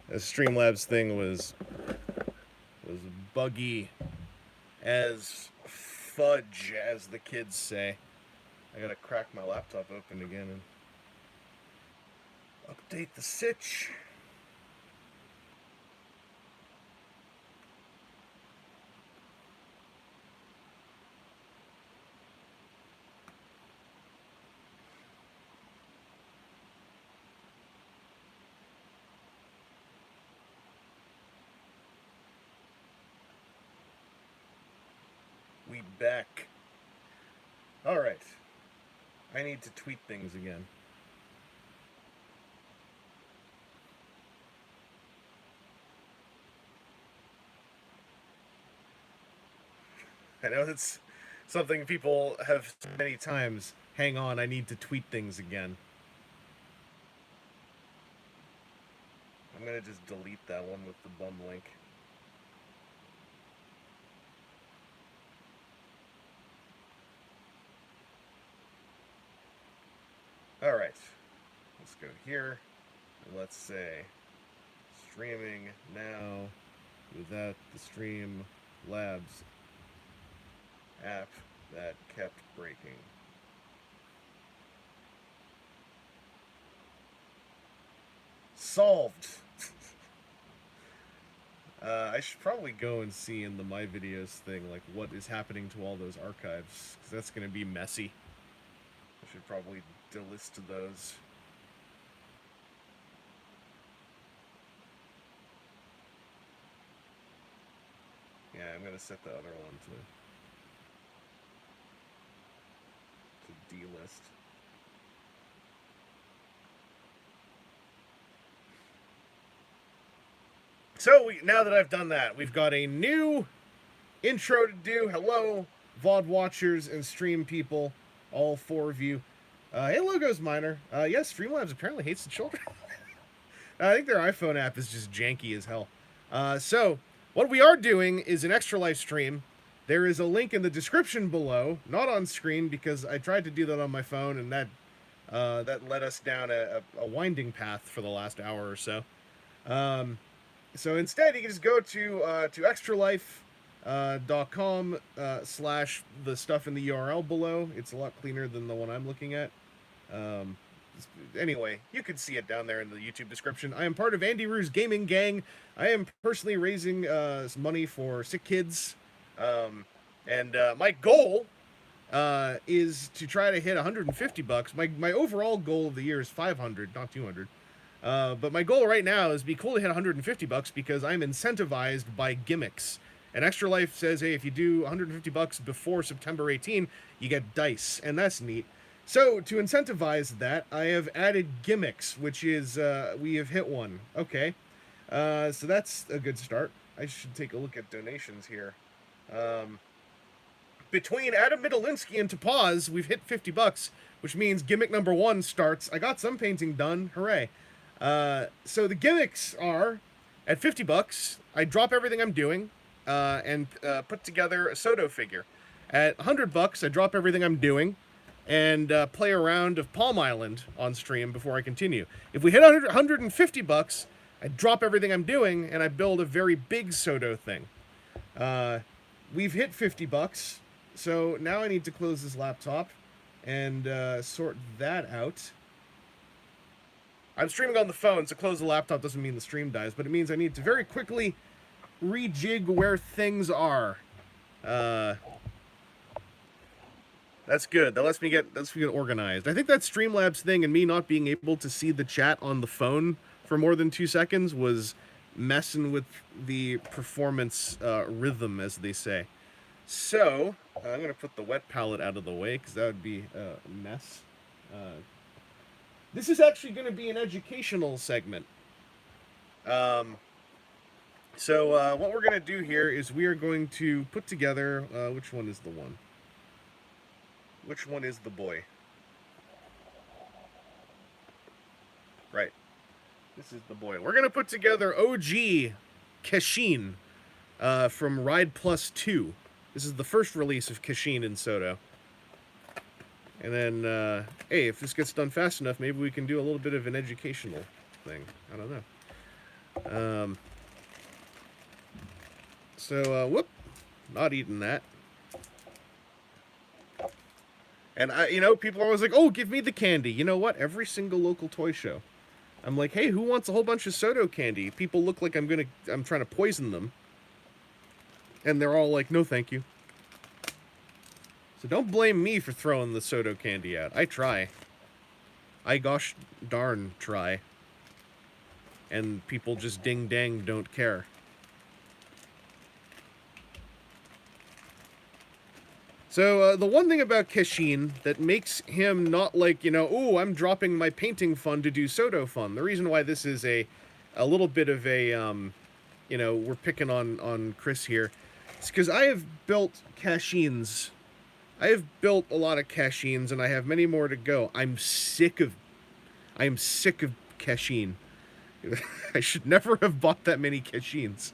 The Streamlabs thing was buggy as fudge, as the kids say. I gotta crack my laptop open again and update the sitch. We back. Alright. I need to tweet things again. I know that's something people have said many times. Hang on, I need to tweet things again. I'm gonna just delete that one with the bum link. Alright. Let's go here. Let's say streaming now without the Stream Labs app that kept breaking. Solved. I should probably go and see in the My Videos thing, like, what is happening to all those archives, because that's going to be messy. I should probably delist those. Yeah, I'm going to set the other one to delist. So now that I've done that, we've got a new intro to do. Hello, VOD watchers and stream people, all four of you. Hey, Logos Miner. Yes, Streamlabs apparently hates the children. I think their iPhone app is just janky as hell. So, what we are doing is an Extra Life stream. There is a link in the description below, not on screen because I tried to do that on my phone and that led us down a winding path for the last hour or so. So instead, you can just go to extralife.com slash the stuff in the URL below. It's a lot cleaner than the one I'm looking at. Anyway, you can see it down there in the YouTube description. I am part of Andy Roo's gaming gang. I am personally raising some money for sick kids. And my goal is to try to hit 150 bucks. My overall goal of the year is 500, not 200. But my goal right now is be cool to hit 150 bucks because I'm incentivized by gimmicks. And Extra Life says, hey, if you do 150 bucks before September 18, you get dice, and that's neat. So to incentivize that, I have added gimmicks, which is we have hit one. Okay, so that's a good start. I should take a look at donations here. Between Adam Midolinsky and Topaz, we've hit 50 bucks, which means gimmick number one starts. I got some painting done. Hooray. So the gimmicks are, at 50 bucks, I drop everything I'm doing and put together a Sodo figure. At 100 bucks, I drop everything I'm doing and play a round of Palm Island on stream before I continue. If we hit 150 bucks, I drop everything I'm doing and I build a very big Sodo thing. We've hit 50 bucks, so now I need to close this laptop and sort that out. I'm streaming on the phone, so close the laptop doesn't mean the stream dies, but it means I need to very quickly rejig where things are. That's good. That lets me get organized. I think that Streamlabs thing and me not being able to see the chat on the phone for more than 2 seconds was messing with the performance rhythm, as they say. So, I'm going to put the wet palette out of the way, because that would be a mess. This is actually going to be an educational segment. So what we're going to do here is we are going to put together... which one is the one? Which one is the boy? Right. This is the boy. We're going to put together OG Kashin from Ride Plus 2. This is the first release of Kashin in Sodo. And then, hey, if this gets done fast enough, maybe we can do a little bit of an educational thing. I don't know. Um, whoop, not eating that. And people are always like, "Oh, give me the candy." You know what? Every single local toy show, I'm like, "Hey, who wants a whole bunch of sodo candy?" People look like I'm trying to poison them, and they're all like, "No, thank you." So don't blame me for throwing the sodo candy out. I try. I gosh darn try. And people just ding dang don't care. So the one thing about Keshin that makes him not like, ooh, I'm dropping my painting fund to do Sodo fun. The reason why this is a little bit of a, we're picking on Chris here. It's because I have built Kashins. I have built a lot of Kashins, and I have many more to go. I am sick of Kashin. I should never have bought that many Kashins.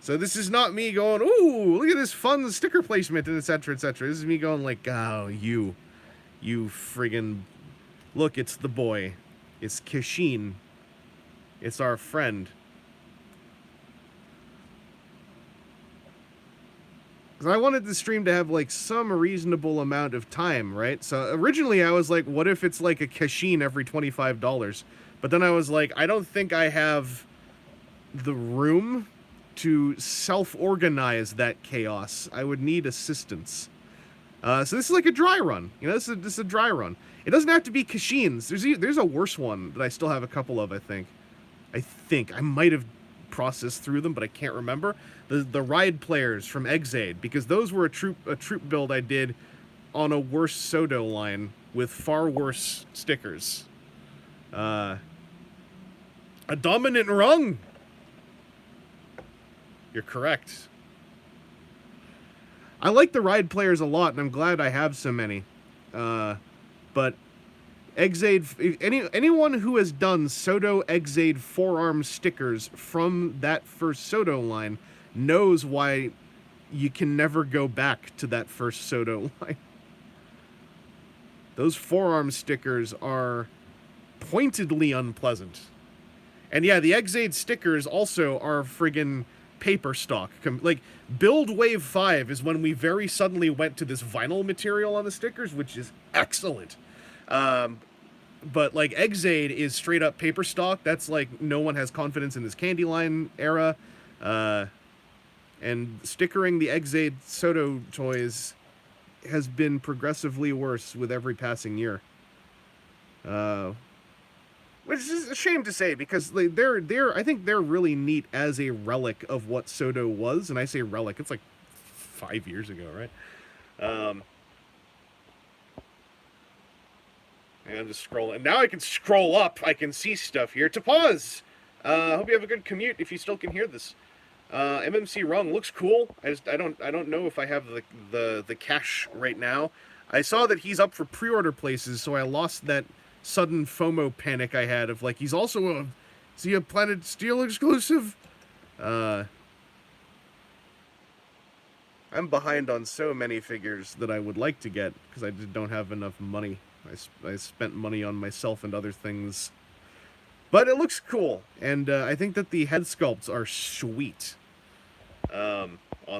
So this is not me going, ooh, look at this fun sticker placement, and etc., etc. This is me going like, oh, you friggin', look, it's the boy. It's Kashin. It's our friend. Because I wanted the stream to have, like, some reasonable amount of time, right? So originally I was like, what if it's like a Kashin every $25? But then I was like, I don't think I have the room to self-organize that chaos. I would need assistance. So this is like a dry run. This is a dry run. It doesn't have to be Kashins. There's a worse one that I still have a couple of, I think. I might have processed through them, but I can't remember. The ride players from Exade, because those were a troop build I did on a worse Sodo line with far worse stickers. A dominant rung. You're correct. I like the ride players a lot, and I'm glad I have so many. But Exade, anyone who has done Sodo Exade forearm stickers from that first Sodo line knows why you can never go back to that first Sodo line. Those forearm stickers are pointedly unpleasant. And yeah, the Exade stickers also are friggin' paper stock. Like, Build Wave 5 is when we very suddenly went to this vinyl material on the stickers, which is excellent. But, like, Exade is straight up paper stock. That's, like, no one has confidence in this candy line era. And stickering the Exade Sodo toys has been progressively worse with every passing year. Which is a shame to say, because I think they're really neat as a relic of what Sodo was. And I say relic, it's like 5 years ago, right? And I'm just scrolling. Now I can scroll up. I can see stuff here. To pause. Hope you have a good commute if you still can hear this. MMC Rung looks cool. I don't know if I have the cash right now. I saw that he's up for pre-order places, so I lost that sudden FOMO panic I had of like, is he a Planet Steel exclusive? I'm behind on so many figures that I would like to get because I just don't have enough money. I spent money on myself and other things, but it looks cool, and I think that the head sculpts are sweet. On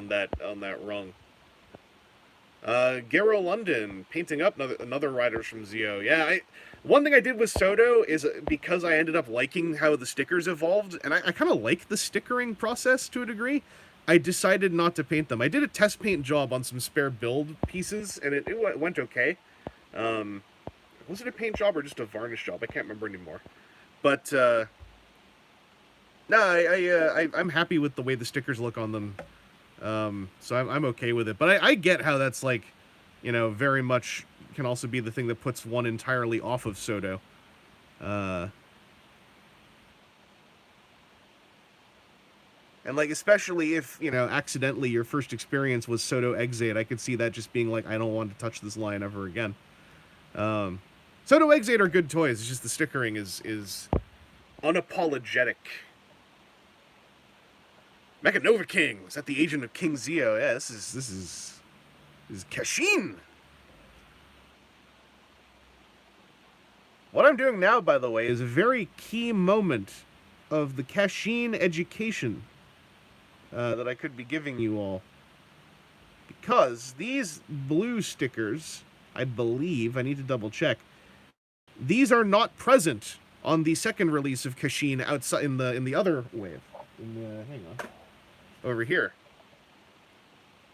that rung. Garo London painting up another riders from Zio. Yeah, one thing I did with Sodo is because I ended up liking how the stickers evolved, and I kind of like the stickering process to a degree. I decided not to paint them. I did a test paint job on some spare build pieces, and it went okay. Was it a paint job or just a varnish job? I can't remember anymore. But no, I'm happy with the way the stickers look on them. So I'm okay with it. But I get how that's like, very much can also be the thing that puts one entirely off of Sodo. And like, especially if, accidentally your first experience was Sodo Exade, I could see that just being like, I don't want to touch this line ever again. Sodo Exade are good toys. It's just the stickering is unapologetic. Mechanova King was that the agent of King Zio. Yeah, this is Kashin. What I'm doing now, by the way, is a very key moment of the Kashin education that I could be giving you all. Because these blue stickers, I believe, I need to double check, these are not present on the second release of Kashin outside in the other wave. Hang on. Over here.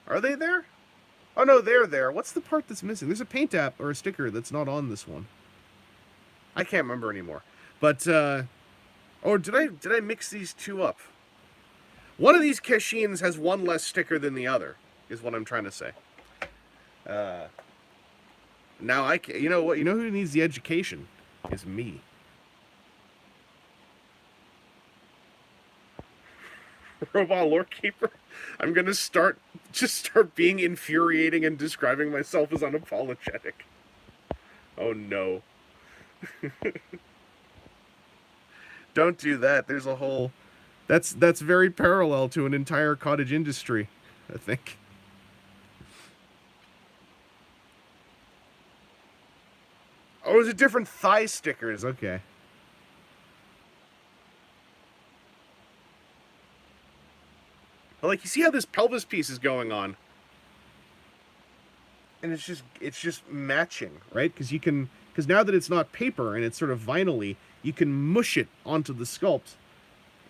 Are they there? Oh no, they're there. What's the part that's missing? There's a paint app or a sticker that's not on this one. I can't remember anymore. But or did I mix these two up? One of these Kashins has one less sticker than the other, is what I'm trying to say. Now you know what? You know who needs the education? Is me. Robot lore keeper. I'm gonna start being infuriating and describing myself as unapologetic. Oh no. Don't do that. There's a whole that's very parallel to an entire cottage industry, I think. Oh, is it different thigh stickers? Okay. Like, you see how this pelvis piece is going on? And it's just matching, right? Because now that it's not paper and it's sort of vinyl-y, you can mush it onto the sculpt,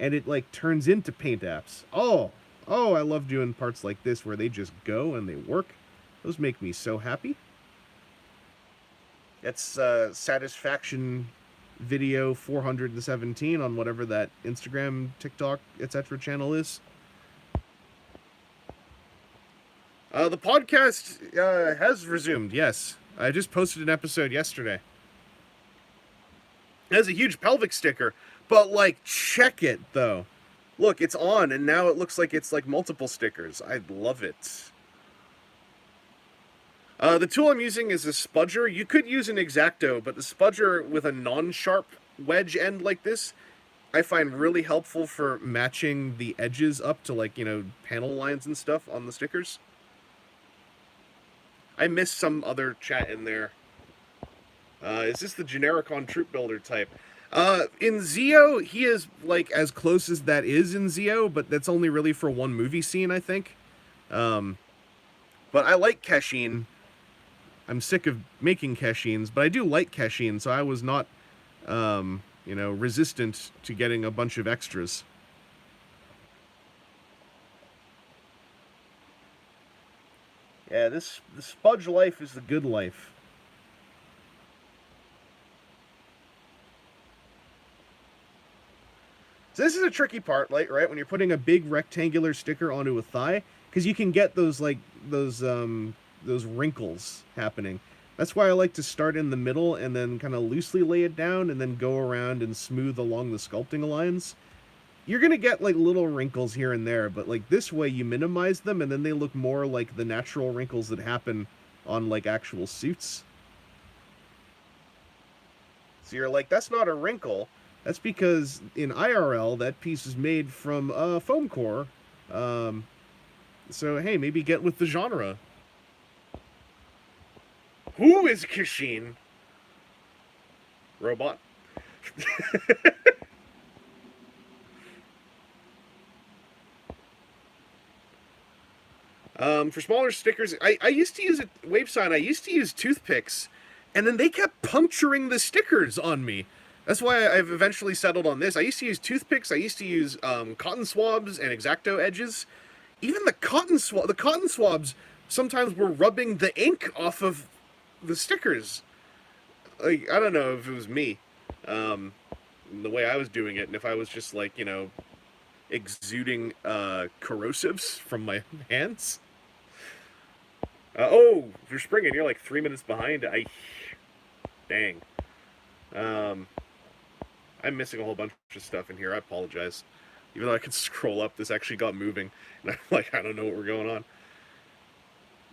and it, like, turns into paint apps. Oh, I love doing parts like this where they just go and they work. Those make me so happy. That's Satisfaction Video 417 on whatever that Instagram, TikTok, etc. channel is. The podcast has resumed, yes. I just posted an episode yesterday. It has a huge pelvic sticker, but, like, check it, though. Look, it's on, and now it looks like it's, like, multiple stickers. I love it. The tool I'm using is a spudger. You could use an X-Acto, but the spudger with a non-sharp wedge end like this, I find really helpful for matching the edges up to, like, you know, panel lines and stuff on the stickers. I missed some other chat in there. Is this the Genericon Troop Builder type? In Zeo, he is, like, as close as that is in Zeo, but that's only really for one movie scene, I think. But I like Kashin. I'm sick of making Kashins, but I do like Kashin, so I was not, you know, resistant to getting a bunch of extras. Yeah, the Spudge life is the good life. So this is a tricky part, like, right, when you're putting a big rectangular sticker onto a thigh, because you can get those, like, those wrinkles happening. That's why I like to start in the middle and then kind of loosely lay it down and then go around and smooth along the sculpting lines. You're going to get, like, little wrinkles here and there, but, like, this way you minimize them, and then they look more like the natural wrinkles that happen on, like, actual suits. So you're like, that's not a wrinkle. That's because in IRL, that piece is made from foam core. So, hey, maybe get with the genre. Who is Kashin? Robot. For smaller stickers, I used to use a wave sign. I used to use toothpicks, and then they kept puncturing the stickers on me. That's why I've eventually settled on this. I used to use toothpicks. I used to use cotton swabs and X-Acto edges. Even the cotton swabs sometimes were rubbing the ink off of the stickers. Like, I don't know if it was me, the way I was doing it, and if I was just, like, you know, exuding corrosives from my hands. Oh, you're springing. You're like 3 minutes behind. Dang. I'm missing a whole bunch of stuff in here. I apologize. Even though I can scroll up, this actually got moving. And I'm like, I don't know what we're going on.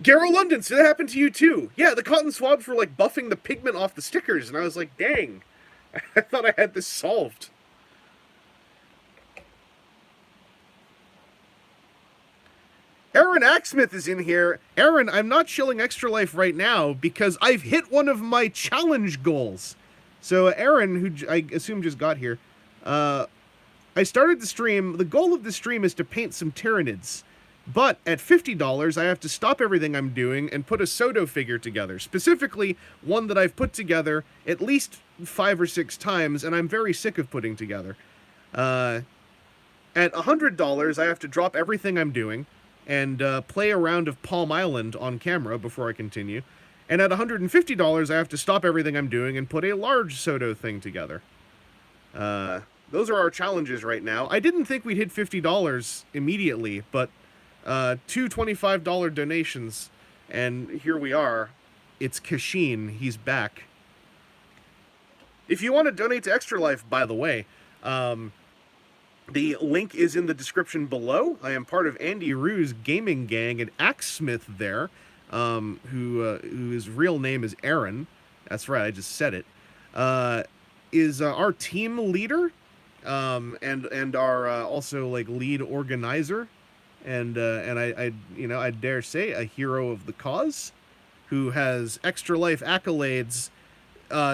Garrow London, so that happened to you too. Yeah, the cotton swabs were like buffing the pigment off the stickers. And I was like, dang. I thought I had this solved. Aaron Axsmith is in here. Aaron, I'm not chilling Extra Life right now because I've hit one of my challenge goals. So Aaron, who I assume just got here, I started the stream. The goal of the stream is to paint some Tyranids. But at $50, I have to stop everything I'm doing and put a sodo figure together. Specifically, one that I've put together at least 5 or 6 times, and I'm very sick of putting together. At $100, I have to drop everything I'm doing and play a round of Palm Island on camera before I continue. And at $150, I have to stop everything I'm doing and put a large sodo thing together. Those are our challenges right now. I didn't think we'd hit $50 immediately, but 2 $25 donations, and here we are. It's Kashin. He's back. If you want to donate to Extra Life, by the way, the link is in the description below. I am part of Andy Rue's gaming gang, and Axesmith there, whose real name is Aaron. That's right, I just said it. Is our team leader, and our also like lead organizer, and I dare say a hero of the cause, who has Extra Life accolades,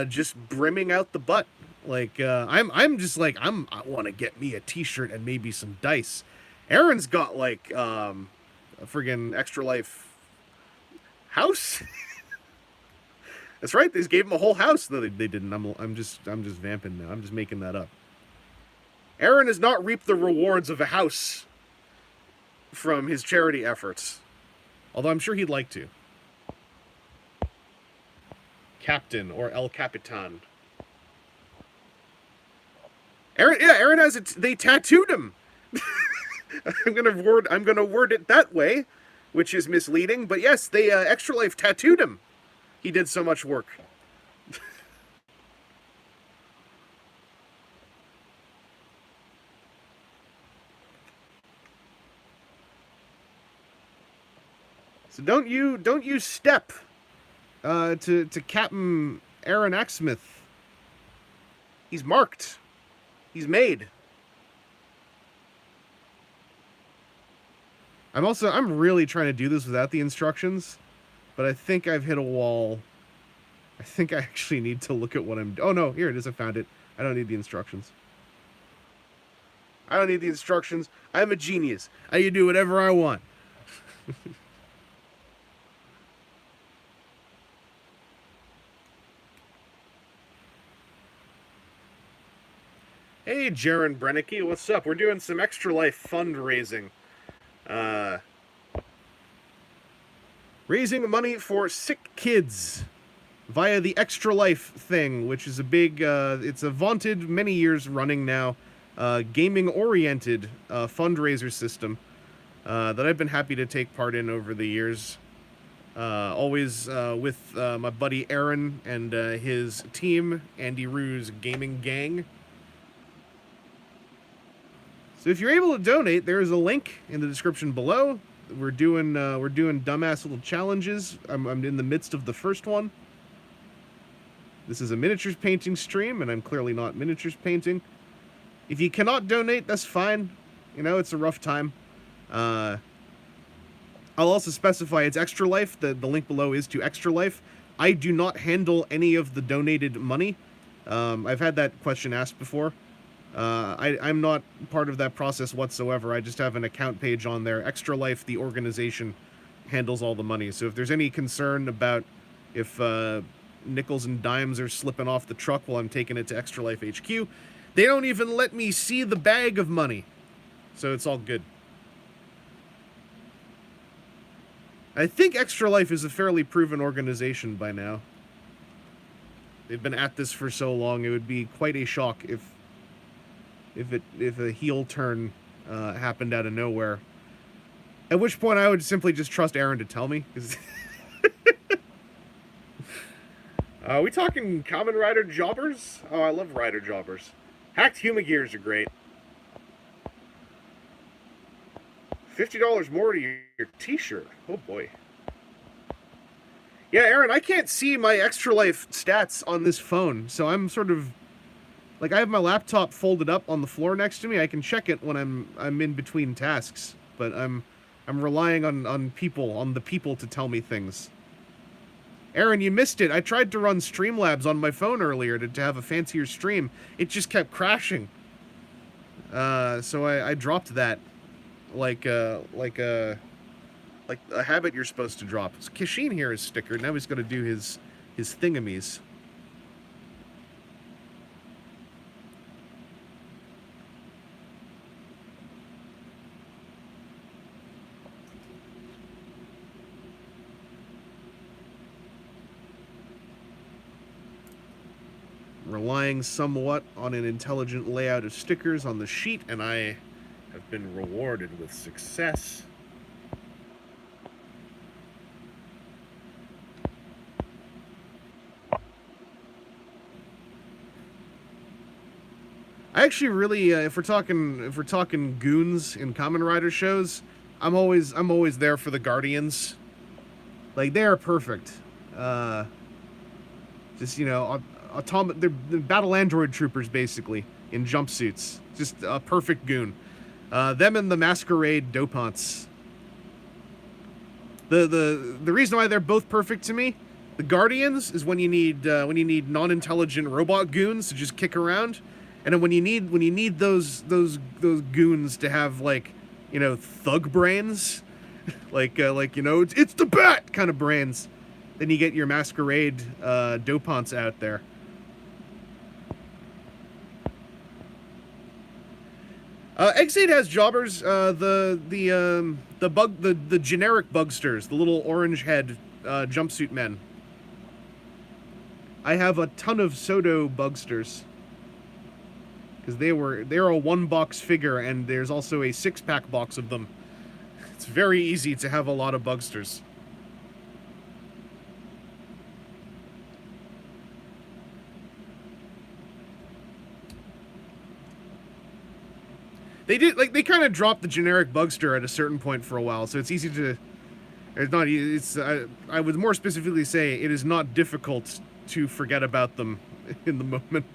just brimming out the butt. Like I'm just like I want to get me a T-shirt and maybe some dice. Aaron's got like a friggin' Extra Life house. That's right. They just gave him a whole house. No, they didn't. I'm just vamping now. I'm just making that up. Aaron has not reaped the rewards of a house from his charity efforts, although I'm sure he'd like to. Captain or El Capitan. Aaron has it. They tattooed him. I'm gonna word it that way, which is misleading. But yes, they Extra Life tattooed him. He did so much work. So don't you step to Captain Aaron Axesmith. He's marked. He's made. I'm really trying to do this without the instructions, but I think I've hit a wall. I think I actually need to look at what I'm... Oh no, here it is, I found it. I don't need the instructions. I don't need the instructions. I'm a genius. I can do whatever I want. Hey, Jaron Brennicky, what's up? We're doing some Extra Life fundraising. Raising money for sick kids via the Extra Life thing, which is a big, it's a vaunted, many years running now, gaming-oriented fundraiser system that I've been happy to take part in over the years. Always with my buddy Aaron and his team, Andy Rue's gaming gang. So if you're able to donate, there is a link in the description below. We're doing dumbass little challenges. I'm in the midst of the first one. This is a miniatures painting stream, and I'm clearly not miniatures painting. If you cannot donate, that's fine. You know, it's a rough time. I'll also specify it's Extra Life. The link below is to Extra Life. I do not handle any of the donated money. I've had that question asked before. I'm not part of that process whatsoever. I just have an account page on there. Extra Life, the organization, handles all the money. So if there's any concern about if nickels and dimes are slipping off the truck while I'm taking it to Extra Life HQ, they don't even let me see the bag of money. So it's all good. I think Extra Life is a fairly proven organization by now. They've been at this for so long, it would be quite a shock if a heel turn happened out of nowhere. At which point I would simply just trust Aaron to tell me. Are we talking Common Rider Jobbers? Oh, I love Rider Jobbers. Hacked Humagears are great. $50 more to your t-shirt. Oh boy. Yeah, Aaron, I can't see my Extra Life stats on this phone, so I'm sort of... Like, I have my laptop folded up on the floor next to me. I can check it when I'm in between tasks, but I'm relying on the people to tell me things. Aaron, you missed it. I tried to run Streamlabs on my phone earlier to have a fancier stream. It just kept crashing. So I dropped that like a habit you're supposed to drop. So Kashin here is stickered. Now he's going to do his thingamies. Relying somewhat on an intelligent layout of stickers on the sheet, and I have been rewarded with success. I actually really, if we're talking goons in Kamen Rider shows, I'm always there for the Guardians. Like, they are perfect. Just, you know, they're battle android troopers basically in jumpsuits. Just a perfect goon. Them and the Masquerade Dopants. The reason why they're both perfect to me, the Guardians is when you need non-intelligent robot goons to just kick around, and then when you need those goons to have, like, you know, thug brains, like you know, it's the bat kind of brains, then you get your Masquerade Dopants out there. X8 has jobbers. The generic bugsters, the little orange head jumpsuit men. I have a ton of sodo bugsters because they're a 1-box figure, and there's also a 6-pack box of them. It's very easy to have a lot of bugsters. They kind of dropped the generic bugster at a certain point for a while, so it's easy to. It's not. It's. I would more specifically say it is not difficult to forget about them in the moment.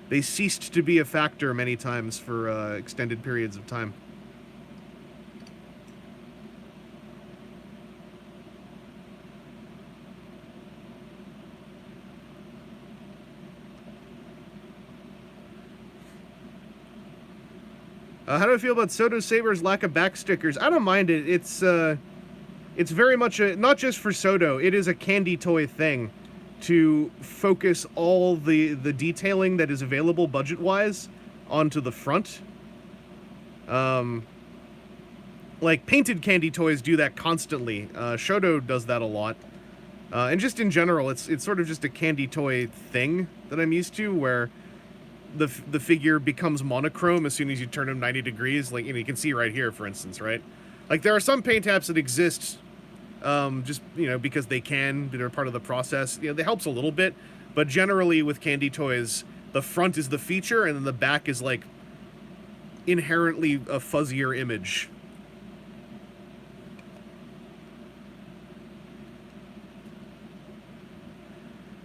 They ceased to be a factor many times for extended periods of time. How do I feel about Sodo Saber's lack of back stickers? I don't mind it. It's very much not just for Sodo. It is a candy toy thing to focus all the detailing that is available budget-wise onto the front. Like, painted candy toys do that constantly. Shodo does that a lot. And just in general, it's sort of just a candy toy thing that I'm used to, where the figure becomes monochrome as soon as you turn him 90 degrees. Like, you know, you can see right here, for instance, right? Like, there are some paint apps that exist just, you know, because they can, they're part of the process. You know, that helps a little bit, but generally with candy toys, the front is the feature, and then the back is, like, inherently a fuzzier image.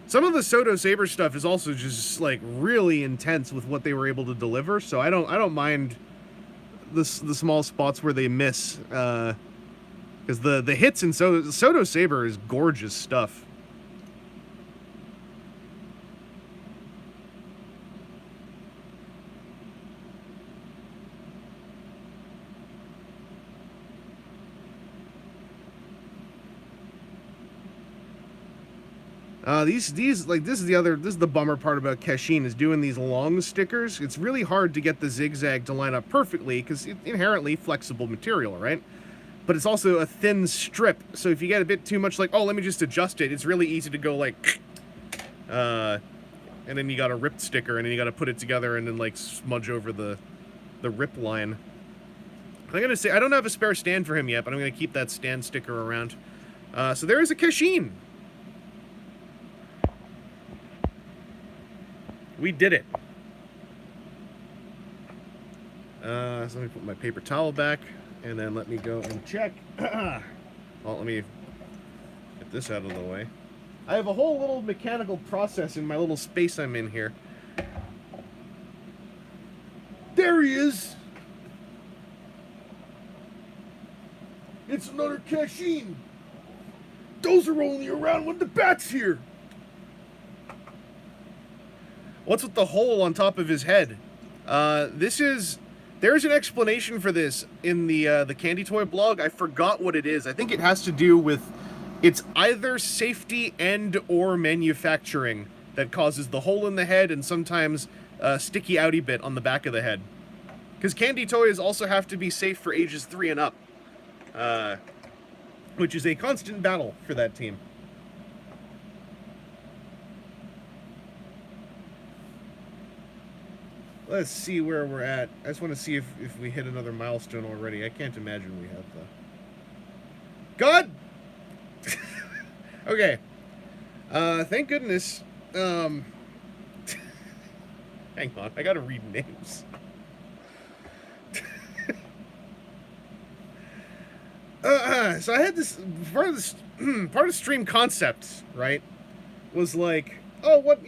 Some of the Sodo Saber stuff is also just, like, really intense with what they were able to deliver, so I don't mind the small spots where they miss, because the hits in Sodo Saber is gorgeous stuff. This is the bummer part about Kashin, is doing these long stickers. It's really hard to get the zigzag to line up perfectly because it's inherently flexible material, right? But it's also a thin strip, so if you get a bit too much, like, oh, let me just adjust it, it's really easy to go like, and then you got a ripped sticker, and then you got to put it together and then, like, smudge over the rip line. I'm gonna say I don't have a spare stand for him yet, but I'm gonna keep that stand sticker around. So there is a Kashin. We did it. So let me put my paper towel back, and then let me go and check. Well, let me get this out of the way. I have a whole little mechanical process in my little space I'm in here. There he is! It's another Kashin! Those are only around when the bat's here! What's with the hole on top of his head? There's an explanation for this in the Candy Toy blog. I forgot what it is. I think it has to do with it's either safety and or manufacturing that causes the hole in the head and sometimes a sticky outy bit on the back of the head. Because candy toys also have to be safe for ages 3 and up, which is a constant battle for that team. Let's see where we're at. I just want to see if we hit another milestone already. I can't imagine we have, though. God! Okay. Thank goodness. Hang on, I gotta read names. So I had this part of this part of stream concept, right? Was like, oh, what,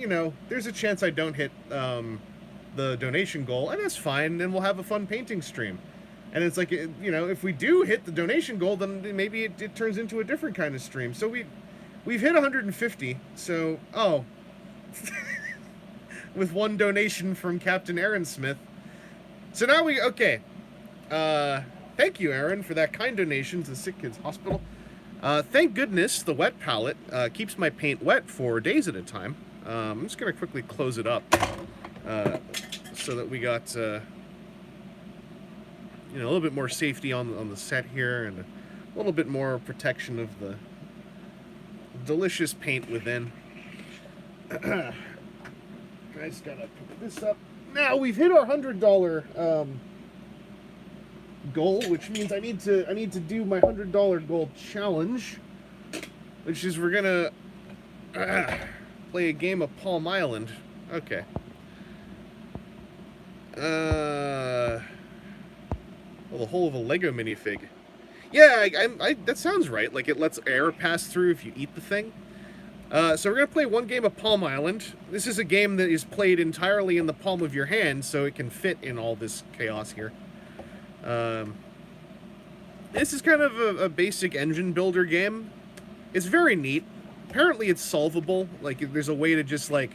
there's a chance I don't hit the donation goal, and that's fine. Then we'll have a fun painting stream. And it's like, if we do hit the donation goal, then maybe it turns into a different kind of stream. So we've hit 150. So with one donation from Captain Aaron Smith. So now okay. Thank you, Aaron, for that kind donation to the Sick Kids Hospital. Thank goodness the wet palette keeps my paint wet for days at a time. I'm just going to quickly close it up so that we got a little bit more safety on the set here and a little bit more protection of the delicious paint within. I just got to pick this up. Now, we've hit our $100 goal, which means I need to do my $100 goal challenge, which is we're gonna play a game of Palm Island. Okay. Well, the whole of a Lego minifig. Yeah, that sounds right. Like it lets air pass through if you eat the thing. So we're gonna play one game of Palm Island. This is a game that is played entirely in the palm of your hand, so it can fit in all this chaos here. This is kind of a basic engine builder game. It's very neat. Apparently it's solvable. Like, there's a way to just, like,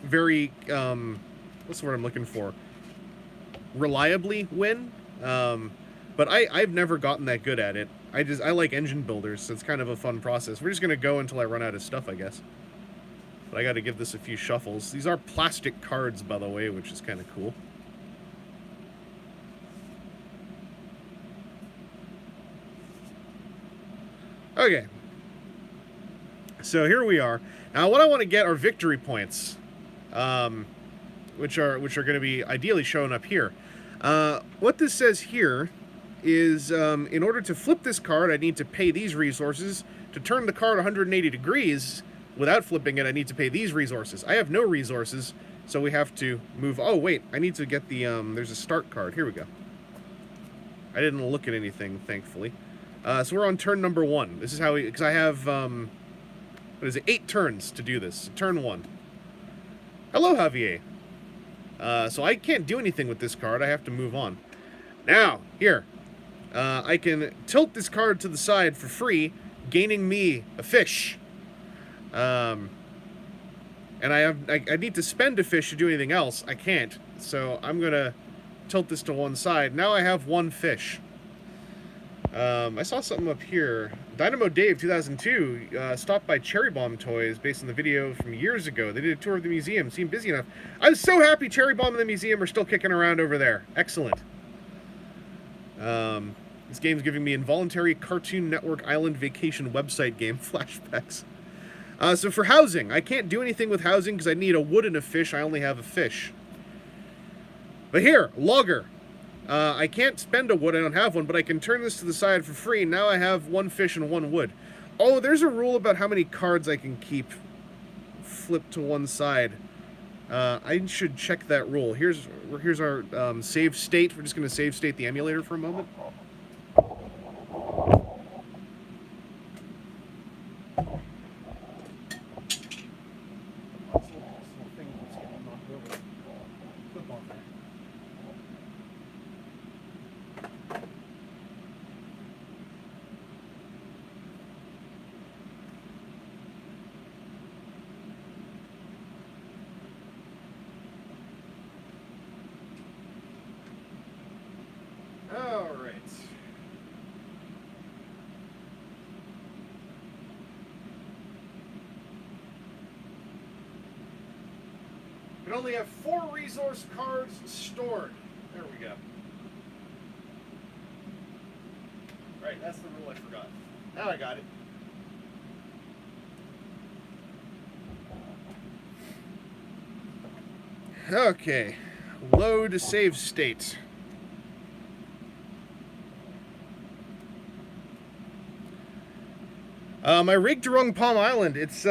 very, what's the word I'm looking for? Reliably win. But I've never gotten that good at it. I like engine builders, so it's kind of a fun process. We're just gonna go until I run out of stuff, I guess. But I gotta give this a few shuffles. These are plastic cards, by the way, which is kind of cool. Okay, so here we are. Now, what I want to get are victory points, which are going to be ideally shown up here. What this says here is, in order to flip this card, I need to pay these resources. To turn the card 180 degrees without flipping it, I need to pay these resources. I have no resources, so we have to move. Oh wait, I need to get the there's a start card. Here we go. I didn't look at anything, thankfully. So we're on turn number 1. This is how because I have, 8 turns to do this. Turn 1. Hello, Javier. So I can't do anything with this card. I have to move on. Now, here. I can tilt this card to the side for free, gaining me a fish. And I need to spend a fish to do anything else. I can't. So I'm going to tilt this to one side. Now I have 1 fish. I saw something up here. Dynamo Dave 2002 stopped by Cherry Bomb Toys based on the video from years ago. They did a tour of the museum. Seemed busy enough. I'm so happy Cherry Bomb and the museum are still kicking around over there. Excellent. This game's giving me involuntary Cartoon Network Island Vacation website game flashbacks. So for housing, I can't do anything with housing because I need a wood and a fish. I only have a fish. But here, logger. I can't spend a wood, I don't have one, but I can turn this to the side for free. Now I have 1 fish and 1 wood. Oh, there's a rule about how many cards I can keep flipped to one side. I should check that rule. Here's our save state. We're just going to save state the emulator for a moment. can only have 4 resource cards stored. There we go. Right, that's the rule I forgot. Now I got it. Okay. Load save state. I rigged wrong Palm Island. It's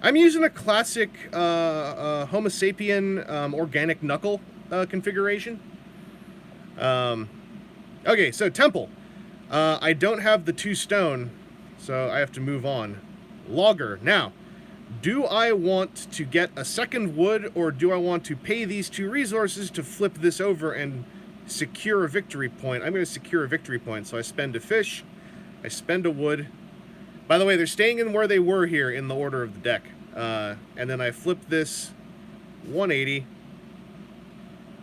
I'm using a classic Homo sapien organic knuckle configuration. Okay, so temple. I don't have the 2 stone, so I have to move on. Logger. Now, do I want to get a second wood, or do I want to pay these 2 resources to flip this over and secure a victory point? I'm going to secure a victory point, so I spend a fish, I spend a wood. By the way, they're staying in where they were here in the order of the deck. And then I flip this 180,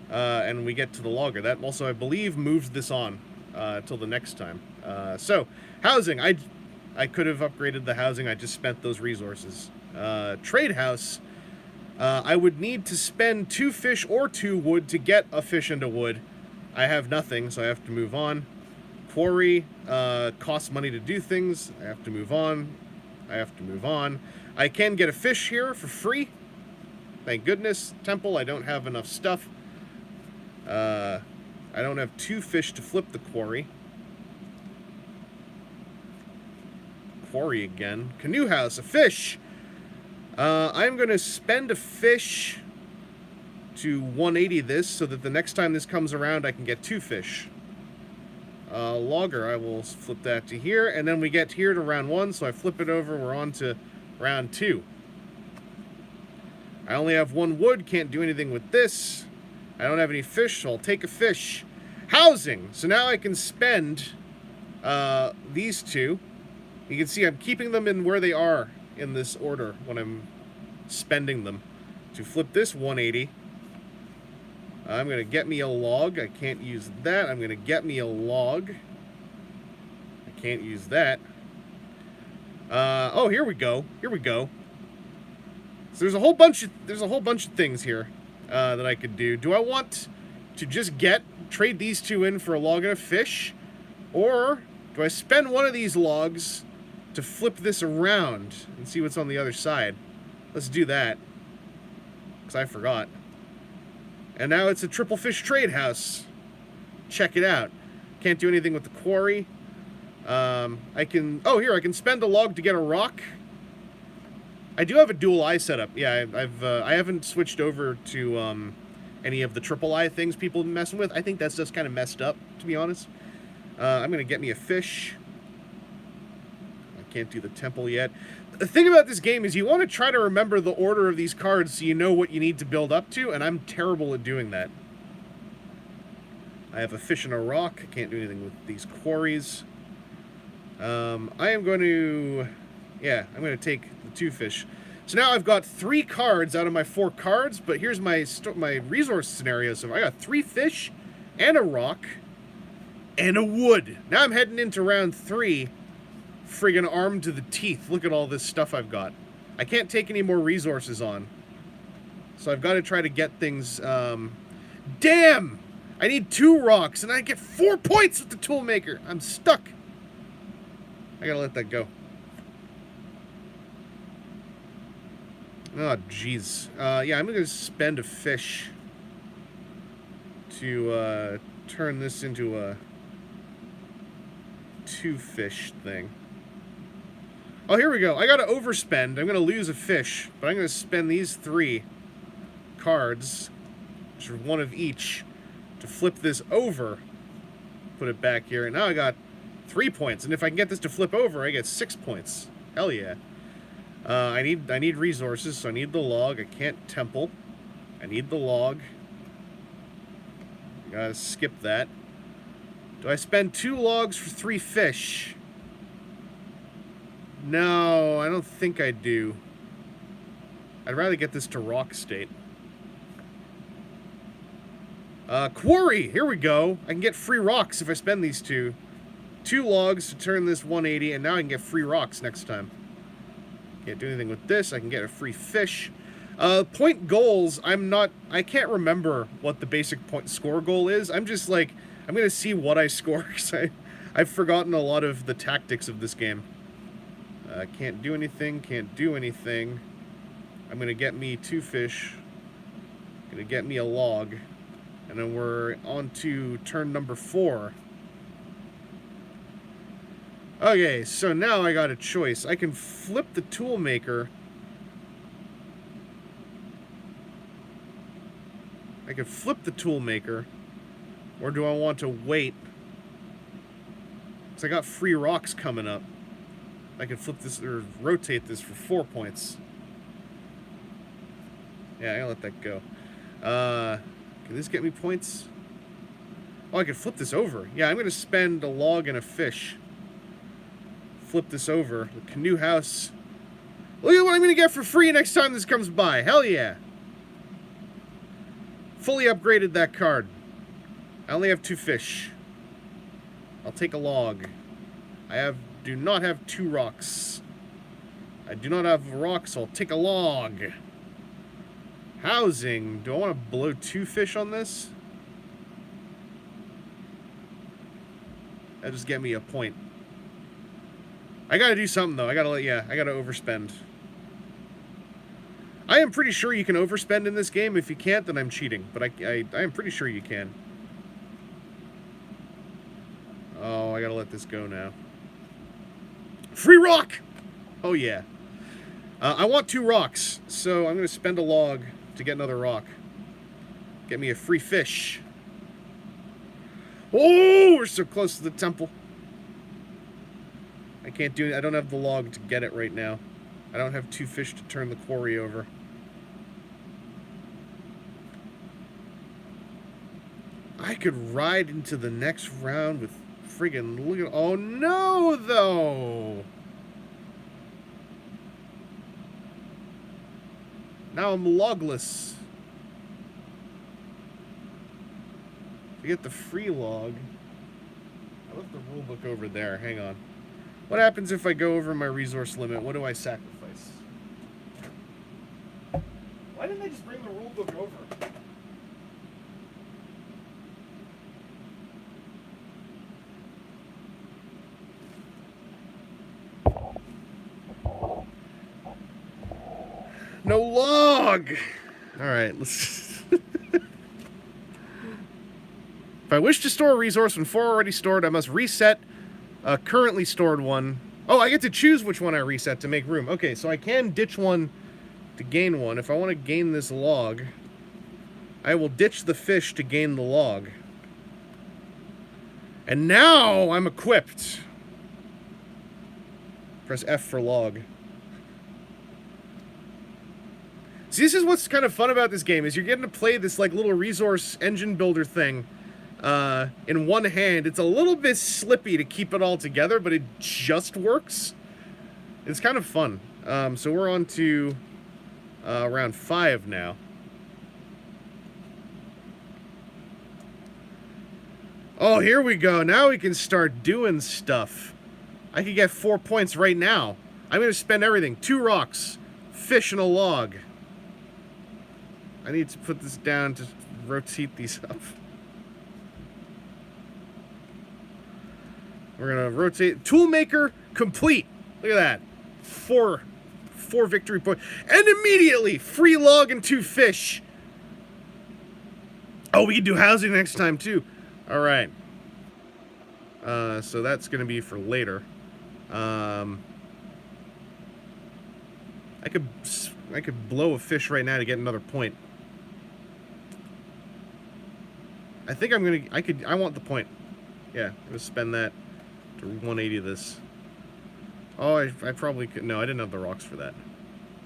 and we get to the logger. That also, I believe, moves this on till the next time. So, housing. I could have upgraded the housing. I just spent those resources. Trade house. I would need to spend 2 fish or 2 wood to get a fish and a wood. I have nothing, so I have to move on. Quarry costs money to do things. I have to move on. I have to move on. I can get a fish here for free. Thank goodness. Temple, I don't have enough stuff. I don't have 2 fish to flip the quarry. Quarry again. Canoe house, a fish. I'm going to spend a fish to 180 this so that the next time this comes around I can get 2 fish. Logger, I will flip that to here, and then we get here to round 1, so I flip it over, we're on to round 2. I only have 1 wood, can't do anything with this. I don't have any fish, so I'll take a fish. Housing, so now I can spend these 2. You can see I'm keeping them in where they are in this order when I'm spending them. To flip this 180, I'm going to get me a log. I can't use that. I'm going to get me a log. I can't use that. Oh, here we go. Here we go. So there's a whole bunch of things here that I could do. Do I want to just trade these 2 in for a log and a fish, or do I spend one of these logs to flip this around and see what's on the other side? Let's do that, because I forgot. And now it's a triple fish trade house. Check it out. Can't do anything with the quarry. I can spend a log to get a rock. I do have a dual eye setup. Yeah, I haven't switched over to any of the triple eye things people have been messing with. I think that's just kind of messed up, to be honest. I'm gonna get me a fish. I can't do the temple yet. The thing about this game is you want to try to remember the order of these cards so you know what you need to build up to, and I'm terrible at doing that. I have a fish and a rock. I can't do anything with these quarries. I'm going to take the 2 fish. So now I've got 3 cards out of my 4 cards, but here's my resource scenario. So I got 3 fish and a rock and a wood. Now I'm heading into round 3. Friggin' armed to the teeth. Look at all this stuff I've got. I can't take any more resources on. So I've got to try to get things, damn! I need 2 rocks, and I get 4 points with the toolmaker. I'm stuck. I gotta let that go. Oh, jeez. Yeah, I'm gonna spend a fish to, turn this into a 2 fish thing. Oh, here we go. I gotta overspend. I'm gonna lose a fish, but I'm gonna spend these 3 cards, which are 1 of each, to flip this over. Put it back here, and now I got 3 points. And if I can get this to flip over, I get 6 points. Hell yeah. I need resources, so I need the log. I can't temple. I need the log. Gotta skip that. Do I spend 2 logs for 3 fish? No, I don't think I do. I'd rather get this to rock state. Quarry! Here we go. I can get free rocks if I spend these 2. 2 logs to turn this 180, and now I can get free rocks next time. Can't do anything with this. I can get a free fish. Point goals, I can't remember what the basic point score goal is. I'm just like, I'm gonna see what I score, because I've forgotten a lot of the tactics of this game. Can't do anything, can't do anything. I'm gonna get me 2 fish. Gonna get me a log. And then we're on to turn number 4. Okay, so now I got a choice. I can flip the tool maker. I can flip the tool maker. Or do I want to wait? Because I got free rocks coming up. I can flip this, or rotate this for 4 points. Yeah, I'll let that go. Can this get me points? Oh, I can flip this over. Yeah, I'm going to spend a log and a fish. Flip this over. The canoe house. Look at what I'm going to get for free next time this comes by. Hell yeah. Fully upgraded that card. I only have 2 fish. I'll take a log. Do not have 2 rocks. I do not have rocks, so I'll take a log. Housing. Do I want to blow 2 fish on this? That'll just get me a point. I gotta do something, though. I gotta overspend. I am pretty sure you can overspend in this game. If you can't, then I'm cheating. But I am pretty sure you can. Oh, I gotta let this go now. Free rock! Oh, yeah. I want 2 rocks, so I'm gonna spend a log to get another rock. Get me a free fish. Oh, we're so close to the temple. I can't do it. I don't have the log to get it right now. I don't have 2 fish to turn the quarry over. I could ride into the next round with friggin' look at. Oh no, though. Now I'm logless. To get the free log. I left the rule book over there. Hang on. What happens if I go over my resource limit? What do I sacrifice? Why didn't I just bring the rule book over? No log! Alright, let's... If I wish to store a resource when 4 already stored, I must reset a currently stored one. Oh, I get to choose which one I reset to make room. Okay, so I can ditch one to gain one. If I want to gain this log, I will ditch the fish to gain the log. And now I'm equipped. Press F for log. See, this is what's kind of fun about this game, is you're getting to play this like little resource engine builder thing in one hand. It's a little bit slippy to keep it all together, but it just works. It's kind of fun. So we're on to round 5 now. Oh, here we go. Now we can start doing stuff. I could get 4 points right now. I'm going to spend everything. 2 rocks, fish, and a log. I need to put this down to rotate these up. We're gonna rotate. Toolmaker complete. Look at that. 4 victory points. And immediately, free log and 2 fish. Oh, we can do housing next time too. Alright. So that's gonna be for later. I could blow a fish right now to get another point. I think I'm gonna, I want the point. Yeah, I'm gonna spend that to 180 this. Oh, I probably could, no, I didn't have the rocks for that.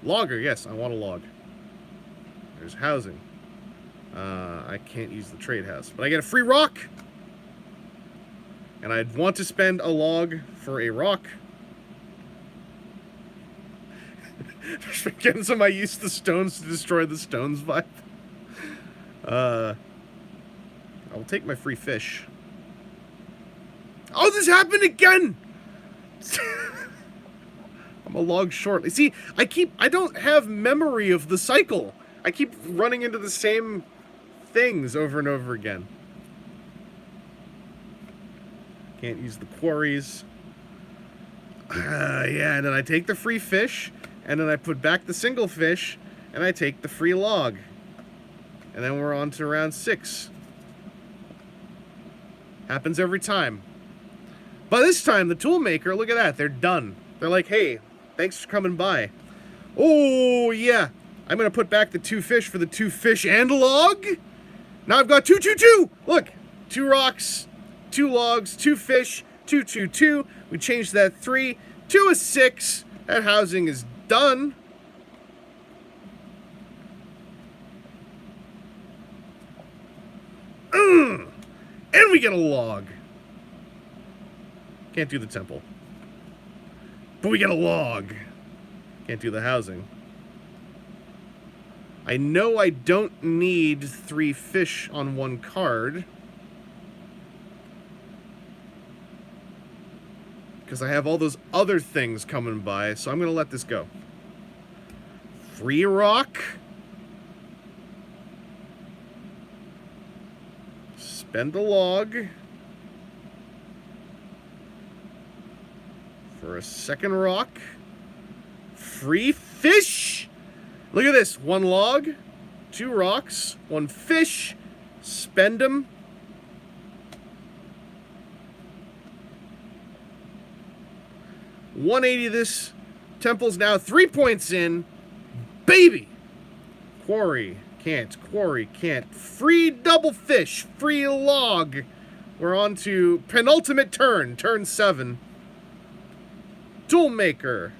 Logger, yes, I want a log. There's housing. I can't use the trade house, but I get a free rock! And I'd want to spend a log for a rock. Just getting some I use the stones to destroy the stones vibe. I'll take my free fish. Oh, this happened again! I'm a log short. See, I don't have memory of the cycle. I keep running into the same things over and over again. Can't use the quarries. Yeah, and then I take the free fish, and then I put back the single fish, and I take the free log. And then we're on to round 6. Happens every time. But this time, the toolmaker, look at that, they're done. They're like, hey, thanks for coming by. Oh, yeah. I'm going to put back the 2 fish for the 2 fish and log. Now I've got 2, 2, 2. Look, 2 rocks, 2 logs, 2 fish, 2, 2, 2. We changed that 3 to a 6. That housing is done. And we get a log. Can't do the temple. But we get a log. Can't do the housing. I know I don't need 3 fish on 1 card. Because I have all those other things coming by, so I'm going to let this go. Free rock. Spend a log. For a second rock. Free fish. Look at this. 1 log, 2 rocks, 1 fish. Spend them. $180 this. Temple's now 3 points in. Baby. Quarry. Can't. Quarry. Can't. Free double fish. Free log. We're on to penultimate turn. Turn 7. Toolmaker.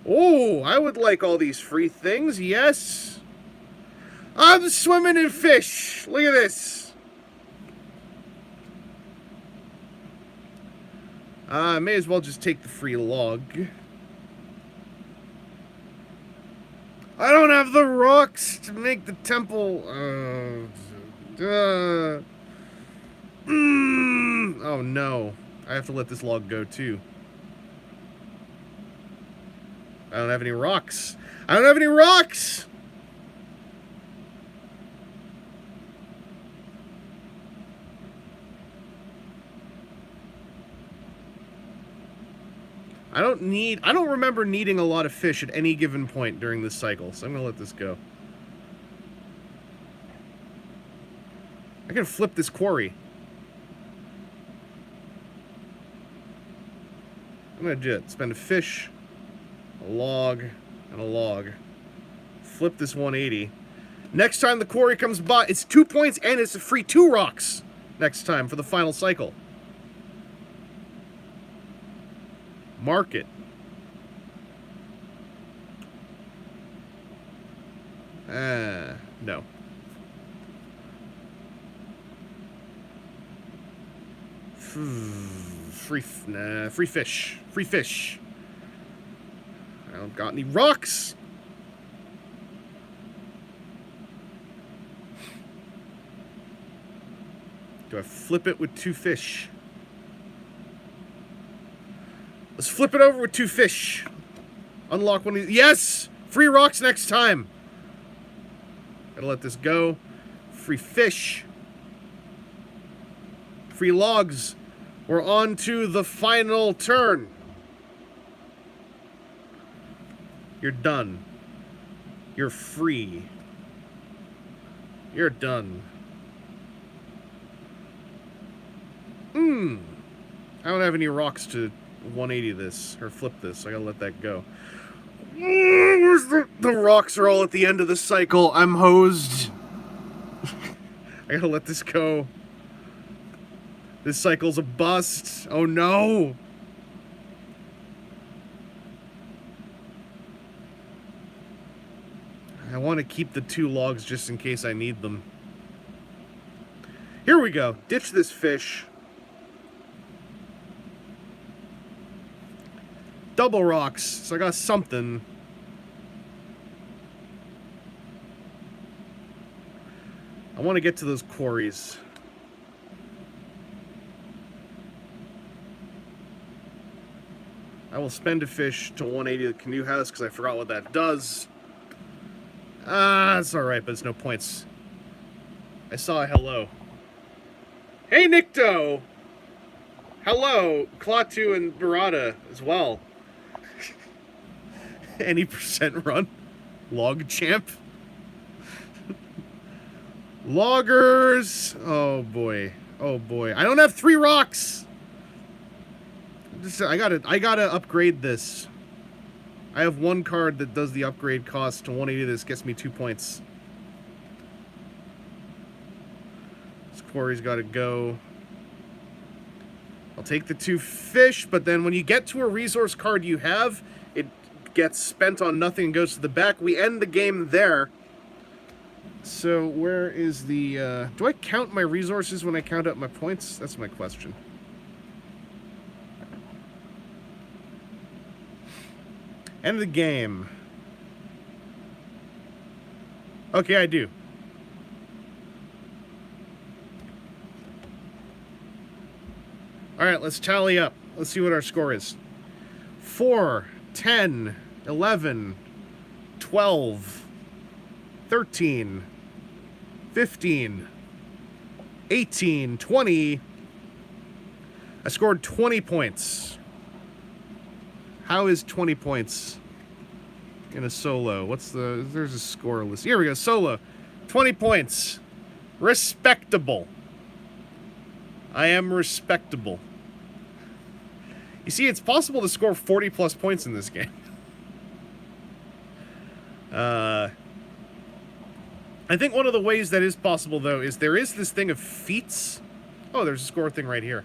Oh, I would like all these free things. Yes. I'm swimming in fish. Look at this. I may as well just take the free log. I don't have the rocks to make the temple. Oh no. I have to let this log go too. I don't have any rocks. I don't have any rocks! I don't remember needing a lot of fish at any given point during this cycle, so I'm gonna let this go. I can flip this quarry. I'm gonna do it. Spend a fish, a log, and a log. Flip this 180. Next time the quarry comes by, it's 2 points and it's a free 2 rocks next time for the final cycle. Market. No. Free fish. Free fish. I don't got any rocks. Do I flip it with 2 fish? Let's flip it over with 2 fish. Unlock one of these. Yes! Free rocks next time. Gotta let this go. Free fish. Free logs. We're on to the final turn. You're done. You're free. You're done. I don't have any rocks to 180 this, or flip this, so I gotta let that go. Where's the rocks are all at the end of the cycle. I'm hosed. I gotta let this go. This cycle's a bust. Oh no! I want to keep the 2 logs just in case I need them. Here we go. Ditch this fish. Double rocks, so I got something. I want to get to those quarries. I will spend a fish to 180 the canoe house because I forgot what that does. Ah, it's alright, but it's no points. I saw a hello. Hey, Nikto! Hello, Klaatu and Barada as well. Any percent run? Log champ? Loggers! Oh boy. Oh boy. I don't have 3 rocks! I gotta upgrade this. I have 1 card that does the upgrade cost to 180. This gets me 2 points. This quarry's gotta go. I'll take the 2 fish, but then when you get to a resource card you have, it gets spent on nothing and goes to the back. We end the game there. So where is the... do I count my resources when I count up my points? That's my question. End the game. Okay, I do. Alright, let's tally up. Let's see what our score is. 4, 10, 11, 12, 13, 15, 18, 20. I scored 20 points. How is 20 points in a solo? There's a score list. Here we go, solo. 20 points. Respectable. I am respectable. You see, it's possible to score 40 plus points in this game. I think one of the ways that is possible, though, is there is this thing of feats. Oh, there's a score thing right here.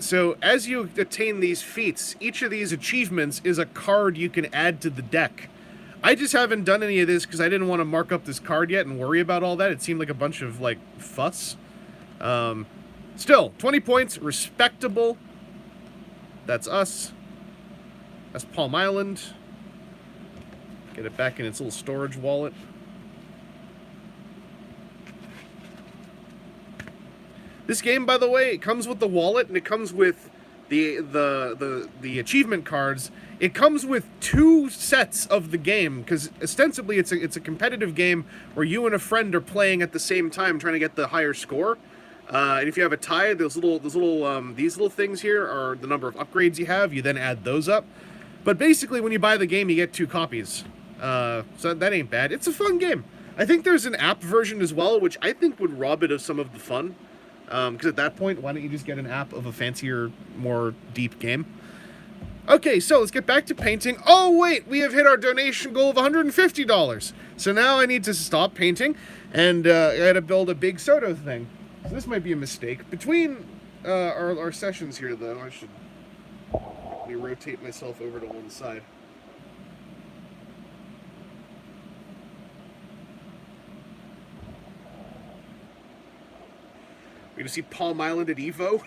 So as you attain these feats, each of these achievements is a card you can add to the deck. I just haven't done any of this because I didn't want to mark up this card yet and worry about all that. It seemed like a bunch of, like, fuss. Still, 20 points, respectable. That's us. That's Palm Island. Get it back in its little storage wallet. This game, by the way, it comes with the wallet and it comes with the achievement cards. It comes with 2 sets of the game because ostensibly it's a competitive game where you and a friend are playing at the same time trying to get the higher score. And if you have a tie, these little things here are the number of upgrades you have. You then add those up. But basically, when you buy the game, you get 2 copies. So that ain't bad. It's a fun game. I think there's an app version as well, which I think would rob it of some of the fun. Because at that point, why don't you just get an app of a fancier, more deep game? Okay, so let's get back to painting. Oh, wait, we have hit our donation goal of $150. So now I need to stop painting, and I gotta build a big sodo thing. So this might be a mistake. Between our sessions here, though, I should... Let me rotate myself over to one side. We're gonna see Palm Island at Evo.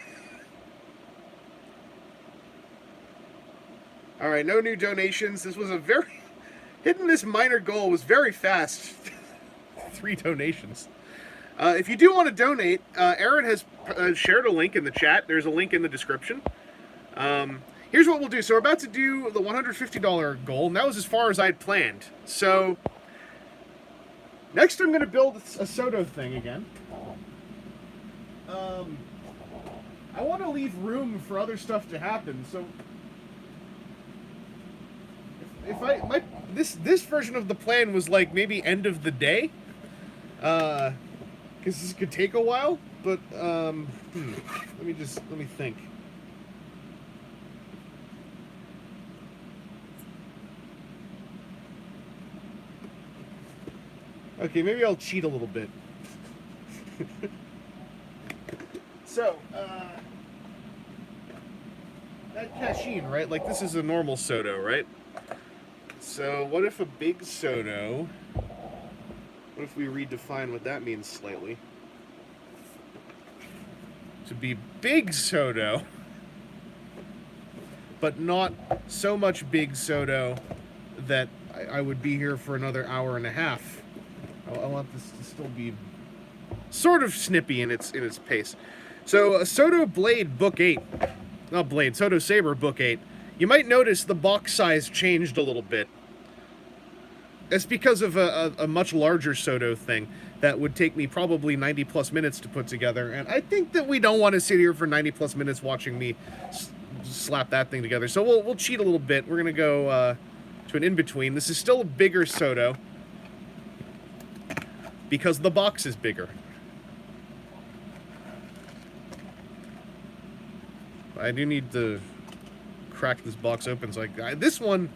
Alright, no new donations. This was a very... Hitting this minor goal was very fast. 3 donations. If you do want to donate, Aaron has shared a link in the chat. There's a link in the description. Here's what we'll do. So we're about to do the $150 goal, and that was as far as I'd planned. So, next I'm going to build a sodo thing again. I want to leave room for other stuff to happen, so this version of the plan was like maybe end of the day, because this could take a while. But let me think. Okay, maybe I'll cheat a little bit. So, that Cashin, right? Like, this is a normal sodo, right? So, what if a big sodo... What if we redefine what that means slightly? To be big sodo, but not so much big sodo that I would be here for another hour and a half. I want this to still be sort of snippy in its pace. So, Sodo Blade Book 8. not Blade, Sodo Saber Book 8, you might notice the box size changed a little bit. That's because of a much larger Sodo thing that would take me probably 90 plus minutes to put together, and I think that we don't want to sit here for 90 plus minutes watching me slap that thing together. So we'll cheat a little bit. We're gonna go to an in-between. This is still a bigger Sodo because the box is bigger. I do need to crack this box open, so this one,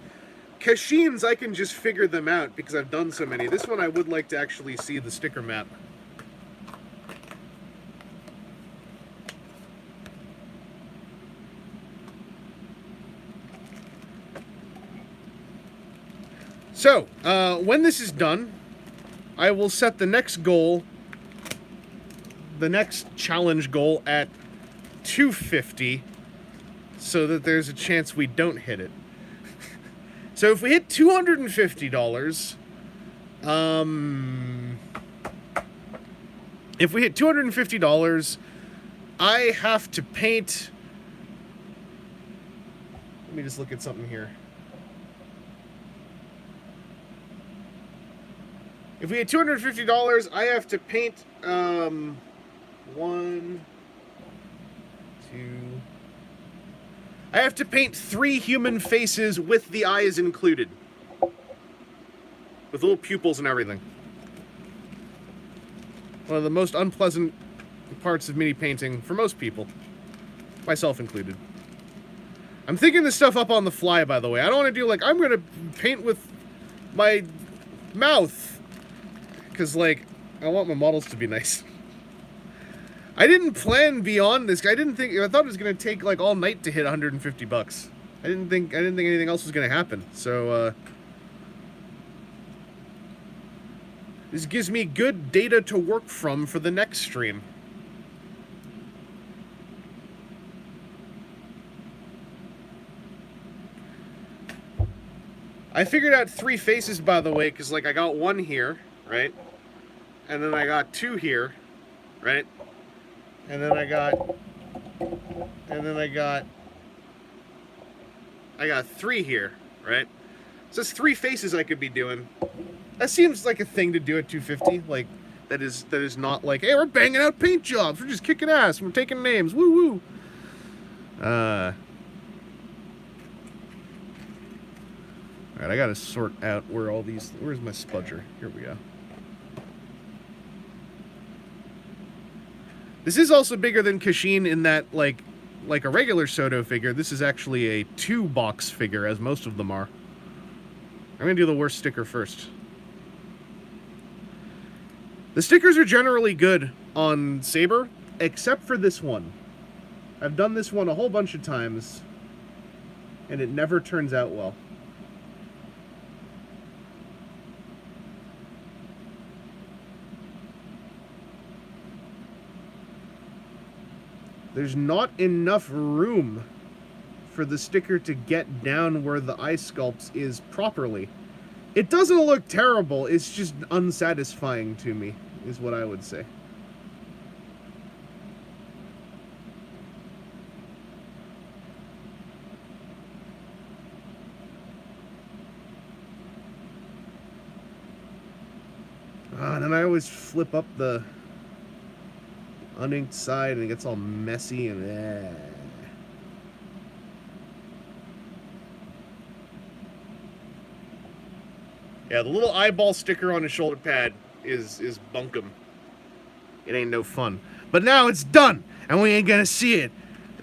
Kashin's, I can just figure them out because I've done so many. This one I would like to actually see the sticker map. So, when this is done, I will set the next goal, the next challenge goal at 250, so that there's a chance we don't hit it. So if we hit $250, if we hit $250, I have to paint. Let me just look at something here. If we hit $250, I have to paint 1, 2. I have to paint 3 human faces with the eyes included. With little pupils and everything. One of the most unpleasant parts of mini painting for most people. Myself included. I'm thinking this stuff up on the fly, by the way. I don't want to do, like, I'm going to paint with my mouth. Because, like, I want my models to be nice. I didn't plan beyond this. I thought it was going to take, like, all night to hit 150 bucks. I didn't think anything else was going to happen. So, this gives me good data to work from for the next stream. I figured out 3 faces, by the way, because, like, I got 1 here, right? And then I got 2 here, right? And then I got 3 here, right? So that's 3 faces I could be doing. That seems like a thing to do at 250. Like, that is not like, hey, we're banging out paint jobs. We're just kicking ass. We're taking names. Woo woo. Alright, I gotta sort out where all these. Where's my spudger? Here we go. This is also bigger than Kashin in that, like a regular Sodo figure, this is actually a 2-box figure, as most of them are. I'm going to do the worst sticker first. The stickers are generally good on Saber, except for this one. I've done this one a whole bunch of times, and it never turns out well. There's not enough room for the sticker to get down where the eye sculpt is properly. It doesn't look terrible, it's just unsatisfying to me, is what I would say. And then I always flip up the uninked side and it gets all messy and Yeah, the little eyeball sticker on his shoulder pad is bunkum. It ain't no fun. But now it's done, and we ain't gonna see it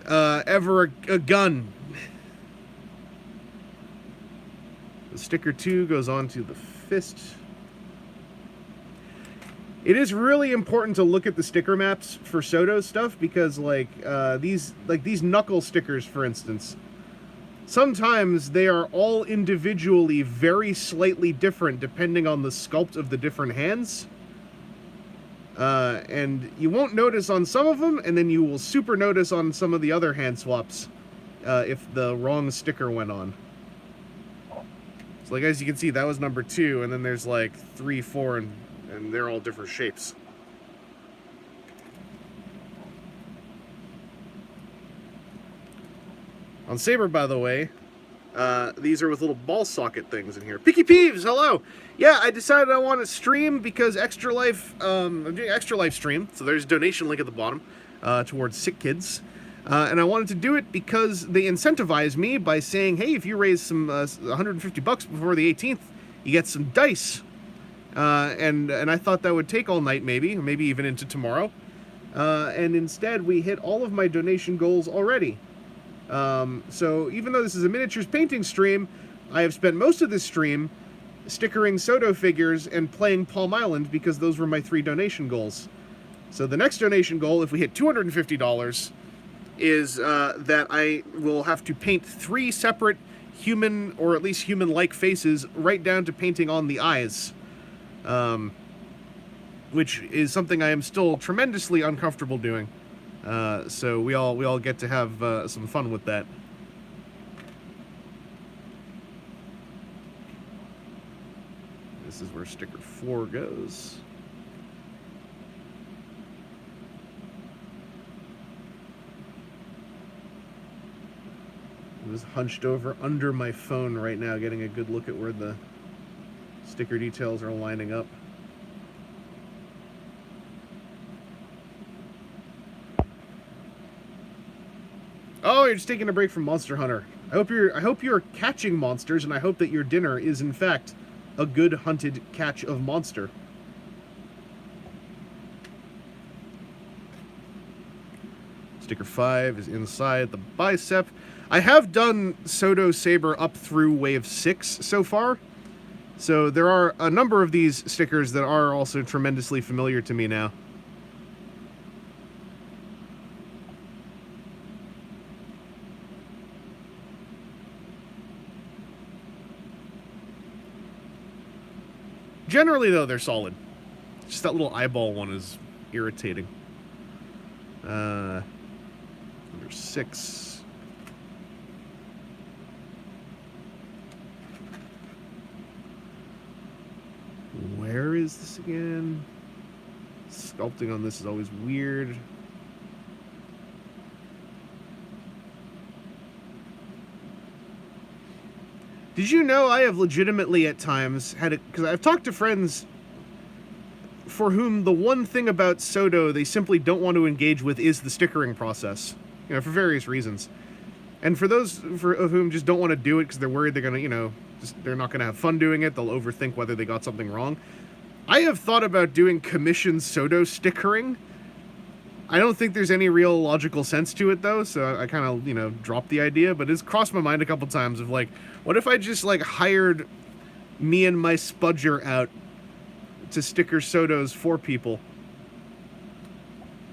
ever again. The sticker 2 goes on to the fist. It is really important to look at the sticker maps for Sodo stuff because, like, these knuckle stickers, for instance, sometimes they are all individually very slightly different depending on the sculpt of the different hands. And you won't notice on some of them, and then you will super notice on some of the other hand swaps if the wrong sticker went on. So, like, as you can see, that was number 2, and then there's, like, 3, 4, and they're all different shapes. On Saber, by the way, these are with little ball socket things in here. Picky Peeves, hello! Yeah, I decided I want to stream because Extra Life, I'm doing Extra Life stream, so there's a donation link at the bottom towards sick kids. And I wanted to do it because they incentivize me by saying, hey, if you raise some 150 bucks before the 18th, you get some dice. And I thought that would take all night, maybe even into tomorrow. And instead, we hit all of my donation goals already. So even though this is a miniatures painting stream, I have spent most of this stream stickering Sodo figures and playing Palm Island because those were my 3 donation goals. So the next donation goal, if we hit $250, is that I will have to paint 3 separate human, or at least human-like faces, right down to painting on the eyes. Which is something I am still tremendously uncomfortable doing. So we all get to have some fun with that. This is where sticker 4 goes. I'm just hunched over under my phone right now, getting a good look at where the sticker details are lining up. Oh, you're just taking a break from Monster Hunter. I hope you're catching monsters, and I hope that your dinner is in fact a good hunted catch of monster. Sticker 5 is inside the bicep. I have done Sodo Saber up through wave 6 so far, so there are a number of these stickers that are also tremendously familiar to me now. Generally, though, they're solid. Just that little eyeball one is irritating. Number 6. Where is this again? Sculpting on this is always weird. Did you know I have legitimately at times had it, because I've talked to friends for whom the one thing about Sodo they simply don't want to engage with is the stickering process, you know, for various reasons. And for those of whom just don't want to do it because they're worried they're going to, they're not going to have fun doing it, they'll overthink whether they got something wrong. I have thought about doing commissioned Sodo stickering. I don't think there's any real logical sense to it, though, so I kind of, dropped the idea, but it's crossed my mind a couple times of, what if I just, hired me and my spudger out to sticker Sodos for people?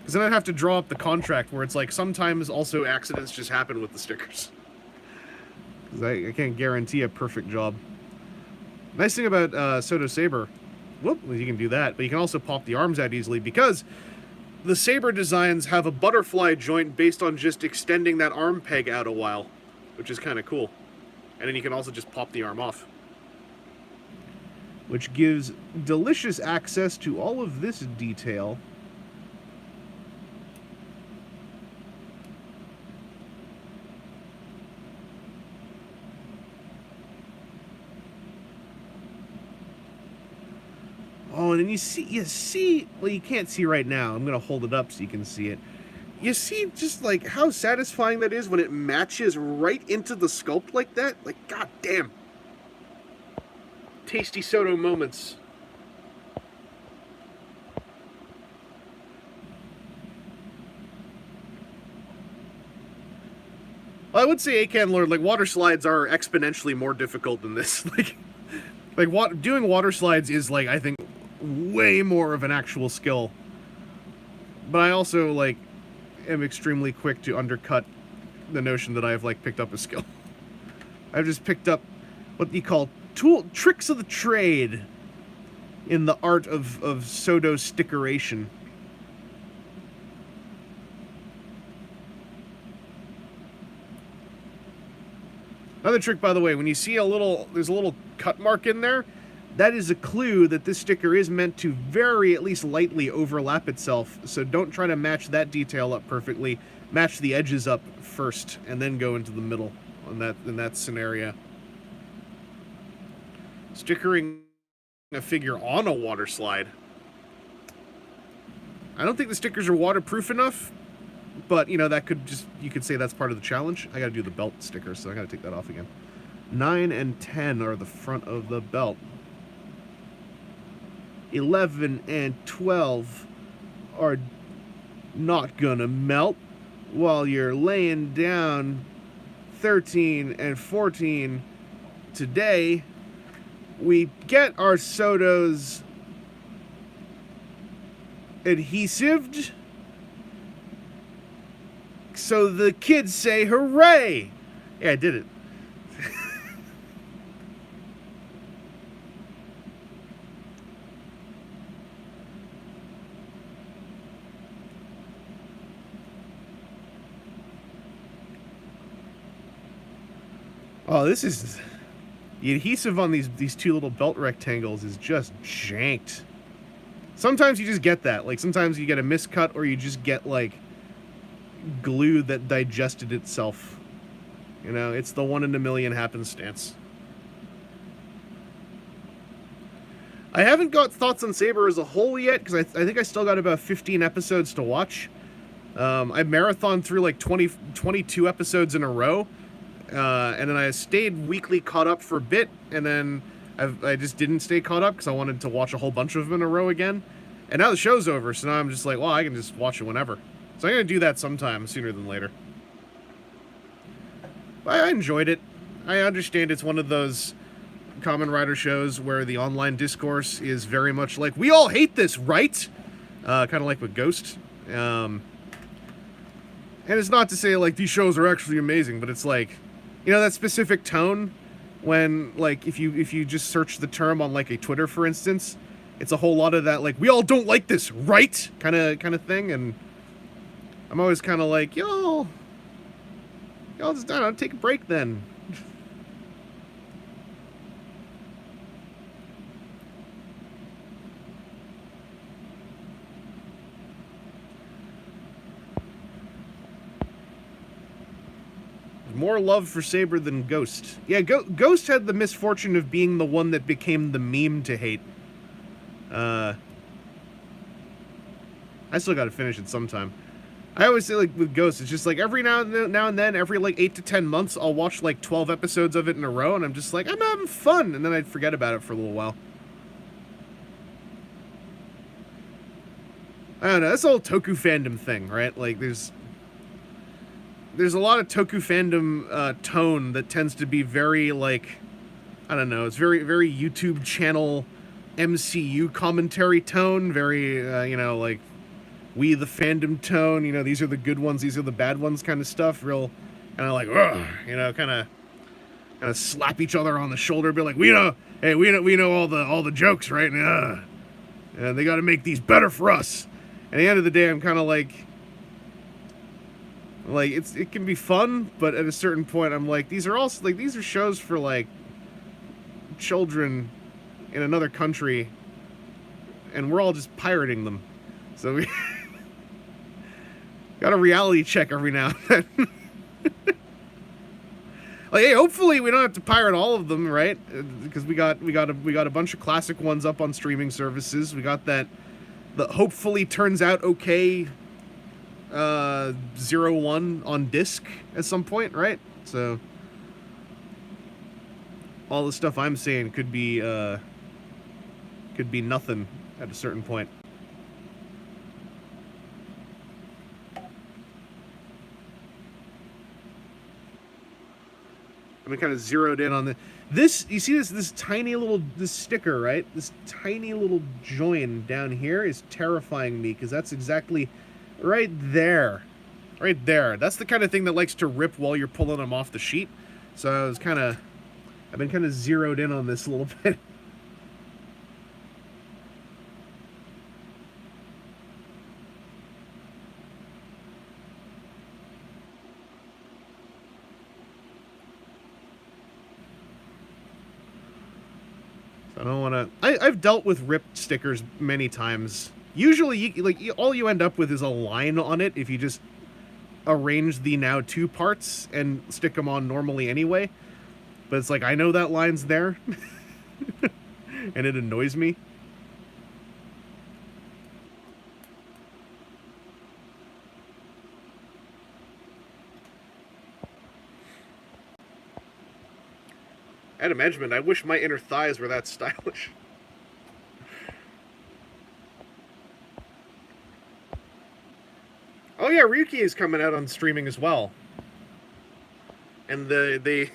Because then I'd have to draw up the contract where it's sometimes also accidents just happen with the stickers. Because I can't guarantee a perfect job. Nice thing about Sodo Saber, well, you can do that, but you can also pop the arms out easily because the Saber designs have a butterfly joint based on just extending that arm peg out a while, which is kind of cool. And then you can also just pop the arm off, which gives delicious access to all of this detail. Oh, and then you see, well, you can't see right now. I'm going to hold it up so you can see it. You see just, how satisfying that is when it matches right into the sculpt like that? God damn. Tasty Sodo moments. Well, I would say Akan Lord, water slides are exponentially more difficult than this. Doing water slides is, I think, way more of an actual skill. But I also, am extremely quick to undercut the notion that I have, picked up a skill. I've just picked up what you call tricks of the trade in the art of Sodo stickeration. Another trick, by the way, when you see there's a little cut mark in there, that is a clue that this sticker is meant to very, at least lightly, overlap itself. So don't try to match that detail up perfectly. Match the edges up first, and then go into the middle in that scenario. Stickering a figure on a water slide. I don't think the stickers are waterproof enough, but, you know, that could just, you could say that's part of the challenge. I gotta do the belt sticker, so I gotta take that off again. 9 and 10 are the front of the belt. 11 and 12 are not gonna melt, while you're laying down 13 and 14 today. We get our sodos adhesived, so the kids say hooray. Yeah, I did it. Oh, this is... The adhesive on these two little belt rectangles is just janked. Sometimes you just get that. Like, sometimes you get a miscut, or you just get, like, glue that digested itself. You know, it's the 1 in a million happenstance. I haven't got thoughts on Saber as a whole yet, because I think I still got about 15 episodes to watch. I marathoned through, like, 22 episodes in a row. And then I stayed weekly caught up for a bit, and then I just didn't stay caught up because I wanted to watch a whole bunch of them in a row again. And now the show's over, so now I'm just like, well, I can just watch it whenever. So I'm going to do that sometime, sooner than later. But I enjoyed it. I understand it's one of those Kamen Rider shows where the online discourse is very much like, we all hate this, right? Kind of like with Ghost. And it's not to say, like, these shows are actually amazing, but it's like... You know, that specific tone when, like, if you just search the term on, like, a Twitter, for instance, it's a whole lot of that, like, we all don't like this, right? Kind of thing, and I'm always kind of like, y'all just, I don't know, take a break then. More love for Saber than Ghost. Yeah, Ghost had the misfortune of being the one that became the meme to hate. I still gotta finish it sometime. I always say, like, with Ghost, it's just like every now and then, every, like, 8 to 10 months, I'll watch, like, 12 episodes of it in a row, and I'm just like, I'm having fun, and then I'd forget about it for a little while. I don't know, that's the whole Toku fandom thing, right? Like, there's a lot of Toku fandom tone that tends to be very, like, I don't know, it's very, very YouTube channel MCU commentary tone, very, you know, like, we the fandom tone, you know, these are the good ones, these are the bad ones kind of stuff, real, kind of like, ugh, you know, kind of slap each other on the shoulder, be like, we know all the jokes, right? And they got to make these better for us. And at the end of the day, I'm kind of like, it can be fun, but at a certain point, I'm like, these are shows for, like, children in another country, and we're all just pirating them. So we got a reality check every now and then. Like, hey, hopefully we don't have to pirate all of them, right? Because we got a bunch of classic ones up on streaming services. We got that hopefully turns out okay 01 on disc at some point, right? So all the stuff I'm saying could be nothing at a certain point. I'm kind of zeroed in on this. You see this tiny little sticker, right? This tiny little join down here is terrifying me because that's exactly right there. Right there. That's the kind of thing that likes to rip while you're pulling them off the sheet. So I've been kind of zeroed in on this a little bit. I don't want to. I've dealt with ripped stickers many times. Usually, all you end up with is a line on it if you just arrange the now two parts and stick them on normally anyway. But it's like I know that line's there, and it annoys me. At a measurement, I wish my inner thighs were that stylish. Oh yeah, Ryuki is coming out on streaming as well, and they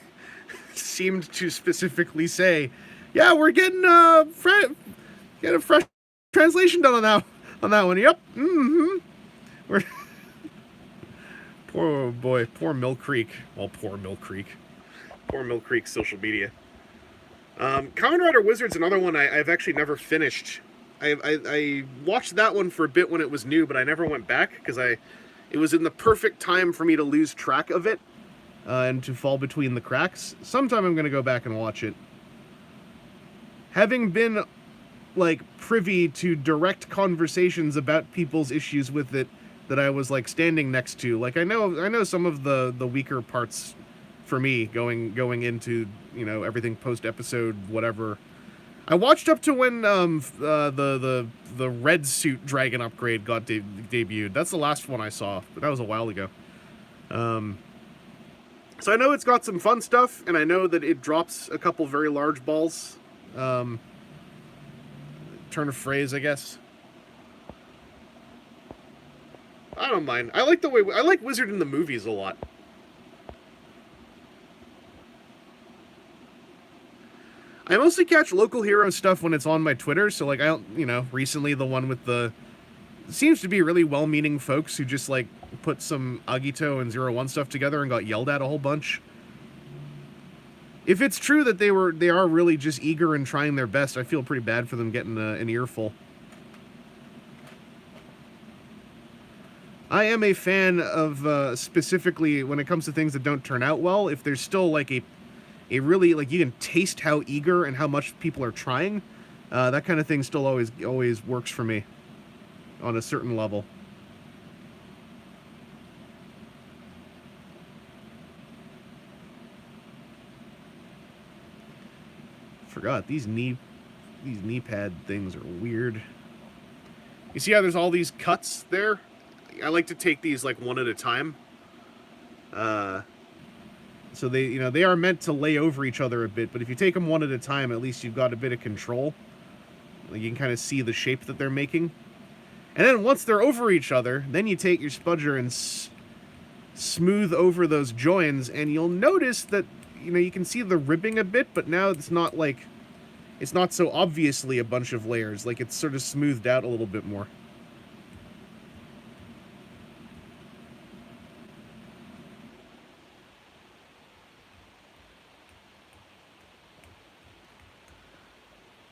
seemed to specifically say, "Yeah, we're getting get a fresh translation done on that one." Yep. Mm-hmm. We're poor boy, poor Mill Creek. Well, poor Mill Creek. Poor Mill Creek social media. Kamen Rider Wizard's another one I've actually never finished. I watched that one for a bit when it was new, but I never went back because it was in the perfect time for me to lose track of it and to fall between the cracks. Sometime I'm going to go back and watch it. Having been like privy to direct conversations about people's issues with it that I was like standing next to, like I know some of the weaker parts for me going into, you know, everything post episode whatever. I watched up to when the red suit dragon upgrade got debuted. That's the last one I saw, but that was a while ago. So I know it's got some fun stuff, and I know that it drops a couple very large balls. Turn of phrase, I guess. I don't mind. I like Wizard in the movies a lot. I mostly catch local hero stuff when it's on my Twitter, so like I don't, you know, recently the one with the seems to be really well-meaning folks who just like put some Agito and 01 stuff together and got yelled at a whole bunch. If it's true that they are really just eager and trying their best, I feel pretty bad for them getting an earful. I am a fan of specifically when it comes to things that don't turn out well, if there's still like a really, like, you can taste how eager and how much people are trying. That kind of thing still always works for me on a certain level. Forgot these knee pad things are weird. You see how there's all these cuts there? I like to take these like one at a time. So they are meant to lay over each other a bit, but if you take them one at a time, at least you've got a bit of control. Like you can kind of see the shape that they're making. And then once they're over each other, then you take your spudger and smooth over those joins, and you'll notice that, you know, you can see the ribbing a bit, but now it's not so obviously a bunch of layers. Like it's sort of smoothed out a little bit more.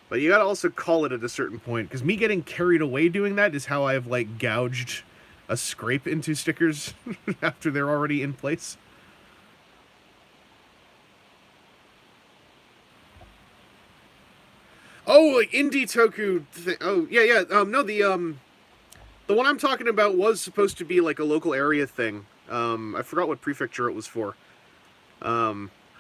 But you gotta also call it at a certain point, because me getting carried away doing that is how I've, like, gouged a scrape into stickers after they're already in place. Oh, like indie toku. Oh, yeah. No, the one I'm talking about was supposed to be like a local area thing. I forgot what prefecture it was for.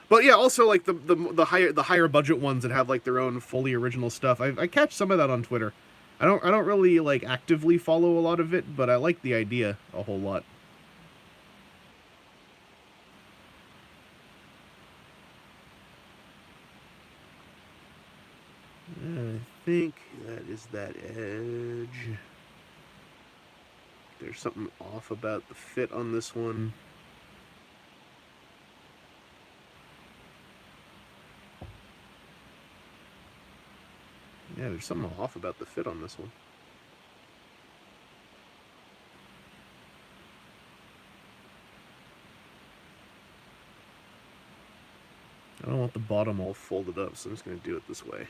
But yeah, also like the higher budget ones that have like their own fully original stuff. I catch some of that on Twitter. I don't really like actively follow a lot of it, but I like the idea a whole lot. I think that is that edge. There's something off about the fit on this one. Yeah, there's something off about the fit on this one. I don't want the bottom all folded up, so I'm just going to do it this way.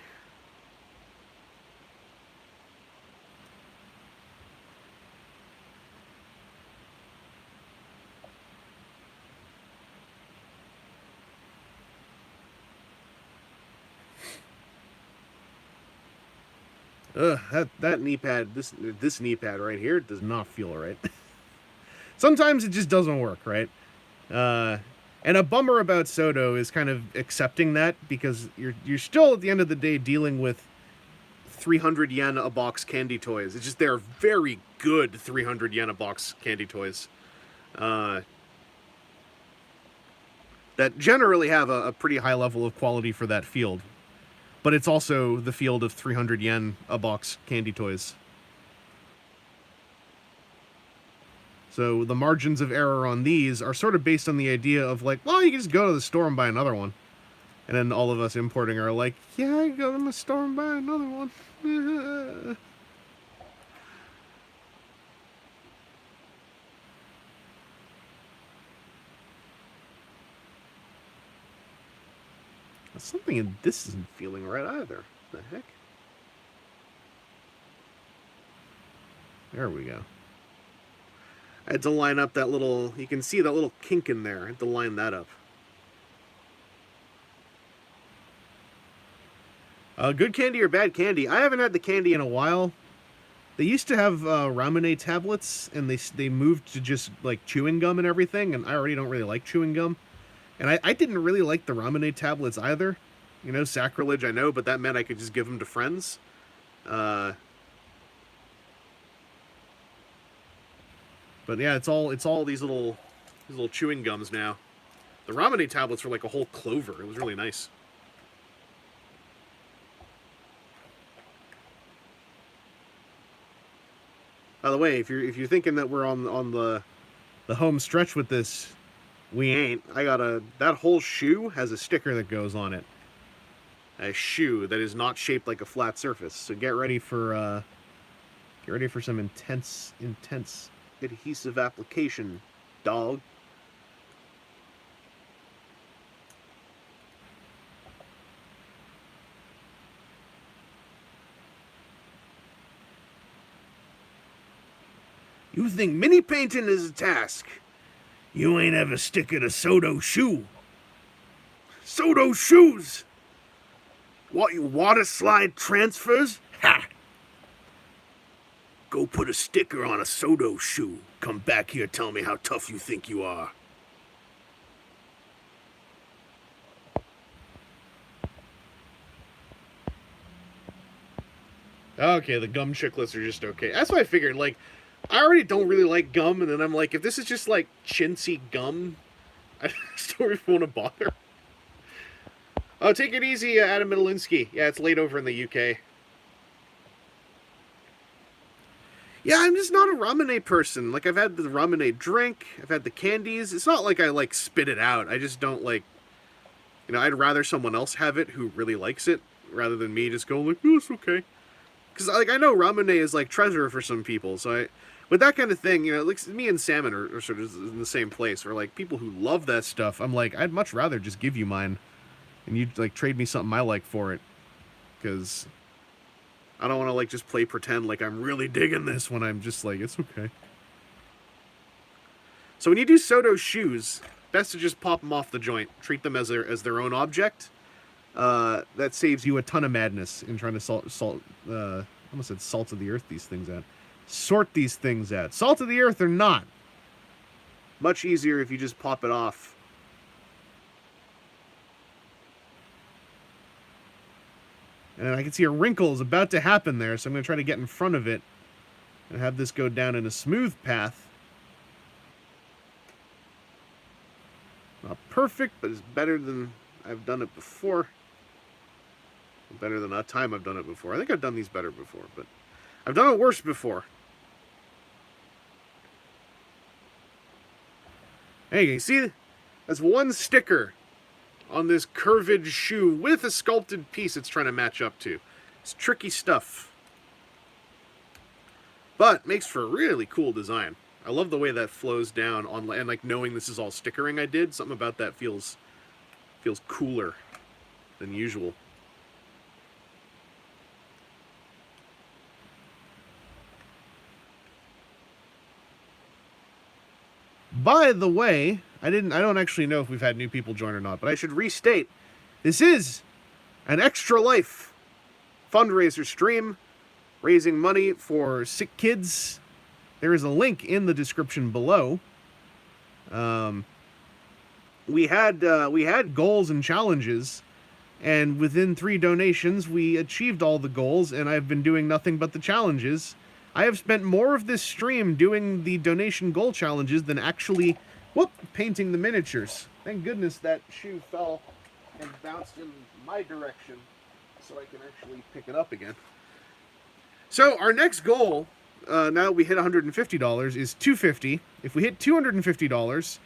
Ugh, that knee pad, this knee pad right here does not feel right. Sometimes it just doesn't work, right? Uh, and a bummer about Sodo is kind of accepting that, because you're still at the end of the day dealing with 300 yen a box candy toys. It's just they're very good 300 yen a box candy toys. Uh, that generally have a pretty high level of quality for that field. But it's also the field of 300 yen a box candy toys. So the margins of error on these are sort of based on the idea of like, well, you can just go to the store and buy another one. And then all of us importing are like, yeah, I go to the store and buy another one. Something in this isn't feeling right either. What the heck? There we go. I had to line up that little, you can see that little kink in there. I had to line that up. Good candy or bad candy? I haven't had the candy in a while. They used to have ramune tablets, and they moved to just like chewing gum and everything, and I already don't really like chewing gum. And I didn't really like the ramune tablets either. You know, sacrilege, I know, but that meant I could just give them to friends. But yeah, it's all these little chewing gums now. The ramune tablets were like a whole clover. It was really nice. By the way, if you're thinking that we're on the home stretch with this, we ain't. I got that whole shoe has a sticker that goes on it. A shoe that is not shaped like a flat surface. So get ready for some intense adhesive application, dog. You think mini painting is a task? You ain't ever sticking a sodo shoe. Sodo shoes! What, you water slide transfers? Ha! Go put a sticker on a sodo shoe. Come back here, tell me how tough you think you are. Okay, the gum chiclets are just okay. That's what I figured. Like, I already don't really like gum, and then I'm like, if this is just like chintzy gum, I just don't even want to bother. Oh, take it easy, Adam Midolinsky. Yeah, it's late over in the UK. Yeah, I'm just not a ramune person. Like, I've had the ramune drink, I've had the candies. It's not like I, like, spit it out. I just don't, like, you know, I'd rather someone else have it who really likes it, rather than me just go, like, oh, it's okay. Because, like, I know ramune is, like, treasure for some people, so with that kind of thing, you know, like, me and Salmon are sort of in the same place, where, like, people who love that stuff, I'm like, I'd much rather just give you mine, and you'd, like, trade me something I like for it. Because I don't want to, like, just play pretend like I'm really digging this when I'm just like, it's okay. So when you do Sodo shoes, best to just pop them off the joint. Treat them as their own object. That saves you a ton of madness in trying to I almost said salt of the earth these things out. Sort these things out. Salt of the earth or not. Much easier if you just pop it off. And I can see a wrinkle is about to happen there, so I'm going to try to get in front of it and have this go down in a smooth path. Not perfect, but it's better than I've done it before. Better than a time I've done it before. I think I've done these better before, but I've done it worse before. Hey, you see? That's one sticker on this curved shoe with a sculpted piece it's trying to match up to. It's tricky stuff. But makes for a really cool design. I love the way that flows down on, and like knowing this is all stickering I did, something about that feels cooler than usual. By the way, I don't actually know if we've had new people join or not, but I should restate, this is an Extra Life fundraiser stream. raising money for sick kids. There is a link in the description below. We had goals and challenges, and within 3 donations, we achieved all the goals, and I've been doing nothing but the challenges. I have spent more of this stream doing the donation goal challenges than actually, painting the miniatures. Thank goodness that shoe fell and bounced in my direction, so I can actually pick it up again. So our next goal, now that we hit $150, is $250. If we hit $250,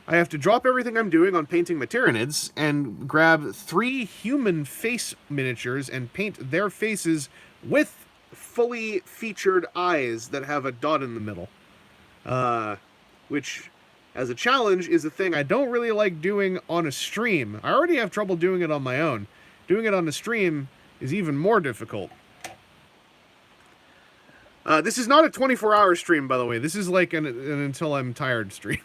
I have to drop everything I'm doing on painting my Tyranids and grab 3 human face miniatures and paint their faces with fully featured eyes that have a dot in the middle. Which, as a challenge, is a thing I don't really like doing on a stream. I already have trouble doing it on my own. Doing it on a stream is even more difficult. This is not a 24-hour stream, by the way. This is like an until I'm tired stream.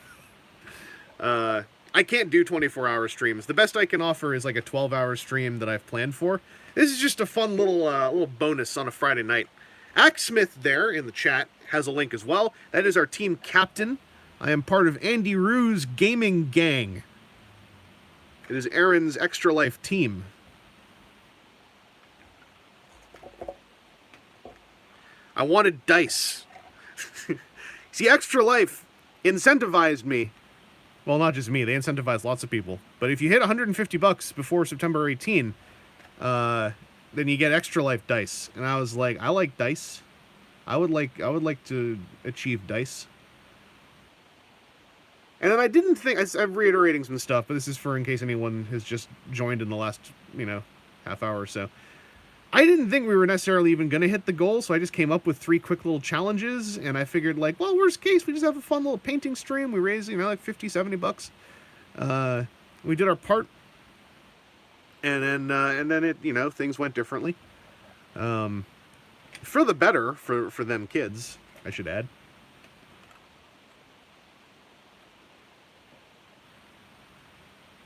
I can't do 24-hour streams. The best I can offer is like a 12-hour stream that I've planned for. This is just a fun little bonus on a Friday night. Axsmith there in the chat has a link as well. That is our team captain. I am part of Andy Rue's gaming gang. It is Aaron's Extra Life team. I wanted dice. See, Extra Life incentivized me. Well, not just me. They incentivize lots of people. But if you hit $150 before September 18, then you get Extra Life dice. And I was like, I like dice. I would like to achieve dice. And then I didn't think, I'm reiterating some stuff, but this is for in case anyone has just joined in the last, half hour or so. I didn't think we were necessarily even going to hit the goal, so I just came up with 3 quick little challenges, and I figured, like, well, worst case, we just have a fun little painting stream. We raised, like $50, $70. We did our part, and then it, things went differently. For the better, for them kids, I should add.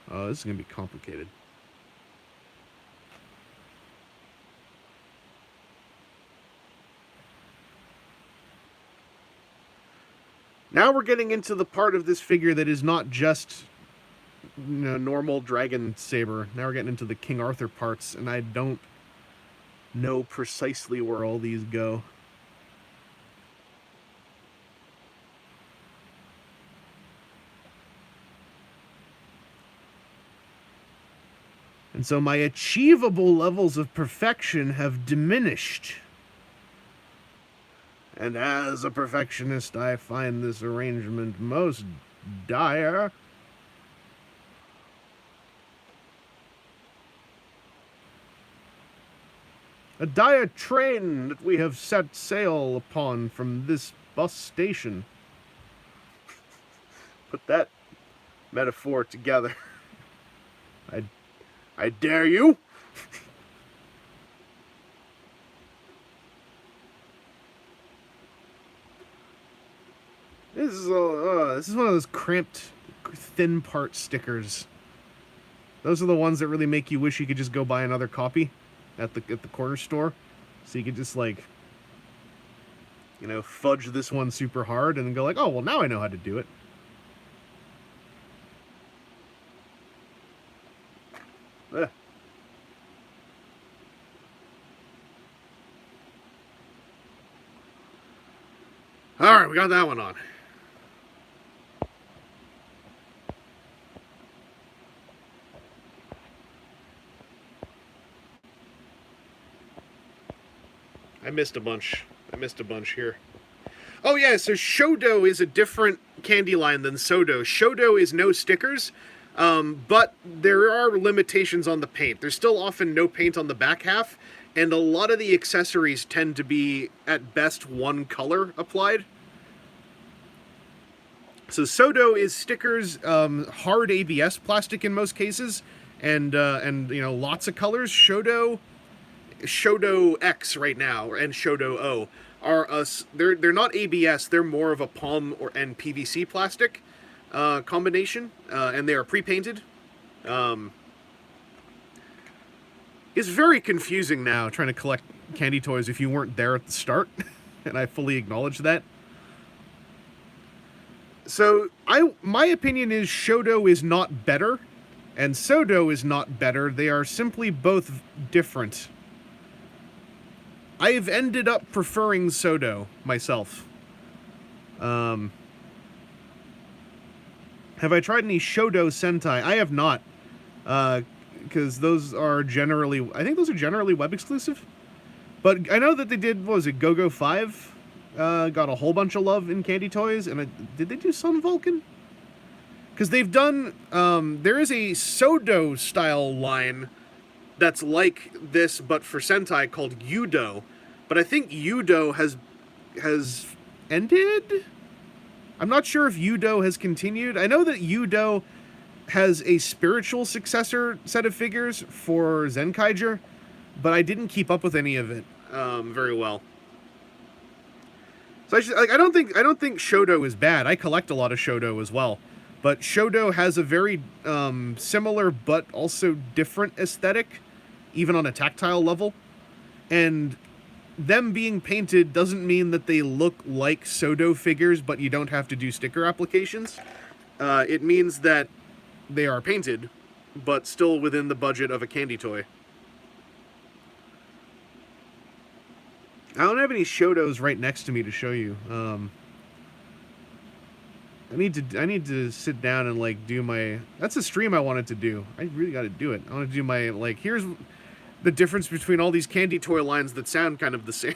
Oh, this is going to be complicated. Now we're getting into the part of this figure that is not just, normal dragon saber. Now we're getting into the King Arthur parts, and I don't know precisely where all these go. And so my achievable levels of perfection have diminished. And as a perfectionist, I find this arrangement most dire. A dire train that we have set sail upon from this bus station. Put that metaphor together. I dare you. This is one of those crimped, thin part stickers. Those are the ones that really make you wish you could just go buy another copy at the corner store, so you could just like, fudge this one super hard and then go like, oh well, now I know how to do it. Ugh. All right, we got that one on. I missed a bunch here. Oh yeah, so Shodo is a different candy line than Sodo. Shodo is no stickers, but there are limitations on the paint. There's still often no paint on the back half, and a lot of the accessories tend to be, at best, one color applied. So Sodo is stickers, hard ABS plastic in most cases, and lots of colors. Shodo X right now, and Shodo O are they're not ABS, they're more of a palm and PVC plastic combination, and they are pre-painted. It's very confusing now trying to candy toys if you weren't there at the start, and I fully acknowledge that. So my opinion is Shodo is not better, and Sodo is not better. They are simply both different. I've ended up preferring Sodo myself. Have I tried any Shodo Sentai? I have not. Because those are generally... I think those are generally web exclusive. But I know that they did, what was it, Go-Go 5? Got a whole bunch of love in Candy Toys. And did they do Sun Vulcan? Because they've done... there is a Sodo style line that's like this, but for Sentai, called Yudo. But I think Yudo has ended? I'm not sure if Yudo has continued. I know that Yudo has a spiritual successor set of figures for Zenkaiger, but I didn't keep up with any of it very well. So I don't think Shodo is bad. I collect a lot of Shodo as well, but Shodo has a very similar but also different aesthetic, even on a tactile level, and them being painted doesn't mean that they look like Sodo figures, but you don't have to do sticker applications. It means that they are painted, but still within the budget of a candy toy. I don't have any Shodos right next to me to show you. I need to sit down and like do my... That's a stream I wanted to do. I really got to do it. I want to do my like... Here's the difference between all these candy toy lines that sound kind of the same.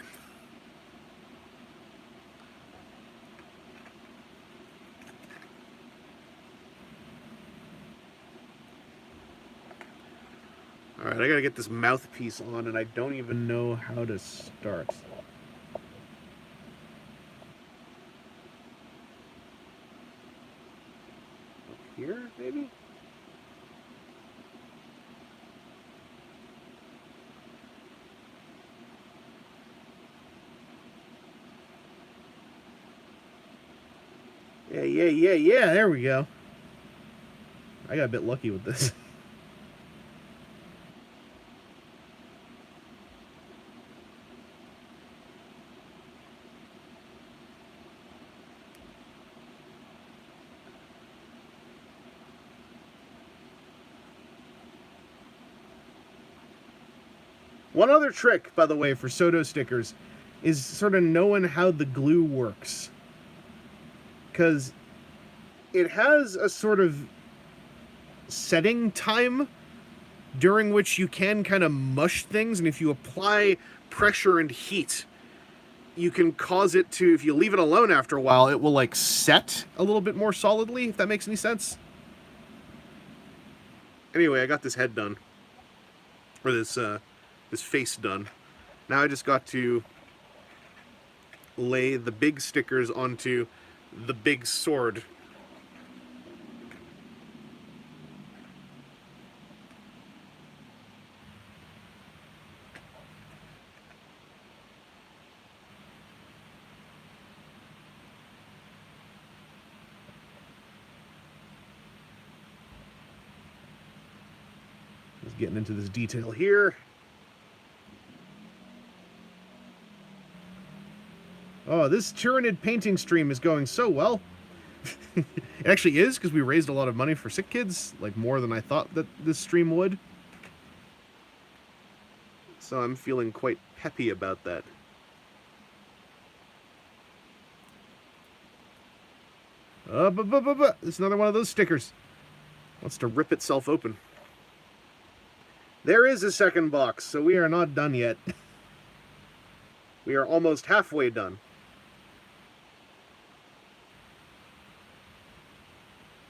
Alright, I gotta get this mouthpiece on, and I don't even know how to start. Up here, maybe? Yeah, there we go. I got a bit lucky with this. One other trick, by the way, for Sodo stickers is sort of knowing how the glue works. Because it has a sort of setting time during which you can kind of mush things, and if you apply pressure and heat, you can cause it to, if you leave it alone after a while, it will like set a little bit more solidly, if that makes any sense. Anyway, I got this head done. Or this face done. Now I just got to lay the big stickers onto the big sword. Just getting into this detail here. Oh, this Tyranid painting stream is going so well. It actually is, because we raised a lot of money for sick kids, like more than I thought that this stream would. So I'm feeling quite peppy about that. It's another one of those stickers. Wants to rip itself open. There is a second box, so we are not done yet. We are almost halfway done.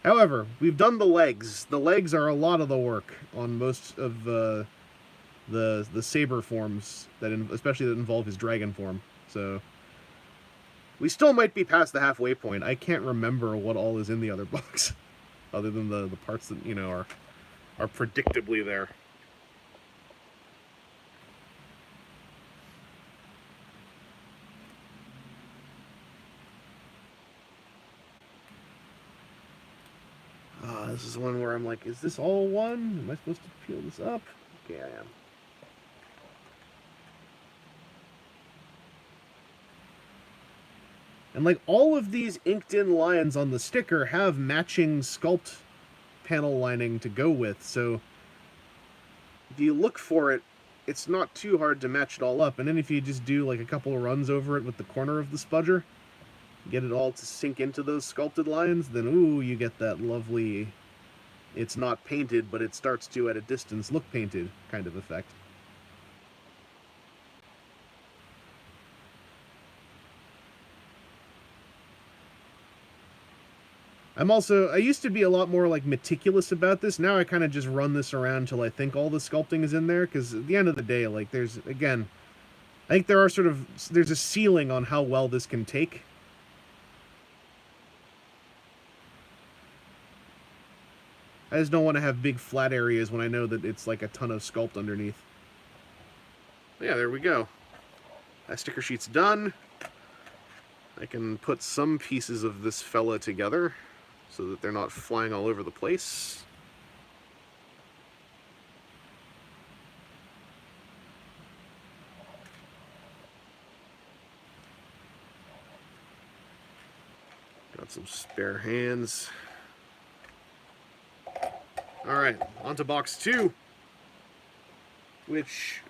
However, we've done the legs. The legs are a lot of the work on most of the saber forms, especially that involve his dragon form. So we still might be past the halfway point. I can't remember what all is in the other box, other than the parts that, you know, are predictably there. This is one where I'm like, is this all one? Am I supposed to peel this up? Okay, I am. And like all of these inked in lines on the sticker have matching sculpt panel lining to go with, so if you look for it, it's not too hard to match it all up. And then if you just do like a couple of runs over it with the corner of the spudger, get it all to sink into those sculpted lines, then ooh, you get that lovely, it's not painted, but it starts to, at a distance, look painted kind of effect. I used to be a lot more like meticulous about this. Now I kind of just run this around till I think all the sculpting is in there, because at the end of the day, like I think there's a ceiling on how well this can take. I just don't want to have big flat areas when I know that it's like a ton of sculpt underneath. Yeah, there we go. That sticker sheet's done. I can put some pieces of this fella together so that they're not flying all over the place. Got some spare hands. Alright, on to box 2, which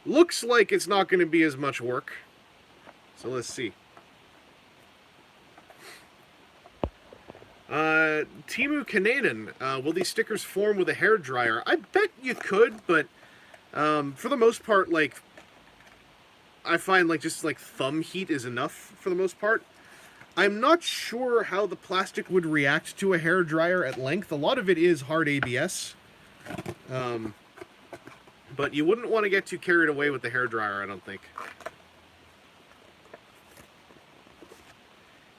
looks like it's not going to be as much work. So let's see. Timu Kananen, will these stickers form with a hairdryer? I bet you could, but for the most part, like, I find like just like thumb heat is enough for the most part. I'm not sure how the plastic would react to a hairdryer at length. A lot of it is hard ABS. But you wouldn't want to get too carried away with the hairdryer, I don't think.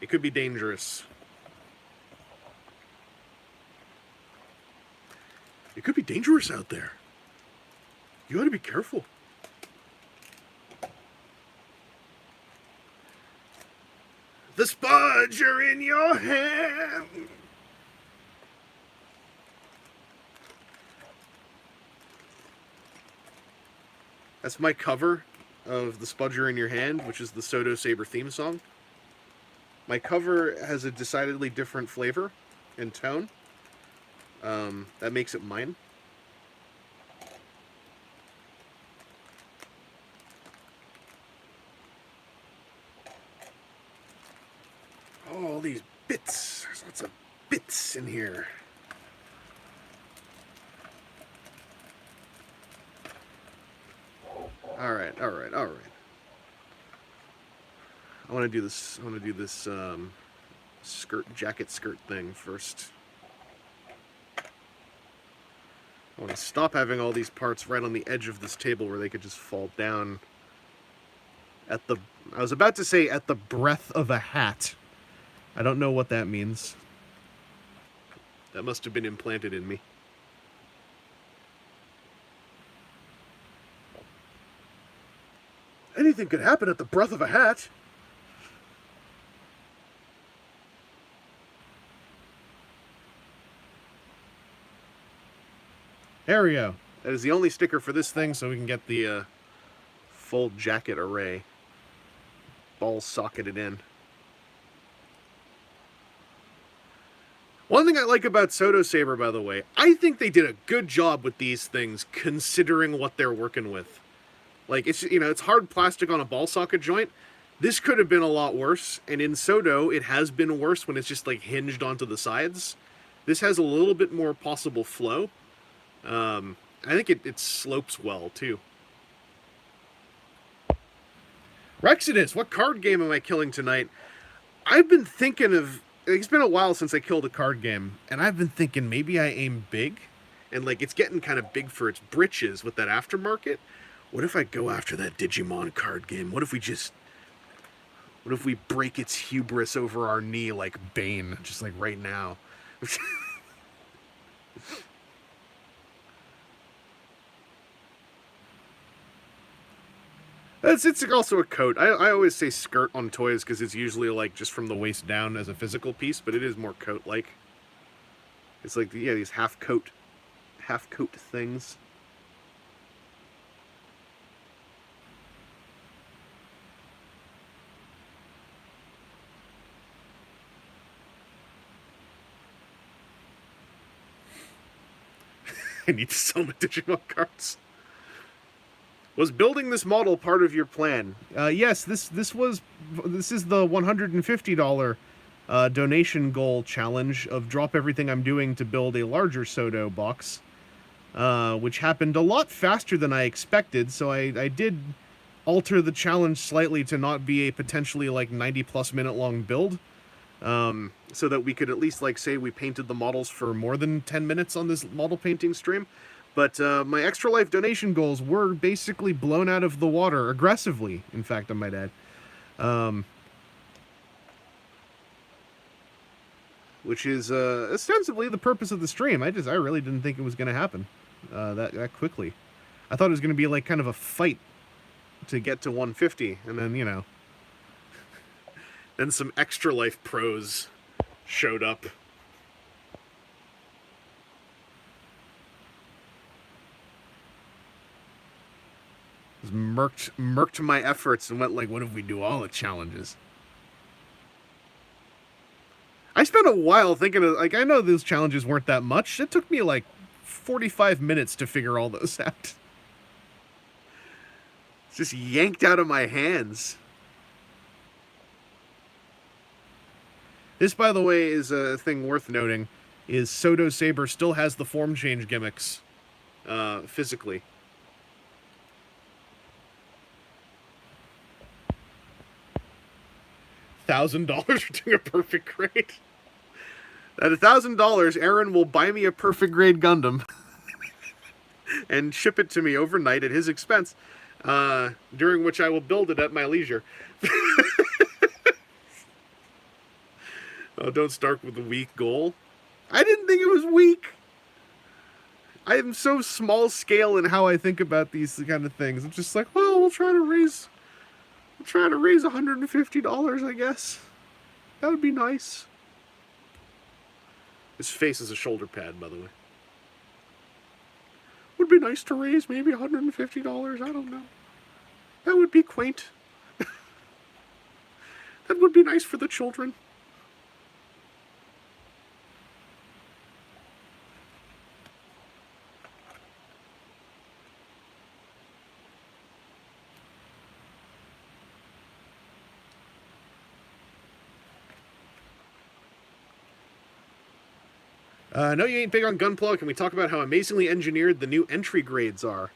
It could be dangerous. It could be dangerous out there. You ought to be careful. The spudger in your hand. That's my cover of The Spudger in Your Hand, which is the Sodo Saber theme song. My cover has a decidedly different flavor and tone. That makes it mine. Oh, all these bits. There's lots of bits in here. Alright. I want to do this jacket skirt thing first. I want to stop having all these parts right on the edge of this table where they could just fall down at the... I was about to say at the breadth of a hat. I don't know what that means. That must have been implanted in me. Anything could happen at the breadth of a hat. There we go. That is the only sticker for this thing, so we can get the full jacket array. Ball socketed in. One thing I like about Sodo Saber, by the way, I think they did a good job with these things, considering what they're working with. Like, it's, you know, it's hard plastic on a ball socket joint. This could have been a lot worse, and in Sodo, it has been worse when it's just, like, hinged onto the sides. This has a little bit more possible flow. I think it slopes well, too. Rexodus, what card game am I killing tonight? I've been thinking of... It's been a while since I killed a card game, and I've been thinking maybe I aim big, and, like, it's getting kind of big for its britches with that aftermarket. What if I go after that Digimon card game? What if we break its hubris over our knee like Bane, just like right now? It's also a coat. I always say skirt on toys because it's usually like just from the waist down as a physical piece, but it is more coat-like. It's like, yeah, these half coat things. I need to sell my Digimon cards. Was building this model part of your plan? Yes, this is the $150 donation goal challenge of drop everything I'm doing to build a larger sodo box, which happened a lot faster than I expected. So I did alter the challenge slightly to not be a potentially like 90+ minute long build, so that we could at least like say we painted the models for more than 10 minutes on this model painting stream. But my Extra Life donation goals were basically blown out of the water aggressively, in fact, I might add. Which is ostensibly the purpose of the stream. I really didn't think it was going to happen that quickly. I thought it was going to be like kind of a fight to get to 150, and then, you know, then some Extra Life pros showed up. Murked my efforts and went like, what if we do all the challenges? I spent a while thinking of, like, I know those challenges weren't that much. It took me like 45 minutes to figure all those out. It's just yanked out of my hands. This, by the way, is a thing worth noting, is Sodo Saber still has the form change gimmicks, physically. $1,000 for doing a perfect grade. At $1,000, Aaron will buy me a perfect grade Gundam and ship it to me overnight at his expense, during which I will build it at my leisure. Oh, don't start with a weak goal. I didn't think it was weak. I am so small scale in how I think about these kind of things. I'm just like, well, we'll try to raise $150, I guess. That would be nice. His face is a shoulder pad, by the way. Would be nice to raise maybe $150. I don't know. That would be quaint. That would be nice for the children. No, you ain't big on Gunpla. Can we talk about how amazingly engineered the new entry grades are?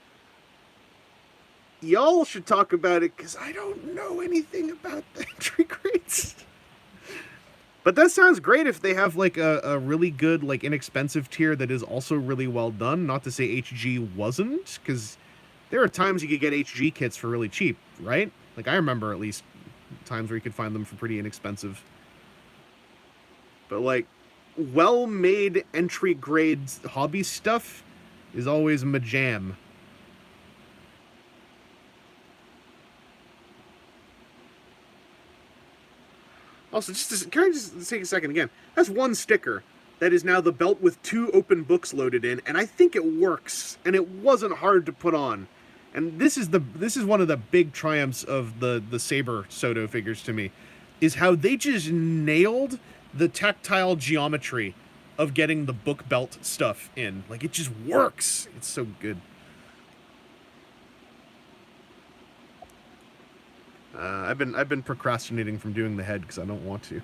Y'all should talk about it, because I don't know anything about the entry grades. But that sounds great if they have, like, a really good, like, inexpensive tier that is also really well done. Not to say HG wasn't, because there are times you could get HG kits for really cheap, right? Like, I remember at least times where you could find them for pretty inexpensive. But, like, well-made entry grade hobby stuff is always my jam. Also, can I just take a second again? That's one sticker that is now the belt with 2 open books loaded in, and I think it works, and it wasn't hard to put on. And this is one of the big triumphs of the Saber Sodo figures to me, is how they just nailed the tactile geometry of getting the book belt stuff in. Like, it just works. It's so good. I've been procrastinating from doing the head because I don't want to.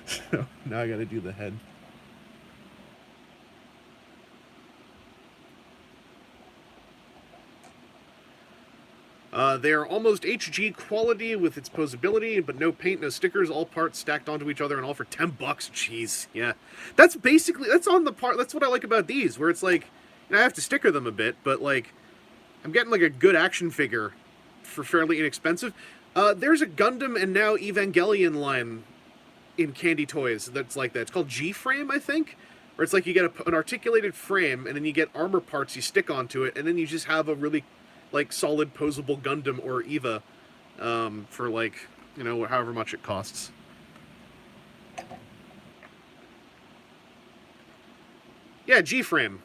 So now I got to do the head. They are almost HG quality with its posability, but no paint, no stickers, all parts stacked onto each other and all for $10. Jeez, yeah. That's on the part, that's what I like about these, where it's like, you know, I have to sticker them a bit, but like, I'm getting like a good action figure for fairly inexpensive. There's a Gundam and now Evangelion line in Candy Toys that's like that. It's called G-Frame, I think, where it's like you get an articulated frame, and then you get armor parts you stick onto it, and then you just have a really like solid posable Gundam or Eva, for like, you know, however much it costs. Yeah, G-Frame.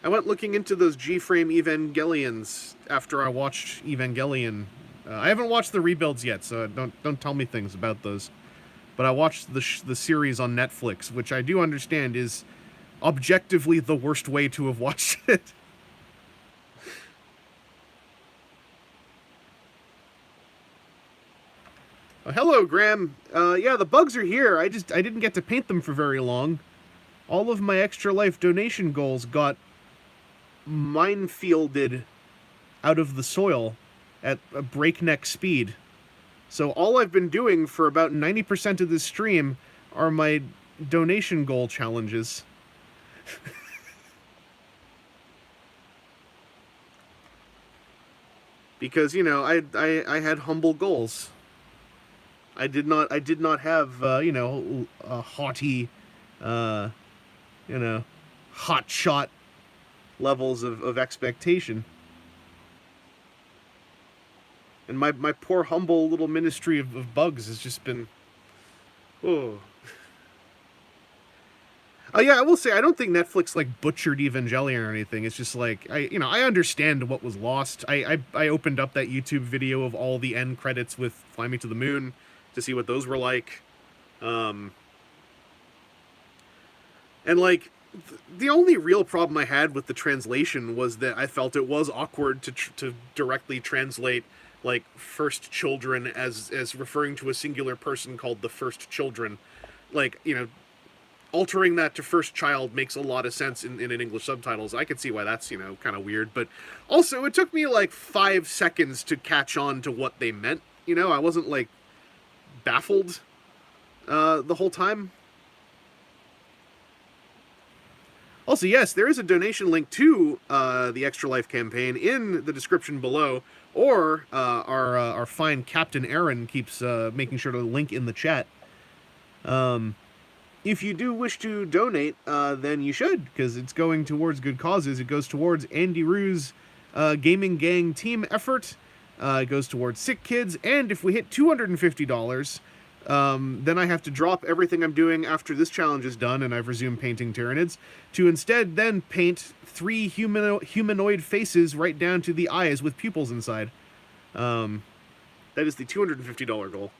I went looking into those G-Frame Evangelions after I watched Evangelion. I haven't watched the rebuilds yet, so don't tell me things about those. But I watched the series on Netflix, which I do understand is objectively the worst way to have watched it. Hello, Graham. Yeah, the bugs are here. I didn't get to paint them for very long. All of my Extra Life donation goals got minefielded out of the soil at a breakneck speed. So all I've been doing for about 90% of this stream are my donation goal challenges. Because, you know, I had humble goals. I did not have you know, a haughty you know, hot shot levels of expectation. And my poor humble little ministry of bugs has just been, oh. Oh yeah, I will say I don't think Netflix like butchered Evangelion or anything. It's just like I understand what was lost. I opened up that YouTube video of all the end credits with Fly Me to the Moon to see what those were like. And like the only real problem I had with the translation was that I felt it was awkward to directly translate like first children as referring to a singular person called the first children. Like, altering that to first child makes a lot of sense in an English subtitles. I could see why that's, kind of weird. But also, it took me like 5 seconds to catch on to what they meant. I wasn't like baffled the whole time. Also, yes, there is a donation link to the Extra Life campaign in the description below, or our fine Captain Aaron keeps making sure to link in the chat. If you do wish to donate, then you should, because it's going towards good causes. It goes towards Andy Rue's Gaming Gang team effort. It goes towards sick kids, and if we hit $250, then I have to drop everything I'm doing after this challenge is done, and I've resumed painting Tyranids, to instead then paint 3 humanoid faces right down to the eyes with pupils inside. That is the $250 goal.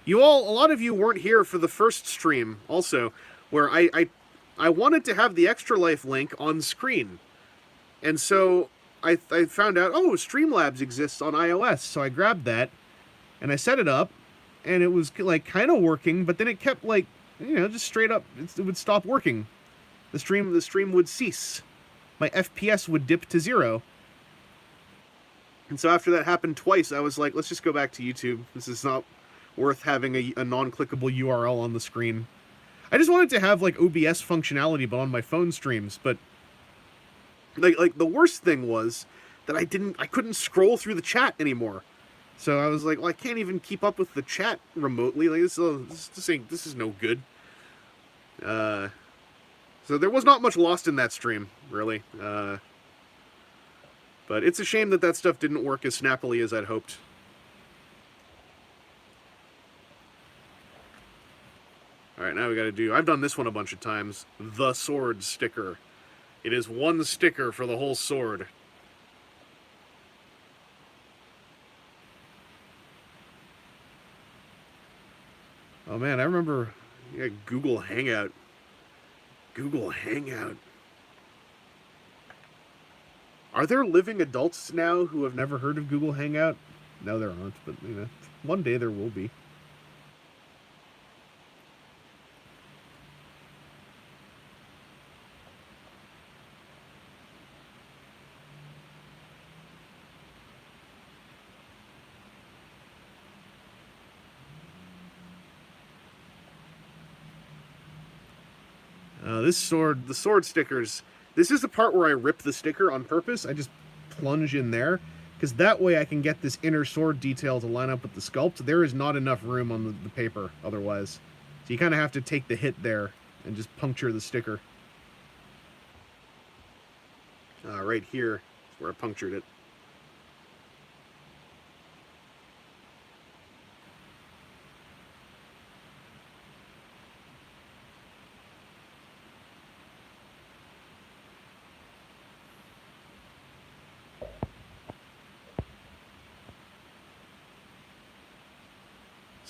A lot of you weren't here for the first stream, also, where I wanted to have the Extra Life link on screen. And so I found out, oh, Streamlabs exists on iOS, so I grabbed that, and I set it up, and it was, like, kind of working, but then it kept, like, just straight up, it would stop working. The stream would cease. My FPS would dip to 0. And so after that happened twice, I was like, let's just go back to YouTube. This is not worth having a non-clickable URL on the screen. I just wanted to have, like, OBS functionality, but on my phone streams, but like the worst thing was that I couldn't scroll through the chat anymore. So I was like, well, I can't even keep up with the chat remotely. Like, this is no good. So there was not much lost in that stream, really. But it's a shame that stuff didn't work as snappily as I'd hoped. Alright, now we gotta do... I've done this one a bunch of times. The sword sticker. It is one sticker for the whole sword. Oh man, I remember... Yeah, Google Hangout. Google Hangout. Are there living adults now who have never heard of Google Hangout? No, there aren't, but, one day there will be. The sword stickers, this is the part where I rip the sticker on purpose. I just plunge in there, because that way I can get this inner sword detail to line up with the sculpt. There is not enough room on the paper otherwise. So you kind of have to take the hit there and just puncture the sticker. Right here is where I punctured it.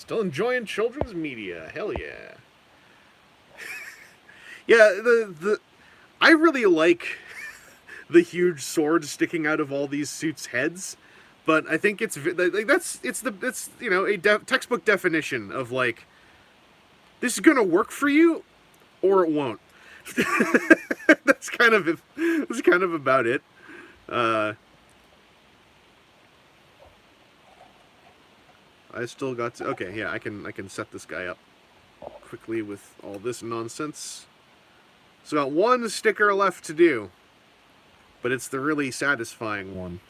Still enjoying children's media. Hell yeah. Yeah, the I really like the huge sword sticking out of all these suits' heads, but I think it's like that's you know a textbook definition of like this is gonna work for you or it won't. that's kind of about it. Uh, I still got to, okay, yeah, I can set this guy up quickly with all this nonsense. So got one sticker left to do, but it's the really satisfying one.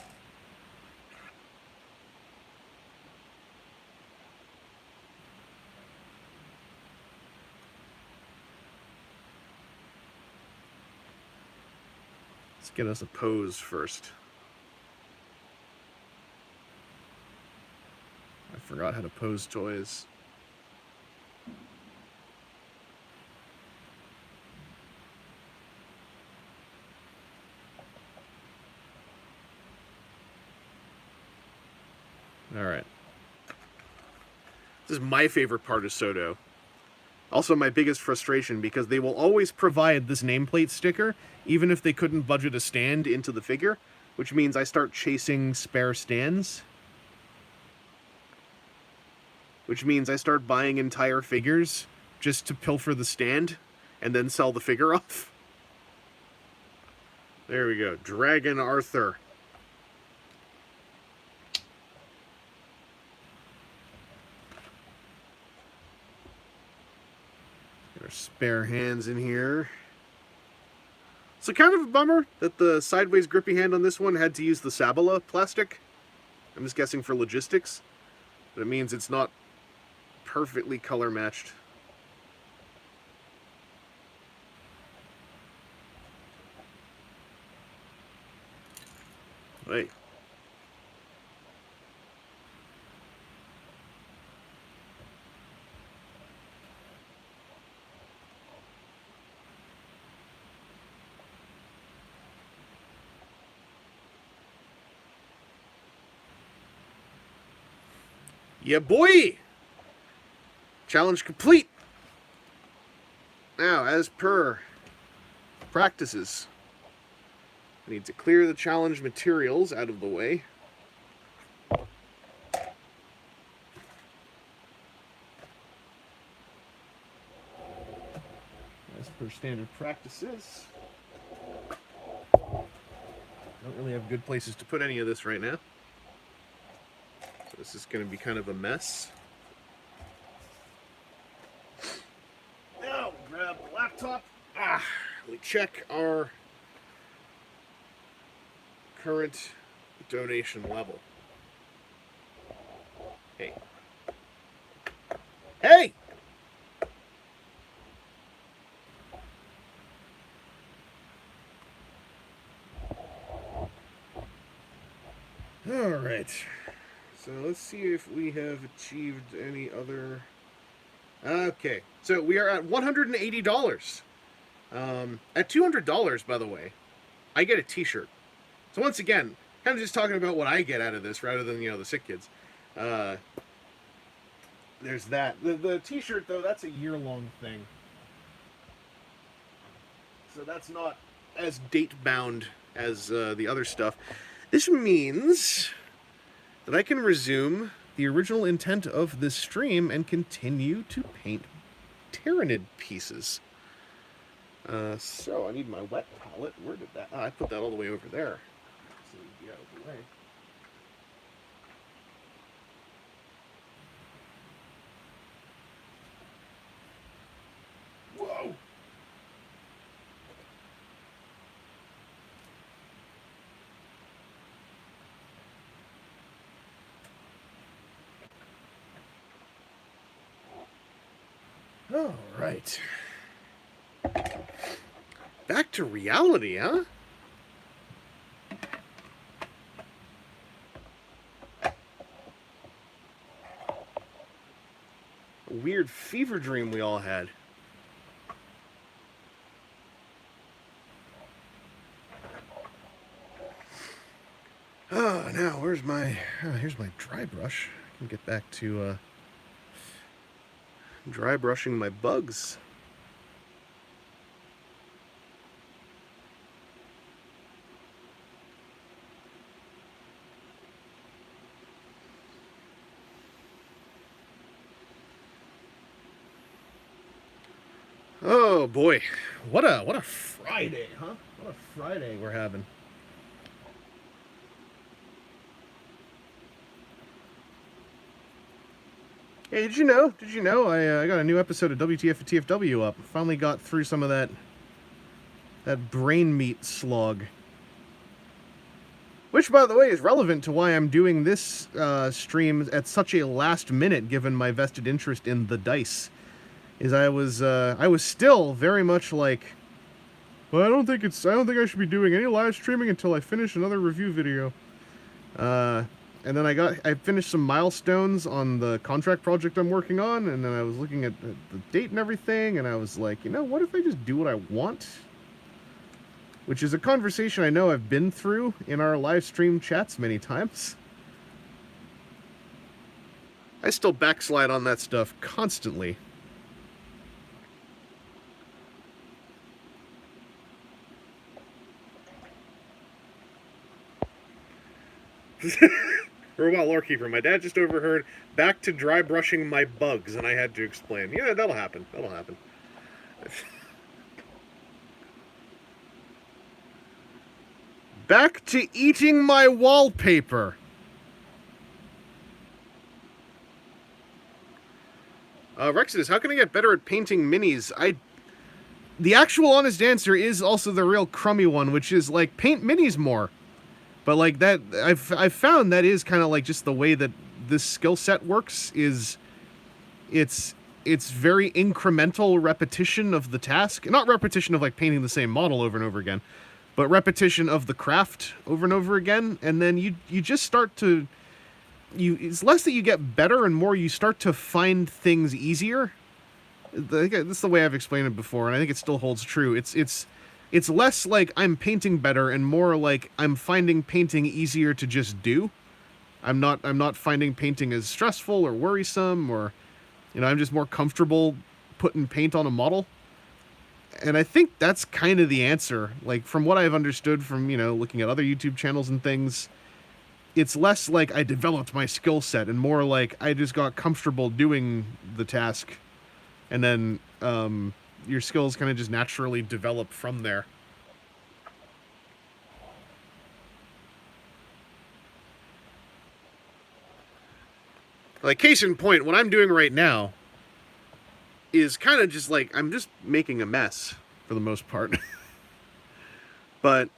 Let's get us a pose first. I forgot how to pose toys. Alright. This is my favorite part of Sodo. Also my biggest frustration, because they will always provide this nameplate sticker, even if they couldn't budget a stand into the figure, which means I start chasing spare stands. Which means I start buying entire figures just to pilfer the stand and then sell the figure off. There we go. Dragon Arthur. Get our spare hands in here. So kind of a bummer that the sideways grippy hand on this one had to use the Sabala plastic. I'm just guessing for logistics. But it means it's not perfectly color matched. Wait. Yeah, boy! Challenge complete! Now, as per practices, I need to clear the challenge materials out of the way. As per standard practices. Don't really have good places to put any of this right now. So this is going to be kind of a mess. Now, grab the laptop. We check our current donation level. Hey. Hey! All right. So let's see if we have achieved any other. Okay. So we are at $180. At $200, by the way, I get a T-shirt. So once again, kind of just talking about what I get out of this rather than, the sick kids. There's that. The T-shirt, though, that's a year-long thing. So that's not as date-bound as the other stuff. This means that I can resume the original intent of this stream and continue to paint Tyranid pieces. So I need my wet palette. Where did that? I put that all the way over there. So we get out of the way. Whoa! All right. Back to reality, huh? A weird fever dream we all had. Oh, now here's my dry brush. I can get back to Dry brushing my bugs. Oh boy, what a Friday, huh? What a Friday we're having. Hey, did you know? Did you know I got a new episode of WTF and TFW up? Finally got through some of that brain meat slog. Which, by the way, is relevant to why I'm doing this stream at such a last minute, given my vested interest in the dice. Is I was still very much like, well, I don't think I should be doing any live streaming until I finish another review video. And then I finished some milestones on the contract project I'm working on, and then I was looking at the date and everything, and I was like, you know, what if I just do what I want? Which is a conversation I know I've been through in our live stream chats many times. I still backslide on that stuff constantly. Robot Lorekeeper, my dad just overheard back to dry brushing my bugs, and I had to explain. Yeah, that'll happen. That'll happen. Back to eating my wallpaper. Rexodus, how can I get better at painting minis? The actual honest answer is also the real crummy one, which is like paint minis more. But like that, I've found that is kind of like just the way that this skill set works. Is it's very incremental repetition of the task, not repetition of like painting the same model over and over again, but repetition of the craft over and over again, and then you just start to it's less that you get better and more you start to find things easier. That's the way I've explained it before, and I think it still holds true. It's less like I'm painting better and more like I'm finding painting easier to just do. I'm not finding painting as stressful or worrisome, or I'm just more comfortable putting paint on a model. And I think that's kind of the answer. Like from what I've understood from, looking at other YouTube channels and things, it's less like I developed my skill set and more like I just got comfortable doing the task, and then your skills kind of just naturally develop from there. Like, case in point, what I'm doing right now is kind of just like, I'm just making a mess for the most part. But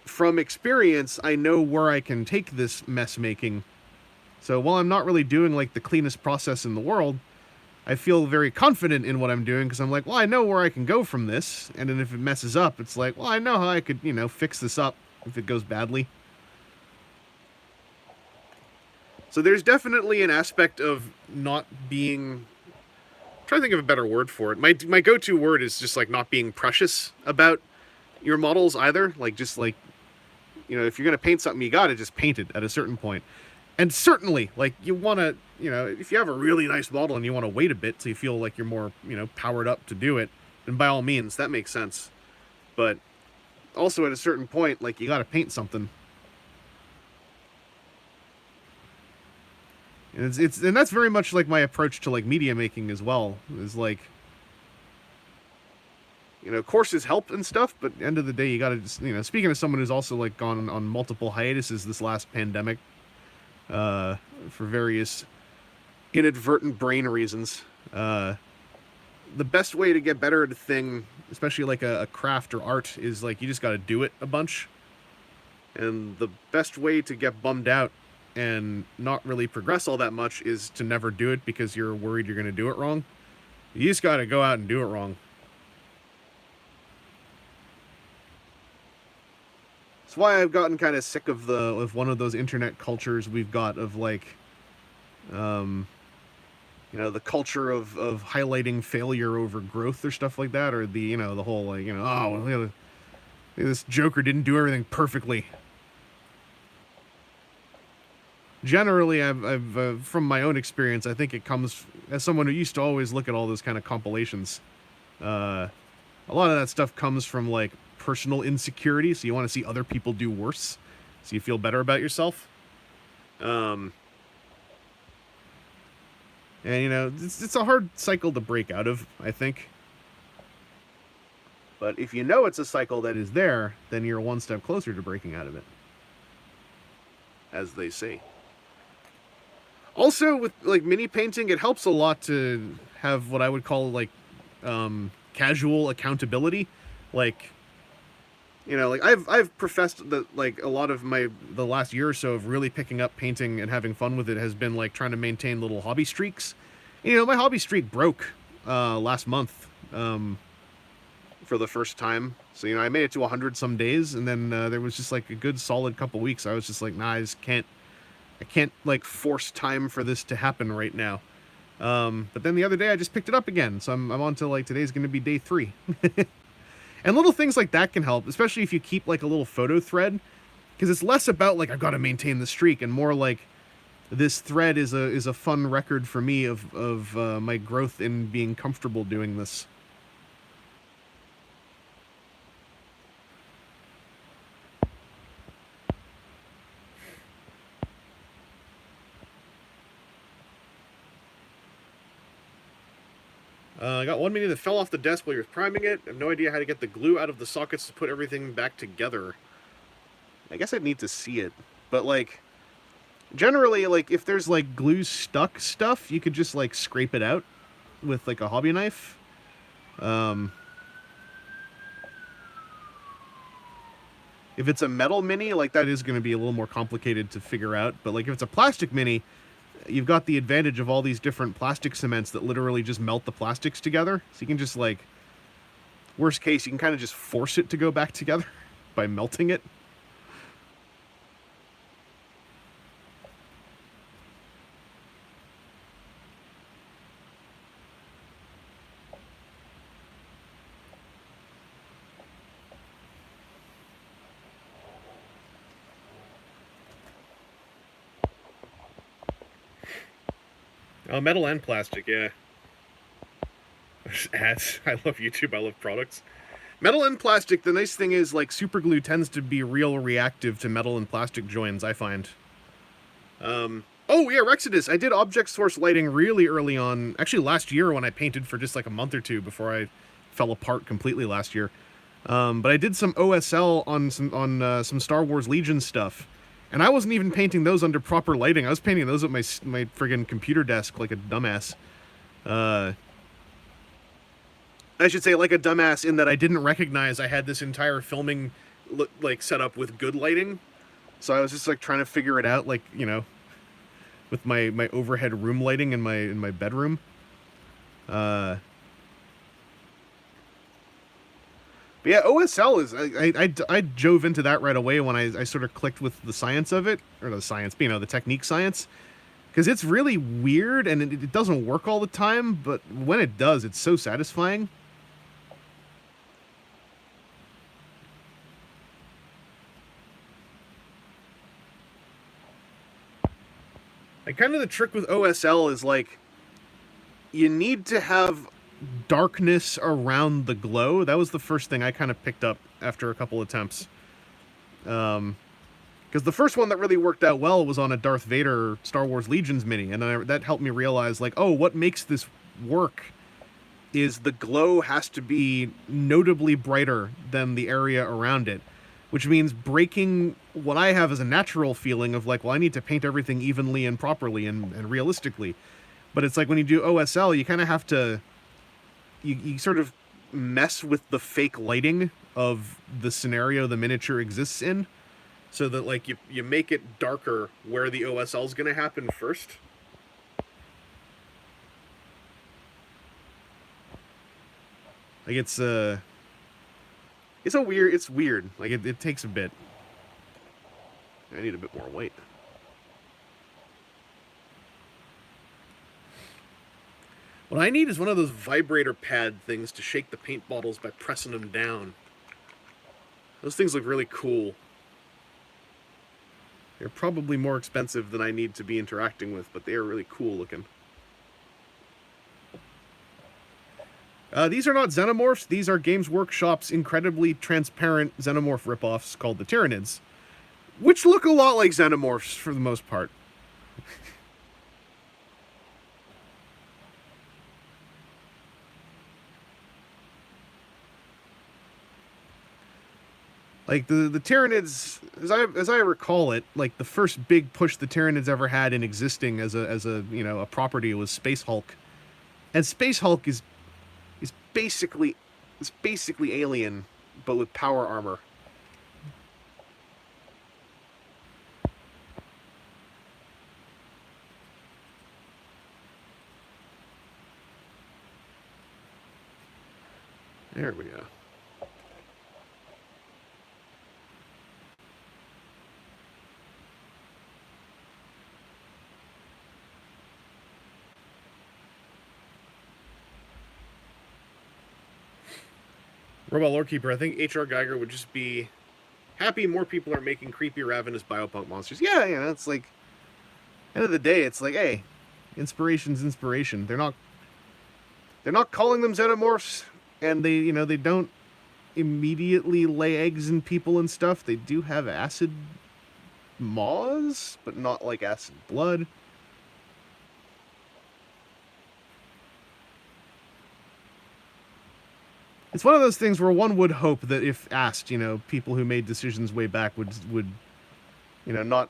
from experience, I know where I can take this mess making. So while I'm not really doing like the cleanest process in the world, I feel very confident in what I'm doing because I'm like, well, I know where I can go from this. And then if it messes up, it's like, well, I know how I could, fix this up if it goes badly. So there's definitely an aspect of not being... I'm trying to think of a better word for it. My go-to word is just like not being precious about your models either. Like just like, if you're going to paint something, you got to just paint it at a certain point. And certainly, like, you want to, if you have a really nice model and you want to wait a bit so you feel like you're more, powered up to do it, then by all means, that makes sense. But also at a certain point, like, you got to paint something. And and that's very much like my approach to like media making as well. Is like, courses help and stuff, but at the end of the day, you got to just, speaking of someone who's also like gone on multiple hiatuses this last pandemic, for various inadvertent brain reasons, the best way to get better at a thing, especially like a craft or art, is like you just got to do it a bunch. And the best way to get bummed out and not really progress all that much is to never do it because you're worried you're going to do it wrong. You just got to go out and do it wrong. That's why I've gotten kind of sick of one of those internet cultures we've got of like, the culture of highlighting failure over growth or stuff like that, or the the whole like this Joker didn't do everything perfectly. generally, I've from my own experience, I think it comes as someone who used to always look at all those kind of compilations. Uh, a lot of that stuff comes from like personal insecurity, so you want to see other people do worse, so you feel better about yourself. Um, and you know, it's a hard cycle to break out of, I think. But if you know it's a cycle that is there, then you're one step closer to breaking out of it, as they say. Also, with like mini painting, it helps a lot to have what I would call like casual accountability. Like, you know, like I've professed that like a lot of the last year or so of really picking up painting and having fun with it has been like trying to maintain little hobby streaks. You know, my hobby streak broke last month for the first time. So you know, I made it to 100 some days, and then there was just like a good solid couple weeks. I was just like, nah, I can't like force time for this to happen right now. But then the other day I just picked it up again, so I'm on to like today's going to be day 3. And little things like that can help, especially if you keep like a little photo thread, because it's less about like I've got to maintain the streak and more like this thread is a fun record for me of my growth in being comfortable doing this. I got one mini that fell off the desk while you were priming it. I have no idea how to get the glue out of the sockets to put everything back together. I guess I'd need to see it. But, like, generally, like, if there's, like, glue stuck stuff, you could just, like, scrape it out with, like, a hobby knife. If it's a metal mini, like, that is going to be a little more complicated to figure out. But, like, if it's a plastic mini, you've got the advantage of all these different plastic cements that literally just melt the plastics together. So you can just, like, worst case, you can kind of just force it to go back together by melting it. Oh, metal and plastic, yeah. Ads. I love YouTube. I love products. Metal and plastic, the nice thing is, like, super glue tends to be real reactive to metal and plastic joins, I find. Oh, yeah, Rexodus. I did object source lighting really early on. Actually, last year when I painted for just, like, a month or two before I fell apart completely last year. But I did some OSL on some Star Wars Legion stuff. And I wasn't even painting those under proper lighting. I was painting those at my friggin' computer desk like a dumbass. I should say like a dumbass in that I didn't recognize I had this entire filming like set up with good lighting. So I was just like trying to figure it out, like, you know, with my overhead room lighting in my bedroom. But yeah, OSL is I drove into that right away when I sort of clicked with the science of it, or the science, you know, the technique science, because it's really weird and it doesn't work all the time, but when it does, it's so satisfying. And kind of the trick with OSL is like you need to have darkness around the glow. That was the first thing I kind of picked up after a couple attempts. Because the first one that really worked out well was on a Darth Vader Star Wars Legions mini, and that helped me realize, like, oh, what makes this work is the glow has to be notably brighter than the area around it, which means breaking what I have as a natural feeling of, like, well, I need to paint everything evenly and properly and realistically. But it's like when you do OSL, you kind of have to... You sort of mess with the fake lighting of the scenario the miniature exists in, so that, like, you make it darker where the OSL is going to happen first. Like, it's weird. Like, it takes a bit. I need a bit more weight. What I need is one of those vibrator pad things to shake the paint bottles by pressing them down. Those things look really cool. They're probably more expensive than I need to be interacting with, but they are really cool looking. These are not Xenomorphs. These are Games Workshop's incredibly transparent Xenomorph ripoffs called the Tyranids, which look a lot like Xenomorphs for the most part. Like the Tyranids, as I recall it, like the first big push the Tyranids ever had in existing as a a property was Space Hulk, and Space Hulk is basically Alien, but with power armor. There we go. Robot Lorekeeper, I think H.R. Geiger would just be happy more people are making creepy, ravenous biopunk monsters. Yeah, it's like, end of the day, it's like, hey, inspiration's inspiration. They're not calling them xenomorphs, and they don't immediately lay eggs in people and stuff. They do have acid maws, but not like acid blood. It's one of those things where one would hope that if asked, people who made decisions way back would not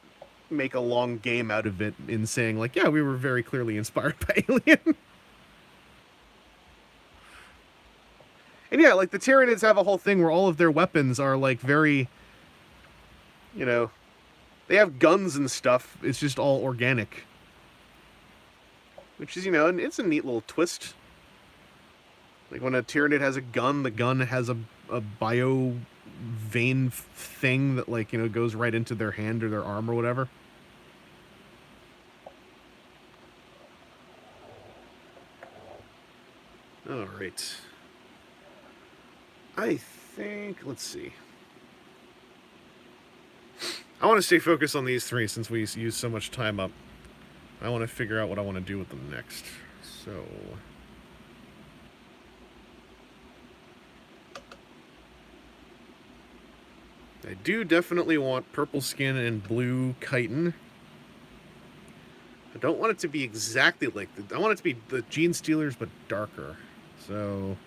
make a long game out of it in saying like, yeah, we were very clearly inspired by Alien. And yeah, like the Tyranids have a whole thing where all of their weapons are like very, they have guns and stuff. It's just all organic, which is and it's a neat little twist. Like when a Tyranid has a gun, the gun has a bio vein thing that goes right into their hand or their arm or whatever. All right. I think, let's see. I want to stay focused on these three since we use so much time up. I want to figure out what I want to do with them next. So, I do definitely want purple skin and blue chitin. I don't want it to be exactly like I want it to be the Gene Stealers but darker. So,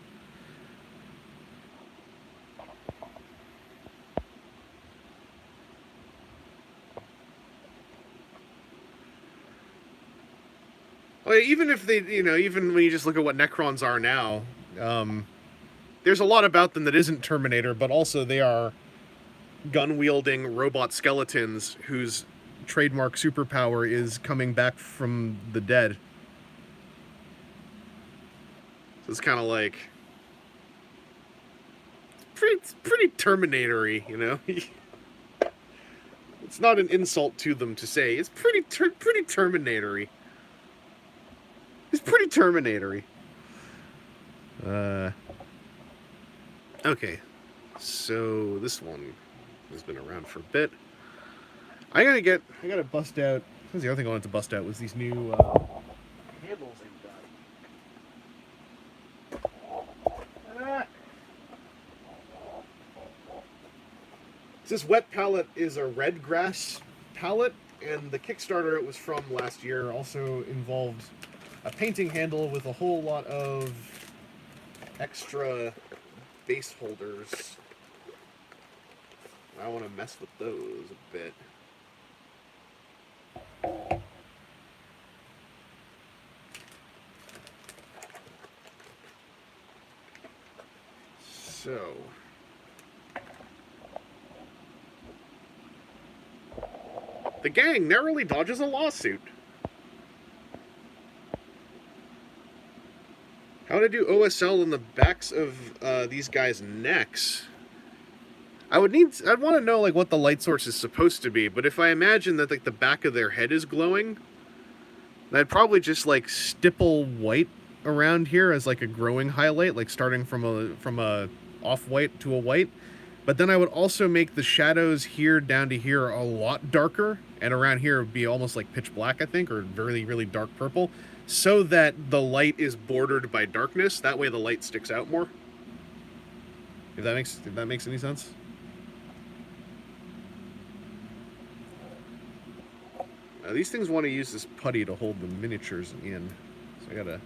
well, even if they, even when you just look at what Necrons are now, there's a lot about them that isn't Terminator, but also they are gun-wielding robot skeletons whose trademark superpower is coming back from the dead. So it's kind of like it's pretty Terminator-y, It's not an insult to them to say it's pretty Terminator-y. It's pretty Terminator-y. Okay, so this one has been around for a bit. I gotta bust out. That's the other thing I wanted to bust out was these new handles I've got. This wet palette is a red grass palette, and the Kickstarter it was from last year also involved a painting handle with a whole lot of extra base holders. I want to mess with those a bit. So, the gang narrowly dodges a lawsuit. How to do OSL in the backs of these guys' necks. I'd want to know like what the light source is supposed to be, but if I imagine that like the back of their head is glowing, I'd probably just like stipple white around here as like a growing highlight, like starting from a off white to a white, But then I would also make the shadows here down to here a lot darker, and around here would be almost like pitch black, I think, or really, really dark purple, so that the light is bordered by darkness. That way the light sticks out more. If that makes any sense. Now, these things want to use this putty to hold the miniatures in, so I gotta.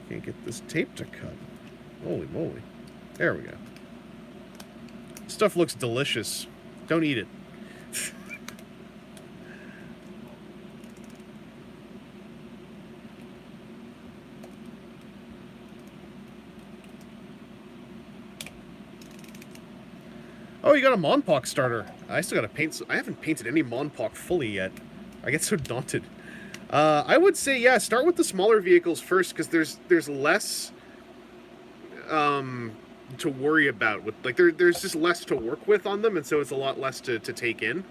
Can't get this tape to cut. Holy moly. There we go. Stuff looks delicious. Don't eat it. Oh, you got a Monpok starter. I still gotta paint. I haven't painted any Monpok fully yet. I get so daunted. I would say, yeah, start with the smaller vehicles first, because there's less to worry about. With like there's just less to work with on them, and so it's a lot less to take in.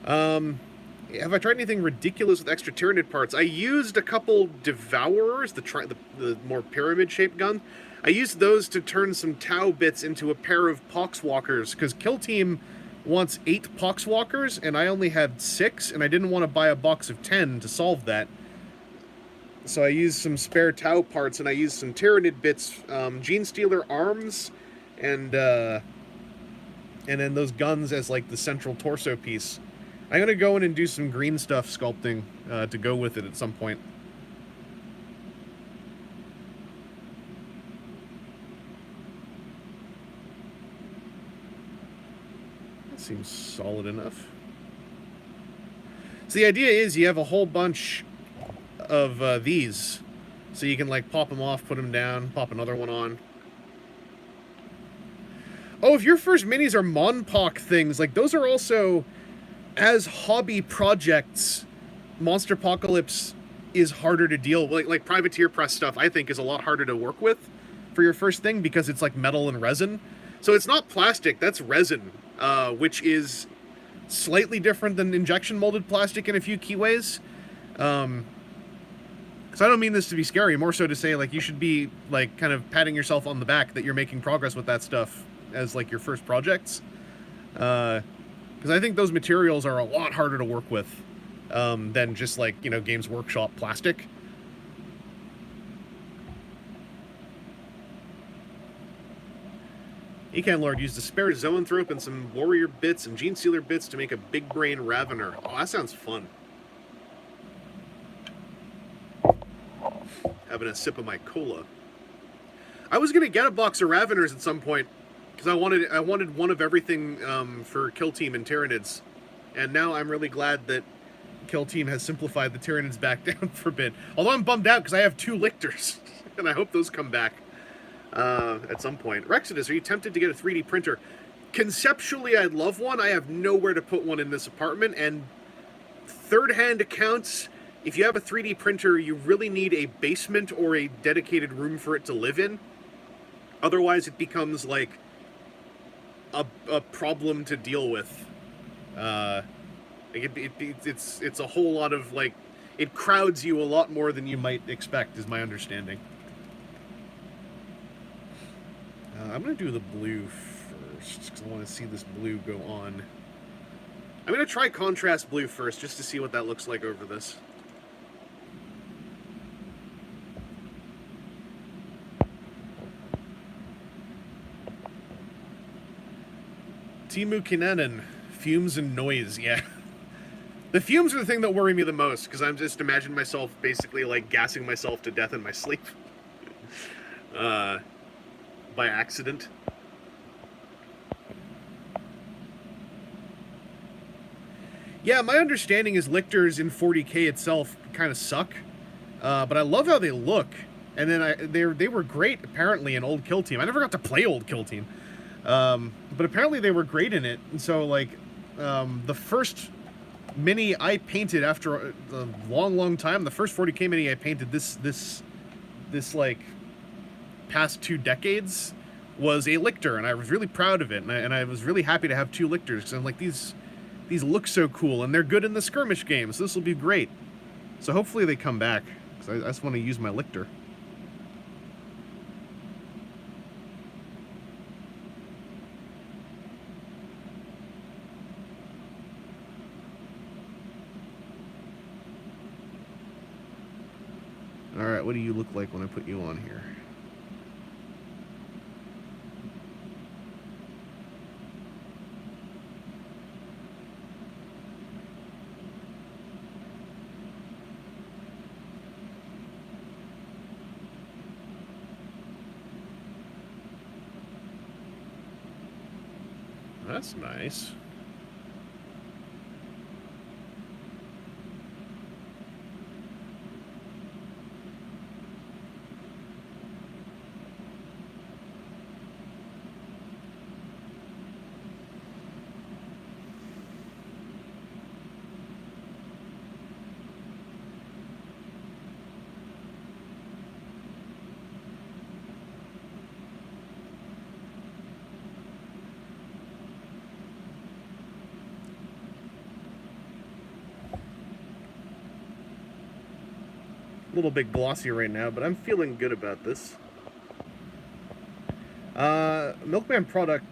Have I tried anything ridiculous with extra Tyranid parts? I used a couple Devourers, the more pyramid-shaped gun. I used those to turn some Tau bits into a pair of Poxwalkers, because Kill Team wants 8 Poxwalkers, and I only had 6, and I didn't want to buy a box of 10 to solve that. So I used some spare Tau parts, and I used some Tyranid bits, Gene Stealer arms, and then those guns as like the central torso piece. I'm gonna go in and do some green stuff sculpting to go with it at some point. That seems solid enough. So the idea is you have a whole bunch of these, so you can like pop them off, put them down, pop another one on. Oh, if your first minis are Monpok things, like those are also, as hobby projects, Monster Apocalypse is harder to deal with. Like Privateer Press stuff, I think, is a lot harder to work with for your first thing, because it's like metal and resin. So it's not plastic, that's resin, which is slightly different than injection molded plastic in a few key ways. So I don't mean this to be scary, more so to say, like, you should be, like, kind of patting yourself on the back that you're making progress with that stuff as, like, your first projects. Because I think those materials are a lot harder to work with than just, like, you know, Games Workshop plastic. Ecan Lord used a spare Zoanthrope and some Warrior bits and Gene Stealer bits to make a Big Brain Ravener. Oh, that sounds fun. Having a sip of my cola. I was gonna get a box of Raveners at some point because I wanted one of everything for Kill Team and Tyranids, and now I'm really glad that Kill Team has simplified the Tyranids back down for a bit. Although I'm bummed out because I have 2 Lictors, and I hope those come back at some point. Rexodus, are you tempted to get a 3D printer? Conceptually, I'd love one. I have nowhere to put one in this apartment, and third-hand accounts, if you have a 3D printer, you really need a basement or a dedicated room for it to live in. Otherwise, it becomes, like, a problem to deal with. It's a whole lot of, like, it crowds you a lot more than you might expect, is my understanding. I'm going to do the blue first, because I want to see this blue go on. I'm going to try contrast blue first, just to see what that looks like over this. Timu Kinanen, fumes and noise, yeah. The fumes are the thing that worry me the most, because I'm just imagining myself basically, like, gassing myself to death in my sleep. By accident. Yeah, my understanding is Lictors in 40K itself kind of suck, but I love how they look. And then they were great apparently in old Kill Team. I never got to play old Kill Team, but apparently they were great in it. And so, like, the first mini I painted after a long time, the first 40K mini I painted, this like past 2 decades was a lictor, and I was really proud of it, and I was really happy to have 2 lictors, because I'm like, these look so cool, and they're good in the skirmish games, so this will be great. So hopefully they come back, because I just want to use my lictor. Alright, what do you look like when I put you on here? That's nice. A little bit glossy right now, but I'm feeling good about this. Milkman product.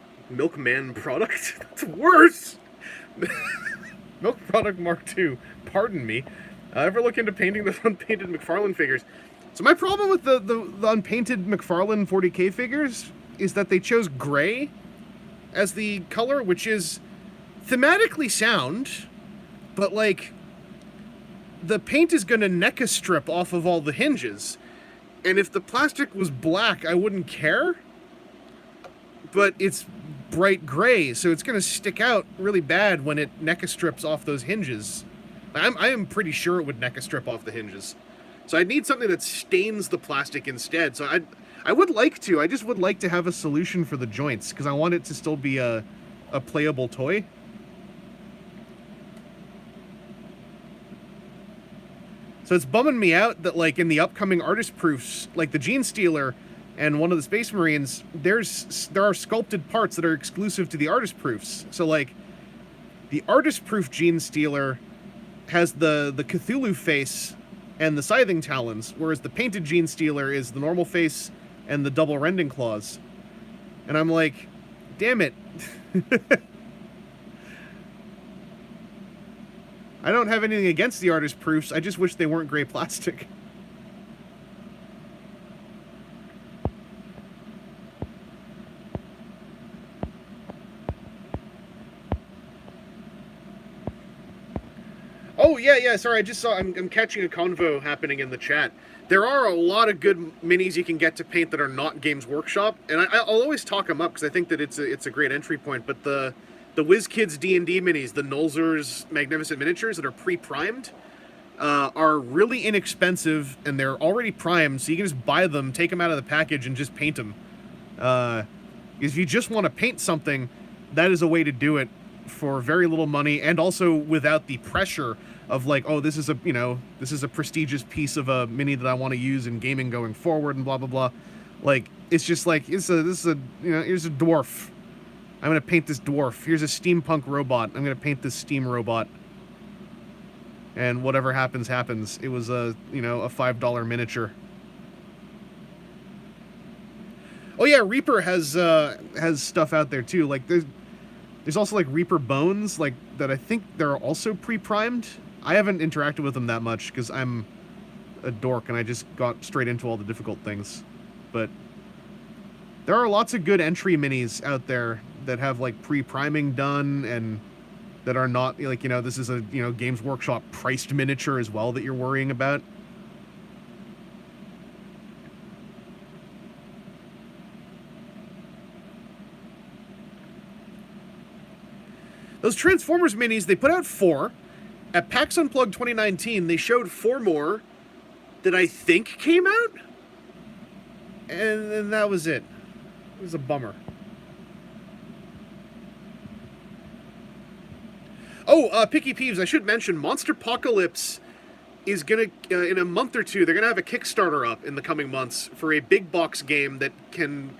That's worse. Milk product Mark II. Pardon me. Ever look into painting the unpainted McFarlane figures? So my problem with the unpainted McFarlane 40K figures is that they chose gray as the color, which is thematically sound, but like, the paint is going to NECA strip off of all the hinges. And if the plastic was black, I wouldn't care. But it's bright gray, so it's going to stick out really bad when it NECA strips off those hinges. I am pretty sure it would NECA strip off the hinges. So I'd need something that stains the plastic instead. So I would like to. I just would like to have a solution for the joints, because I want it to still be a playable toy. So it's bumming me out that, like, in the upcoming artist proofs, like the Gene Stealer and one of the Space Marines, there are sculpted parts that are exclusive to the artist proofs. So, like, the artist proof Gene Stealer has the Cthulhu face and the scything talons, whereas the painted Gene Stealer is the normal face and the double rending claws. And I'm like, damn it. I don't have anything against the artist proofs, I just wish they weren't gray plastic. Oh, yeah, sorry, I just saw, I'm catching a convo happening in the chat. There are a lot of good minis you can get to paint that are not Games Workshop, and I'll always talk them up, because I think that it's a great entry point, but the WizKids D&D minis, the Nolzur's Magnificent Miniatures that are pre-primed, are really inexpensive, and they're already primed, so you can just buy them, take them out of the package, and just paint them. If you just want to paint something, that is a way to do it for very little money, and also without the pressure of, like, oh, this is a prestigious piece of a mini that I want to use in gaming going forward, and blah blah blah. Like, it's just like, here's a dwarf. I'm going to paint this dwarf. Here's a steampunk robot. I'm going to paint this steam robot. And whatever happens, happens. It was a $5 miniature. Oh yeah, Reaper has stuff out there too. Like, there's also, like, Reaper Bones, like, that I think they're also pre-primed. I haven't interacted with them that much, because I'm a dork and I just got straight into all the difficult things. But there are lots of good entry minis out there that have, like, pre-priming done, and that are not, like, this is a, Games Workshop priced miniature as well that you're worrying about. Those Transformers minis, they put out 4. At PAX Unplugged 2019, they showed 4 more that I think came out. And then that was it. It was a bummer. Oh, Picky Peeves, I should mention, Monsterpocalypse is going to, in a month or two, they're going to have a Kickstarter up in the coming months for a big box game that can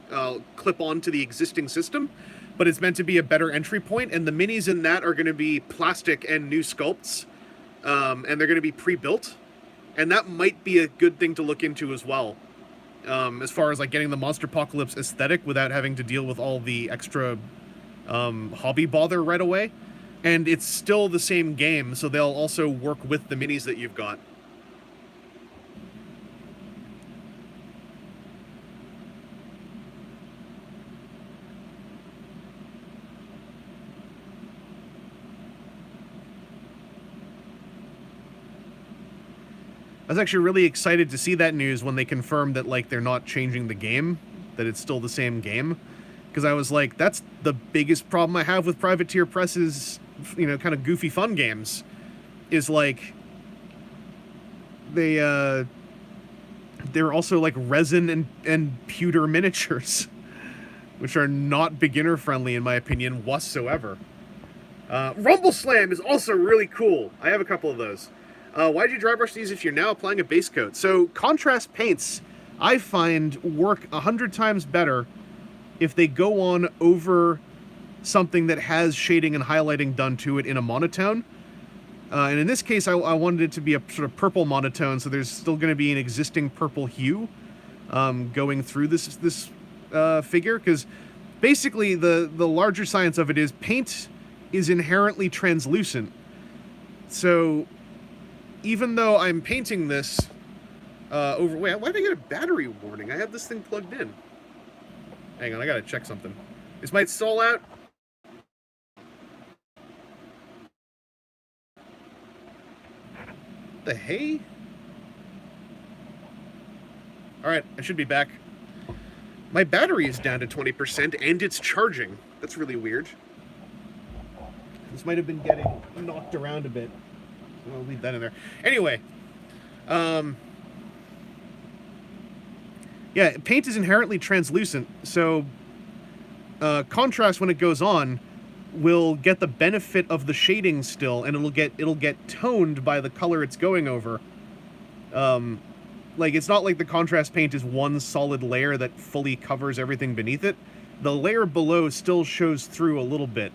clip onto the existing system, but it's meant to be a better entry point, and the minis in that are going to be plastic and new sculpts, and they're going to be pre-built, and that might be a good thing to look into as well, as far as like getting the Monster Apocalypse aesthetic without having to deal with all the extra hobby bother right away. And it's still the same game, so they'll also work with the minis that you've got. I was actually really excited to see that news when they confirmed that, like, they're not changing the game, that it's still the same game. Because I was like, that's the biggest problem I have with Privateer Press's, you know, kind of goofy fun games, is like they're also like resin and pewter miniatures, which are not beginner friendly in my opinion whatsoever. Rumble Slam is also really cool. I have a couple of those. Why'd you dry brush these if you're now applying a base coat? So contrast paints, I find, work 100 times better if they go on over something that has shading and highlighting done to it in a monotone. And in this case, I wanted it to be a sort of purple monotone, so there's still going to be an existing purple hue going through this figure, because basically the larger science of it is paint is inherently translucent. So even though I'm painting this over... Wait, why did I get a battery warning? I have this thing plugged in. Hang on, I gotta check something. This might stall out. The hay? Alright, I should be back. My battery is down to 20% and it's charging. That's really weird. This might have been getting knocked around a bit. I'll leave that in there. Anyway, yeah, paint is inherently translucent, so contrast when it goes on will get the benefit of the shading still, and it'll get toned by the color it's going over. Like, it's not like the contrast paint is one solid layer that fully covers everything beneath it. The layer below still shows through a little bit,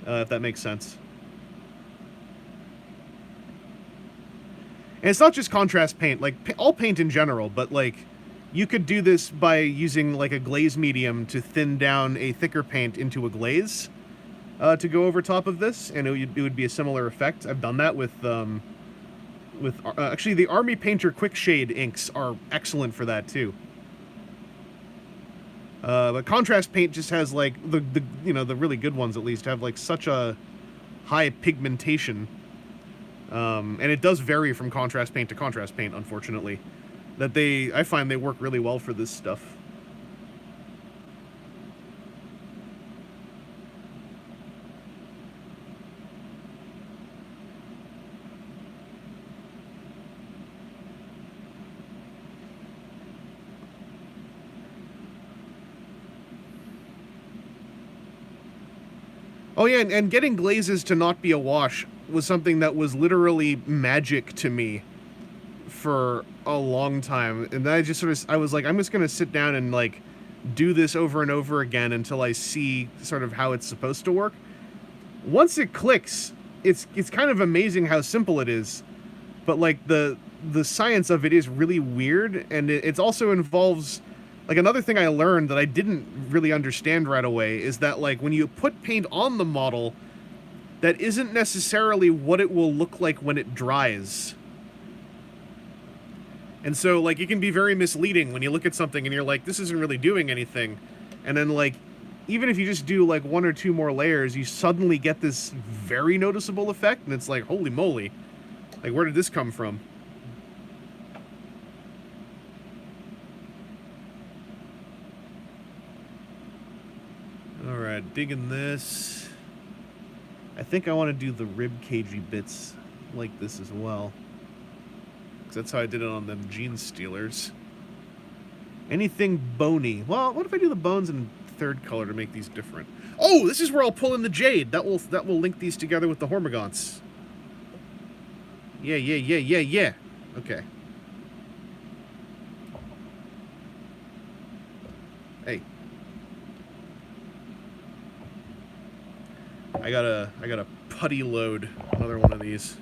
if that makes sense. And it's not just contrast paint, like, all paint in general, but, like, you could do this by using, like, a glaze medium to thin down a thicker paint into a glaze to go over top of this, and it would be a similar effect. I've done that with actually, the Army Painter Quick Shade inks are excellent for that, too. But contrast paint just has, like, the you know, the really good ones, at least, have, like, such a high pigmentation. And it does vary from contrast paint to contrast paint, unfortunately. That I find they work really well for this stuff. Oh yeah, and getting glazes to not be a wash was something that was literally magic to me for a long time. And then I was like, I'm just gonna sit down and, like, do this over and over again until I see sort of how it's supposed to work. Once it clicks, it's kind of amazing how simple it is. But, like, the science of it is really weird, and it also involves... Like, another thing I learned that I didn't really understand right away is that, like, when you put paint on the model, that isn't necessarily what it will look like when it dries. And so, like, it can be very misleading when you look at something and you're like, this isn't really doing anything. And then, like, even if you just do, like, one or two more layers, you suddenly get this very noticeable effect, and it's like, holy moly. Like, where did this come from? Alright, digging this. I think I want to do the rib cagey bits like this as well. Because that's how I did it on them Gene Stealers. Anything bony. Well, what if I do the bones in third color to make these different? Oh, this is where I'll pull in the jade. That will link these together with the Hormagaunts. Yeah. Okay. Hey. I gotta putty load another one of these.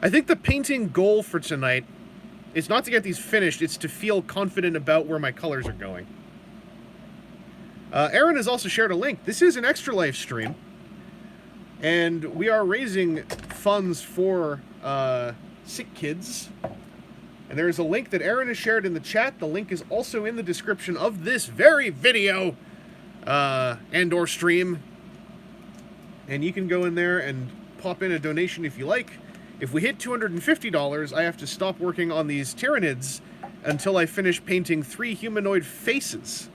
I think the painting goal for tonight is not to get these finished, it's to feel confident about where my colors are going. Aaron has also shared a link. This is an Extra Life stream, and we are raising funds for sick kids. And there is a link that Aaron has shared in the chat. The link is also in the description of this very video and or stream. And you can go in there and pop in a donation if you like. If we hit $250, I have to stop working on these Tyranids until I finish painting 3 humanoid faces.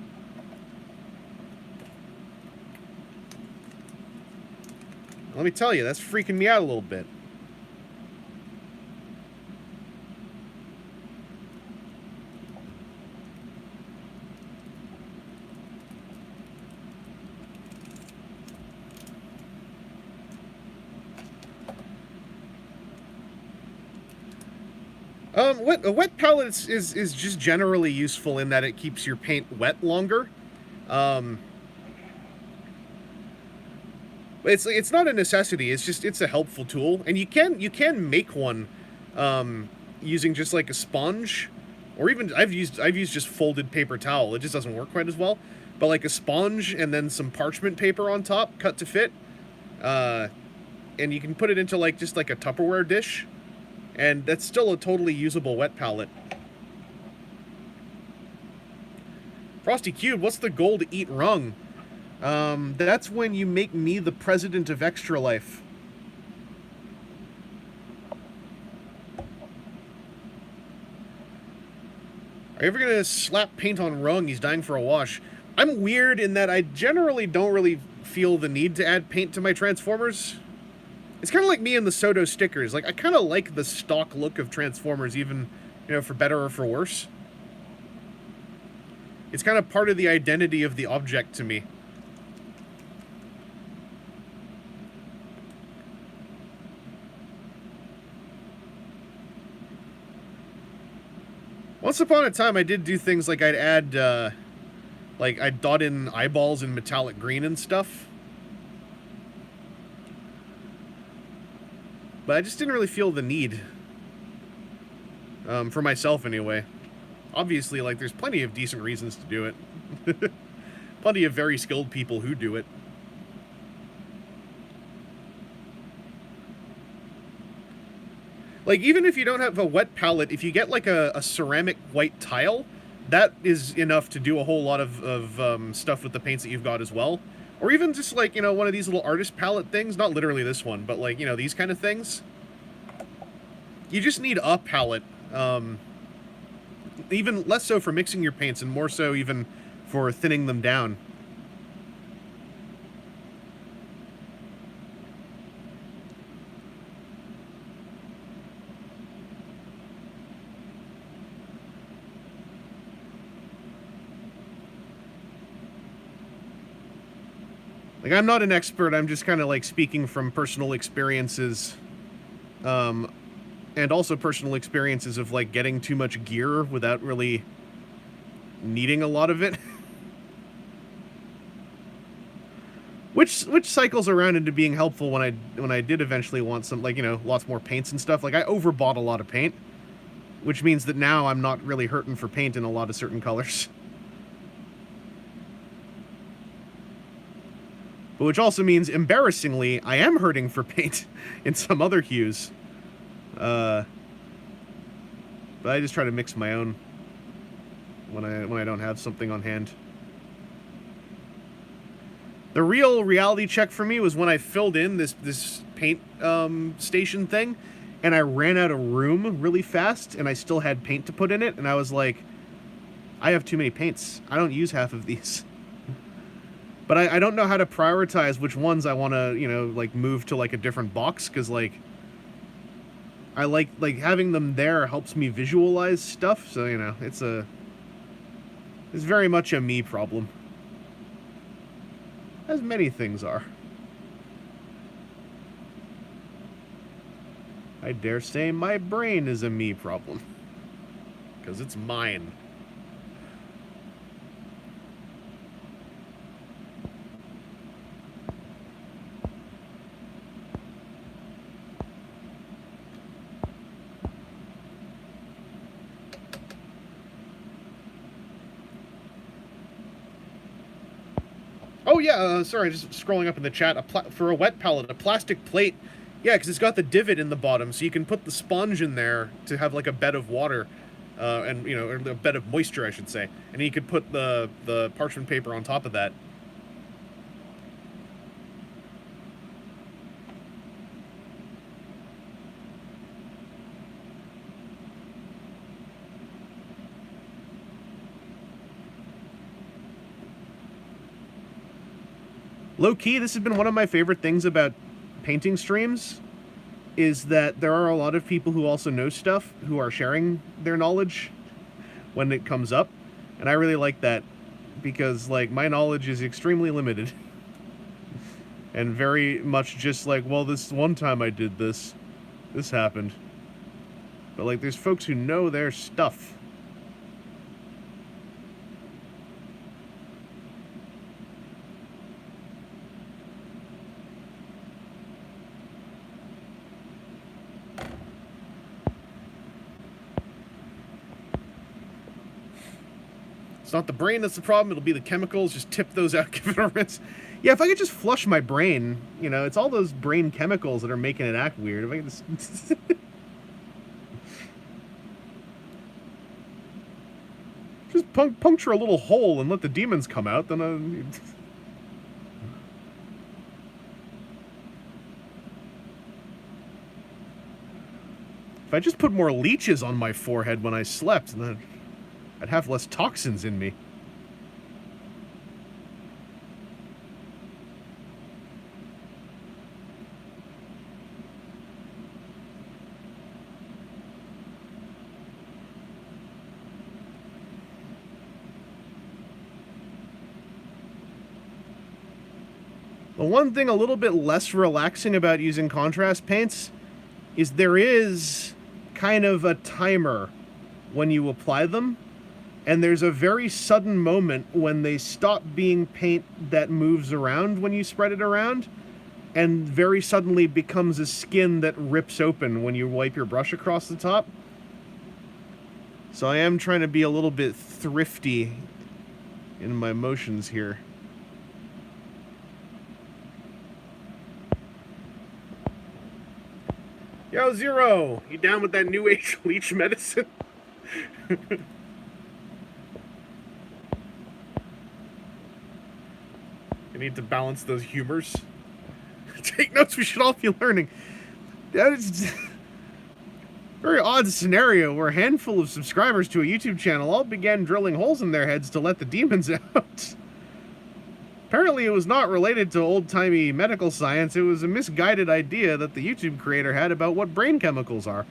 Let me tell you, that's freaking me out a little bit. A wet palette is just generally useful in that it keeps your paint wet longer. It's not a necessity. It's a helpful tool, and you can make one using just like a sponge, or even I've used just folded paper towel. It just doesn't work quite as well. But like a sponge and then some parchment paper on top, cut to fit, and you can put it into like just like a Tupperware dish. And that's still a totally usable wet palette. Frosty Cube, what's the goal to eat rung? That's when you make me the president of Extra Life. Are you ever gonna slap paint on rung? He's dying for a wash. I'm weird in that I generally don't really feel the need to add paint to my Transformers. It's kind of like me and the Sodo stickers. Like, I kind of like the stock look of Transformers, even, you know, for better or for worse. It's kind of part of the identity of the object to me. Once upon a time, I did do things like I'd add, like, I'd dot in eyeballs in metallic green and stuff. But I just didn't really feel the need. For myself, anyway. Obviously, like, there's plenty of decent reasons to do it. Plenty of very skilled people who do it. Like, even if you don't have a wet palette, if you get, like, a ceramic white tile, that is enough to do a whole lot of stuff with the paints that you've got as well. Or even just, like, you know, one of these little artist palette things. Not literally this one, but, like, you know, these kind of things. You just need a palette. Even less so for mixing your paints, and more so even for thinning them down. Like, I'm not an expert, I'm just kind of, like, speaking from personal experiences, and also personal experiences of, like, getting too much gear without really needing a lot of it. which cycles around into being helpful when I did eventually want some, like, you know, lots more paints and stuff. Like, I overbought a lot of paint, which means that now I'm not really hurting for paint in a lot of certain colors. But which also means, embarrassingly, I am hurting for paint in some other hues. But I just try to mix my own when I don't have something on hand. The real reality check for me was when I filled in this paint station thing, and I ran out of room really fast, and I still had paint to put in it, and I was like, I have too many paints. I don't use half of these. But I don't know how to prioritize which ones I want to, you know, like, move to, like, a different box, because, like, I like having them there helps me visualize stuff, so, you know, it's very much a me problem. As many things are. I dare say my brain is a me problem. Because it's mine. Oh yeah, sorry, just scrolling up in the chat. For a wet palette, a plastic plate. Yeah, because it's got the divot in the bottom, so you can put the sponge in there to have like a bed of water, and or a bed of moisture, I should say. And you could put the parchment paper on top of that. Low-key, this has been one of my favorite things about painting streams, is that there are a lot of people who also know stuff, who are sharing their knowledge when it comes up. And I really like that, because, like, my knowledge is extremely limited. And very much just like, well, this one time I did this. This happened. But, like, there's folks who know their stuff. It's not the brain that's the problem, it'll be the chemicals. Just tip those out, give it a rinse. Yeah, if I could just flush my brain, it's all those brain chemicals that are making it act weird. If I could just... just puncture a little hole and let the demons come out, then if I just put more leeches on my forehead when I slept, then I'd have less toxins in me. The one thing a little bit less relaxing about using contrast paints is there is kind of a timer when you apply them. And there's a very sudden moment when they stop being paint that moves around when you spread it around, and very suddenly becomes a skin that rips open when you wipe your brush across the top. So I am trying to be a little bit thrifty in my motions here. Yo, Zero! You down with that new age leech medicine? You need to balance those humors. Take notes, we should all be learning. That is a very odd scenario where a handful of subscribers to a YouTube channel all began drilling holes in their heads to let the demons out. Apparently it was not related to old-timey medical science, it was a misguided idea that the YouTube creator had about what brain chemicals are.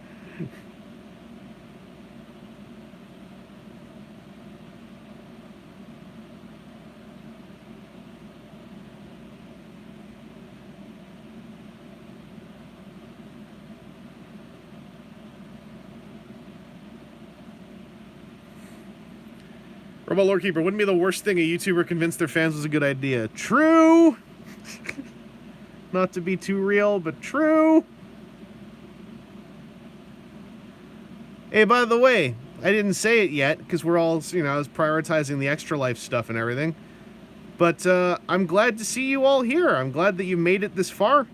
Robot Lore Keeper, wouldn't be the worst thing a YouTuber convinced their fans was a good idea. True! Not to be too real, but true! Hey, by the way, I didn't say it yet, because we're all, I was prioritizing the Extra Life stuff and everything. But, I'm glad to see you all here. I'm glad that you made it this far.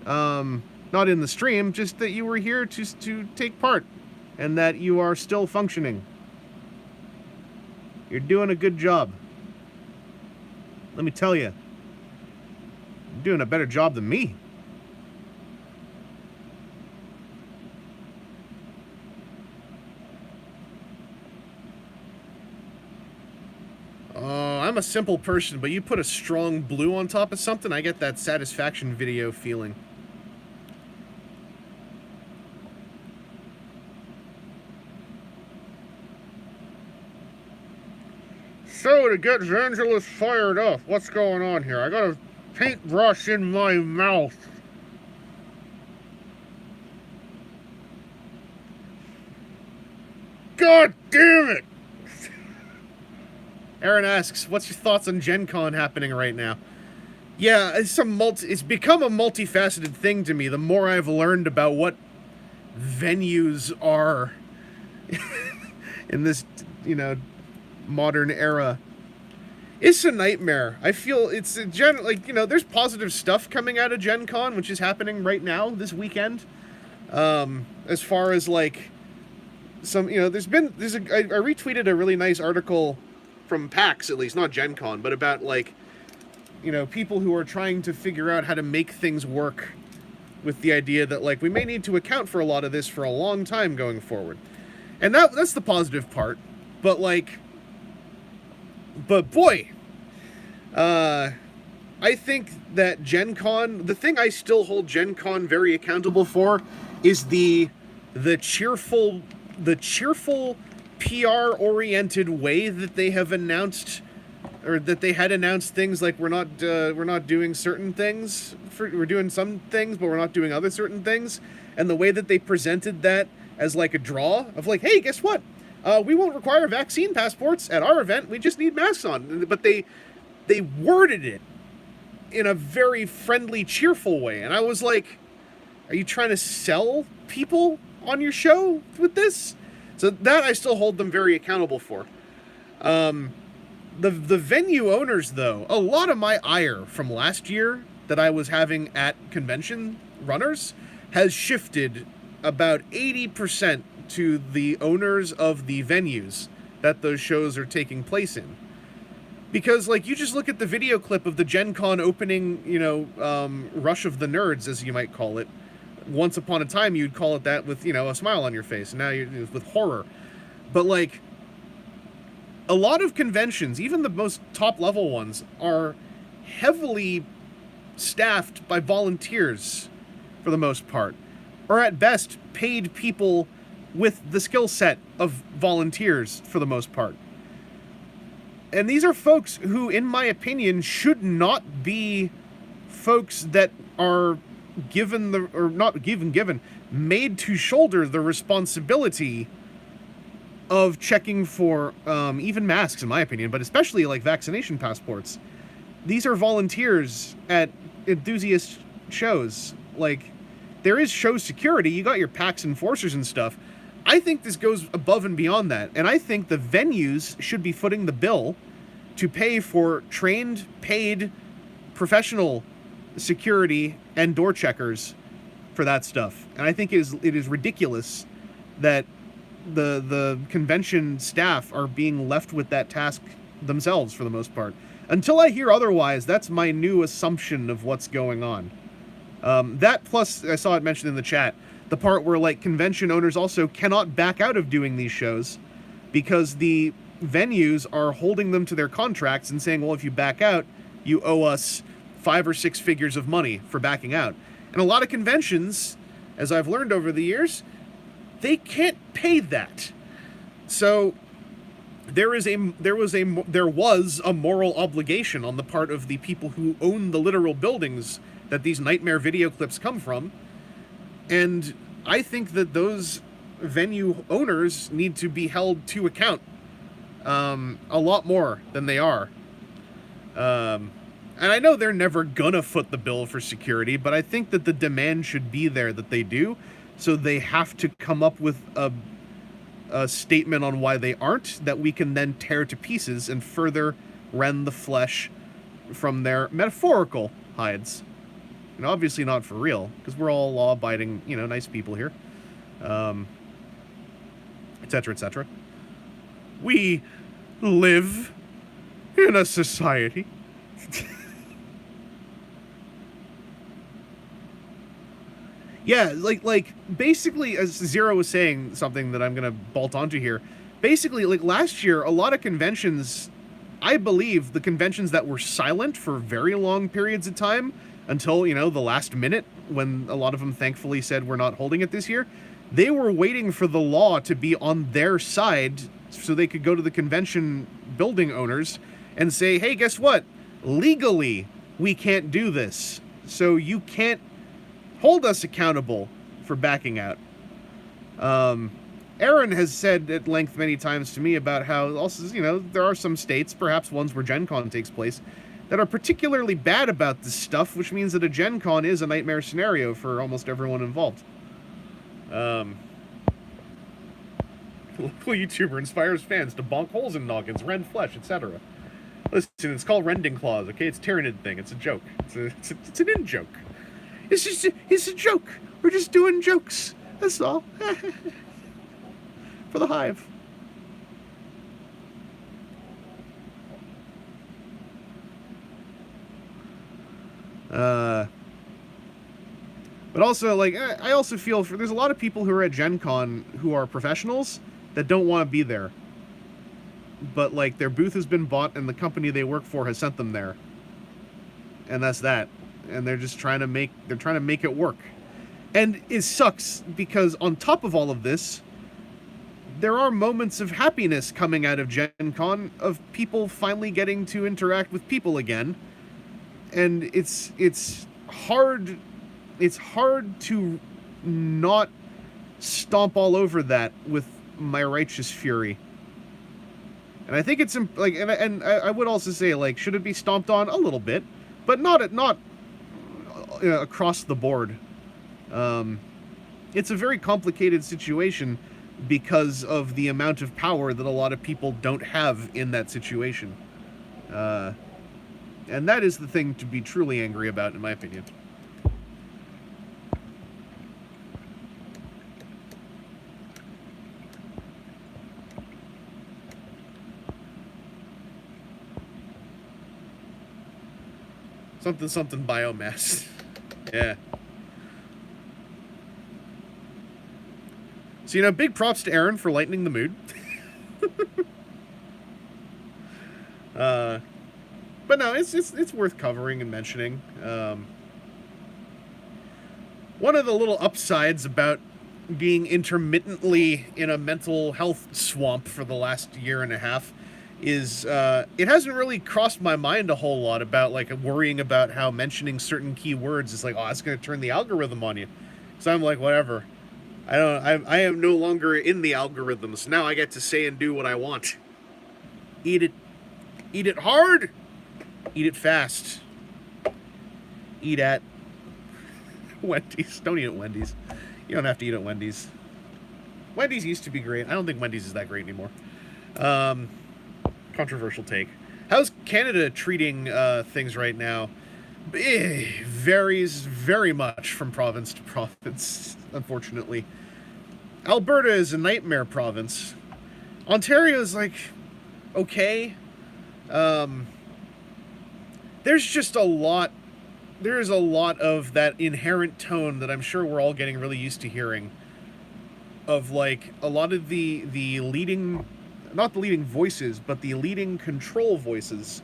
Not in the stream, just that you were here to take part. And that you are still functioning. You're doing a good job. Let me tell you. You're doing a better job than me. I'm a simple person, but you put a strong blue on top of something, I get that satisfaction video feeling. to get Zangelis fired up. What's going on here? I got a paintbrush in my mouth. God damn it! Aaron asks, what's your thoughts on Gen Con happening right now? Yeah, it's become a multifaceted thing to me the more I've learned about what venues are in this, modern era. It's a nightmare. I feel it's a there's positive stuff coming out of Gen Con, which is happening right now, this weekend. As far as, some, I retweeted a really nice article from PAX, at least, not Gen Con, but about, people who are trying to figure out how to make things work with the idea that, we may need to account for a lot of this for a long time going forward. And that's the positive part. But boy, I think that Gen Con, the thing I still hold Gen Con very accountable for is the cheerful PR-oriented way that they have announced, or that they had announced things like we're not doing certain things, we're doing some things, but we're not doing other certain things, and the way that they presented that as a draw of hey, guess what? We won't require vaccine passports at our event. We just need masks on. But they worded it in a very friendly, cheerful way, and I was like, are you trying to sell people on your show with this? So that I still hold them very accountable for. The venue owners, though, a lot of my ire from last year that I was having at convention runners has shifted about 80% to the owners of the venues that those shows are taking place in. Because, you just look at the video clip of the Gen Con opening, Rush of the Nerds, as you might call it. Once upon a time, you'd call it that with, a smile on your face. And now you're with horror. But, a lot of conventions, even the most top-level ones, are heavily staffed by volunteers, for the most part. Or at best, paid people with the skill set of volunteers, for the most part. And these are folks who, in my opinion, should not be folks that are made to shoulder the responsibility of checking for even masks, in my opinion, but especially vaccination passports. These are volunteers at enthusiast shows. There is show security. You got your PAX enforcers and stuff. I think this goes above and beyond that, and I think the venues should be footing the bill to pay for trained, paid, professional security and door checkers for that stuff. And I think it is ridiculous that the convention staff are being left with that task themselves for the most part. Until I hear otherwise, that's my new assumption of what's going on. That plus, I saw it mentioned in the chat, the part where convention owners also cannot back out of doing these shows because the venues are holding them to their contracts and saying, well, if you back out, you owe us 5 or 6 figures of money for backing out. And a lot of conventions, as I've learned over the years, they can't pay that. So there was a moral obligation on the part of the people who own the literal buildings that these nightmare video clips come from. And I think that those venue owners need to be held to account a lot more than they are. And I know they're never gonna foot the bill for security, but I think that the demand should be there that they do. So they have to come up with a statement on why they aren't, that we can then tear to pieces and further rend the flesh from their metaphorical hides. And obviously not for real, because we're all law-abiding, nice people here. Etc., etc. We live in a society. Yeah, basically, as Zero was saying, something that I'm going to bolt onto here, basically, last year, a lot of conventions, I believe the conventions that were silent for very long periods of time, until, the last minute, when a lot of them thankfully said we're not holding it this year, they were waiting for the law to be on their side so they could go to the convention building owners and say, hey, guess what? Legally, we can't do this. So you can't hold us accountable for backing out. Aaron has said at length many times to me about how also, there are some states, perhaps ones where Gen Con takes place, that are particularly bad about this stuff, which means that a Gen Con is a nightmare scenario for almost everyone involved. Local YouTuber inspires fans to bonk holes in noggins, rend flesh, etc. Listen, it's called rending claws, okay? It's Tyranid thing. It's a joke. It's an in-joke. It's a joke. We're just doing jokes. That's all. For the hive. But also, like, I also feel there's a lot of people who are at Gen Con who are professionals that don't want to be there. But, like, their booth has been bought and the company they work for has sent them there. And that's that. And they're just trying to make it work. And it sucks because on top of all of this, there are moments of happiness coming out of Gen Con of people finally getting to interact with people again. And it's hard to not stomp all over that with my righteous fury. And I think it's like, and I would also say, like, should it be stomped on a little bit, but not across the board. It's a very complicated situation because of the amount of power that a lot of people don't have in that situation. And that is the thing to be truly angry about, in my opinion. Something biomass. Yeah. So, big props to Aaron for lightening the mood. But no, it's worth covering and mentioning. One of the little upsides about being intermittently in a mental health swamp for the last year and a half is it hasn't really crossed my mind a whole lot about, like, worrying about how mentioning certain keywords is like, oh, it's going to turn the algorithm on you. So I'm like, whatever. I am no longer in the algorithms. Now I get to say and do what I want. Eat it hard. Eat it fast. Eat at Wendy's. Don't eat at Wendy's. You don't have to eat at Wendy's. Wendy's used to be great. I don't think Wendy's is that great anymore. Controversial take. How's Canada treating things right now? Varies very much from province to province, unfortunately. Alberta is a nightmare province. Ontario is, like, okay. There's just a lot. There is a lot of that inherent tone that I'm sure we're all getting really used to hearing. Of, like, a lot of the leading, not the leading voices, but the leading control voices.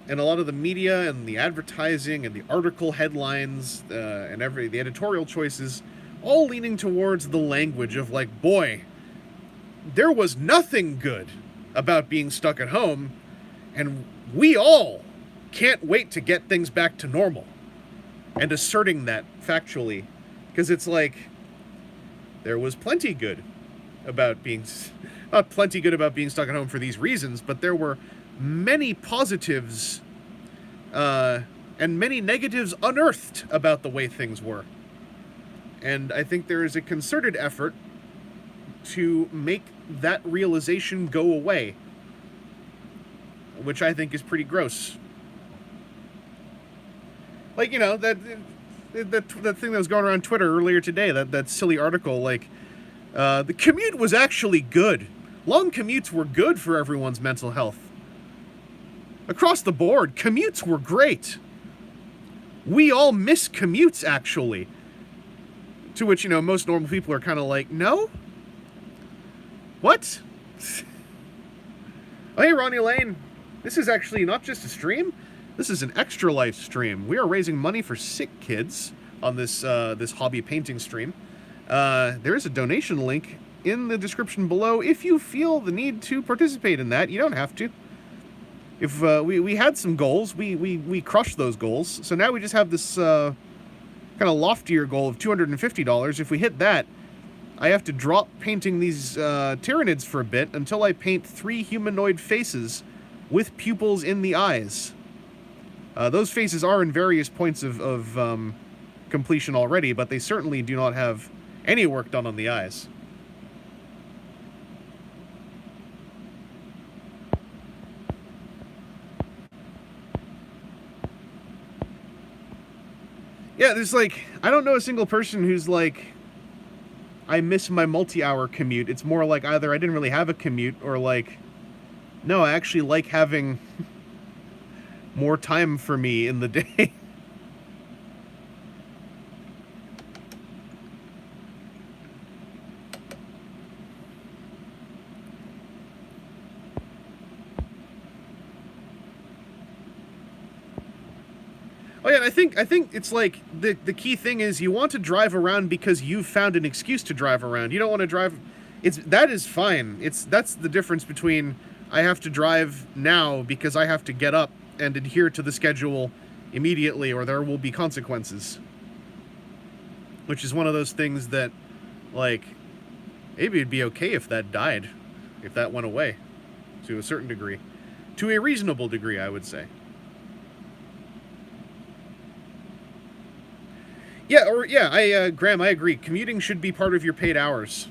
And a lot of the media and the advertising and the article headlines and the editorial choices, all leaning towards the language of, like, boy, there was nothing good about being stuck at home, and we all can't wait to get things back to normal. And asserting that factually, because it's like, there was plenty good about being, not plenty good about being stuck at home for these reasons, but there were many positives and many negatives unearthed about the way things were. And I think there is a concerted effort to make that realization go away, which I think is pretty gross. Like, that thing that was going around Twitter earlier today, that silly article, like, the commute was actually good. Long commutes were good for everyone's mental health. Across the board, commutes were great. We all miss commutes, actually. To which, most normal people are kind of like, no? What? Oh, hey, Ronnie Lane. This is actually not just a stream. This is an Extra Life stream. We are raising money for sick kids on this hobby painting stream. There is a donation link in the description below if you feel the need to participate in that. You don't have to. if we had some goals, we crushed those goals. So now we just have this kind of loftier goal of $250. If we hit that, I have to drop painting these Tyranids for a bit until I paint 3 humanoid faces with pupils in the eyes. Those faces are in various points of completion already, but they certainly do not have any work done on the eyes. Yeah, there's like, I don't know a single person who's like, I miss my multi-hour commute. It's more like either I didn't really have a commute, or like, no, I actually like having more time for me in the day. Oh yeah, and I think it's like the key thing is you want to drive around because you've found an excuse to drive around. You don't want to drive. That is fine. That's the difference between I have to drive now because I have to get up and adhere to the schedule immediately, or there will be consequences. Which is one of those things that, like, maybe it'd be okay if that died, if that went away, to a certain degree, to a reasonable degree, I would say. Yeah, Graham, I agree. Commuting should be part of your paid hours.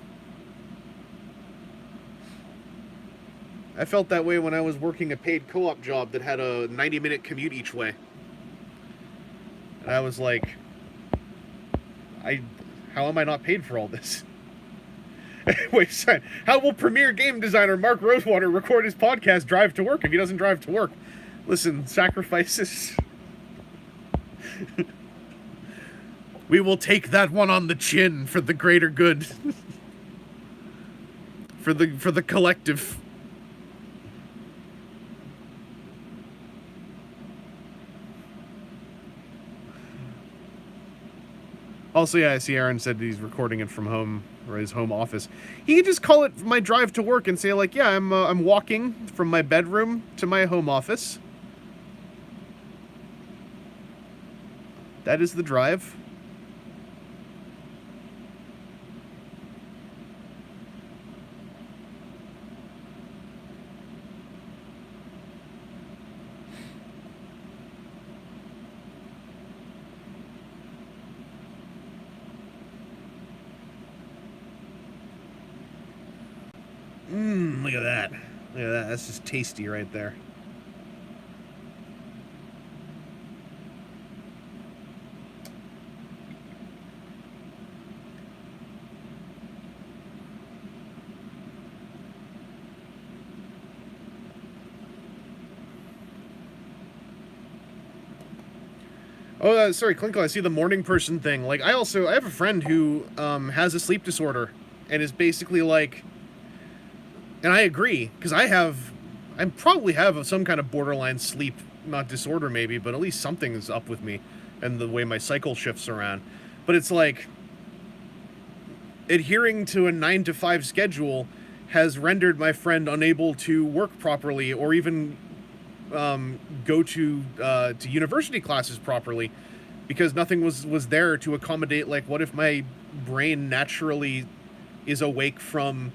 I felt that way when I was working a paid co-op job that had a 90-minute commute each way. And I was like, how am I not paid for all this? Wait, sorry. How will premier game designer Mark Rosewater record his podcast Drive to Work if he doesn't drive to work? Listen, sacrifices. We will take that one on the chin for the greater good. for the collective. Also, yeah, I see Aaron said he's recording it from home, or his home office. He could just call it my drive to work and say, like, yeah, I'm walking from my bedroom to my home office. That is the drive. Look at that. Look at that. That's just tasty right there. Oh, sorry, Clinkle, I see the morning person thing. Like, I have a friend who has a sleep disorder and is basically like, and I agree, because I probably have some kind of borderline sleep, not disorder maybe, but at least something is up with me and the way my cycle shifts around. But it's like, adhering to a 9 to 5 schedule has rendered my friend unable to work properly or even go to university classes properly, because nothing was there to accommodate, like, what if my brain naturally is awake from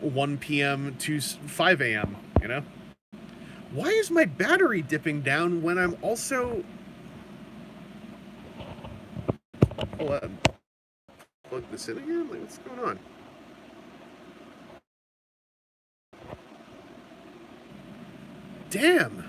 1 p.m. to 5 a.m., you know? Why is my battery dipping down when I'm also... Plug this in again? Like, what's going on? Damn!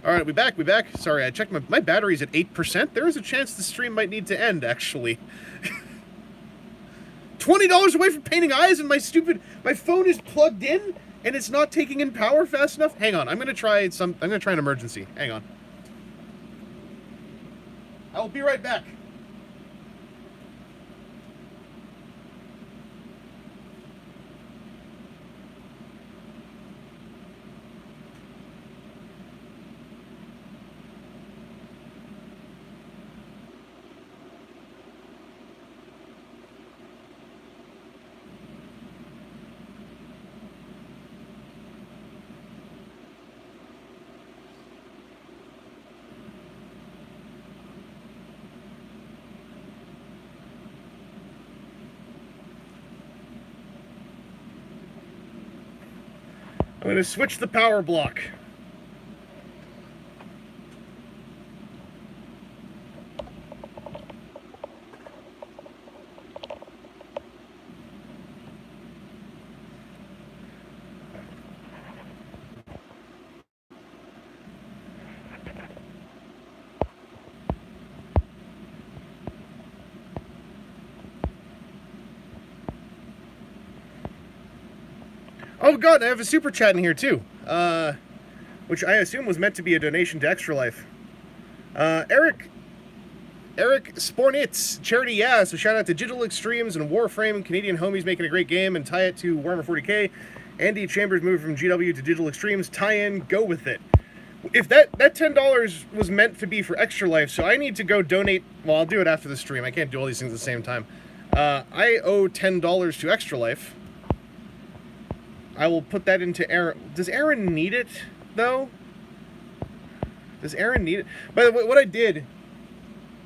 Alright, we back. Sorry, I checked my battery's at 8%. There is a chance the stream might need to end, actually. $20 away from painting eyes, and my phone is plugged in, and it's not taking in power fast enough? Hang on, I'm gonna try an emergency. Hang on. I will be right back. going to switch the power block. Oh god, I have a super chat in here too, which I assume was meant to be a donation to Extra Life. Eric Spornitz, charity, yeah, so shout out to Digital Extremes and Warframe, Canadian homies making a great game, and tie it to Warhammer 40k. Andy Chambers moved from GW to Digital Extremes, tie-in, go with it. If that $10 was meant to be for Extra Life, so I need to go donate, well, I'll do it after the stream, I can't do all these things at the same time. I owe $10 to Extra Life. I will put that into Aaron. Does Aaron need it, though? Does Aaron need it? By the way, what I did,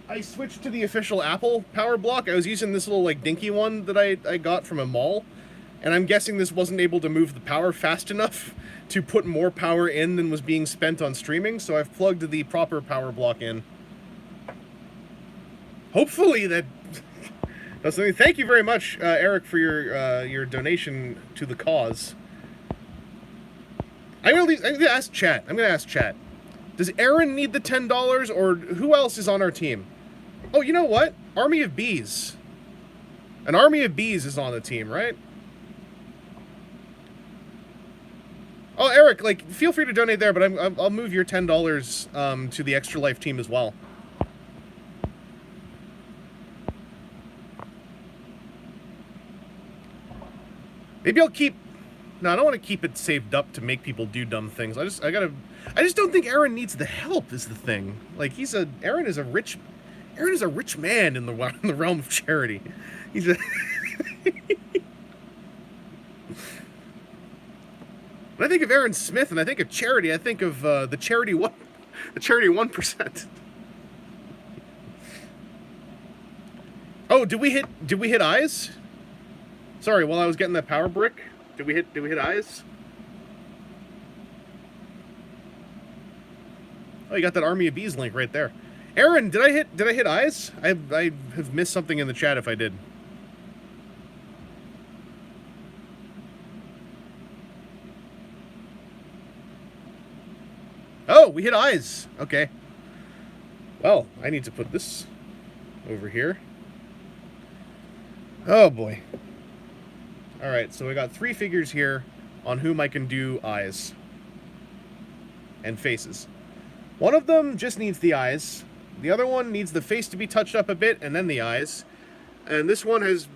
I switched to the official Apple power block. I was using this little, like, dinky one that I got from a mall. And I'm guessing this wasn't able to move the power fast enough to put more power in than was being spent on streaming. So I've plugged the proper power block in. Hopefully that does something. Thank you very much, Eric, for your donation to the cause. I'm gonna ask chat. Does Aaron need the $10, or who else is on our team? Oh, you know what? Army of Bees. An Army of Bees is on the team, right? Oh, Eric, like, feel free to donate there, but I'll move your $10 to the Extra Life team as well. Maybe I'll keep... No, I don't want to keep it saved up to make people do dumb things. I just don't think Aaron needs the help is the thing. Like, Aaron is a rich man in the realm of charity. He's a... When I think of Aaron Smith and I think of charity, I think of the charity 1%. Oh, did we hit eyes? Sorry, while I was getting that power brick, did we hit eyes? Oh, you got that Army of Bees link right there. Aaron, did I hit eyes? I have missed something in the chat if I did. Oh, we hit eyes. Okay. Well, I need to put this over here. Oh boy. Alright, so we got 3 figures here on whom I can do eyes. And faces. One of them just needs the eyes. The other one needs the face to be touched up a bit, and then the eyes. And this one has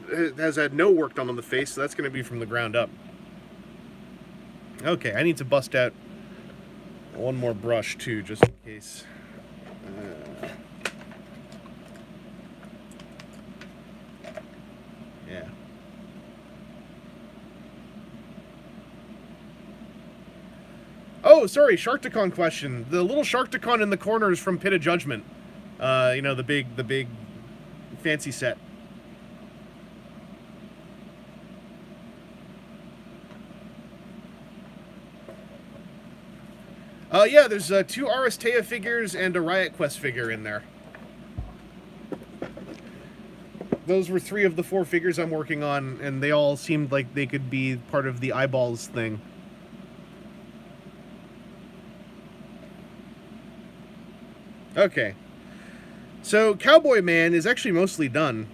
had no work done on the face, so that's going to be from the ground up. Okay, I need to bust out one more brush, too, just in case. Yeah. Oh, sorry, Sharkticon question. The little Sharkticon in the corner is from Pit of Judgment. You know, the big fancy set. Yeah, there's 2 Aristea figures and a Riot Quest figure in there. Those were 3 of the 4 figures I'm working on, and they all seemed like they could be part of the eyeballs thing. Okay. So, Cowboy Man is actually mostly done.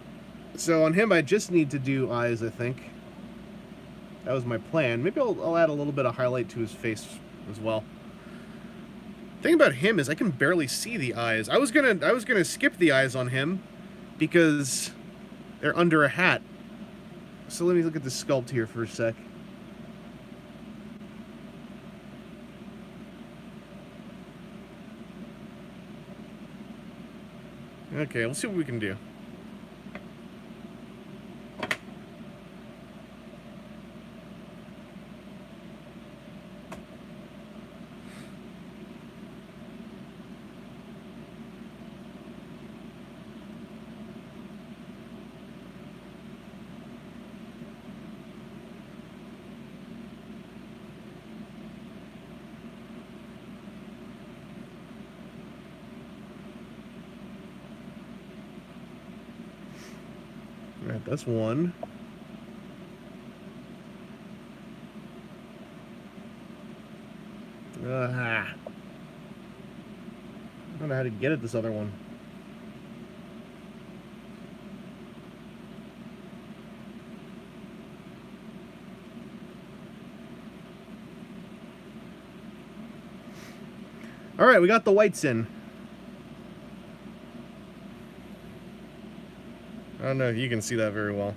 So on him, I just need to do eyes, I think. That was my plan. Maybe I'll add a little bit of highlight to his face as well. The thing about him is I can barely see the eyes. I was gonna skip the eyes on him because they're under a hat. So let me look at the sculpt here for a sec. Okay, let's see what we can do. That's one. I don't know how to get at this other one. All right, we got the whites in. I don't know if you can see that very well.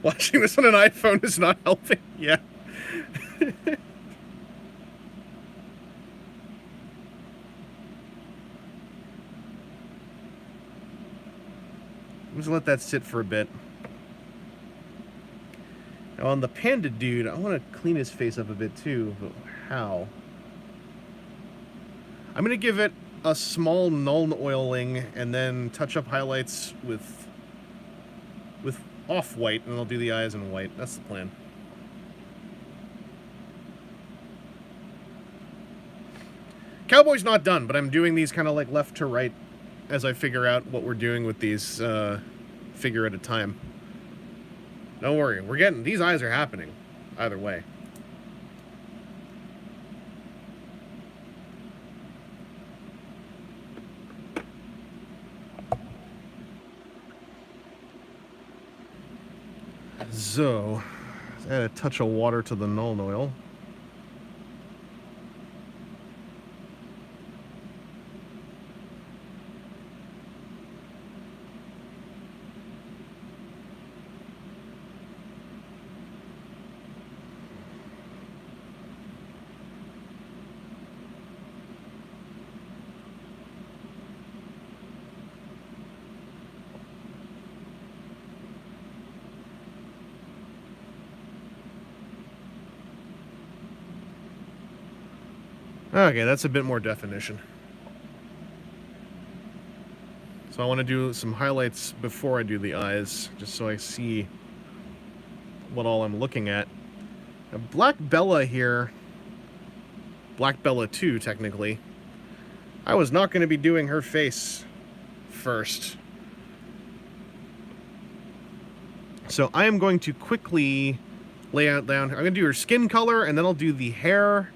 Watching this on an iPhone is not helping. Yeah. I'm just gonna let that sit for a bit. Now on the panda dude, I want to clean his face up a bit too, but how? I'm gonna give it a small null oiling and then touch up highlights with off-white, and I'll do the eyes in white. That's the plan. Cowboy's not done, but I'm doing these kind of like left to right as I figure out what we're doing with these, figure at a time. Don't worry, we're getting, these eyes are happening either way. So, add a touch of water to the null oil. Okay, that's a bit more definition. So I want to do some highlights before I do the eyes, just so I see what all I'm looking at. Now, Black Bella here, Black Bella 2 technically, I was not going to be doing her face first. So I am going to quickly lay out down, I'm going to do her skin color, and then I'll do the hair,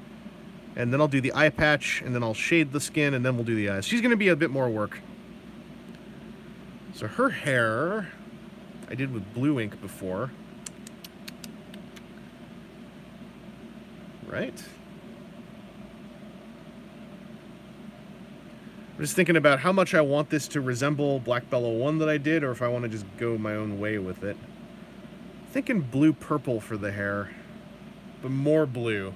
and then I'll do the eye patch, and then I'll shade the skin, and then we'll do the eyes. She's going to be a bit more work. So her hair, I did with blue ink before. Right? I'm just thinking about how much I want this to resemble Black Bella 1 that I did, or if I want to just go my own way with it. Thinking blue-purple for the hair, but more blue.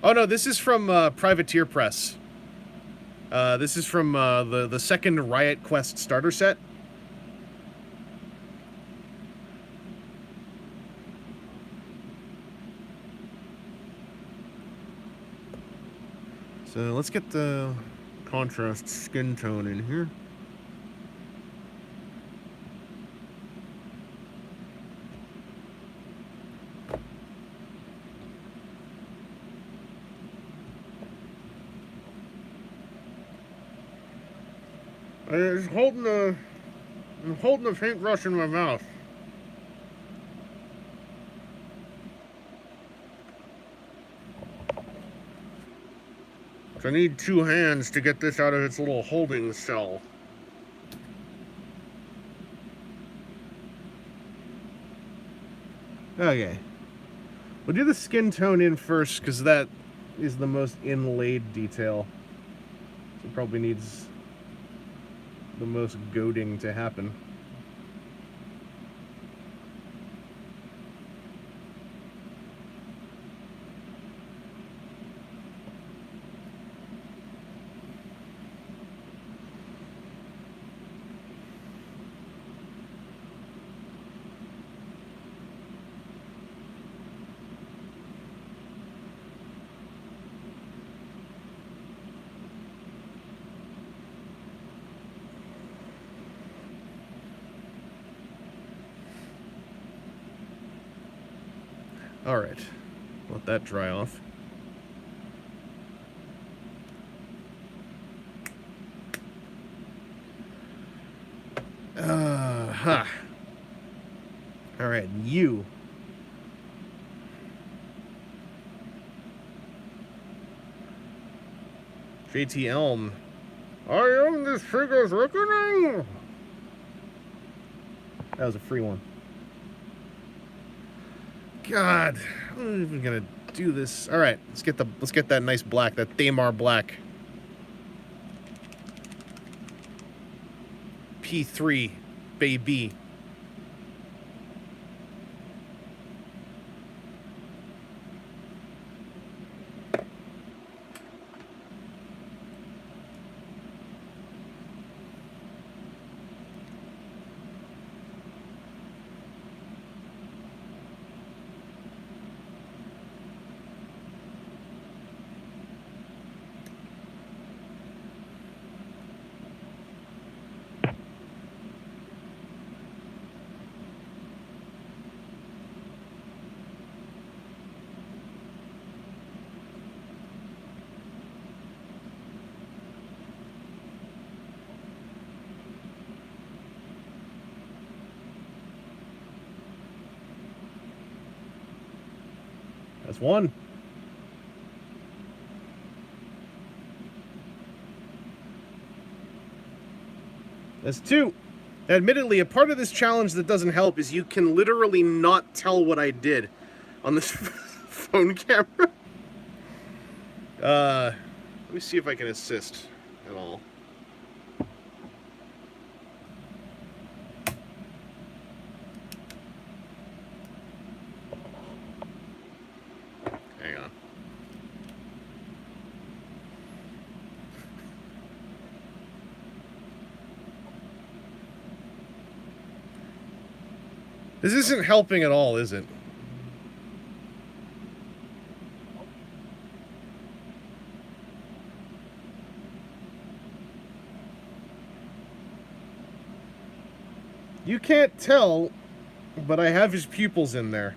Oh no, this is from Privateer Press. This is from the second Riot Quest starter set. So let's get the contrast skin tone in here. I'm holding the paintbrush in my mouth. So I need two hands to get this out of its little holding cell. Okay. We'll do the skin tone in first, because that is the most inlaid detail. So it probably needs the most goading to happen. All right, let that dry off. Huh. All right, you. JT Elm. I am this figure's reckoning. That was a free one. God, I'm not even gonna do this. All right, let's get that nice black, that Thamar black. P3, baby. That's one. That's two. Admittedly, a part of this challenge that doesn't help is you can literally not tell what I did on this phone camera. Let me see if I can assist at all. Hang on. This isn't helping at all, is it? You can't tell, but I have his pupils in there.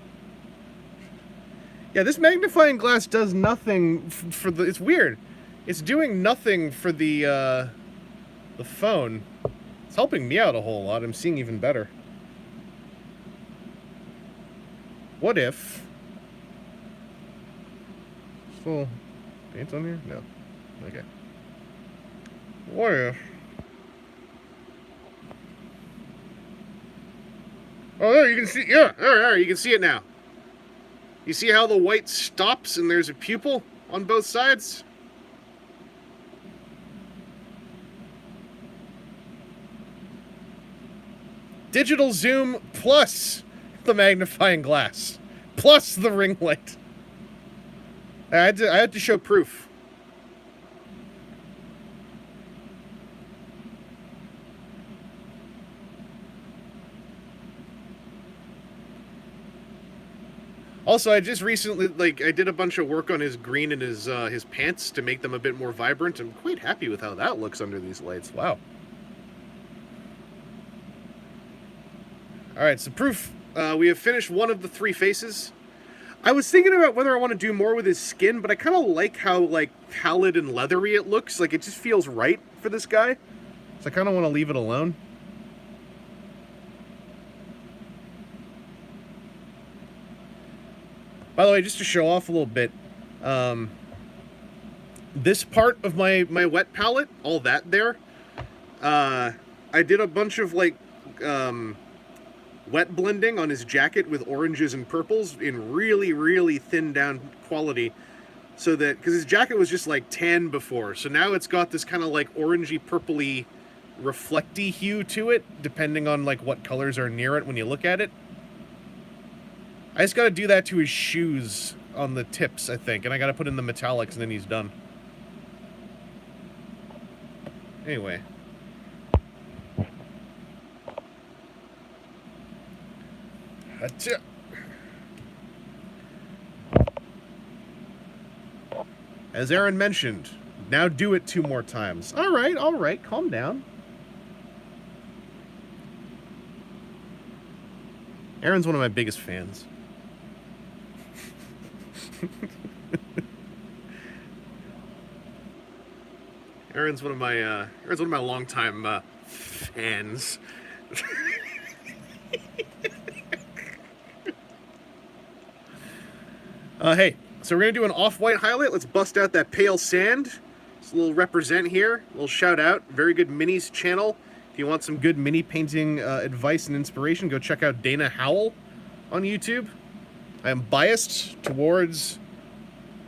Yeah, this magnifying glass does nothing for the... It's weird. It's doing nothing for the phone. It's helping me out a whole lot. I'm seeing even better. What if... Still paint on here? No. Okay. What if... Oh, there, you can see... Yeah, there, you can see it now. You see how the white stops and there's a pupil on both sides? Digital zoom plus the magnifying glass, plus the ring light. I had to show proof. Also, I just recently, I did a bunch of work on his green and his pants to make them a bit more vibrant. I'm quite happy with how that looks under these lights. Wow. All right, so proof. We have finished one of the three faces. I was thinking about whether I want to do more with his skin, but I kind of like how, pallid and leathery it looks. Like, it just feels right for this guy. So I kind of want to leave it alone. By the way, just to show off a little bit, this part of my wet palette, all that there, I did a bunch of, wet blending on his jacket with oranges and purples in really, really thinned down quality, so that, because his jacket was just tan before, so now it's got this kind of orangey purpley reflecty hue to it, depending on what colors are near it when you look at it. I just gotta do that to his shoes on the tips, I think, and I gotta put in the metallics and then he's done. Anyway. As Aaron mentioned, now do it 2 more times. All right, calm down. Aaron's one of my biggest fans. Aaron's one of my longtime fans. Hey, so we're gonna do an off-white highlight. Let's bust out that pale sand. Just a little represent here, a little shout out. Very good minis channel. If you want some good mini painting advice and inspiration, go check out Dana Howell on YouTube. I am biased towards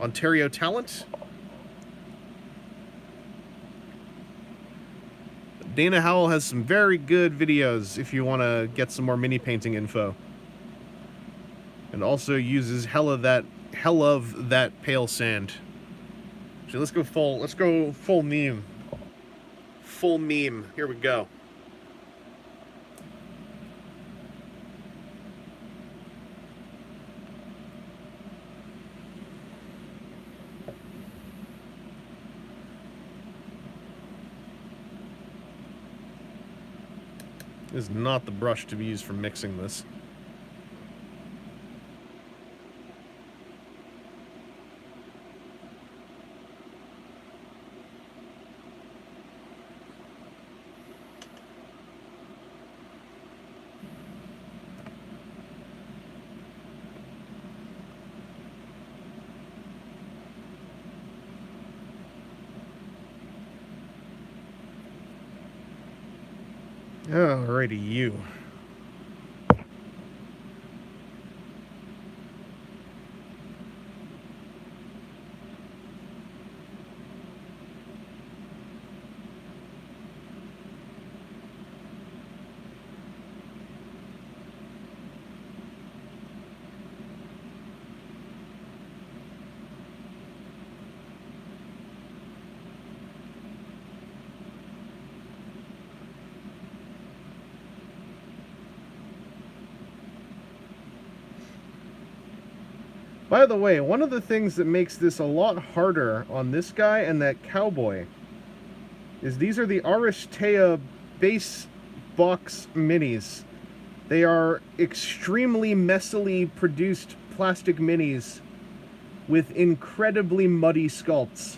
Ontario talent. Dana Howell has some very good videos if you want to get some more mini painting info. And also uses hell of that pale sand. So let's go full meme. Full meme. Here we go. This is not the brush to be used for mixing this. Alrighty, you. By the way, one of the things that makes this a lot harder on this guy and that cowboy is these are the Aristea base box minis. They are extremely messily produced plastic minis with incredibly muddy sculpts.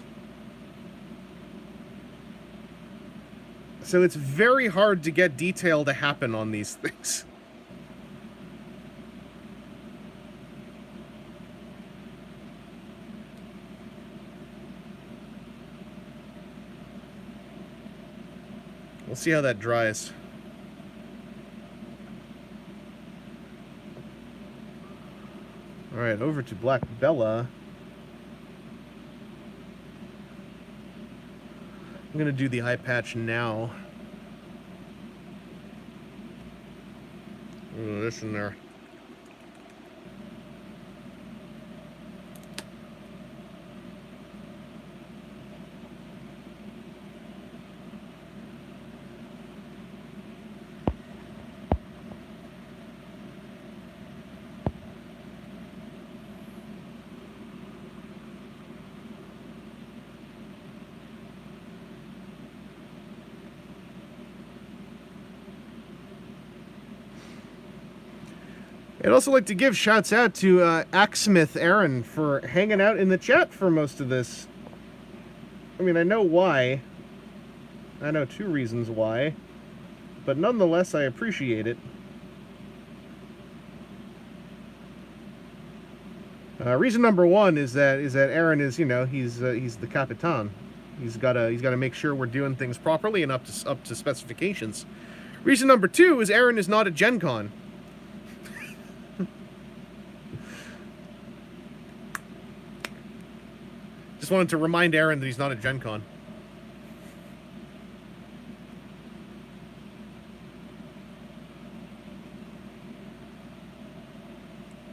So it's very hard to get detail to happen on these things. We'll see how that dries. Alright, over to Black Bella. I'm going to do the eye patch now. Ooh, this in there. I'd also like to give shouts out to Axsmith Aaron for hanging out in the chat for most of this. I mean, I know why. I know 2 reasons why. But nonetheless, I appreciate it. Reason number 1 is that Aaron is, you know, he's the Capitan. He's gotta make sure we're doing things properly and up to specifications. Reason number 2 is Aaron is not at Gen Con. Just wanted to remind Aaron that he's not at Gen Con.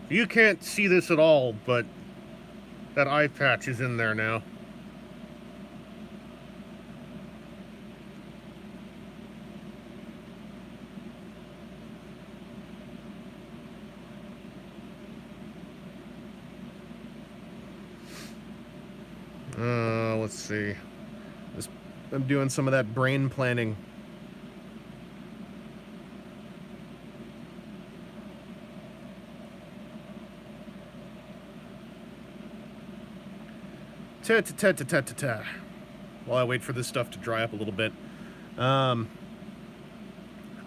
You can't see this at all, but that eye patch is in there now. Let's see. I'm doing some of that brain planning. While I wait for this stuff to dry up a little bit. I'm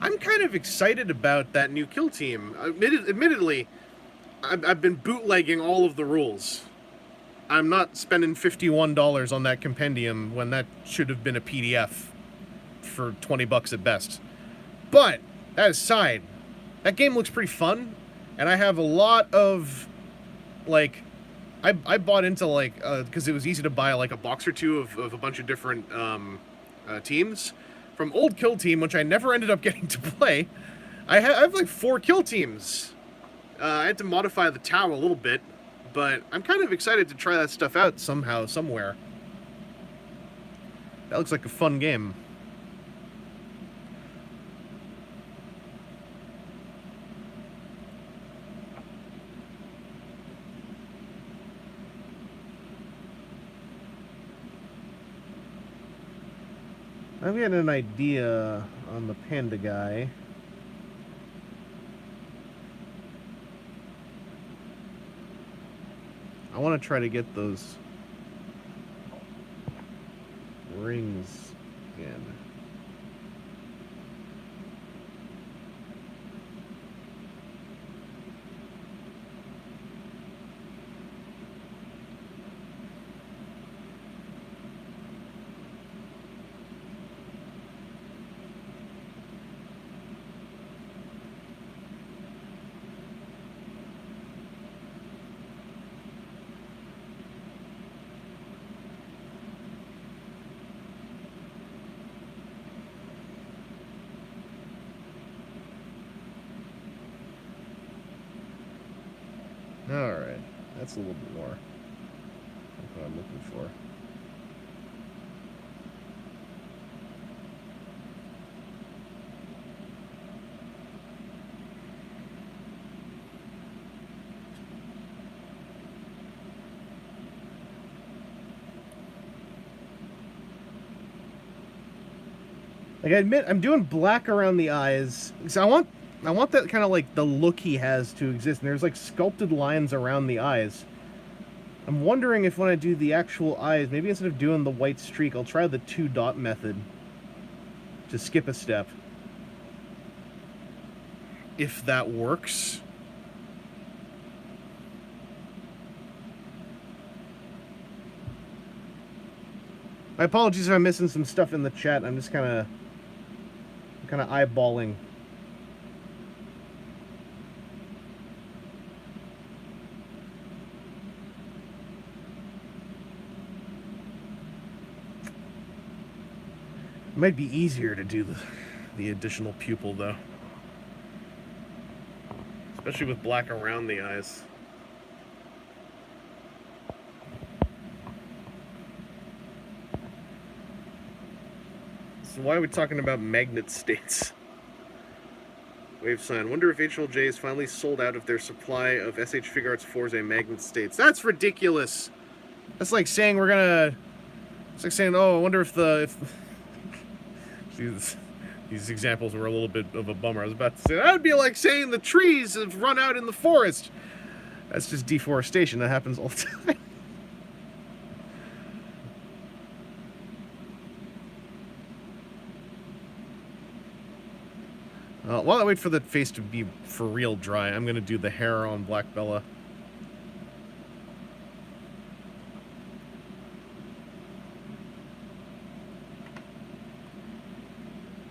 kind of excited about that new kill team. Admittedly, I've been bootlegging all of the rules. I'm not spending $51 on that compendium when that should have been a PDF for 20 bucks at best. But that aside, that game looks pretty fun, and I have a lot of like I bought into like because it was easy to buy like a box or two of a bunch of different teams from Old Kill Team, which I never ended up getting to play. I have like 4 kill teams. I had to modify the Tau a little bit, but I'm kind of excited to try that stuff out somehow, somewhere. That looks like a fun game. I'm getting an idea on the panda guy. I want to try to get those rings again. Alright, that's a little bit more. That's what I'm looking for. Like, I admit, I'm doing black around the eyes. So I want that kind of like the look he has to exist. And there's like sculpted lines around the eyes. I'm wondering if when I do the actual eyes, maybe instead of doing the white streak, I'll try the 2-dot method. To skip a step. If that works. My apologies if I'm missing some stuff in the chat. I'm just kind of eyeballing. It might be easier to do the additional pupil though, especially with black around the eyes. So why are we talking about magnet states? Wave sign. Wonder if HLJ is finally sold out of their supply of SH Figuarts Forza magnet states. That's ridiculous. That's like saying we're gonna. It's like saying, oh, I wonder if these examples were a little bit of a bummer. I was about to say that would be like saying the trees have run out in the forest. That's just deforestation. That happens all the time. While I wait for the face to be for real dry, I'm going to do the hair on Black Bella.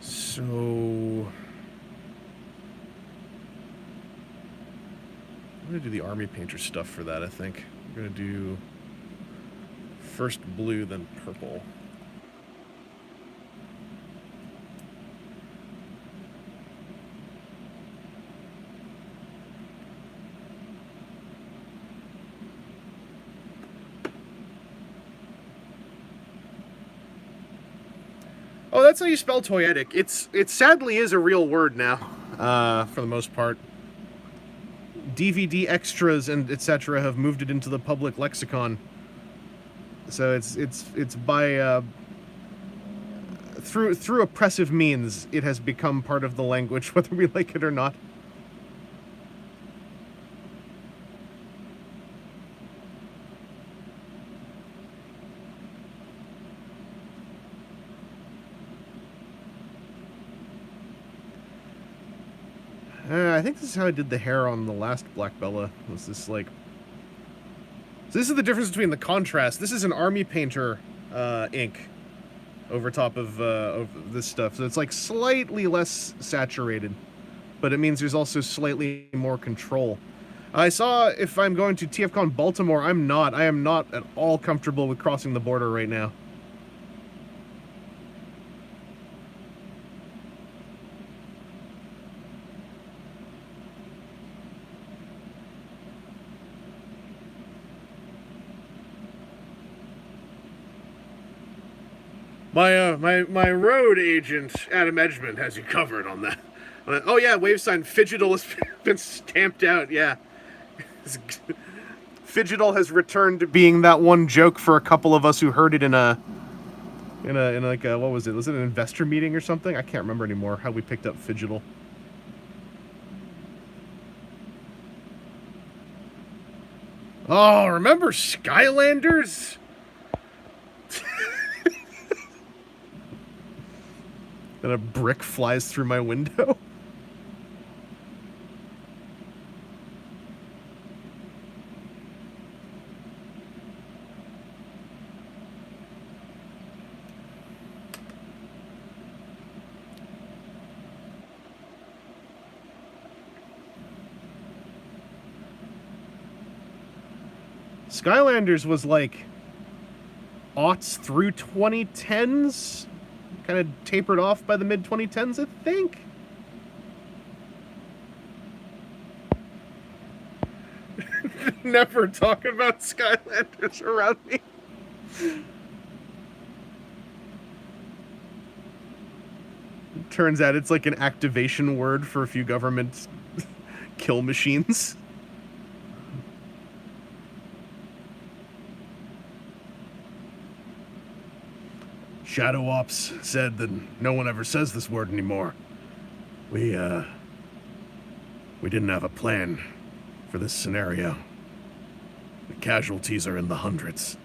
So... I'm going to do the Army Painter stuff for that, I think. I'm going to do first blue, then purple. Oh, that's how you spell toyetic. It sadly is a real word now, for the most part. DVD extras and etc. have moved it into the public lexicon. So it's by through oppressive means it has become part of the language, whether we like it or not. I think this is how I did the hair on the last Black Bella. Was this like... So this is the difference between the contrast. This is an army painter ink over top of this stuff. So it's like slightly less saturated, but it means there's also slightly more control. I saw if I'm going to TFCon Baltimore, I'm not. I am not at all comfortable with crossing the border right now. My road agent, Adam Edgman, has you covered on that. Oh yeah, wave sign Fidgetal has been stamped out, yeah. Fidgetal has returned to being that one joke for a couple of us who heard it in like a, what was it? Was it an investor meeting or something? I can't remember anymore how we picked up Fidgetal. Oh, remember Skylanders? And a brick flies through my window. Skylanders was like aughts through 2010s. Kind of tapered off by the mid-2010s, I think. Never talk about Skylanders around me. Turns out it's like an activation word for a few government kill machines. Shadow Ops said that no one ever says this word anymore. We didn't have a plan for this scenario. The casualties are in the hundreds.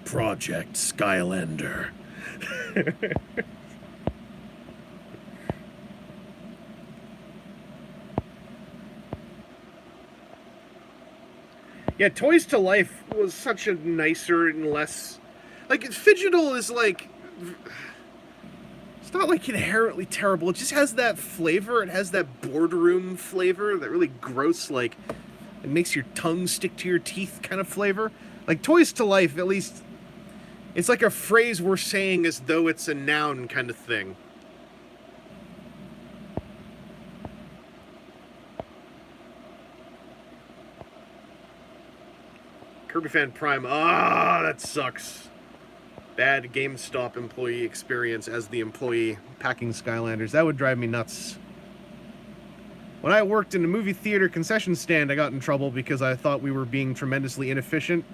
Project Skylander. Yeah, Toys to Life was such a nicer and less... Like, Fidgetal is like... It's not like inherently terrible. It just has that flavor. It has that boardroom flavor, that really gross, like, it makes your tongue stick to your teeth kind of flavor. Like, Toys to Life, at least... It's like a phrase we're saying as though it's a noun kind of thing. Kirby Fan Prime. Ah, that sucks. Bad GameStop employee experience as the employee packing Skylanders. That would drive me nuts. When I worked in a movie theater concession stand, I got in trouble because I thought we were being tremendously inefficient.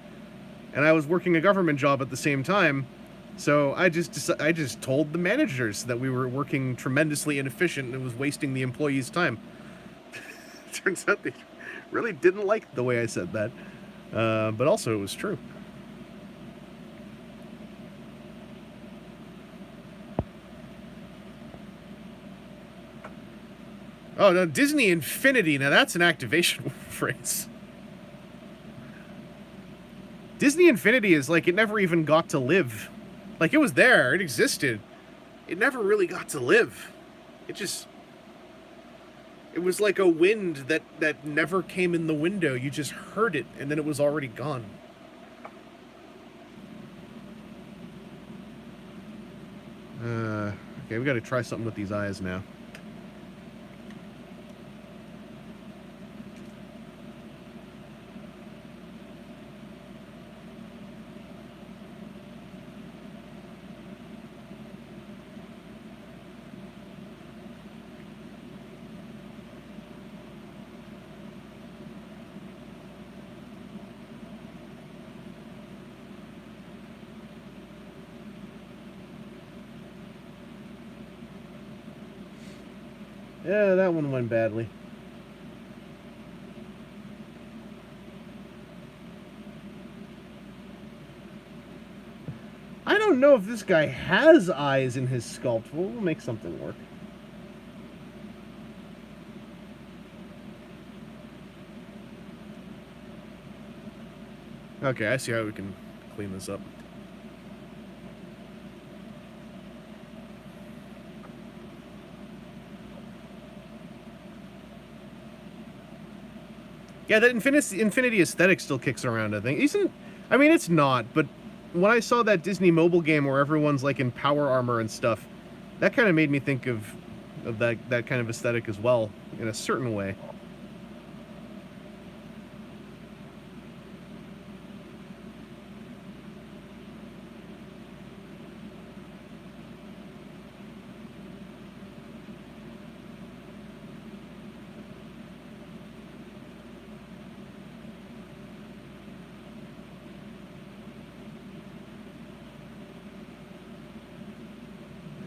And I was working a government job at the same time, so I just told the managers that we were working tremendously inefficient and it was wasting the employees' time. Turns out they really didn't like the way I said that, but also it was true. Oh, no, Disney Infinity, now that's an activation phrase. Disney Infinity is like, it never even got to live. Like, it was there, it existed. It never really got to live. It was like a wind that never came in the window. You just heard it, and then it was already gone. Okay, we gotta try something with these eyes now. Yeah, that one went badly. I don't know if this guy has eyes in his sculpt. We'll make something work. Okay, I see how we can clean this up. Yeah, that Infinity aesthetic still kicks around, I think. Isn't... I mean, it's not, but when I saw that Disney mobile game where everyone's, like, in power armor and stuff, that kind of made me think of that kind of aesthetic as well, in a certain way.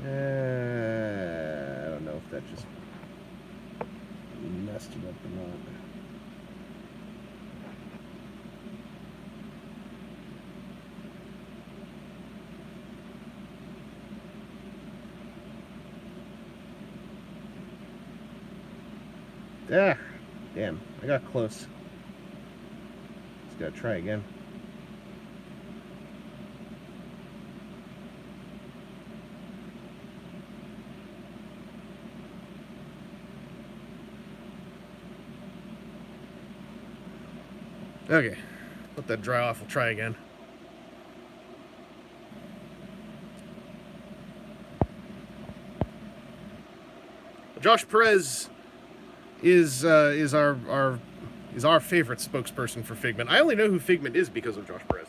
I don't know if that just messed it up or not. Ah, damn, I got close. Just gotta try again. Okay, let that dry off. We'll try again. Josh Perez is our favorite spokesperson for Figment. I only know who Figment is because of Josh Perez.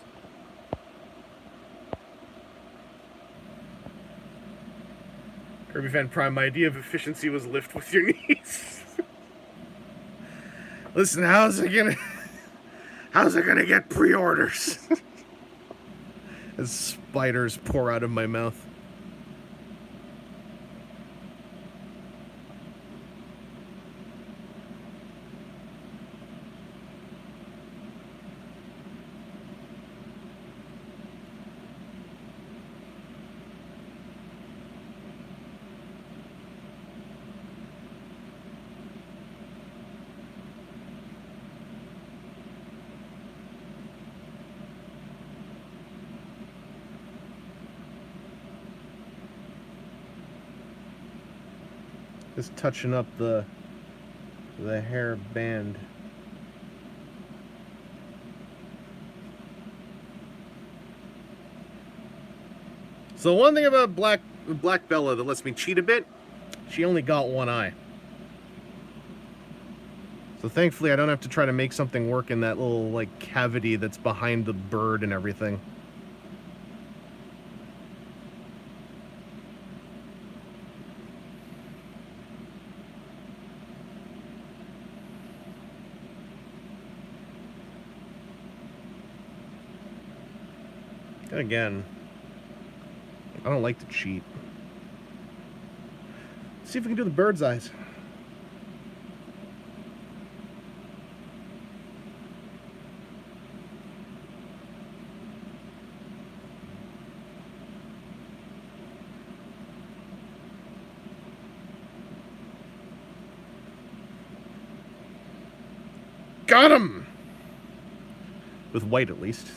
Kirby Fan Prime, my idea of efficiency was lift with your knees. Listen, how's it gonna get pre-orders? As spiders pour out of my mouth. Just touching up the hair band. So one thing about Black Bella that lets me cheat a bit, she only got one eye. So thankfully I don't have to try to make something work in that little like cavity that's behind the bird and everything. And again, I don't like to cheat. Let's see if we can do the bird's eyes. Got him! With white, at least.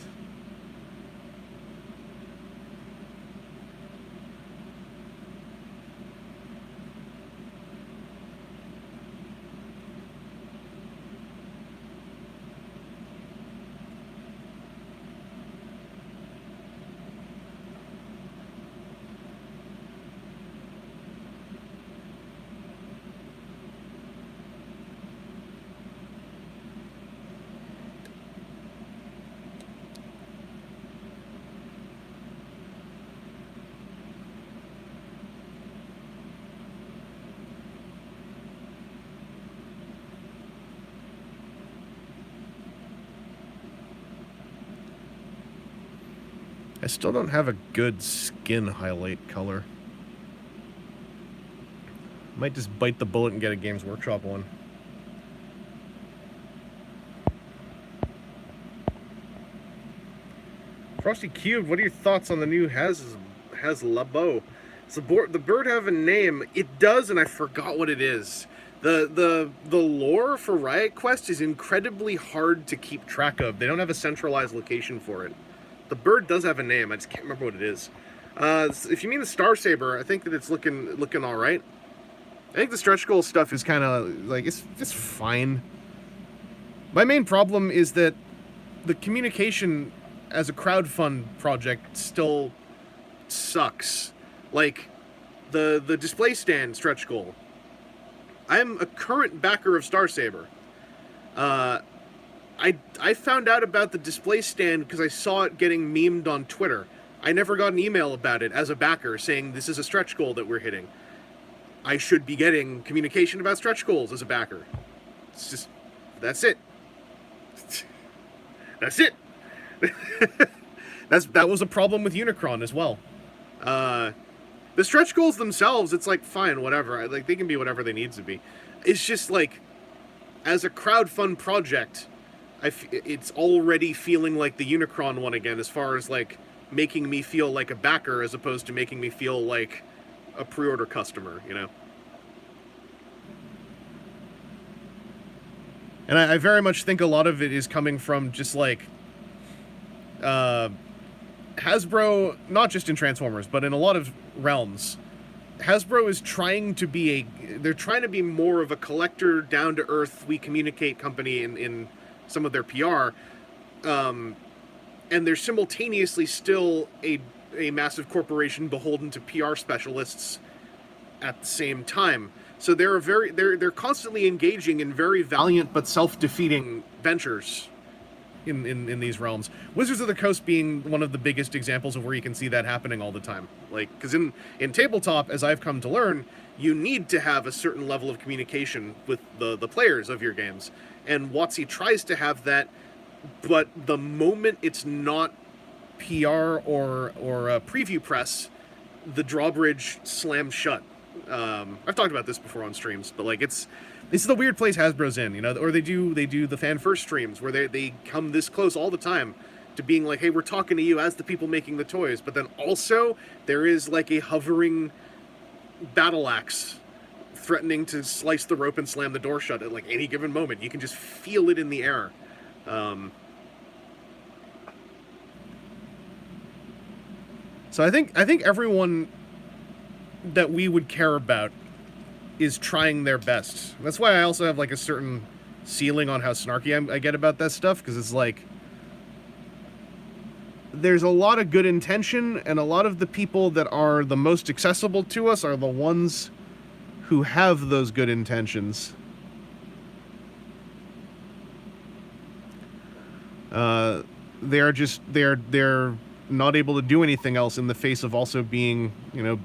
I still don't have a good skin highlight color. Might just bite the bullet and get a Games Workshop one. Frosty Cube, what are your thoughts on the new Labo? Does the bird have a name? It does, and I forgot what it is. The lore for Riot Quest is incredibly hard to keep track of. They don't have a centralized location for it. The bird does have a name. I just can't remember what it is. If you mean the Star Saber, I think that it's looking all right. I think the stretch goal stuff is kind of like it's fine. My main problem is that the communication as a crowdfund project still sucks. Like the display stand stretch goal. I'm a current backer of Star Saber. I found out about the display stand because I saw it getting memed on Twitter. I never got an email about it as a backer saying this is a stretch goal that we're hitting. I should be getting communication about stretch goals as a backer. It's just, that's it. That's it. That was a problem with Unicron as well. The stretch goals themselves, it's like, fine, whatever. Like, they can be whatever they need to be. It's just like, as a crowdfund project, it's already feeling like the Unicron one again, as far as like making me feel like a backer as opposed to making me feel like a pre-order customer, you know? And I very much think a lot of it is coming from just like Hasbro, not just in Transformers, but in a lot of realms. Hasbro is trying to be they're trying to be more of a collector, down-to-earth, we communicate company in some of their PR. And they're simultaneously still a massive corporation beholden to PR specialists at the same time. So they're constantly engaging in very valiant but self-defeating ventures in these realms. Wizards of the Coast being one of the biggest examples of where you can see that happening all the time. Like, because in tabletop, as I've come to learn, you need to have a certain level of communication with the players of your games. And WotC tries to have that, but the moment it's not PR or a preview press, the drawbridge slams shut. I've talked about this before on streams, but like this is the weird place Hasbro's in, you know, or they do the fan first streams where they come this close all the time to being like, hey, we're talking to you as the people making the toys, but then also there is like a hovering battle axe threatening to slice the rope and slam the door shut at like any given moment. You can just feel it in the air. So I think everyone that we would care about is trying their best. That's why I also have like a certain ceiling on how snarky I get about that stuff, because it's like there's a lot of good intention, and a lot of the people that are the most accessible to us are the ones who have those good intentions. They're not able to do anything else in the face of also being, you know,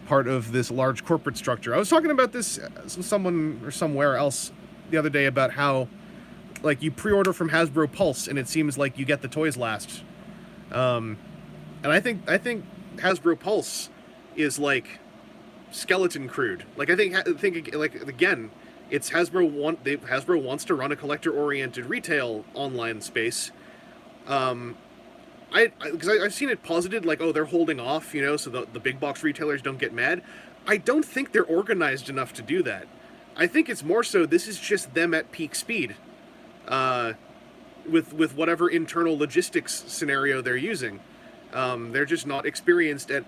part of this large corporate structure. I was talking about this with someone or somewhere else the other day about how, like, you pre-order from Hasbro Pulse and it seems like you get the toys last. And I think Hasbro Pulse is like skeleton crude. Like, I think like, again, it's Hasbro wants to run a collector-oriented retail online space. Because I've seen it posited like, oh, they're holding off, you know, so the big box retailers don't get mad. I don't think they're organized enough to do that. I think it's more so this is just them at peak speed, with whatever internal logistics scenario they're using. They're just not experienced at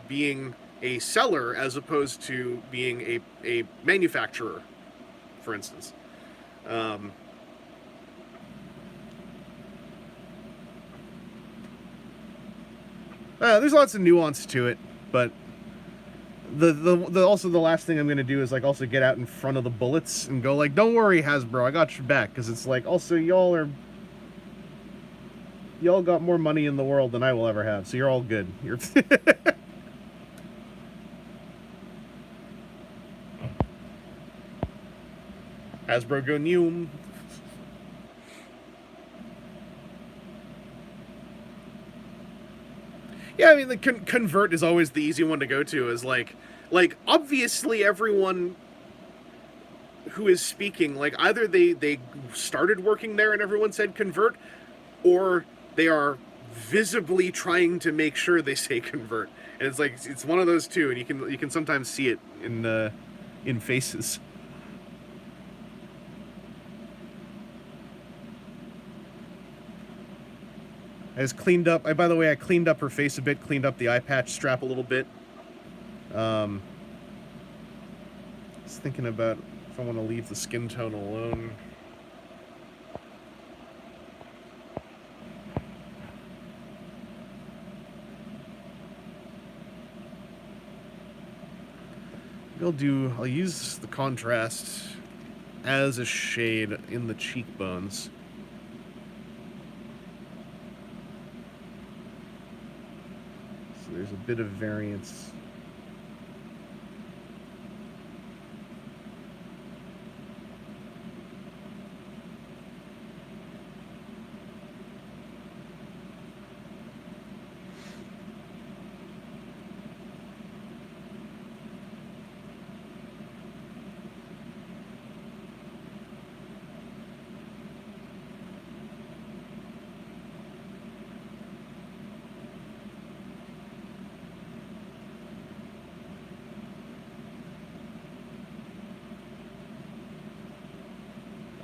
being a seller as opposed to being a manufacturer, for instance. There's lots of nuance to it, but also the last thing I'm gonna do is like also get out in front of the bullets and go like, don't worry, Hasbro, I got your back, because it's like, also y'all got more money in the world than I will ever have, so you're all good. You're Hasbro go new. Yeah, I mean, the convert is always the easy one to go to. Is like obviously everyone who is speaking, like either they started working there and everyone said convert, or they are visibly trying to make sure they say convert. And it's like it's one of those two, and you can sometimes see it in faces. I just cleaned up. By the way, I cleaned up her face a bit, cleaned up the eye patch strap a little bit. Just thinking about if I want to leave the skin tone alone. I'll use the contrast as a shade in the cheekbones. So there's a bit of variance.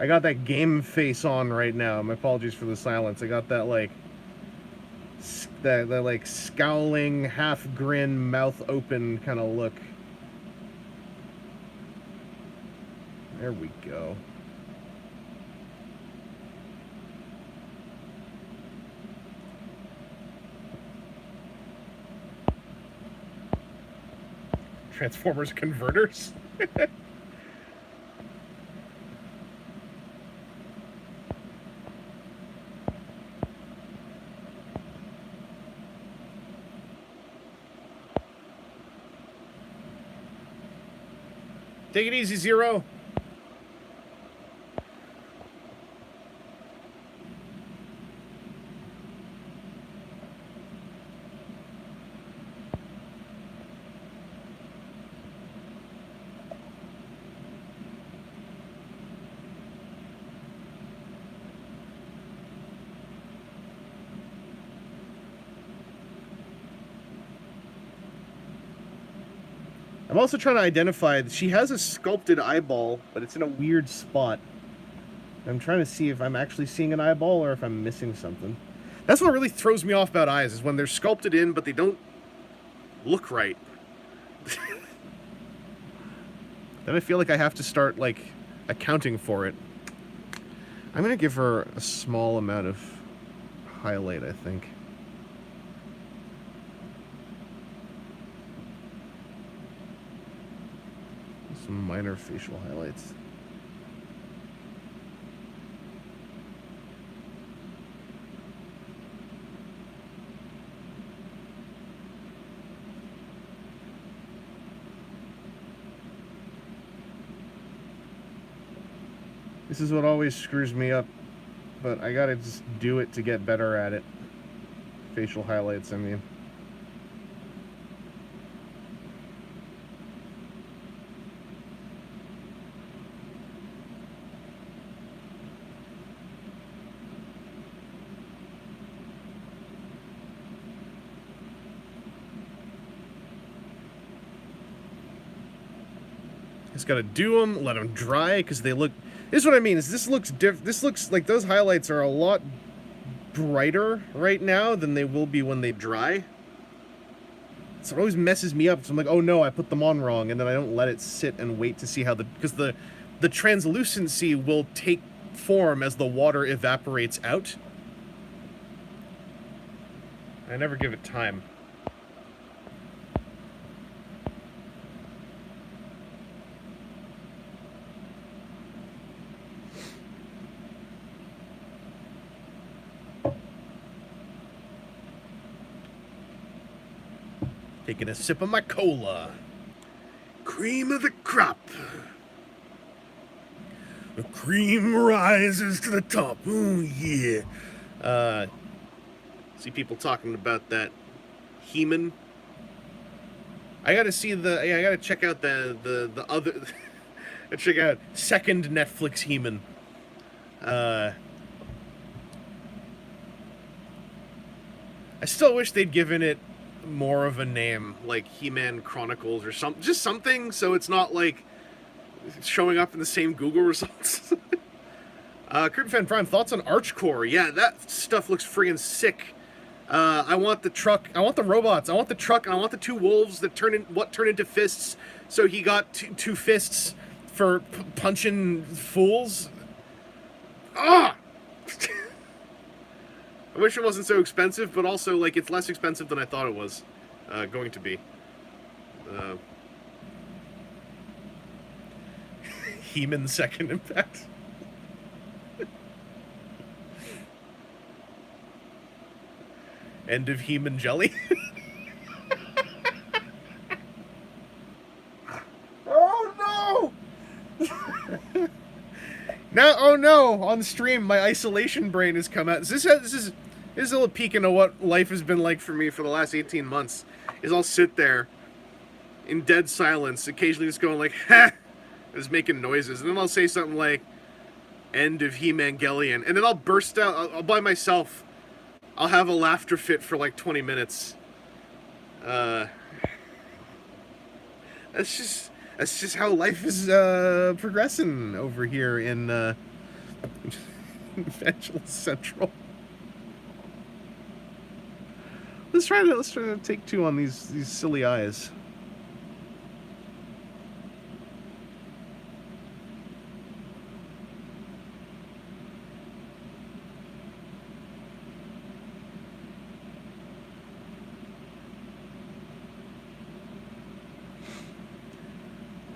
I got that game face on right now. My apologies for the silence. I got that like that like scowling, half grin, mouth open kind of look. There we go. Transformers converters. Take it easy, Zero. I'm also trying to identify, she has a sculpted eyeball, but it's in a weird spot. I'm trying to see if I'm actually seeing an eyeball or if I'm missing something. That's what really throws me off about eyes, is when they're sculpted in, but they don't look right. Then I feel like I have to start, like, accounting for it. I'm going to give her a small amount of highlight, I think. Some minor facial highlights. This is what always screws me up, but I gotta just do it to get better at it. Facial highlights, I mean. Just gotta do them, let them dry, because they look... This is what I mean, is this looks this looks like those highlights are a lot brighter right now than they will be when they dry. So it always messes me up. So I'm like, oh no, I put them on wrong, and then I don't let it sit and wait to see how because the translucency will take form as the water evaporates out. I never give it time. Taking a sip of my cola. Cream of the crop. The cream rises to the top. Oh, yeah. See people talking about that He-Man. I gotta see I gotta check out the other. Check out second Netflix He-Man. I still wish they'd given it more of a name, like He-Man Chronicles or something. Just something, so it's not like showing up in the same Google results. Creepfan Prime, thoughts on Archcore? Yeah, that stuff looks friggin' sick. I want the truck. I want the robots. I want the truck, and I want the two wolves that turn into fists. So he got two fists for punching fools. Ah! I wish it wasn't so expensive, but also, like, it's less expensive than I thought it was going to be. He-Man Second Impact. End of He-Man Jelly. Oh no! Now, oh no! On stream, my isolation brain has come out. This is a little peek into what life has been like for me for the last 18 months. Is I'll sit there in dead silence, occasionally just going like, ha! Just making noises, and then I'll say something like, "End of He-Mangelian," and then I'll burst out. I'll by myself. I'll have a laughter fit for like 20 minutes. That's just how life is progressing over here in Evangelist Central. Let's try to take two on these silly eyes.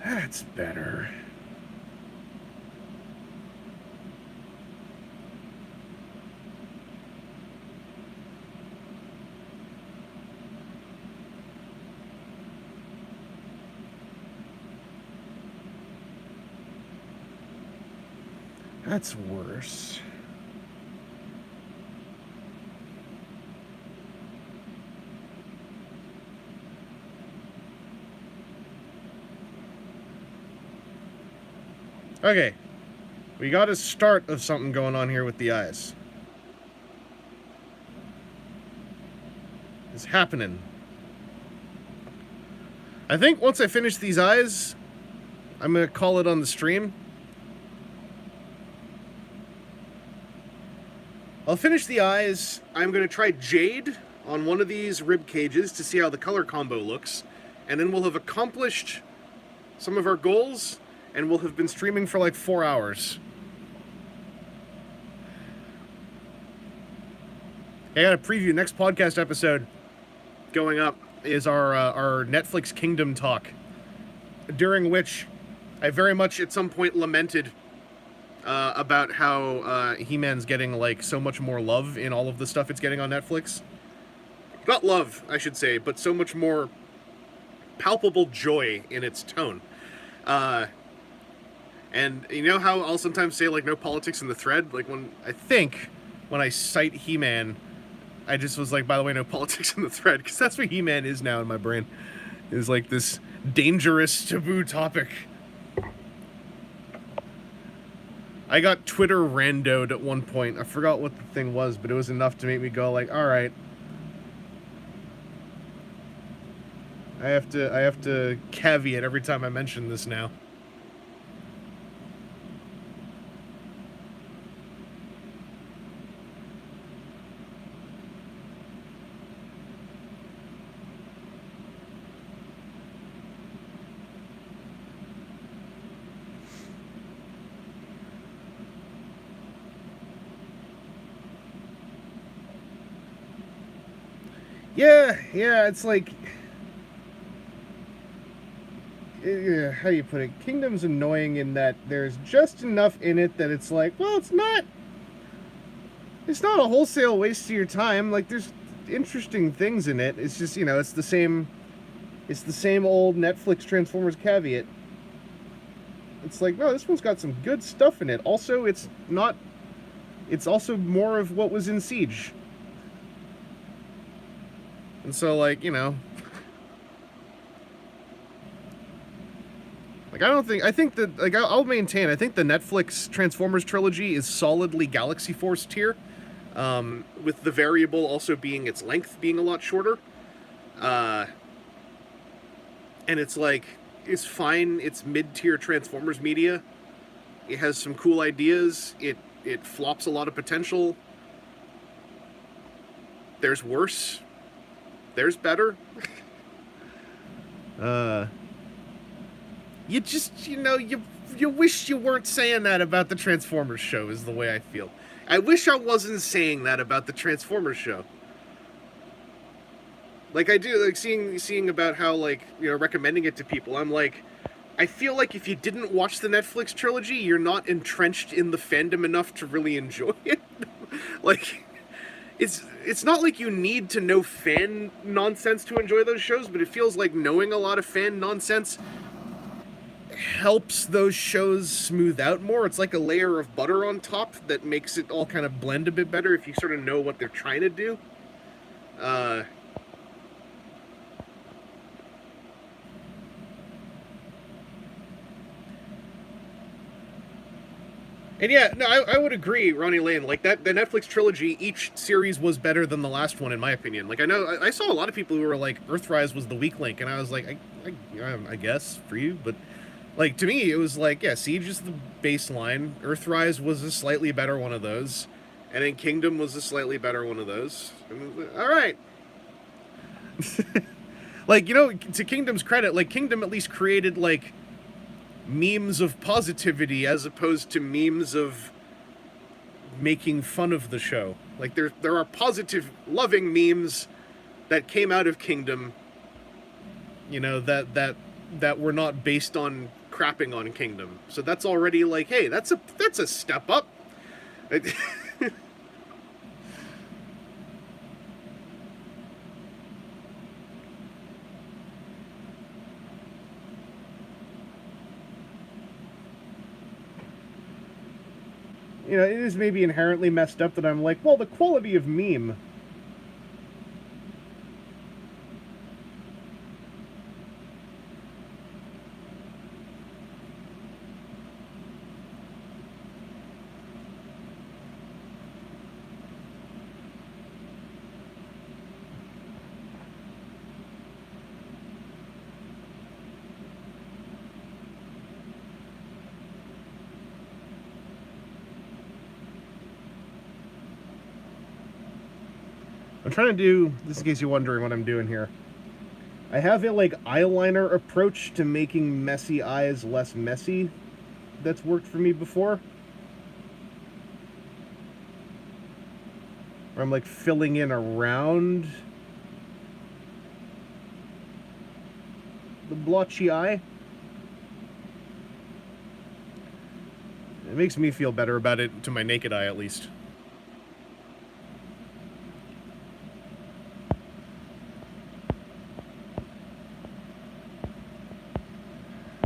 That's better. That's worse. Okay, we got a start of something going on here with the eyes. It's happening. I think once I finish these eyes, I'm going to call it on the stream. I'll finish the eyes. I'm going to try Jade on one of these rib cages to see how the color combo looks. And then we'll have accomplished some of our goals. And we'll have been streaming for like 4 hours. I got a preview. Next podcast episode going up is our Netflix Kingdom talk, during which I very much at some point lamented about how He-Man's getting like so much more love in all of the stuff it's getting on Netflix. Not love, I should say, but so much more palpable joy in its tone. And you know how I'll sometimes say, like, no politics in the thread? Like, when I cite He-Man, I just was like, by the way, no politics in the thread. Because that's what He-Man is now in my brain. Is like this dangerous taboo topic. I got Twitter randoed at one point. I forgot what the thing was, but it was enough to make me go like, alright. I have to caveat every time I mention this now. Yeah, it's like, how do you put it? Kingdom's annoying in that there's just enough in it that it's like, well, it's not a wholesale waste of your time. Like, there's interesting things in it. It's just, it's the same old Netflix Transformers caveat. It's like, no, this one's got some good stuff in it. Also, it's also more of what was in Siege. And so, like, you know, like, I think that, like, I'll maintain, I think the Netflix Transformers trilogy is solidly Galaxy Force tier, with the variable also being its length being a lot shorter. Uh, and it's like, it's fine, it's mid-tier Transformers media. It has some cool ideas, it flops a lot of potential. There's worse. There's better. uh, you just, you know, you wish you weren't saying that about the Transformers show, is the way I feel. I wish I wasn't saying that about the Transformers show. Like, I do, like, seeing about how, like, you know, recommending it to people, I'm like, I feel like if you didn't watch the Netflix trilogy, you're not entrenched in the fandom enough to really enjoy it. Like, it's not like you need to know fan nonsense to enjoy those shows, but it feels like knowing a lot of fan nonsense helps those shows smooth out more. It's like a layer of butter on top that makes it all kind of blend a bit better if you sort of know what they're trying to do. And yeah, no, I would agree, Ronnie Lane. Like, that, the Netflix trilogy, each series was better than the last one, in my opinion. Like, I know, I saw a lot of people who were like, Earthrise was the weak link, and I was like, I guess, for you, but, like, to me, it was like, yeah, Siege is the baseline, Earthrise was a slightly better one of those, and then Kingdom was a slightly better one of those. Alright. Like, you know, to Kingdom's credit, like, Kingdom at least created, like, memes of positivity as opposed to memes of making fun of the show. Like, there are positive, loving memes that came out of Kingdom, you know, that were not based on crapping on Kingdom. So that's already like, hey, that's a step up. You know, it is maybe inherently messed up that I'm like, well, the quality of meme. I'm trying to do, this in case you're wondering what I'm doing here. I have a, like, eyeliner approach to making messy eyes less messy that's worked for me before. Where I'm, like, filling in around the blotchy eye. It makes me feel better about it, to my naked eye at least.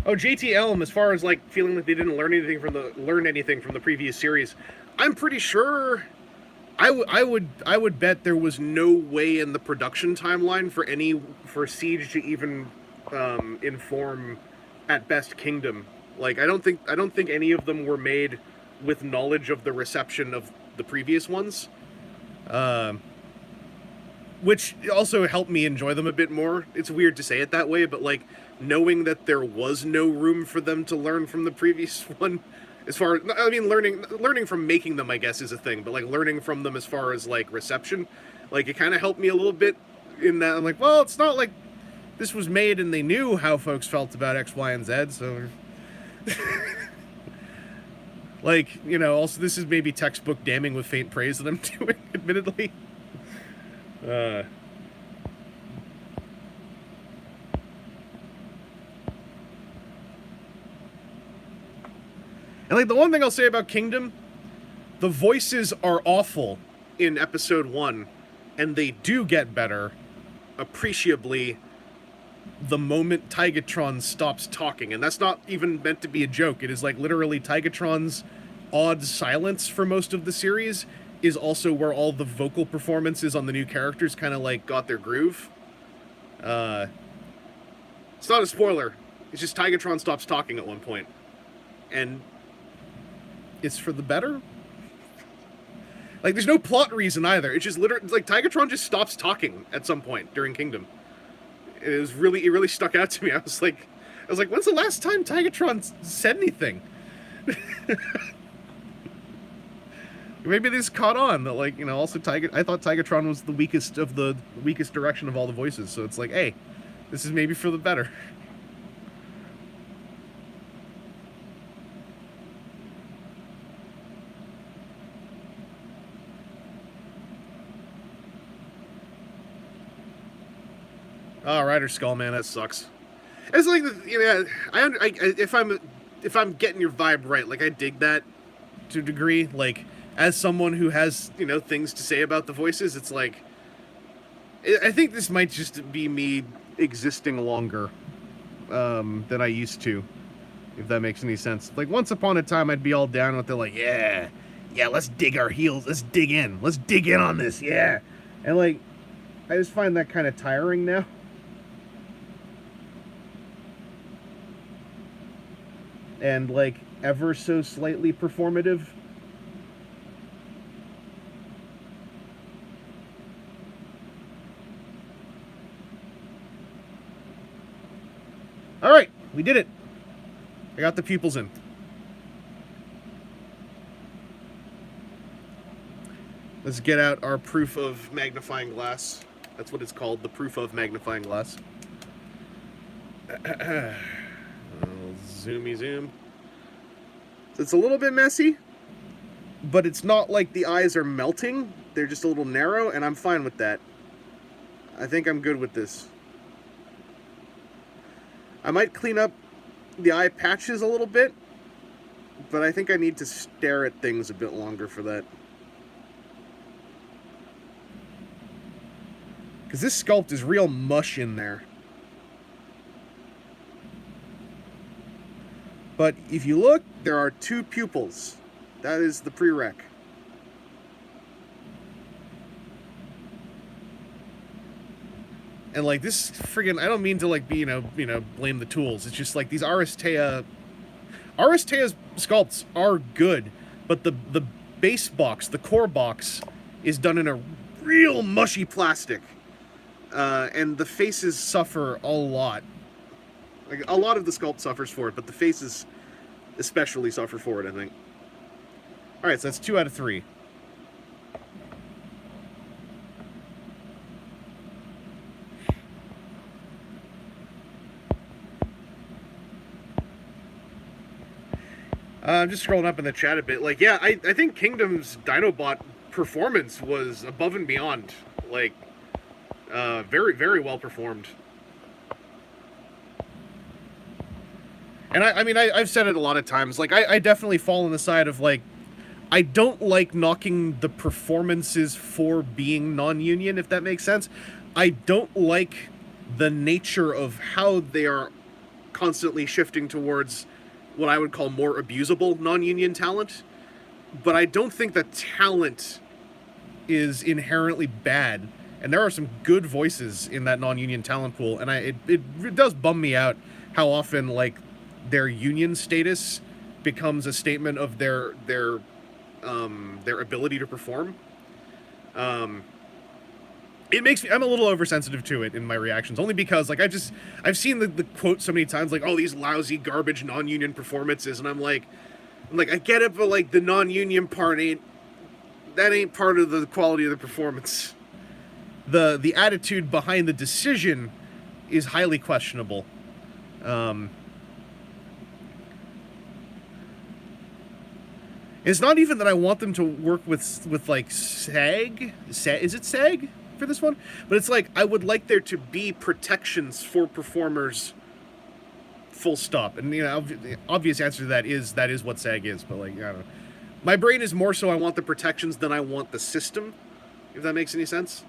Oh, JT Elm, as far as, like, feeling like they didn't learn anything from the previous series, I'm pretty sure I would bet there was no way in the production timeline for Siege to even inform at best Kingdom. Like, I don't think any of them were made with knowledge of the reception of the previous ones. Which also helped me enjoy them a bit more. It's weird to say it that way, but, like, knowing that there was no room for them to learn from the previous one, as far as, I mean, learning from making them, I guess, is a thing, but, like, learning from them as far as, like, reception, like, it kind of helped me a little bit in that I'm like, well, it's not like this was made and they knew how folks felt about X, Y, and Z, so like, you know, also this is maybe textbook damning with faint praise that I'm doing, admittedly. And, like, the one thing I'll say about Kingdom, the voices are awful in episode 1, and they do get better appreciably the moment Tigatron stops talking. And that's not even meant to be a joke. It is, like, literally Tigatron's odd silence for most of the series is also where all the vocal performances on the new characters kind of like got their groove. Uh, it's not a spoiler. It's just Tigatron stops talking at one point, and it's for the better. Like, there's no plot reason either. It's just literally like Tigatron just stops talking at some point during Kingdom. It really stuck out to me. I was like, when's the last time Tigatron said anything? Maybe they just caught on that, like, you know, also I thought Tigatron was the weakest direction of all the voices. So it's like, hey, this is maybe for the better. Oh, Rider Skull, man, that sucks. It's like, you know, if I'm getting your vibe right, like, I dig that to a degree. Like, as someone who has, you know, things to say about the voices, it's like, I think this might just be me existing longer than I used to, if that makes any sense. Like, once upon a time, I'd be all down with it, like, yeah, let's dig our heels, let's dig in on this, yeah. And, like, I just find that kind of tiring now. And, like, ever so slightly performative. Alright, we did it. I got the pupils in. Let's get out our proof of magnifying glass. That's what it's called, the proof of magnifying glass. Zoomy zoom. It's a little bit messy, but it's not like the eyes are melting. They're just a little narrow, and I'm fine with that. I think I'm good with this. I might clean up the eye patches a little bit, but I think I need to stare at things a bit longer for that. Because this sculpt is real mush in there. But if you look, there are 2 pupils. That is the prereq. And like this friggin', I don't mean to like be, you know, blame the tools. It's just like these Aristea sculpts are good, but the base box, the core box, is done in a real mushy plastic. And the faces suffer a lot. Like, a lot of the sculpt suffers for it, but the faces especially suffer for it, I think. Alright, so that's 2 out of 3. I'm just scrolling up in the chat a bit. Like, yeah, I think Kingdom's Dinobot performance was above and beyond. Like, very, very well performed. And I mean, I've said it a lot of times. Like, I definitely fall on the side of, like, I don't like knocking the performances for being non-union, if that makes sense. I don't like the nature of how they are constantly shifting towards what I would call more abusable non-union talent. But I don't think that talent is inherently bad. And there are some good voices in that non-union talent pool. And it does bum me out how often, like, their union status becomes a statement of their ability to perform. It makes me, I'm a little oversensitive to it in my reactions, only because, like, I've seen the quote so many times, like, oh, these lousy garbage non-union performances, and I'm like, I get it, but, like, the non-union part ain't part of the quality of the performance. The attitude behind the decision is highly questionable. It's not even that I want them to work with like SAG. Is it SAG for this one? But it's like, I would like there to be protections for performers. Full stop. And, you know, the obvious answer to that is what SAG is. But, like, I don't know. My brain is more so I want the protections than I want the system. If that makes any sense.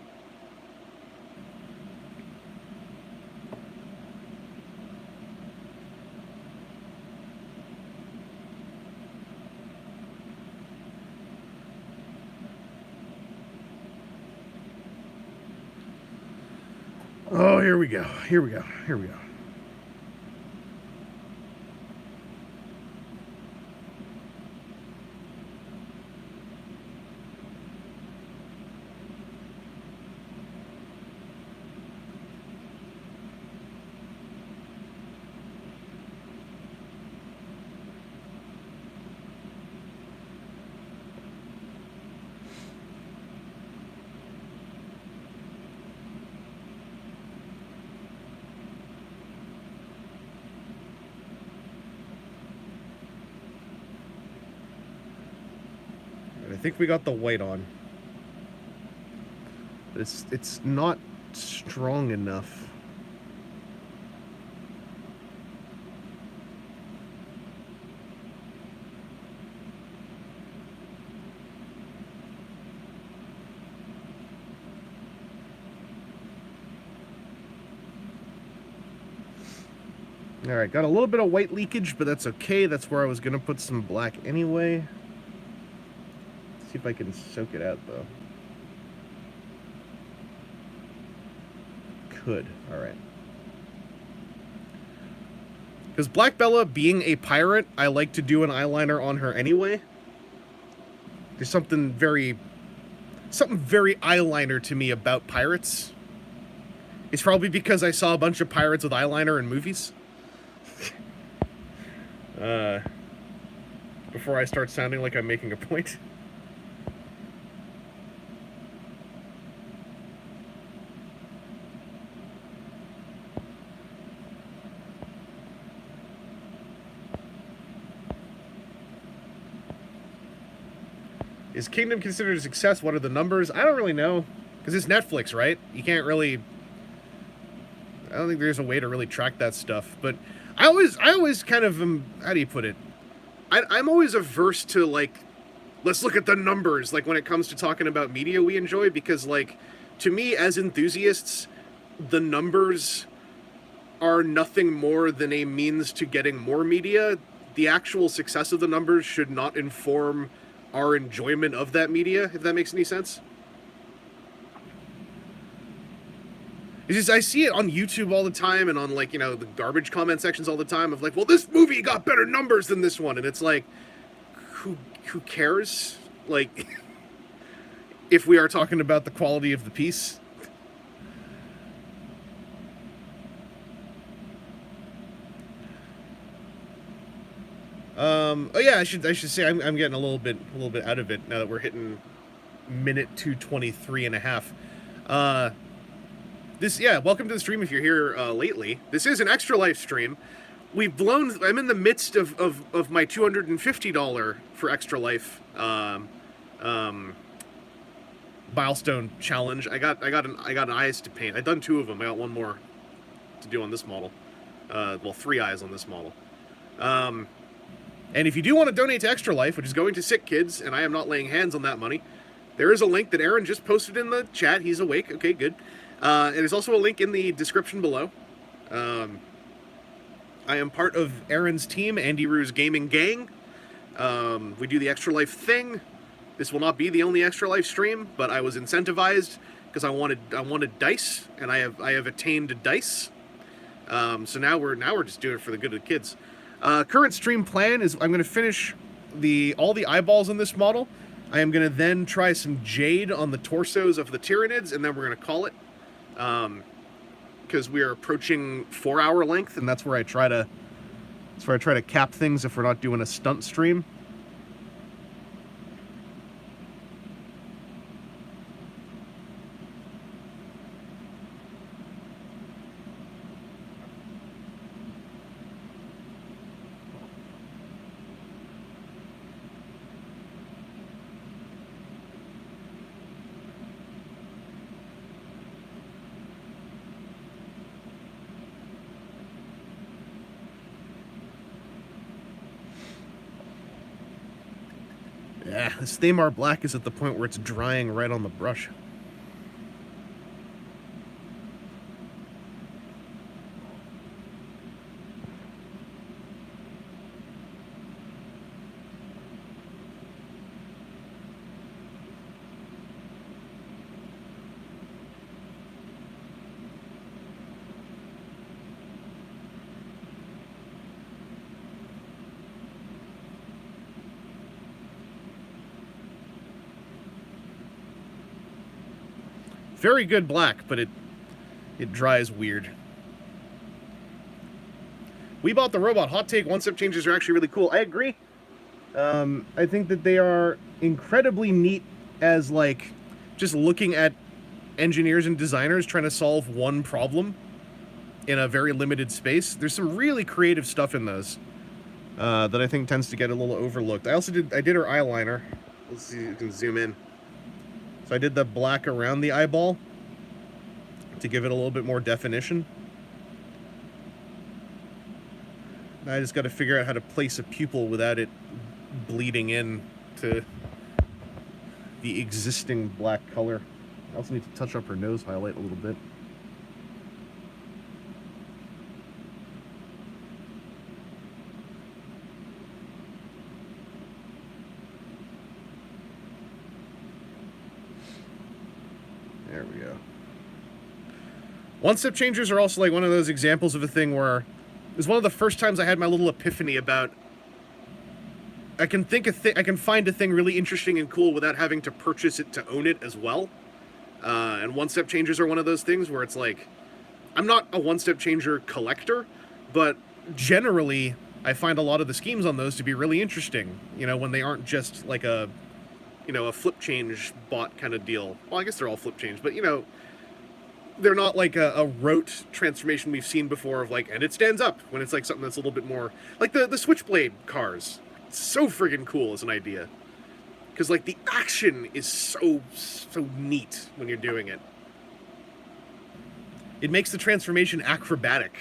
Oh, here we go. Here we go. Here we go. I think we got the white on. It's not strong enough. Alright, got a little bit of white leakage, but that's okay. That's where I was going to put some black anyway. Let's see if I can soak it out, though. Could. Alright. Because Black Bella, being a pirate, I like to do an eyeliner on her anyway. There's something very eyeliner to me about pirates. It's probably because I saw a bunch of pirates with eyeliner in movies. Before I start sounding like I'm making a point. Is Kingdom considered a success? What are the numbers? I don't really know. Because it's Netflix, right? You can't really... I don't think there's a way to really track that stuff. But I always kind of how do you put it? I'm always averse to, like, let's look at the numbers, like, when it comes to talking about media we enjoy, because, like, to me, as enthusiasts, the numbers are nothing more than a means to getting more media. The actual success of the numbers should not inform our enjoyment of that media, if that makes any sense. It's just, I see it on YouTube all the time and on, like, you know, the garbage comment sections all the time of like, well, this movie got better numbers than this one. And it's like, who cares? Like, if we are talking about the quality of the piece. Oh yeah, I should say I'm getting a little bit out of it now that we're hitting minute 2:23 and a half. Welcome to the stream if you're here lately. This is an Extra Life stream. I'm in the midst of my $250 for Extra Life milestone challenge. I got an eyes to paint. I've done 2 of them. I got 1 more to do on this model. 3 eyes on this model. And if you do want to donate to Extra Life, which is going to sick kids, and I am not laying hands on that money, there is a link that Aaron just posted in the chat. He's awake. Okay, good. And there's also a link in the description below. I am part of Aaron's team, Andy Roo's Gaming Gang. We do the Extra Life thing. This will not be the only Extra Life stream, but I was incentivized because I wanted dice, and I have attained dice. So now we're just doing it for the good of the kids. Current stream plan is I'm going to finish all the eyeballs on this model. I am going to then try some jade on the torsos of the Tyranids, and then we're going to call it. Because we are approaching 4-hour length, and that's where I try to cap things if we're not doing a stunt stream. Yeah, this Thamar Black is at the point where it's drying right on the brush. Very good black, but it dries weird. We bought the robot. Hot take, one-step changes are actually really cool. I agree. I think that they are incredibly neat as, like, just looking at engineers and designers trying to solve one problem in a very limited space. There's some really creative stuff in those that I think tends to get a little overlooked. I did her eyeliner. Let's see if you can zoom in. So I did the black around the eyeball to give it a little bit more definition. I just got to figure out how to place a pupil without it bleeding in to the existing black color. I also need to touch up her nose highlight a little bit. There we go. One-step changers are also like one of those examples of a thing where it was one of the first times I had my little epiphany about I can find a thing really interesting and cool without having to purchase it to own it as well. And one-step changers are one of those things where it's like, I'm not a one-step changer collector, but generally I find a lot of the schemes on those to be really interesting, you know, when they aren't just like a, you know, a flip change bot kind of deal. Well, I guess they're all flip change, but, you know, they're not like a rote transformation we've seen before of like, and it stands up, when it's like something that's a little bit more, like the Switchblade cars. It's so friggin' cool as an idea. Because, like, the action is so neat when you're doing it. It makes the transformation acrobatic.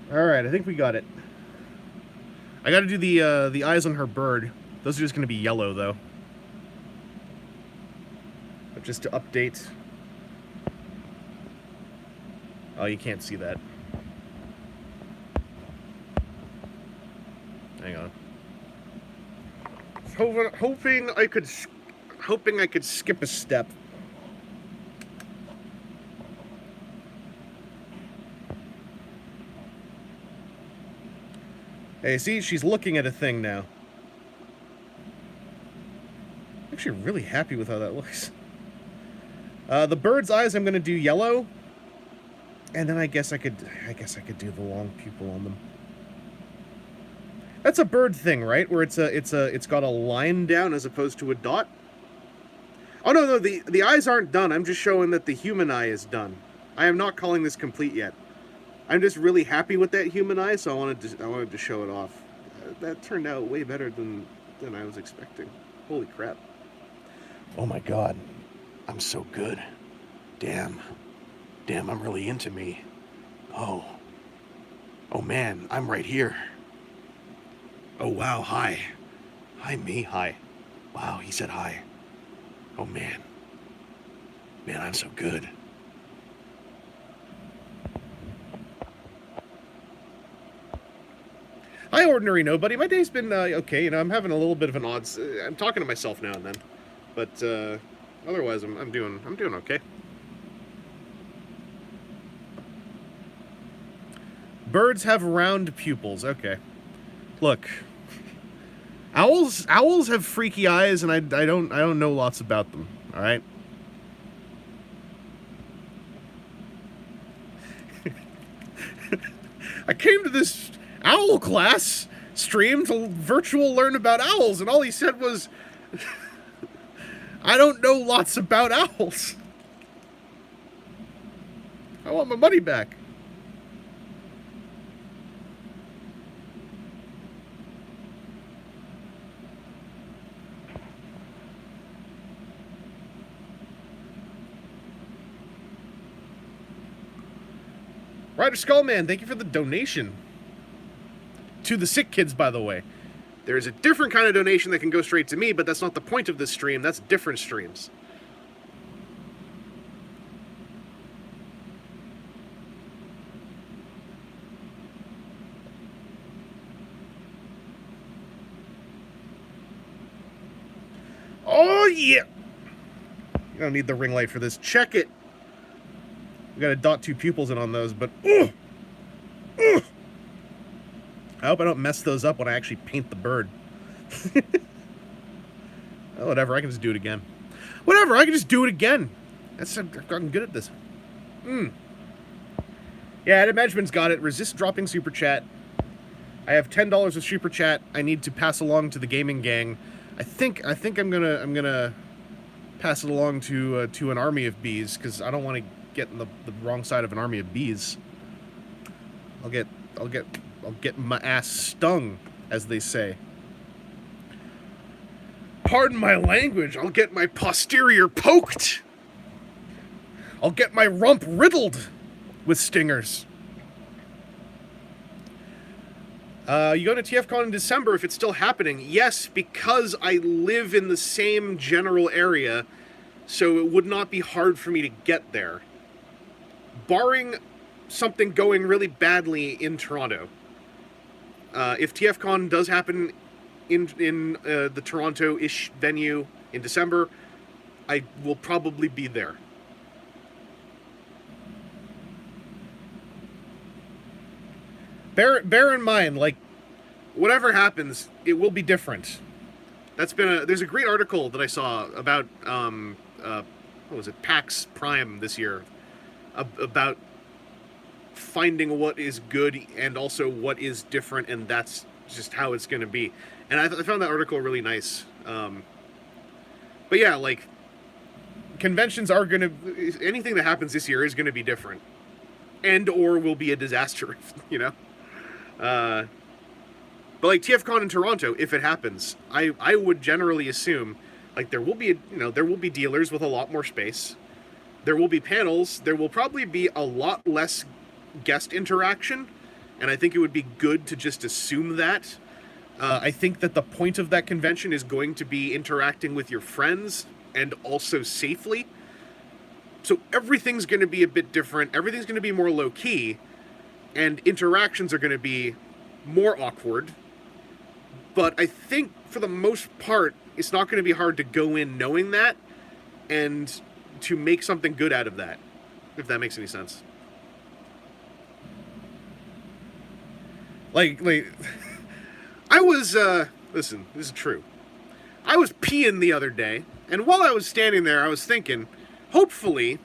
Alright, I think we got it. I gotta do the eyes on her bird. Those are just gonna be yellow, though. But just to update... Oh, you can't see that. Hang on. Hoping I could skip a step. Hey, see, she's looking at a thing now. I'm actually really happy with how that looks. The bird's eyes I'm gonna do yellow, and then I guess I could do the long pupil on them. That's a bird thing, right? Where it's got a line down as opposed to a dot. Oh no, the eyes aren't done. I'm just showing that the human eye is done. I am not calling this complete yet. I'm just really happy with that human eye, so I wanted to show it off. That turned out way better than I was expecting. Holy crap. Oh my god. I'm so good. Damn, I'm really into me. Oh man, I'm right here. Oh wow, hi. Hi, me, hi. Wow, he said hi. Oh man. Man, I'm so good. Hi, Ordinary Nobody. My day's been okay. You know, I'm having a little bit of an odds. I'm talking to myself now and then, but otherwise, I'm doing okay. Birds have round pupils. Okay, look, owls have freaky eyes, and I don't know lots about them. All right. I came to this owl class stream to virtual learn about owls, and all he said was, I don't know lots about owls. I want my money back. Ryder Skullman, thank you for the donation. to the sick kids, by the way. There's a different kind of donation that can go straight to me, but that's not the point of this stream. That's different streams. Oh, yeah! You don't need the ring light for this. Check it. We gotta dot 2 pupils in on those, but... I hope I don't mess those up when I actually paint the bird. Oh, whatever, I can just do it again. Whatever, I can just do it again. I've gotten good at this. Yeah, Ed Benjamin's got it. Resist dropping Super Chat. I have $10 of Super Chat I need to pass along to the gaming gang. I think I'm gonna pass it along to an army of bees, because I don't want to get in the wrong side of an army of bees. I'll get my ass stung, as they say. Pardon my language, I'll get my posterior poked. I'll get my rump riddled with stingers. You go to TFCon in December if it's still happening? Yes, because I live in the same general area, so it would not be hard for me to get there. Barring something going really badly in Toronto. If TFCon does happen in the Toronto-ish venue in December, I will probably be there. Bear in mind, like, whatever happens, it will be different. There's a great article that I saw about, what was it, PAX Prime this year, about finding what is good and also what is different, and that's just how it's going to be. And I found that article really nice. But yeah, like, conventions are going to... Anything that happens this year is going to be different. And or will be a disaster, you know? But like TFCon in Toronto, if it happens, I would generally assume, like, there will be dealers with a lot more space. There will be panels. There will probably be a lot less guest interaction. And I think it would be good to just assume that. I think that the point of that convention is going to be interacting with your friends and also safely. So everything's going to be a bit different. Everything's going to be more low-key. And interactions are going to be more awkward. But I think, for the most part, it's not going to be hard to go in knowing that and to make something good out of that, if that makes any sense. Like I was, listen, this is true. I was peeing the other day, and while I was standing there, I was thinking, hopefully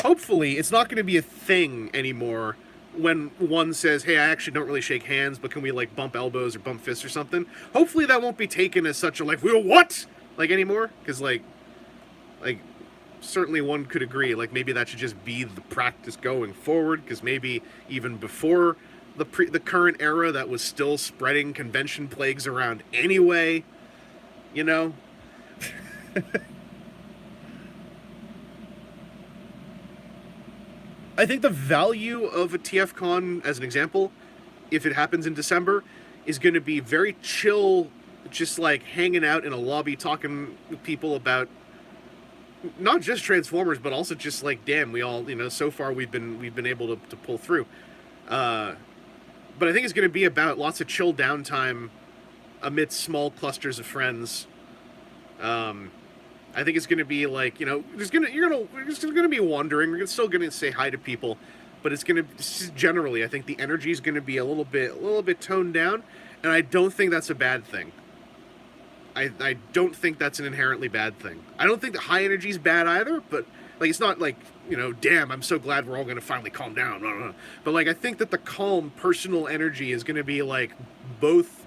it's not going to be a thing anymore when one says, hey, I actually don't really shake hands, but can we, like, bump elbows or bump fists or something? Hopefully that won't be taken as such a, like, what? Like, anymore? Because, like, certainly one could agree, like, maybe that should just be the practice going forward, because maybe even before the current era that was still spreading convention plagues around anyway, you know? I think the value of a TFCon, as an example, if it happens in December, is going to be very chill, just like hanging out in a lobby talking with people about not just Transformers, but also just like, damn, we all, you know, so far we've been able to pull through. But I think it's going to be about lots of chill downtime amidst small clusters of friends. I think it's going to be like, you know, we're just going to be wandering. We're still going to say hi to people, but it's going to generally, I think the energy is going to be a little bit toned down, and I don't think that's a bad thing. I don't think that's an inherently bad thing. I don't think that high energy is bad either, but like, it's not like, you know, damn, I'm so glad we're all going to finally calm down. But like, I think that the calm personal energy is going to be like both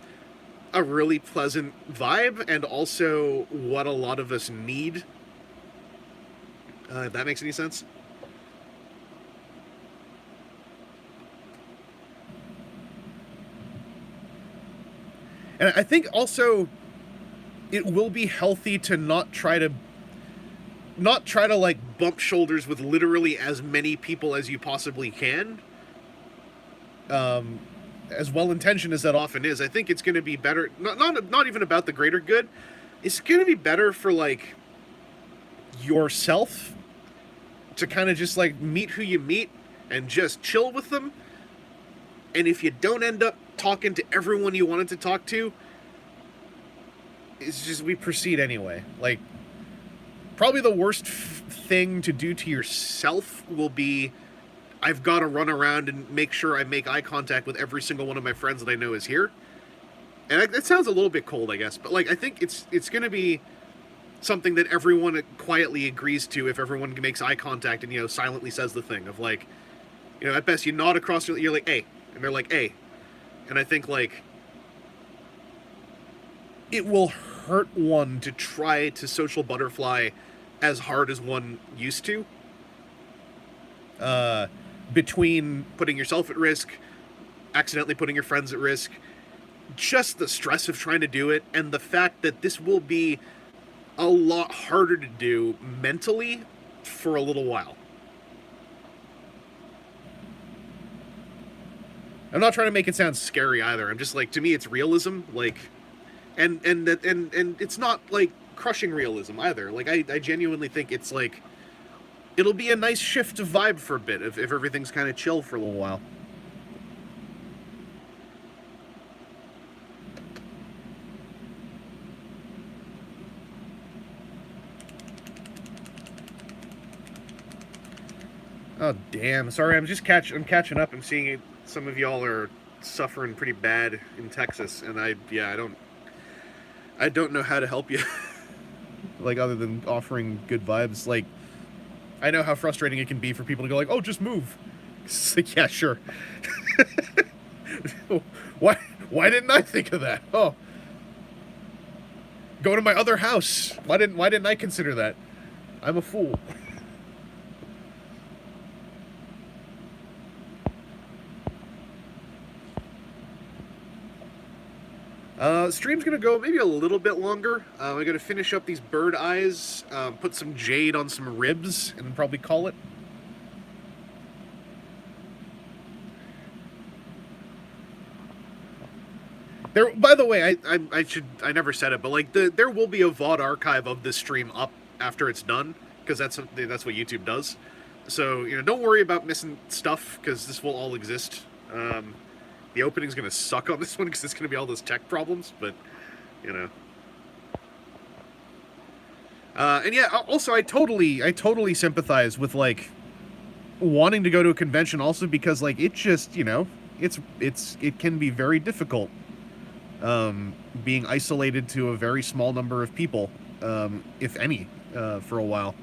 a really pleasant vibe and also what a lot of us need. If that makes any sense. And I think also it will be healthy to not try to like bump shoulders with literally as many people as you possibly can. as well intentioned as that often is, I think it's going to be better. Not even about the greater good. It's going to be better for like yourself to kind of just like meet who you meet and just chill with them. And if you don't end up talking to everyone you wanted to talk to, it's just we proceed anyway. Like, probably the worst thing to do to yourself will be I've got to run around and make sure I make eye contact with every single one of my friends that I know is here. And that sounds a little bit cold, I guess, but like I think it's going to be something that everyone quietly agrees to if everyone makes eye contact and, you know, silently says the thing of like, you know, at best you nod across, you're like, hey, and they're like, hey. And I think like it will hurt one to try to social butterfly as hard as one used to. Between putting yourself at risk, accidentally putting your friends at risk, just the stress of trying to do it, and the fact that this will be a lot harder to do mentally for a little while. I'm not trying to make it sound scary either. I'm just like, to me, it's realism. Like, and it's not like crushing realism either. Like, I genuinely think it's like it'll be a nice shift of vibe for a bit if everything's kind of chill for a little while. Oh damn! Sorry, I'm catching up. I'm seeing it. Some of y'all are suffering pretty bad in Texas, and I don't know how to help you. Like, other than offering good vibes. Like, I know how frustrating it can be for people to go like, "Oh, just move." It's like, yeah, sure. Why didn't I think of that? Oh, go to my other house. Why didn't I consider that? I'm a fool. Stream's gonna go maybe a little bit longer. I'm gonna finish up these bird eyes, put some jade on some ribs, and probably call it. There. By the way, I never said it, but like there will be a VOD archive of this stream up after it's done, because that's what YouTube does. So, you know, don't worry about missing stuff, because this will all exist. The opening's gonna suck on this one because it's gonna be all those tech problems, but you know. And yeah, also I totally sympathize with like wanting to go to a convention, also because like it just, you know, it can be very difficult being isolated to a very small number of people, if any, for a while.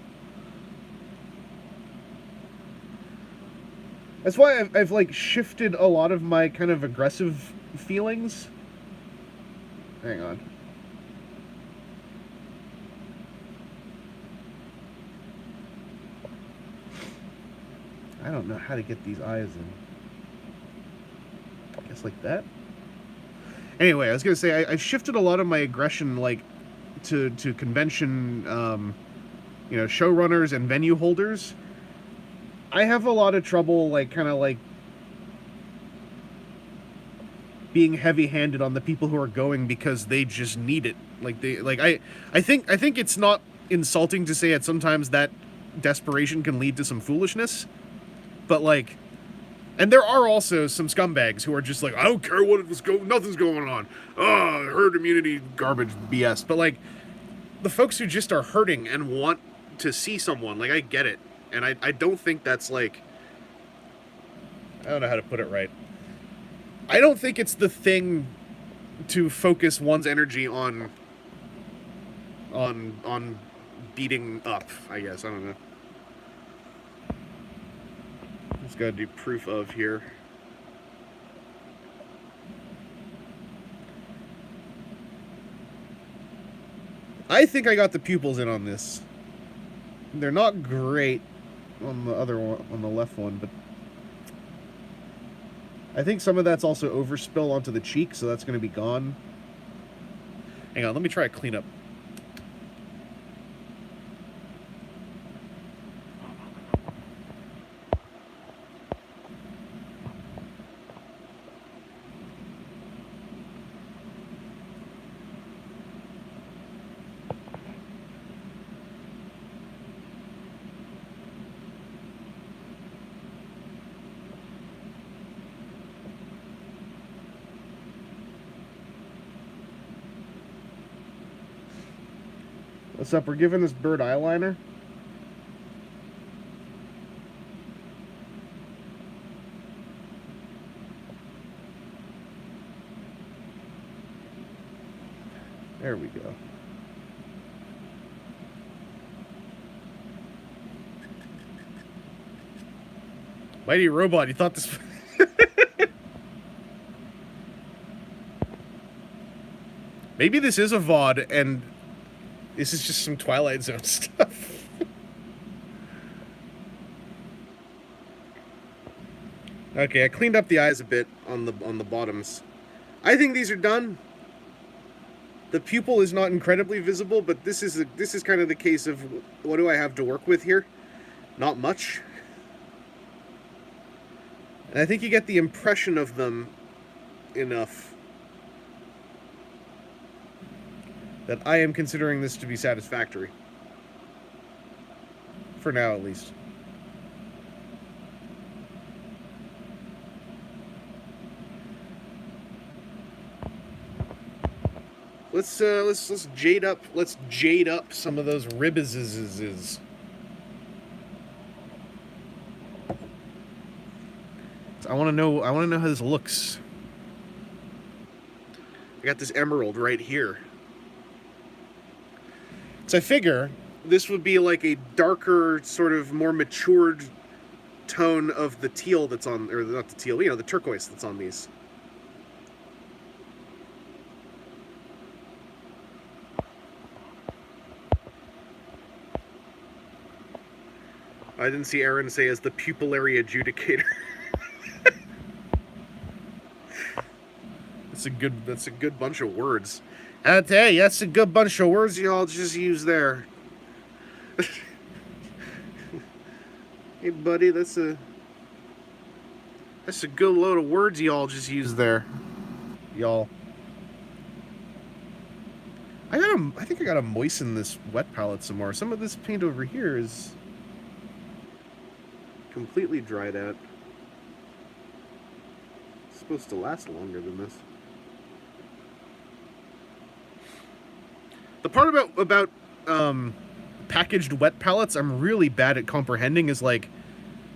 That's why I've like shifted a lot of my kind of aggressive feelings. Hang on. I don't know how to get these eyes in. I guess like that. Anyway, I was gonna say I've shifted a lot of my aggression like to convention, you know, showrunners and venue holders. I have a lot of trouble, like, kind of, like, being heavy-handed on the people who are going because they just need it. Like, I think it's not insulting to say that sometimes that desperation can lead to some foolishness, but, like, and there are also some scumbags who are just like, I don't care what nothing's going on. Oh, herd immunity garbage BS. But, like, the folks who just are hurting and want to see someone, like, I get it. And I don't think that's like, I don't know how to put it right. I don't think it's the thing to focus one's energy on beating up, I guess. I don't know. Just gotta do proof of here. I think I got the pupils in on this. They're not great on the other one, on the left one, but I think some of that's also overspill onto the cheek, so that's going to be gone. Hang on, let me try a cleanup. What's up? We're giving this bird eyeliner. There we go. Mighty Robot, you thought this... Maybe this is a VOD, and this is just some Twilight Zone stuff. Okay, I cleaned up the eyes a bit on the bottoms. I think these are done. The pupil is not incredibly visible, but this is kind of the case of what do I have to work with here? Not much. And I think you get the impression of them enough that I am considering this to be satisfactory. For now, at least. Let's jade up some of those ribbises. I want to know how this looks. I got this emerald right here. So I figure this would be like a darker, sort of more matured tone of the teal that's on, or not the teal, the turquoise that's on these. I didn't see Aaron say as the pupillary adjudicator. That's a good bunch of words. Hey, that's a good bunch of words y'all just use there. Hey buddy, that's a good load of words y'all just used there. Y'all. I think I gotta moisten this wet palette some more. Some of this paint over here is completely dried out. It's supposed to last longer than this. The part about packaged wet palettes I'm really bad at comprehending is, like,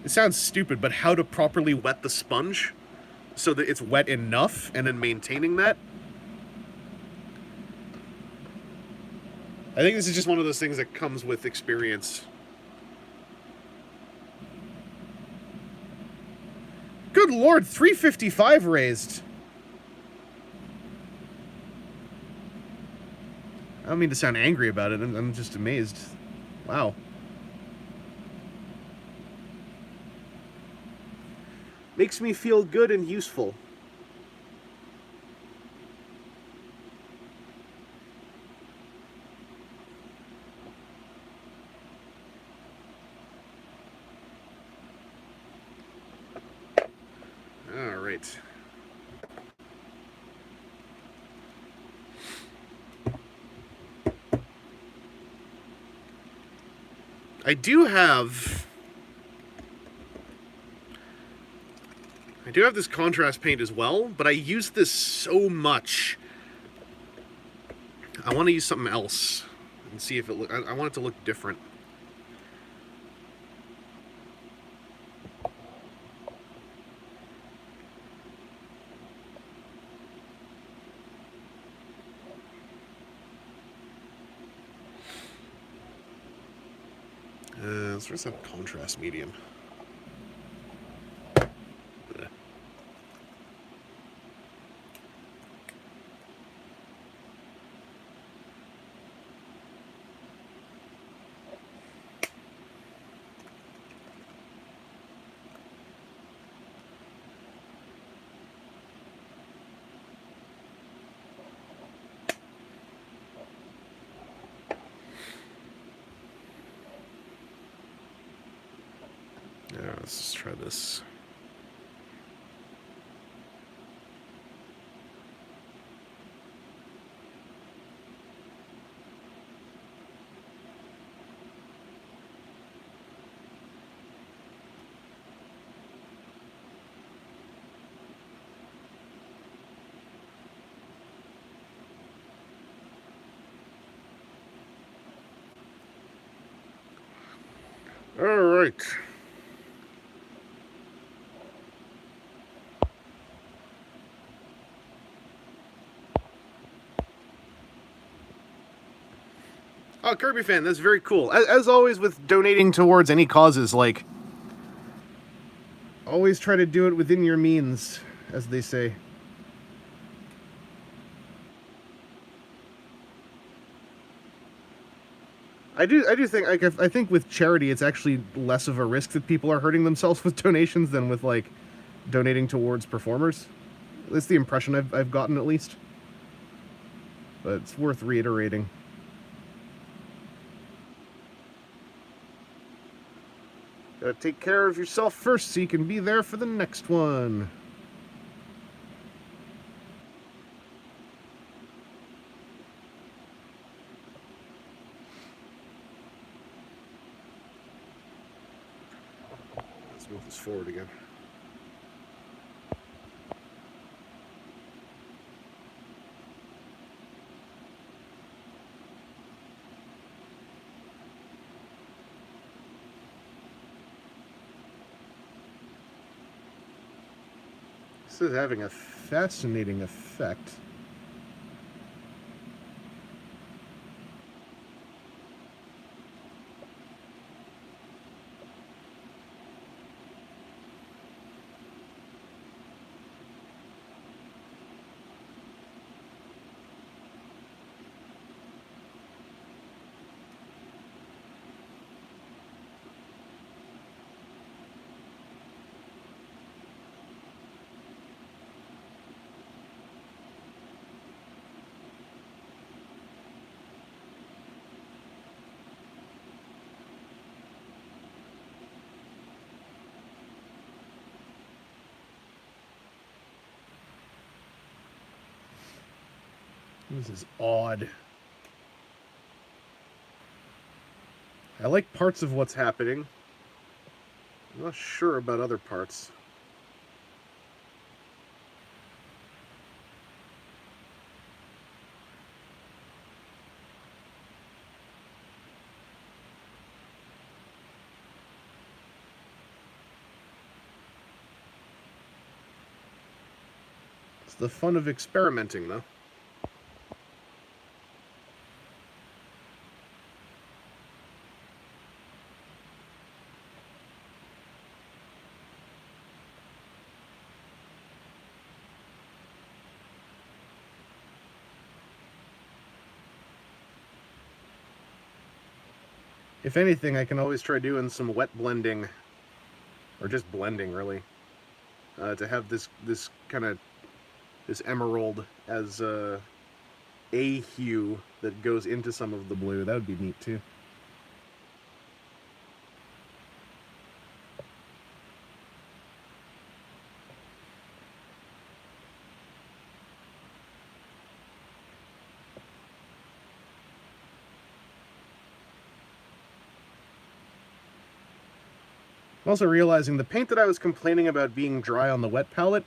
it sounds stupid, but how to properly wet the sponge so that it's wet enough and then maintaining that. I think this is just one of those things that comes with experience. Good Lord, 355 raised. I don't mean to sound angry about it. I'm just amazed. Wow. Makes me feel good and useful. All right. I do have this contrast paint as well, but I use this so much. I want to use something else and see if it I want it to look different. Let's try some contrast medium. Yeah, let's just try this. right. Oh, Kirby fan, that's very cool. As always with donating towards any causes, like, always try to do it within your means, as they say. I do think, like, I think with charity, it's actually less of a risk that people are hurting themselves with donations than with, like, donating towards performers. That's the impression I've gotten, at least. But it's worth reiterating. Gotta take care of yourself first so you can be there for the next one. Let's move this forward again. This is having a fascinating effect. This is odd. I like parts of what's happening. I'm not sure about other parts. It's the fun of experimenting, though. If anything, I can always try doing some wet blending, or just blending, really, to have this kind of this emerald as a hue that goes into some of the blue. That would be neat too. I'm also realizing the paint that I was complaining about being dry on the wet palette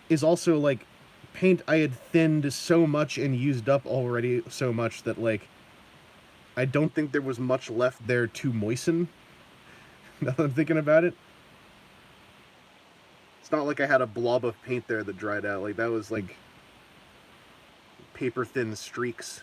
is also, like, paint I had thinned so much and used up already so much that, like, I don't think there was much left there to moisten. Now that I'm thinking about it. It's not like I had a blob of paint there that dried out. Like, that was, like, paper-thin streaks.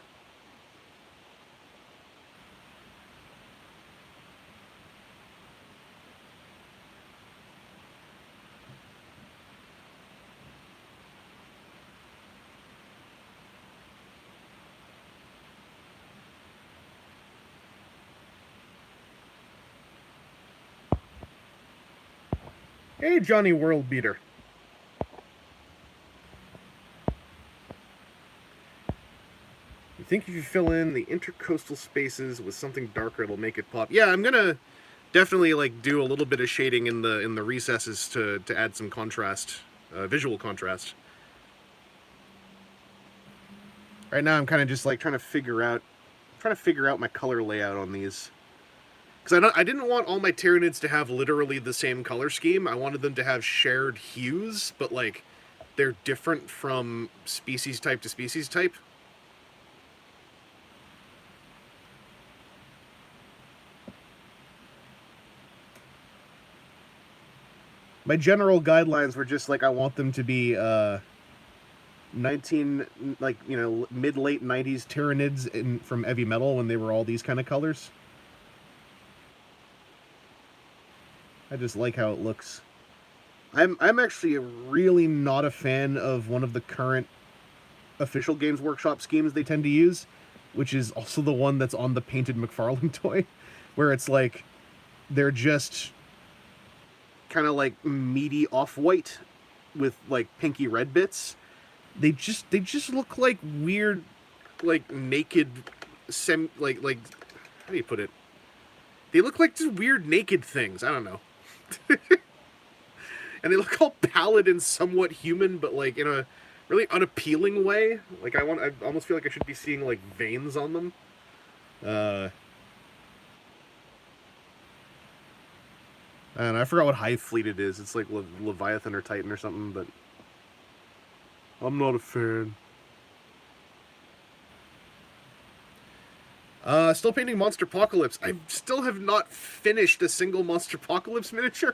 Hey, Johnny World Beater. You think if you fill in the intercoastal spaces with something darker, it'll make it pop? Yeah, I'm gonna definitely, like, do a little bit of shading in the recesses to add some contrast, visual contrast. Right now, I'm kind of just, like, trying to figure out my color layout on these. Because I didn't want all my Tyranids to have literally the same color scheme. I wanted them to have shared hues, but, like, they're different from species type to species type. My general guidelines were just like I want them to be 19 like mid late 90s Tyranids from Heavy Metal when they were all these kind of colors. I just like how it looks. I'm actually really not a fan of one of the current official Games Workshop schemes they tend to use, which is also the one that's on the painted McFarlane toy, where it's like they're just kind of like meaty off white with like pinky red bits. They just look like weird, like naked, like how do you put it? They look like just weird naked things. I don't know. And they look all pallid and somewhat human, but like in a really unappealing way. Like I almost feel like I should be seeing like veins on them. Uh, and I forgot what Hive Fleet it is. It's like Leviathan or Titan or something, but I'm not a fan. Still painting Monster Apocalypse. I still have not finished a single Monster Apocalypse miniature.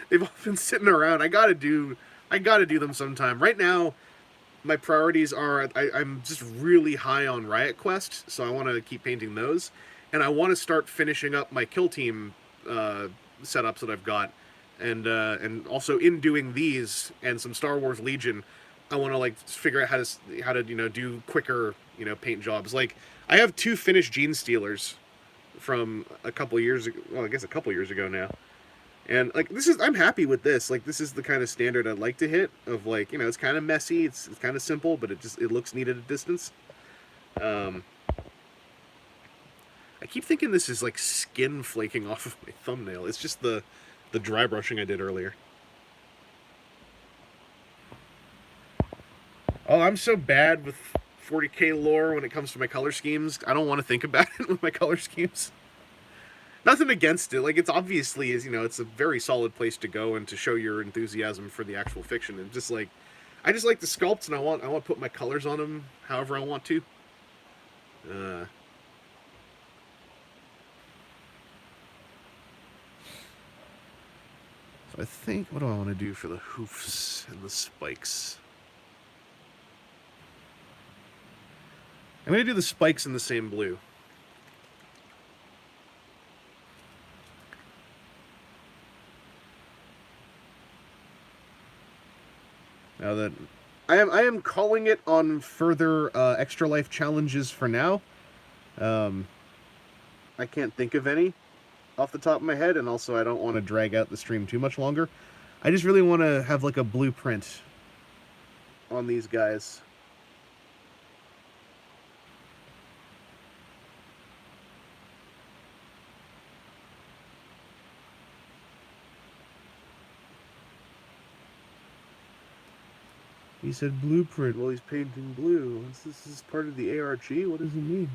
They've all been sitting around. I gotta do them sometime. Right now, my priorities are I'm just really high on Riot Quest, so I want to keep painting those, and I want to start finishing up my Kill Team setups that I've got, and also in doing these and some Star Wars Legion, I want to like figure out how to do quicker paint jobs. Like I have 2 finished Gene Stealers from a couple years ago. Well, I guess a couple years ago now. And like I'm happy with this. Like this is the kind of standard I'd like to hit. Of like it's kind of messy, it's kind of simple, but it looks neat at a distance. Um, I keep thinking this is like skin flaking off of my thumbnail. It's just the dry brushing I did earlier. Oh, I'm so bad with 40k lore when it comes to my color schemes. I don't want to think about it with my color schemes. Nothing against it. Like it's obviously it's a very solid place to go and to show your enthusiasm for the actual fiction. And just like I just like the sculpts, and I want to put my colors on them however I want to. Uh, so I think what do I want to do for the hoofs and the spikes? I'm gonna do the spikes in the same blue. Now that I am calling it on further extra life challenges for now. I can't think of any off the top of my head, and also I don't want to drag out the stream too much longer. I just really want to have like a blueprint on these guys. He said blueprint while he's painting blue. This is part of the ARG? What does it mean?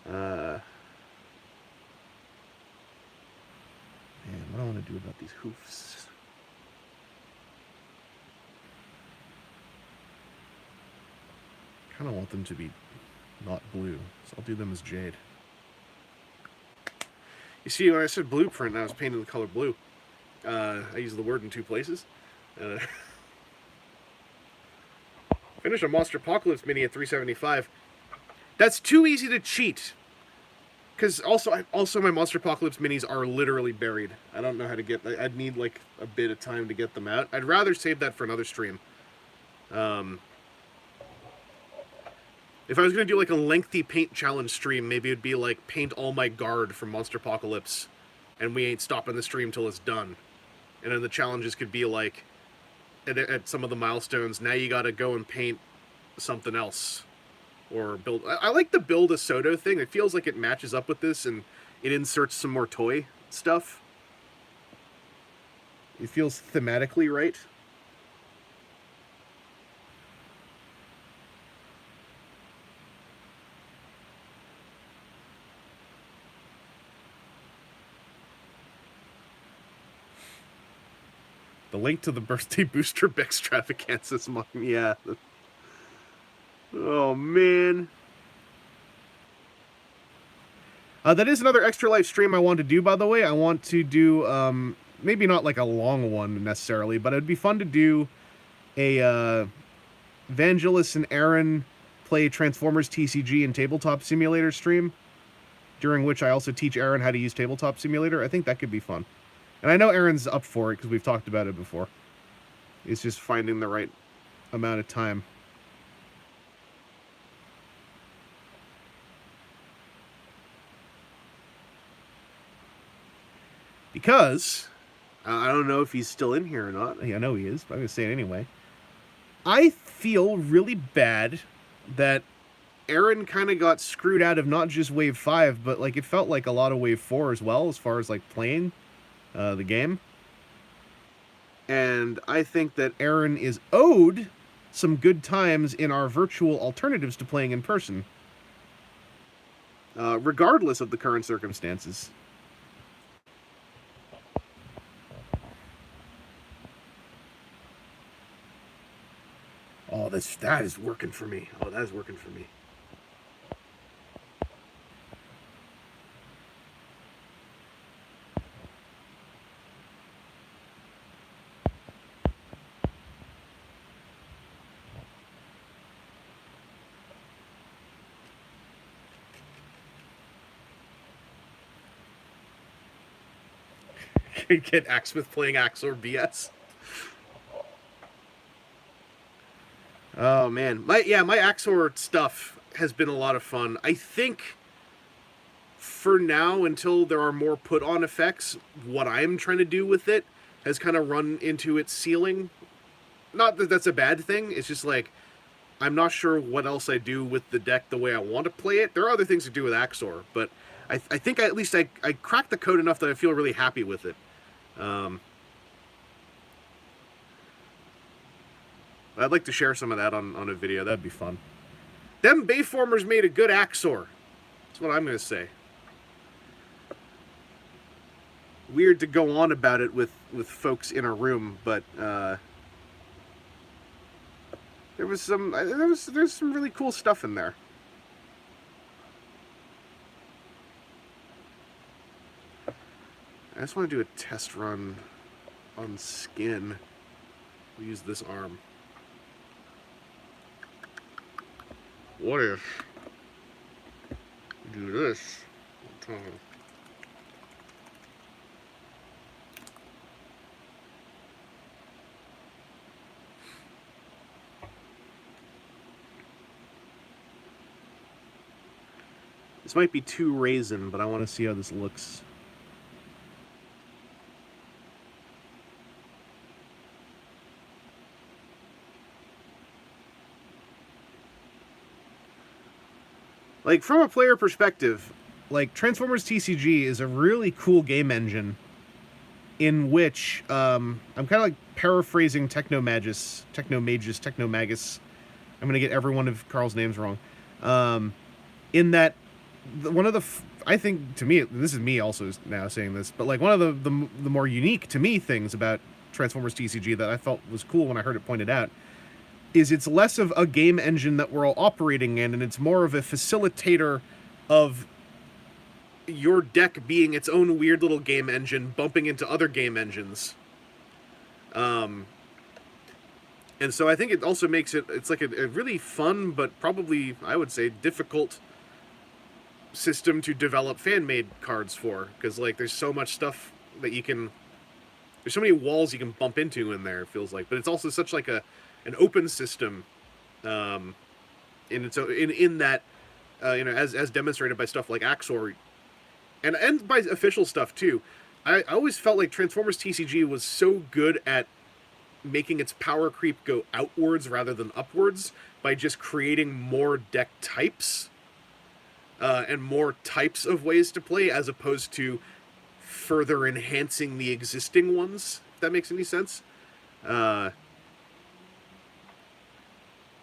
Man, what do I want to do about these hoofs? I kind of want them to be not blue, so I'll do them as jade. You see, when I said blueprint, I was painting the color blue. I use the word in 2 places. Finish a Monster Apocalypse mini at 375. That's too easy to cheat. Because also my Monster Apocalypse minis are literally buried. I don't know how to get. I'd need like a bit of time to get them out. I'd rather save that for another stream. If I was gonna do like a lengthy paint challenge stream, maybe it'd be like paint all my guard from Monster Apocalypse, and we ain't stopping the stream till it's done. And then the challenges could be like, at some of the milestones, now you gotta go and paint something else. Or build... I like the build a sodo thing. It feels like it matches up with this, and it inserts some more toy stuff. It feels thematically right. The link to the birthday booster extravaganza mom. Yeah. Oh, man. That is another Extra Life stream I want to do, by the way. I want to do, maybe not like a long one necessarily, but it'd be fun to do a Vangelis and Aaron play Transformers TCG and Tabletop Simulator stream, during which I also teach Aaron how to use Tabletop Simulator. I think that could be fun. And I know Aaron's up for it because we've talked about it before. It's just finding the right amount of time. Because, I don't know if he's still in here or not. I know he is, but I'm going to say it anyway. I feel really bad that Aaron kind of got screwed out of not just Wave 5, but like it felt like a lot of Wave 4 as well, as far as like playing the game. And I think that Aaron is owed some good times in our virtual alternatives to playing in person, regardless of the current circumstances. Oh, that is working for me. Oh, that is working for me. Get Axsmith playing Axor BS. Oh man, my Axor stuff has been a lot of fun. I think for now, until there are more put-on effects, what I'm trying to do with it has kind of run into its ceiling. Not that that's a bad thing. It's just like I'm not sure what else I do with the deck the way I want to play it. There are other things to do with Axor, but I think at least I cracked the code enough that I feel really happy with it. I'd like to share some of that on a video. That'd be fun. Them Bayformers made a good Axor. That's what I'm going to say. Weird to go on about it with folks in a room, but there's some really cool stuff in there. I just want to do a test run on skin. We'll use this arm. What if we do this? This might be too raisin, but I want to see how this looks. Like, from a player perspective, like, Transformers TCG is a really cool game engine in which, I'm kind of like paraphrasing Technomagus. I'm going to get every one of Carl's names wrong. In that, one of the, I think, to me, this is me also now saying this, but like one of the more unique to me things about Transformers TCG that I felt was cool when I heard it pointed out is it's less of a game engine that we're all operating in, and it's more of a facilitator of your deck being its own weird little game engine, bumping into other game engines. And so I think it also makes it's like a really fun, but probably, I would say, difficult system to develop fan-made cards for, because like there's so much stuff that there's so many walls you can bump into in there, it feels like, but it's also such like an open system, in that, as demonstrated by stuff like Axor, and by official stuff too. I always felt like Transformers TCG was so good at making its power creep go outwards rather than upwards by just creating more deck types, and more types of ways to play, as opposed to further enhancing the existing ones, if that makes any sense.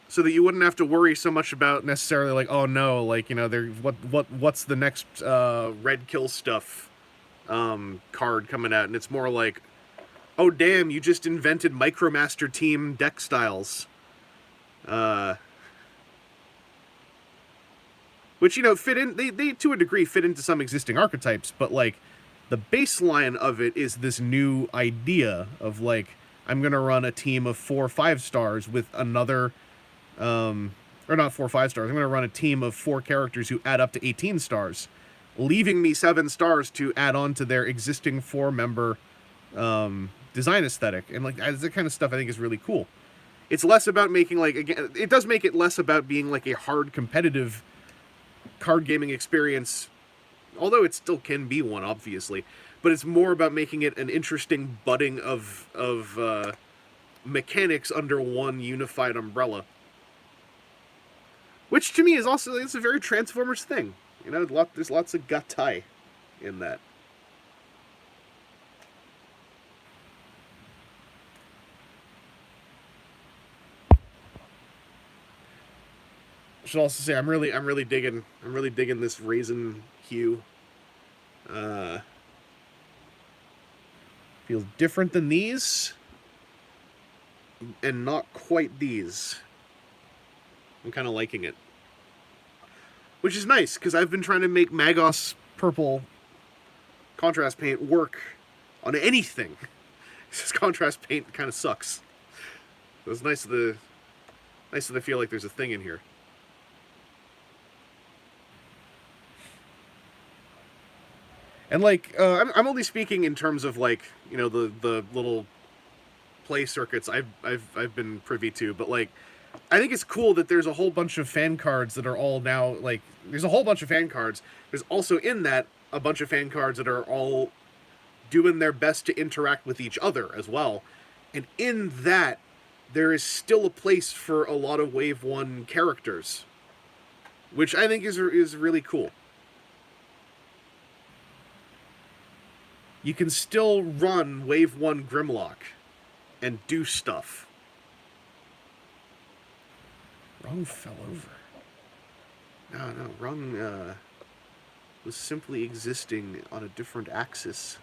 So that you wouldn't have to worry so much about necessarily like, oh no, like, what's the next red kill stuff card coming out, and it's more like, oh damn, you just invented Micromaster Team deck styles. which, you know, fit in, they to a degree fit into some existing archetypes, but like the baseline of it is this new idea of like, I'm gonna run a team of 4 5-stars with another, or not 4 5-stars. I'm gonna run a team of 4 characters who add up to 18 stars, leaving me 7 stars to add on to their existing 4-member design aesthetic. And like that kind of stuff I think is really cool. It's less about making, like, again, it does make it less about being like a hard competitive card gaming experience, although it still can be one, obviously, but it's more about making it an interesting budding of mechanics under one unified umbrella, which to me is also, it's a very Transformers thing. You know, there's lots of gatai in that. I should also say I'm really digging this raisin hue. Feels different than these, and not quite these. I'm kind of liking it, which is nice because I've been trying to make Magos purple contrast paint work on anything. This contrast paint kind of sucks. So it's nice that I feel like there's a thing in here. And like, I'm only speaking in terms of like, you know, the little play circuits I've been privy to, but like, I think it's cool that there's a whole bunch of fan cards that are all now like, there's a whole bunch of fan cards. There's also in that a bunch of fan cards that are all doing their best to interact with each other as well. And in that, there is still a place for a lot of Wave 1 characters, which I think is really cool. You can still run Wave 1 Grimlock and do stuff. Rung fell over. No, Rung was simply existing on a different axis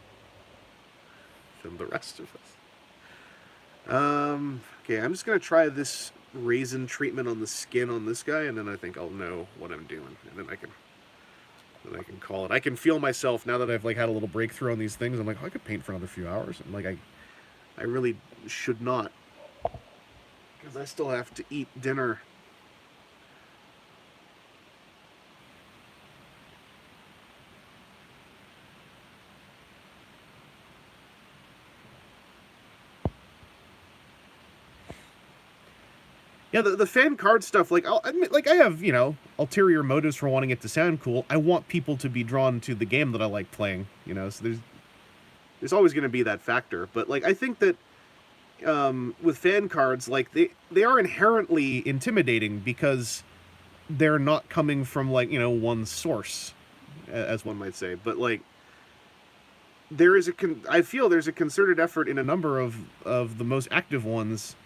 than the rest of us. Okay, I'm just going to try this raisin treatment on the skin on this guy, and then I think I'll know what I'm doing, and then I can call it. I can feel myself now that I've like had a little breakthrough on these things. I'm like, oh, I could paint for another few hours. And like, I really should not, because I still have to eat dinner. Yeah, the fan card stuff, like, I'll admit, like, I have, you know, ulterior motives for wanting it to sound cool. I want people to be drawn to the game that I like playing, you know, so there's always going to be that factor. But, like, I think that with fan cards, like, they are inherently intimidating because they're not coming from, like, you know, one source, as one might say. But, like, I feel there's a concerted effort in a number of the most active ones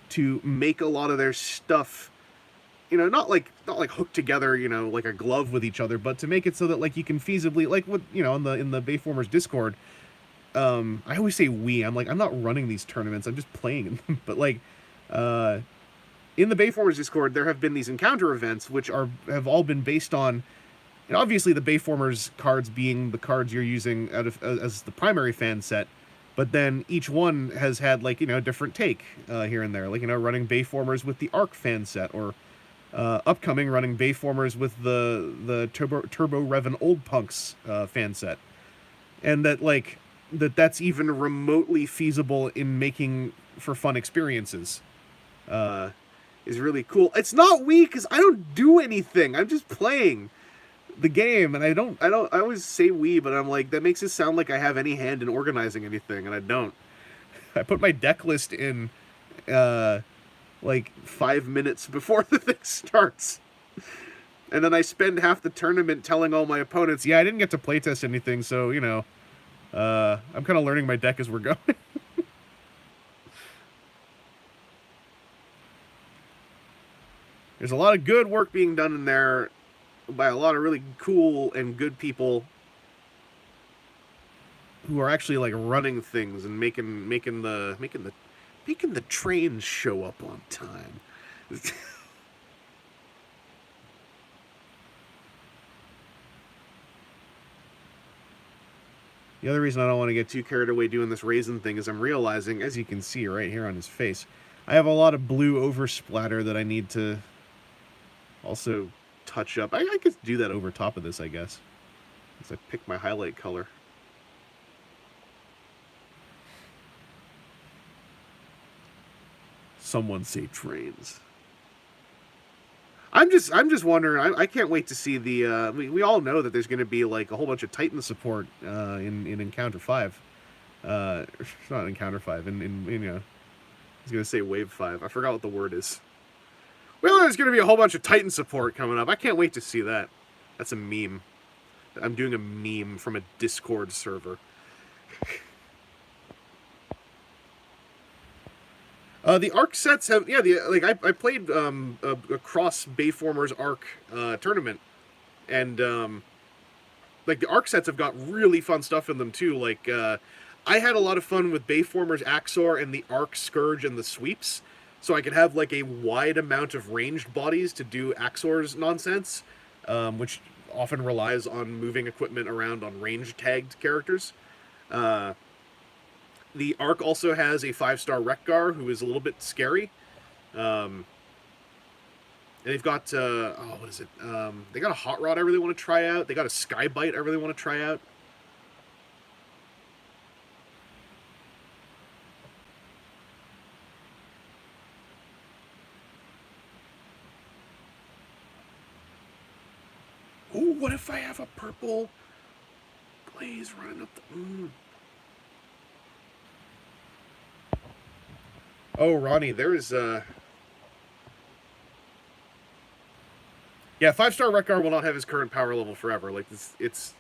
to make a lot of their stuff, you know, not like hooked together, you know, like a glove with each other, but to make it so that like you can feasibly, like, what, you know, in the Bayformers Discord, I always say I'm like, I'm not running these tournaments, I'm just playing them. But like, in the Bayformers Discord, there have been these encounter events which have all been based on, and obviously the Bayformers cards being the cards you're using as the primary fan set. But then each one has had, like, you know, a different take here and there. Like, you know, running Bayformers with the Arc fan set, or upcoming running Bayformers with the Turbo Revan Old Punks fan set. And that, like, that's even remotely feasible in making for fun experiences is really cool. It's not Wii, because I don't do anything. I'm just playing the game, and I always say Wii, but I'm like, that makes it sound like I have any hand in organizing anything, and I don't. I put my deck list in like 5 minutes before the thing starts, and then I spend half the tournament telling all my opponents, yeah, I didn't get to playtest anything, so, you know, I'm kind of learning my deck as we're going. There's a lot of good work being done in there by a lot of really cool and good people who are actually like running things and making the trains show up on time. The other reason I don't want to get too carried away doing this raisin thing is I'm realizing, as you can see right here on his face, I have a lot of blue oversplatter that I need to also touch up. I could do that over top of this, I guess, as I pick my highlight color. Someone say trains. I'm just wondering. I can't wait to see the. We all know that there's going to be like a whole bunch of Titan support in Encounter 5. Not Encounter 5. In you know, I was going to say Wave 5. I forgot what the word is. Well, there's going to be a whole bunch of Titan support coming up. I can't wait to see that. That's a meme. I'm doing a meme from a Discord server. The Arc sets have, yeah, I played a cross Bayformers Arc tournament, and like the Arc sets have got really fun stuff in them too. Like I had a lot of fun with Bayformers Axor and the Arc Scourge and the sweeps, so I could have like a wide amount of ranged bodies to do Axor's nonsense, which often relies on moving equipment around on range tagged characters. The Arc also has a 5-star Wreckgar, who is a little bit scary. And they've got, what is it? They got a Hot Rod I really want to try out. They got a Skybite I really want to try out. Ooh, what if I have a purple blaze running up the... Oh, Ronnie, there is yeah, 5-star Wreckgar will not have his current power level forever. Like it's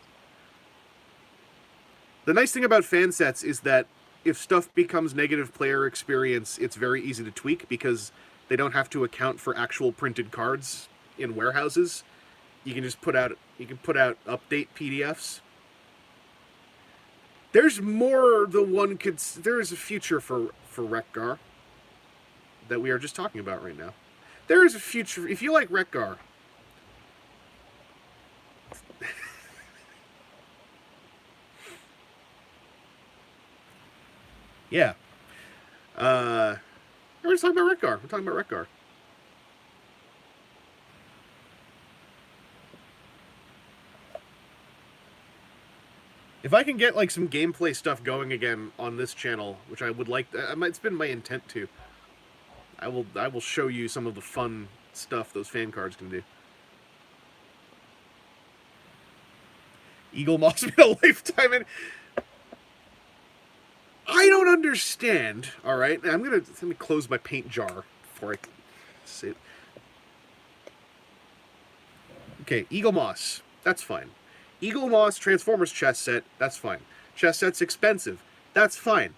the nice thing about fan sets is that if stuff becomes negative player experience, it's very easy to tweak because they don't have to account for actual printed cards in warehouses. You can just put out update PDFs. There's more than one could. There is a future for Wreckgar that we are just talking about right now. There is a future if you like Wreckgar. Yeah. We're just talking about Wreckgar. We're talking about Wreckgar. If I can get like some gameplay stuff going again on this channel, which I would like, it's been my intent to. I will show you some of the fun stuff those fan cards can do. Eagle Moss made a lifetime in. I don't understand. All right, let me close my paint jar before I say it. Okay, Eagle Moss. That's fine. Eagle Moss Transformers chess set. That's fine. Chess set's expensive. That's fine.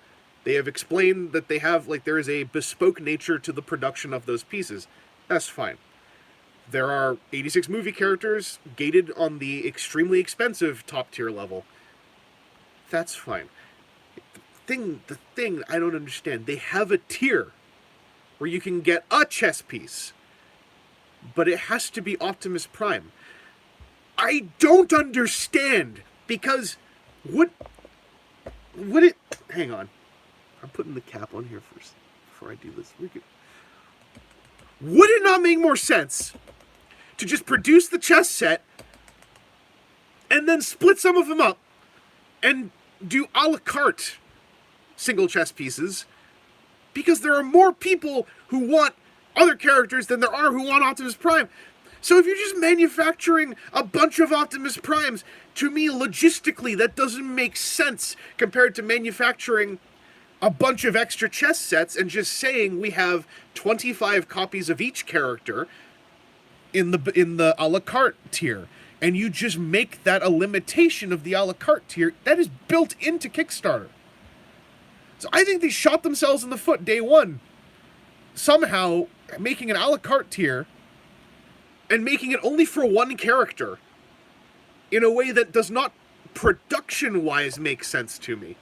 They have explained that they have, like, there is a bespoke nature to the production of those pieces. That's fine. There are 86 movie characters gated on the extremely expensive top tier level. That's fine. The thing I don't understand, they have a tier where you can get a chess piece, but it has to be Optimus Prime. I don't understand, because would it... Hang on. I'm putting the cap on here first before I do this. Would it not make more sense to just produce the chess set and then split some of them up and do a la carte single chess pieces? Because there are more people who want other characters than there are who want Optimus Prime. So if you're just manufacturing a bunch of Optimus Primes, to me, logistically, that doesn't make sense compared to manufacturing a bunch of extra chess sets and just saying we have 25 copies of each character in the a la carte tier. And you just make that a limitation of the a la carte tier. That is built into Kickstarter. So I think they shot themselves in the foot day one. Somehow making an a la carte tier and making it only for one character in a way that does not production-wise make sense to me.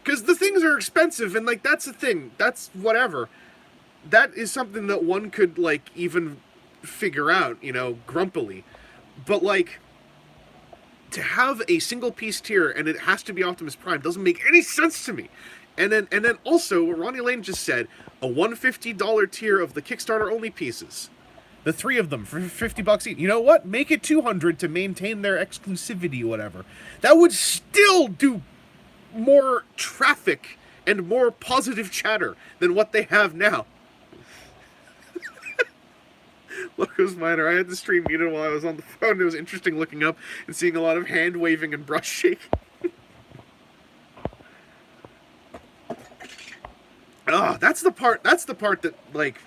Because the things are expensive, and, like, that's the thing. That's whatever. That is something that one could, like, even figure out, you know, grumpily. But, like, to have a single piece tier and it has to be Optimus Prime doesn't make any sense to me. And then also what Ronnie Lane just said, a $150 tier of the Kickstarter only pieces. The three of them for $50 each. You know what? Make it $200 to maintain their exclusivity, whatever. That would still do more traffic and more positive chatter than what they have now. Locos Minor, I had the stream muted while I was on the phone. It was interesting looking up and seeing a lot of hand waving and brush shaking. That's the part that, like,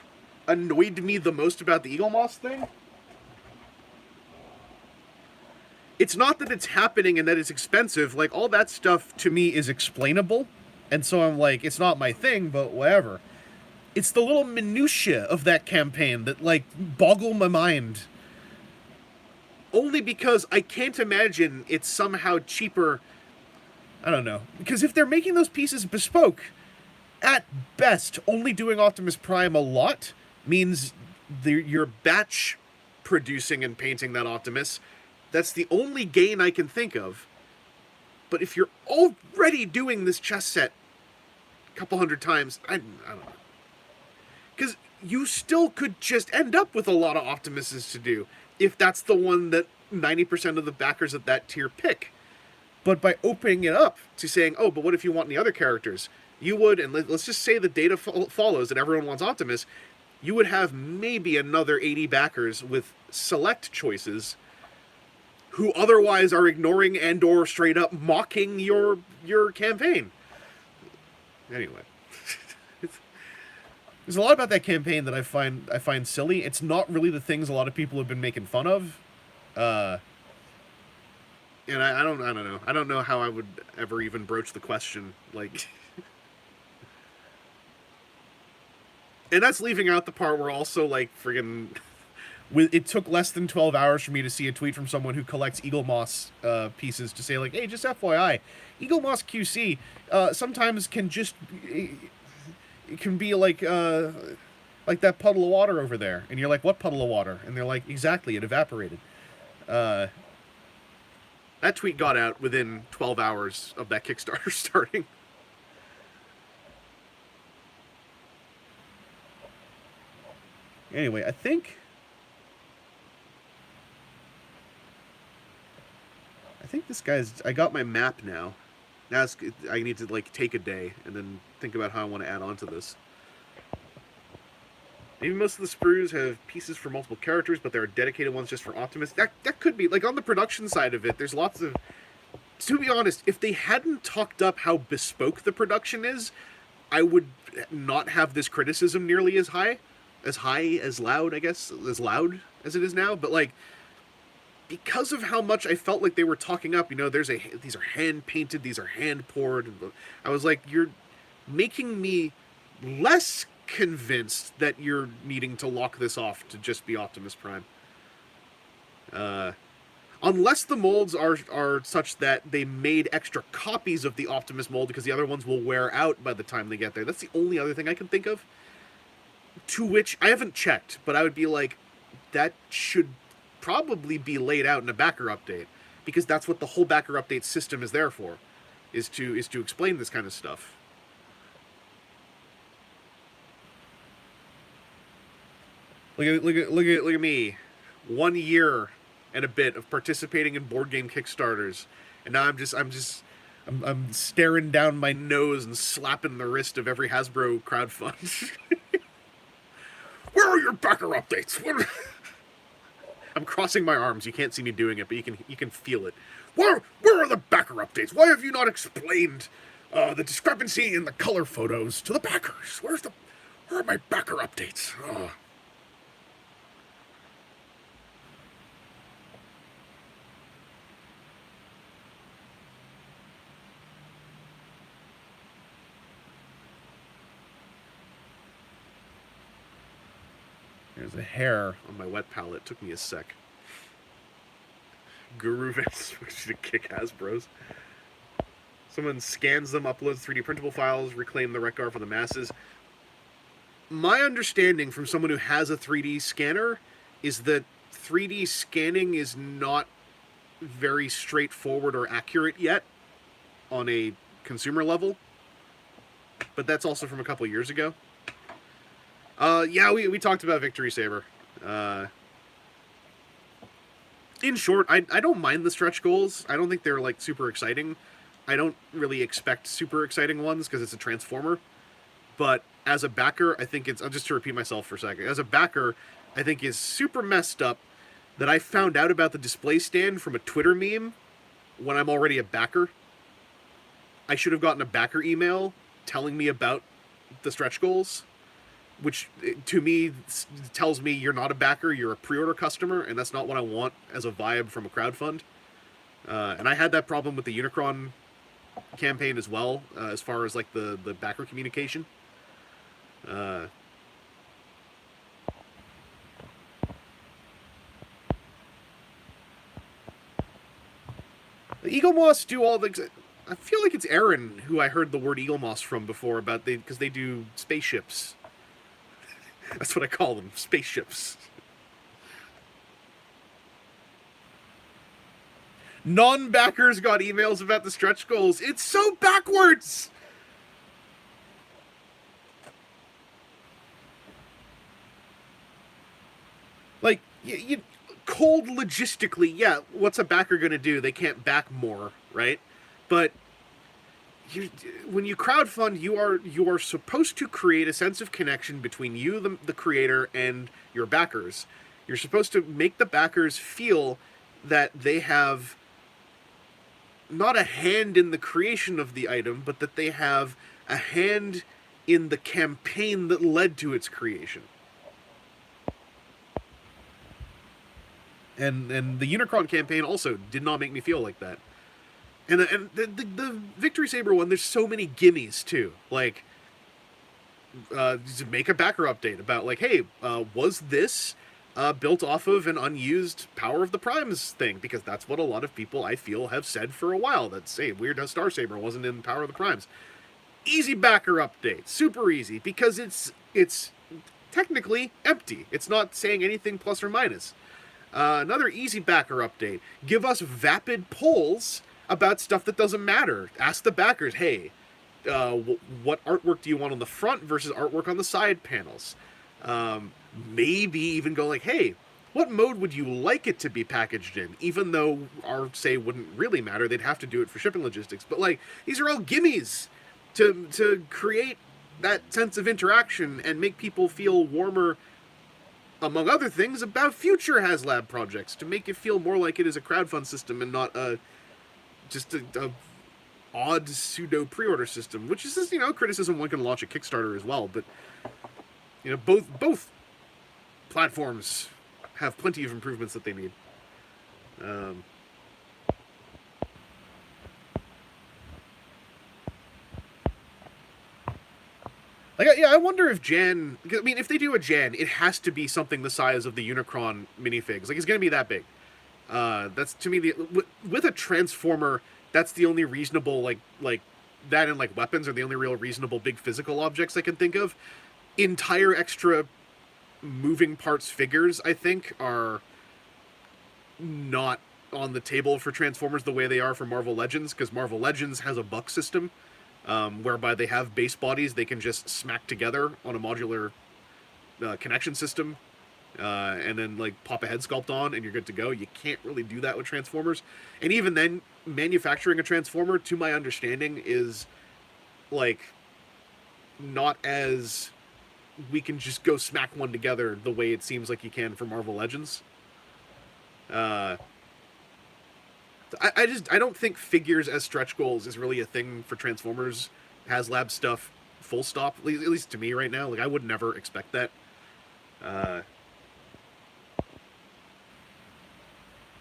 annoyed me the most about the Eagle Moss thing. It's not that it's happening and that it's expensive. Like, all that stuff to me is explainable. And so I'm like, it's not my thing, but whatever. It's the little minutiae of that campaign that, like, boggle my mind. Only because I can't imagine it's somehow cheaper. I don't know. Because if they're making those pieces bespoke, at best, only doing Optimus Prime a lot means you're batch producing and painting that Optimus. That's the only gain I can think of. But if you're already doing this chess set a couple hundred times, I don't know. Because you still could just end up with a lot of Optimuses to do, if that's the one that 90% of the backers at that tier pick. But by opening it up to saying, oh, but what if you want any other characters? You would, and let's just say the data follows and everyone wants Optimus, you would have maybe another 80 backers with select choices who otherwise are ignoring and or straight up mocking your campaign. Anyway. There's a lot about that campaign that I find silly. It's not really the things a lot of people have been making fun of. And I don't know. I don't know how I would ever even broach the question. Like, and that's leaving out the part where also, like, friggin', it took less than 12 hours for me to see a tweet from someone who collects Eagle Moss pieces to say, like, hey, just FYI, Eagle Moss QC sometimes can just... It can be like that puddle of water over there. And you're like, what puddle of water? And they're like, exactly, it evaporated. That tweet got out within 12 hours of that Kickstarter starting. Anyway, I think this guy's... I got my map now. Now I need to, like, take a day and then think about how I want to add on to this. Maybe most of the sprues have pieces for multiple characters, but there are dedicated ones just for Optimus. That could be, like, on the production side of it, there's lots of... To be honest, if they hadn't talked up how bespoke the production is, I would not have this criticism nearly as high, as loud, I guess, as loud as it is now. But, like, because of how much I felt like they were talking up, you know, these are hand-painted, these are hand-poured. I was like, you're making me less convinced that you're needing to lock this off to just be Optimus Prime. Unless the molds are such that they made extra copies of the Optimus mold because the other ones will wear out by the time they get there. That's the only other thing I can think of. To which, I haven't checked, but I would be like, that should probably be laid out in a backer update, because that's what the whole backer update system is there for, is to explain this kind of stuff. Look at me, 1 year and a bit of participating in board game Kickstarters, and now I'm staring down my nose and slapping the wrist of every Hasbro crowdfund. Where are your backer updates? I'm crossing my arms. You can't see me doing it, but you can feel it. Where are the backer updates? Why have you not explained the discrepancy in the color photos to the backers? Where are my backer updates? Oh. There's a hair on my wet palette. Took me a sec. Guru Vance switched to kick Hasbros. Someone scans them, uploads 3D printable files, reclaim the Rekgar for the masses. My understanding from someone who has a 3D scanner is that 3D scanning is not very straightforward or accurate yet on a consumer level. But that's also from a couple years ago. Yeah, we talked about Victory Saber. In short, I don't mind the stretch goals. I don't think they're like super exciting. I don't really expect super exciting ones because it's a transformer. But as a backer, I think it's, just to repeat myself for a second, as a backer, I think is super messed up that I found out about the display stand from a Twitter meme when I'm already a backer. I should have gotten a backer email telling me about the stretch goals, which to me tells me you're not a backer, you're a pre-order customer, and that's not what I want as a vibe from a crowdfund. And I had that problem with the Unicron campaign as well, as far as like the backer communication. Eagle Moss do all the. I feel like it's Aaron who I heard the word Eagle Moss from before about because they do spaceships. That's what I call them, spaceships. Non-backers got emails about the stretch goals. It's so backwards! Like, you cold logistically, yeah, what's a backer going to do? They can't back more, right? But when you crowdfund, you are supposed to create a sense of connection between you, the creator, and your backers. You're supposed to make the backers feel that they have not a hand in the creation of the item, but that they have a hand in the campaign that led to its creation. And the Unicron campaign also did not make me feel like that. And the Victory Saber one, there's so many gimmies too. Like, make a backer update about like, hey, was this built off of an unused Power of the Primes thing? Because that's what a lot of people, I feel, have said for a while. That say weird how Star Saber wasn't in Power of the Primes. Easy backer update, super easy, because it's technically empty. It's not saying anything plus or minus. Another easy backer update: give us vapid polls about stuff that doesn't matter. Ask the backers, hey, what artwork do you want on the front versus artwork on the side panels? Maybe even go like, hey, what mode would you like it to be packaged in? Even though our say wouldn't really matter, they'd have to do it for shipping logistics. But like, these are all gimmies to create that sense of interaction and make people feel warmer, among other things, about future HasLab projects, to make it feel more like it is a crowdfund system and not just a odd pseudo pre-order system, which is, criticism one can launch a Kickstarter as well. But both platforms have plenty of improvements that they need. I wonder if Jan... I mean, if they do a Jan, it has to be something the size of the Unicron minifigs. Like, it's going to be that big. That's, to me, with a Transformer, that's the only reasonable, like that and, like, weapons are the only real reasonable big physical objects I can think of. Entire extra moving parts figures, I think, are not on the table for Transformers the way they are for Marvel Legends, because Marvel Legends has a buck system, whereby they have base bodies they can just smack together on a modular connection system, and then like pop a head sculpt on and you're good to go. You can't really do that with Transformers. And even then, manufacturing a Transformer, to my understanding, is like not as we can just go smack one together the way it seems like you can for Marvel Legends. I don't think figures as stretch goals is really a thing for Transformers HasLab stuff, full stop, at least to me right now. Like, I would never expect that.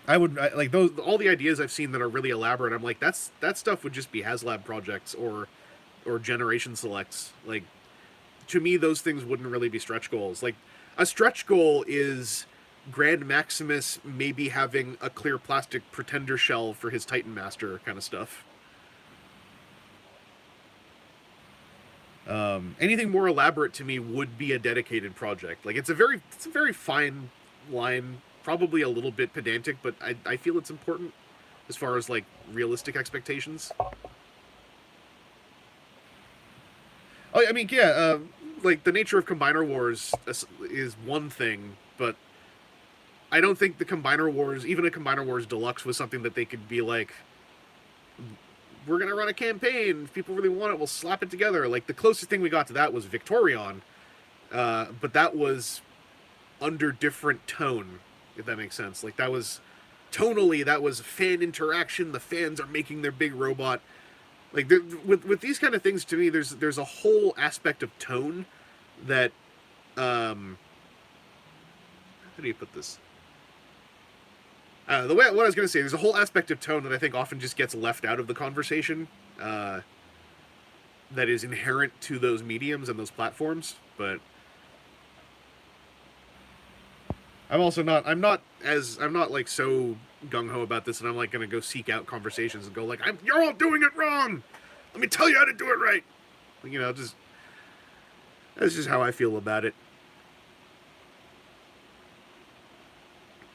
Like those, all the ideas I've seen that are really elaborate, I'm like, that stuff would just be HasLab projects or Generation Selects. Like, to me, those things wouldn't really be stretch goals. Like, a stretch goal is Grand Maximus maybe having a clear plastic Pretender shell for his Titan Master kind of stuff. Anything more elaborate to me would be a dedicated project. Like, it's a very fine line, probably a little bit pedantic, but I feel it's important. as far as like realistic expectations. Oh, I mean, yeah, like the nature of Combiner Wars is one thing, but I don't think the Combiner Wars, even a Combiner Wars Deluxe, was something that they could be like, we're gonna run a campaign. If people really want it, we'll slap it together. Like the closest thing we got to that was Victorion, but that was under different tone, if that makes sense. Like that was tonally, that was fan interaction. The fans are making their big robot. Like with these kind of things, to me, there's a whole aspect of tone that how do you put this? The way what I was going to say, there's a whole aspect of tone that I think often just gets left out of the conversation. That is inherent to those mediums and those platforms, but I'm not like so gung ho about this, and I'm like gonna go seek out conversations and go like, you're all doing it wrong. Let me tell you how to do it right. You know, just that's just how I feel about it.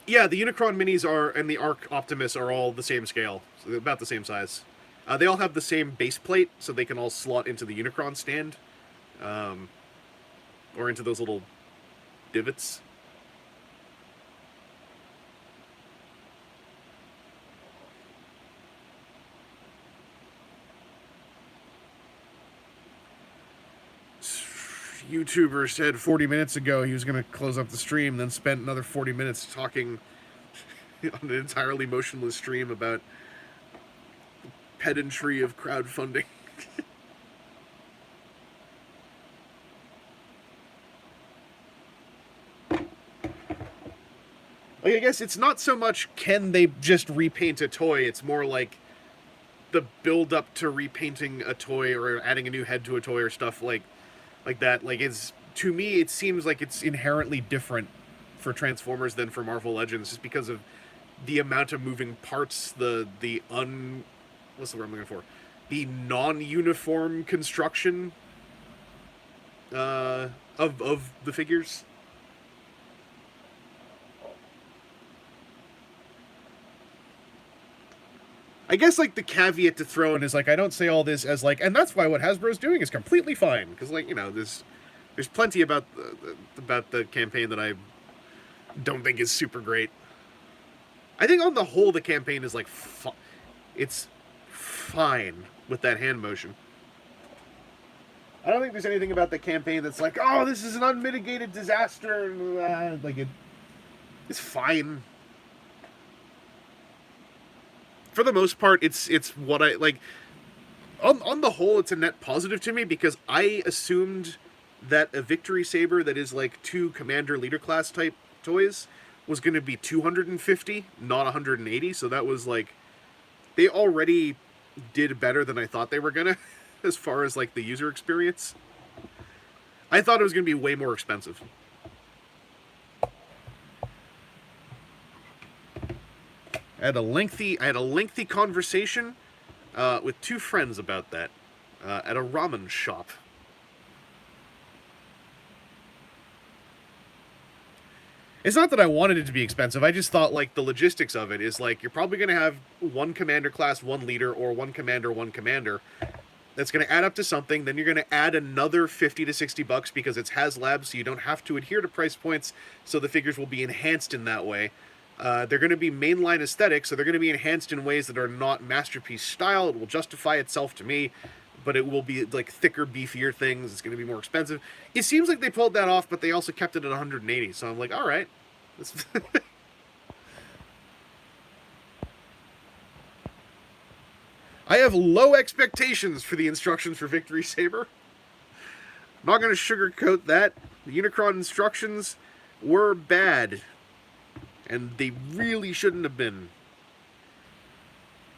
Yeah, the Unicron Minis and the Arc Optimus are all the same scale, so they're about the same size. They all have the same base plate, so they can all slot into the Unicron stand, or into those little divots. YouTuber said 40 minutes ago he was going to close up the stream, then spent another 40 minutes talking on an entirely motionless stream about pedantry of crowdfunding. Like, I guess it's not so much can they just repaint a toy, it's more like the build up to repainting a toy or adding a new head to a toy or stuff like that. Like, it's, to me, it seems like it's inherently different for Transformers than for Marvel Legends, just because of the amount of moving parts, what's the word I'm looking for? The non-uniform construction of the figures. I guess, like, the caveat to throw in is, like, I don't say all this as, like, and that's why what Hasbro's doing is completely fine. Because, like, you know, there's plenty about the campaign that I don't think is super great. I think on the whole, the campaign is, like, it's fine with that hand motion. I don't think there's anything about the campaign that's like, oh, this is an unmitigated disaster. Like, it's fine. For the most part, it's what I like. On the whole, it's a net positive to me, because I assumed that a Victory Saber that is like 2 Commander Leader class type toys was going to be 250, not 180. So that was like, they already did better than I thought they were gonna, as far as like the user experience. I thought it was going to be way more expensive. I had a lengthy conversation with 2 friends about that at a ramen shop. It's not that I wanted it to be expensive. I just thought, like, the logistics of it is, like, you're probably going to have 1 Commander class, 1 Leader, or 1 Commander, 1 Commander. That's going to add up to something. Then you're going to add another 50 to 60 bucks because it's HasLab, so you don't have to adhere to price points, so the figures will be enhanced in that way. They're going to be mainline aesthetic, so they're going to be enhanced in ways that are not Masterpiece style. It will justify itself to me, but it will be like thicker, beefier things. It's going to be more expensive. It seems like they pulled that off, but they also kept it at 180, so I'm like, all right. I have low expectations for the instructions for Victory Saber. I'm not going to sugarcoat that. The Unicron instructions were bad. And they really shouldn't have been.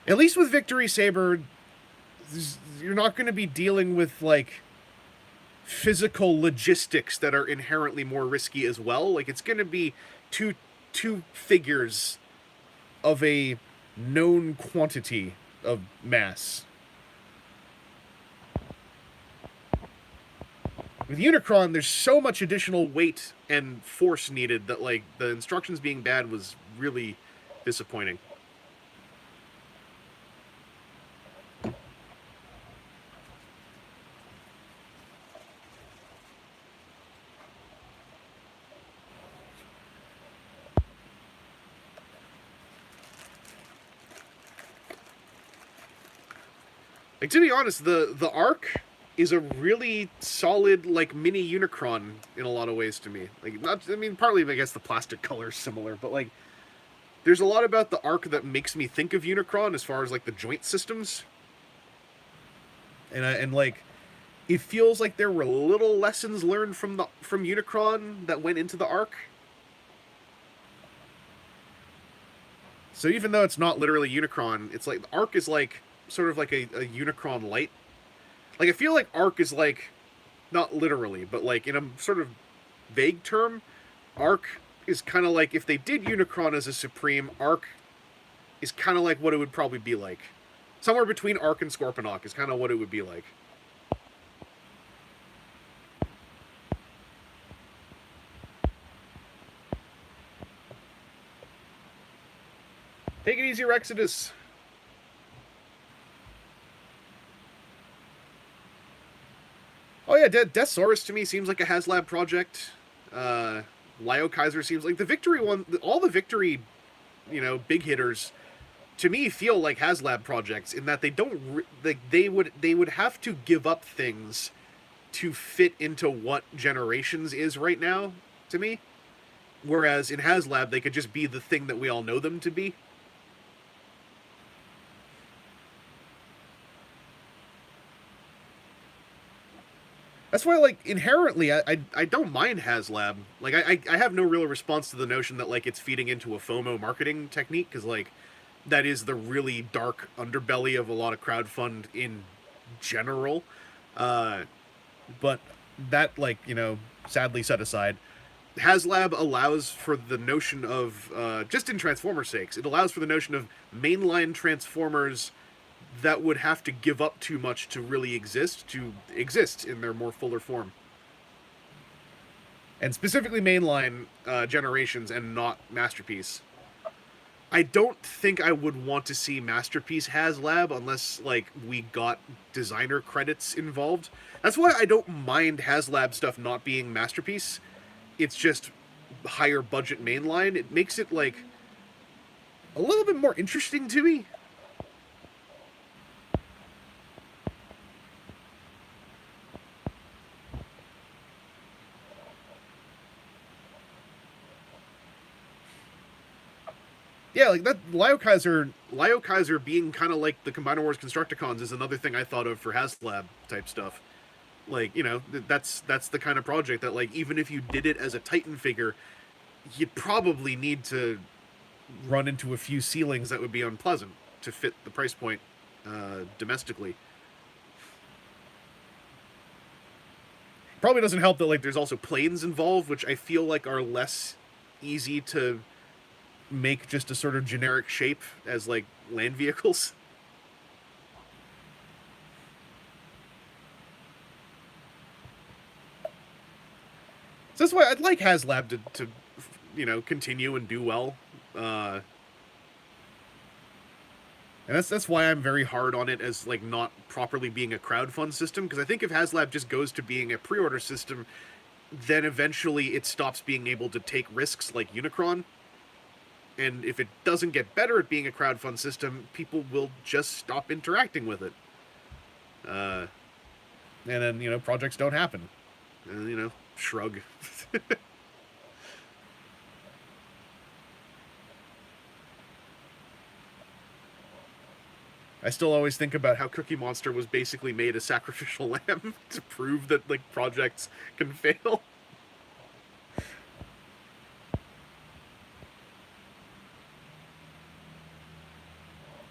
At least with Victory Saber, you're not going to be dealing with, like, physical logistics that are inherently more risky as well. Like, it's going to be two figures of a known quantity of mass. With Unicron, there's so much additional weight and force needed that, like, the instructions being bad was really disappointing. Like, to be honest, the arc is a really solid like mini Unicron in a lot of ways to me. Like, not, I mean, partly I guess the plastic color is similar, but like there's a lot about the arc that makes me think of Unicron as far as like the joint systems, and like it feels like there were little lessons learned from Unicron that went into the arc. So even though it's not literally Unicron, it's like the arc is like sort of like a Unicron light. Like I feel like arc is like not literally, but like in a sort of vague term, arc is kind of like if they did Unicron as a supreme, arc is kind of like what it would probably be like. Somewhere between arc and Scorponok is kind of what it would be like. Take it easy, Rexodus. Oh yeah, Deathsaurus to me seems like a HasLab project. Lio Kaiser seems like the Victory one. All the Victory, big hitters to me feel like HasLab projects in that they don't like they would have to give up things to fit into what Generations is right now to me. Whereas in HasLab they could just be the thing that we all know them to be. That's why, like, inherently, I don't mind HasLab. Like, I have no real response to the notion that, like, it's feeding into a FOMO marketing technique, because, like, that is the really dark underbelly of a lot of crowdfund in general. But that, like, sadly set aside, HasLab allows for the notion of, just in Transformers' sakes, it allows for the notion of mainline Transformers that would have to give up too much to really exist in their more fuller form. And specifically mainline Generations and not Masterpiece. I don't think I would want to see Masterpiece HasLab unless like we got designer credits involved. That's why I don't mind HasLab stuff not being Masterpiece. It's just higher budget mainline. It makes it like a little bit more interesting to me. Yeah, like that Lio Kaiser being kind of like the Combiner Wars Constructicons is another thing I thought of for HasLab type stuff. Like, that's the kind of project that, like, even if you did it as a Titan figure, you'd probably need to run into a few ceilings that would be unpleasant to fit the price point domestically. Probably doesn't help that, like, there's also planes involved, which I feel like are less easy to make just a sort of generic shape as, like, land vehicles. So that's why I'd like HasLab to continue and do well. And that's why I'm very hard on it as, like, not properly being a crowdfund system, because I think if HasLab just goes to being a pre-order system, then eventually it stops being able to take risks like Unicron. And if it doesn't get better at being a crowdfund system, people will just stop interacting with it. And then, projects don't happen. And, shrug. I still always think about how Cookie Monster was basically made a sacrificial lamb to prove that, like, projects can fail.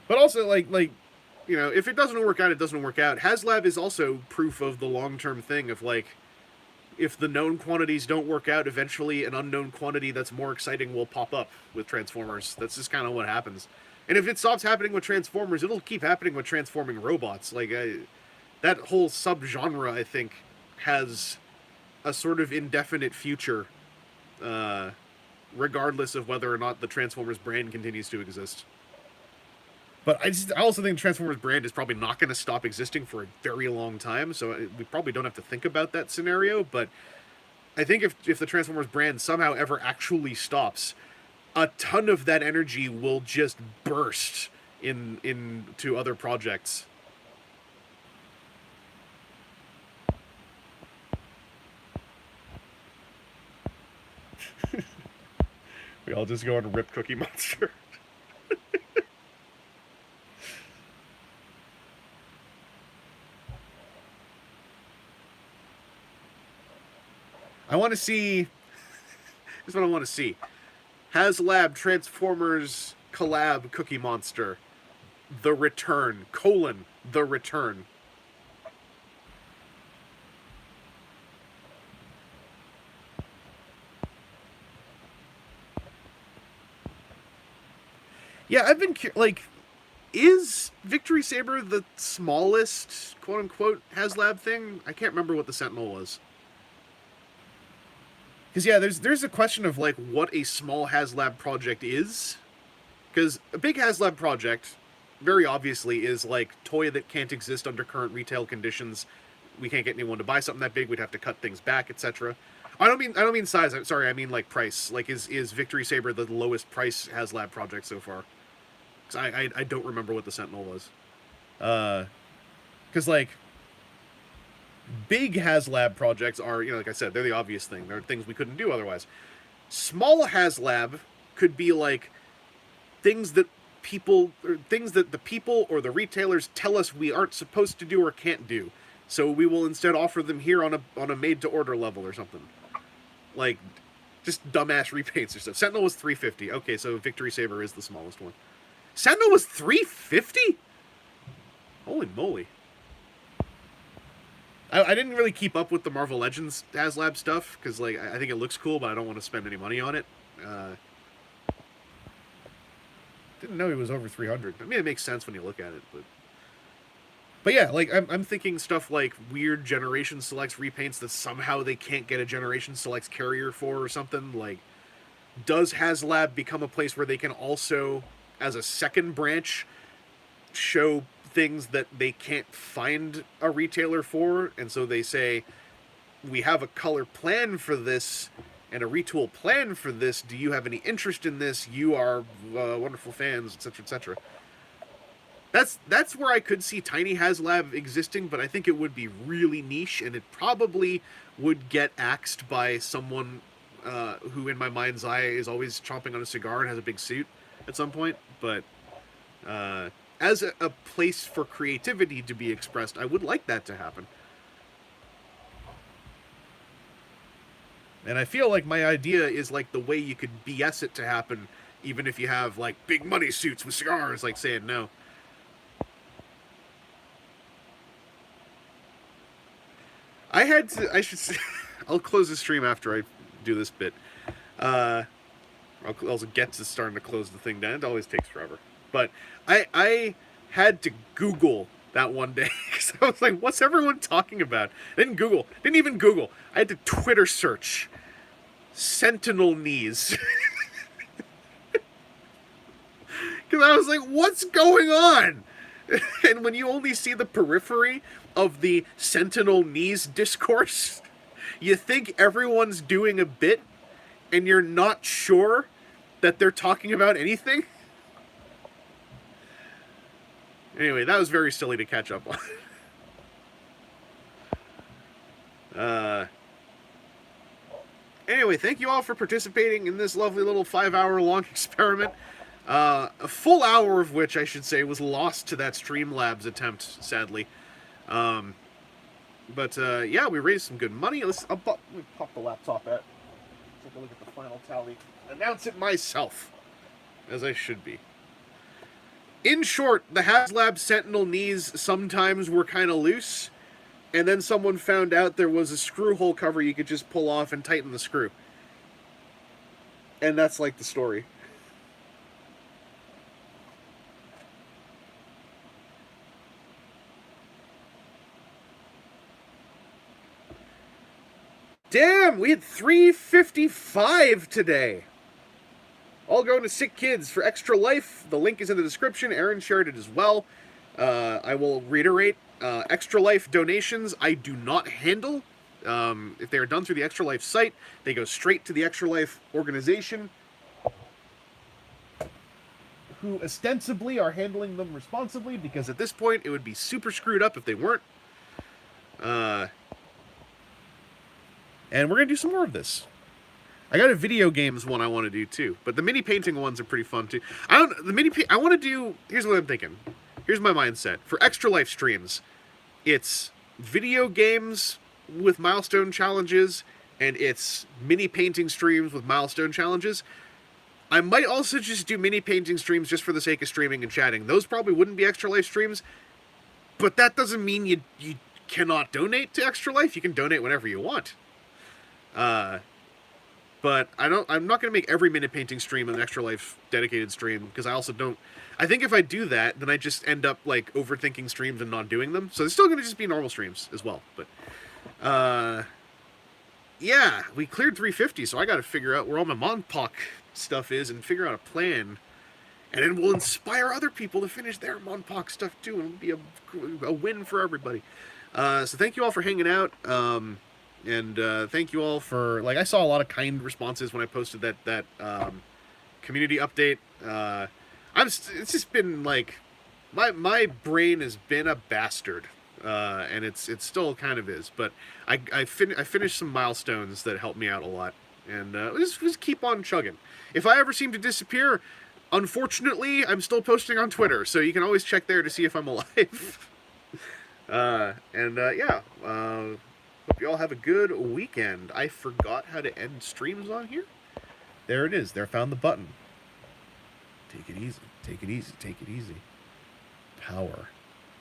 But also, like if it doesn't work out, it doesn't work out. HasLab is also proof of the long-term thing of, like, if the known quantities don't work out, eventually an unknown quantity that's more exciting will pop up with Transformers. That's just kind of what happens. And if it stops happening with Transformers, it'll keep happening with transforming robots. Like, that whole subgenre, I think, has a sort of indefinite future, regardless of whether or not the Transformers brand continues to exist. But I also think the Transformers brand is probably not going to stop existing for a very long time, so we probably don't have to think about that scenario. But I think if the Transformers brand somehow ever actually stops, a ton of that energy will just burst into other projects. I'll just go and rip Cookie Monster. I want to see... Here's what I want to see. HasLab Transformers collab Cookie Monster. The Return. : The Return. Yeah, I've been like, is Victory Saber the smallest quote unquote HasLab thing? I can't remember what the Sentinel was. Because yeah, there's a question of like what a small HasLab project is. Because a big HasLab project, very obviously, is like toy that can't exist under current retail conditions. We can't get anyone to buy something that big. We'd have to cut things back, etc. I don't mean size. I'm sorry. I mean like price. Like is Victory Saber the lowest price HasLab project so far? Because I don't remember what the Sentinel was. Because like big HasLab projects are, you know, like I said, they're the obvious thing. They're things we couldn't do otherwise. Small HasLab could be like things that the people or the retailers tell us we aren't supposed to do or can't do. So we will instead offer them here on a made to order level or something. Like just dumbass repaints or stuff. Sentinel was $350. Okay, so Victory Saber is the smallest one. Sentinel was $350? Holy moly. I didn't really keep up with the Marvel Legends HasLab stuff, because like I think it looks cool, but I don't want to spend any money on it. Didn't know he was over 300. I mean, it makes sense when you look at it, but yeah, like I'm thinking stuff like weird Generation Selects repaints that somehow they can't get a Generation Selects carrier for or something. Like, does HasLab become a place where they can also, as a second branch, show things that they can't find a retailer for, and so they say, we have a color plan for this and a retool plan for this. Do you have any interest in this? You are wonderful fans, etc., etc. That's where I could see Tiny HasLab existing, but I think it would be really niche, and it probably would get axed by someone who, in my mind's eye, is always chomping on a cigar and has a big suit at some point. But as a place for creativity to be expressed, I would like that to happen. And I feel like my idea is like the way you could BS it to happen, even if you have like big money suits with cigars, like saying no. I'll close the stream after I do this bit. I'll also get to starting to close the thing down. It always takes forever. But I had to Google that one day, because I was like, what's everyone talking about? Didn't even Google. I had to Twitter search Sentinel knees. Because I was like, what's going on? And when you only see the periphery of the Sentinel knees discourse, you think everyone's doing a bit, and you're not sure that they're talking about anything. Anyway, that was very silly to catch up on. Anyway, thank you all for participating in this lovely little 5-hour-long experiment. A full hour of which, I should say, was lost to that Streamlabs attempt, sadly. But yeah, we raised some good money. Let me pop the laptop at. Take a look at the final tally. Announce it myself, as I should be. In short, the HasLab Sentinel knees sometimes were kind of loose, and then someone found out there was a screw hole cover you could just pull off and tighten the screw. And that's like the story. Damn, we had 355 today. All going to Sick Kids for Extra Life. The link is in the description. Aaron shared it as well. I will reiterate, Extra Life donations I do not handle. If they are done through the Extra Life site, they go straight to the Extra Life organization, who ostensibly are handling them responsibly, because at this point it would be super screwed up if they weren't. And we're going to do some more of this. I got a video games one I want to do too, but the mini painting ones are pretty fun too. I want to do. Here's what I'm thinking. Here's my mindset for Extra Life streams. It's video games with milestone challenges, and it's mini painting streams with milestone challenges. I might also just do mini painting streams just for the sake of streaming and chatting. Those probably wouldn't be Extra Life streams, but that doesn't mean you cannot donate to Extra Life. You can donate whenever you want. But I'm not going to make every minute painting stream an Extra Life dedicated stream, because I also don't. I think if I do that, then I just end up like overthinking streams and not doing them. So it's still going to just be normal streams as well. But yeah, we cleared 350, so I got to figure out where all my Monpok stuff is and figure out a plan, and then we'll inspire other people to finish their Monpok stuff too, and it'll be a win for everybody. So thank you all for hanging out. And thank you all for, like, I saw a lot of kind responses when I posted that community update. It's just been like, my brain has been a bastard, and it still kind of is. But I finished some milestones that helped me out a lot, and just keep on chugging. If I ever seem to disappear, unfortunately, I'm still posting on Twitter, so you can always check there to see if I'm alive. Yeah. Hope you all have a good weekend. I forgot how to end streams on here. There it is. There, found the button. Take it easy. Take it easy. Take it easy. Power.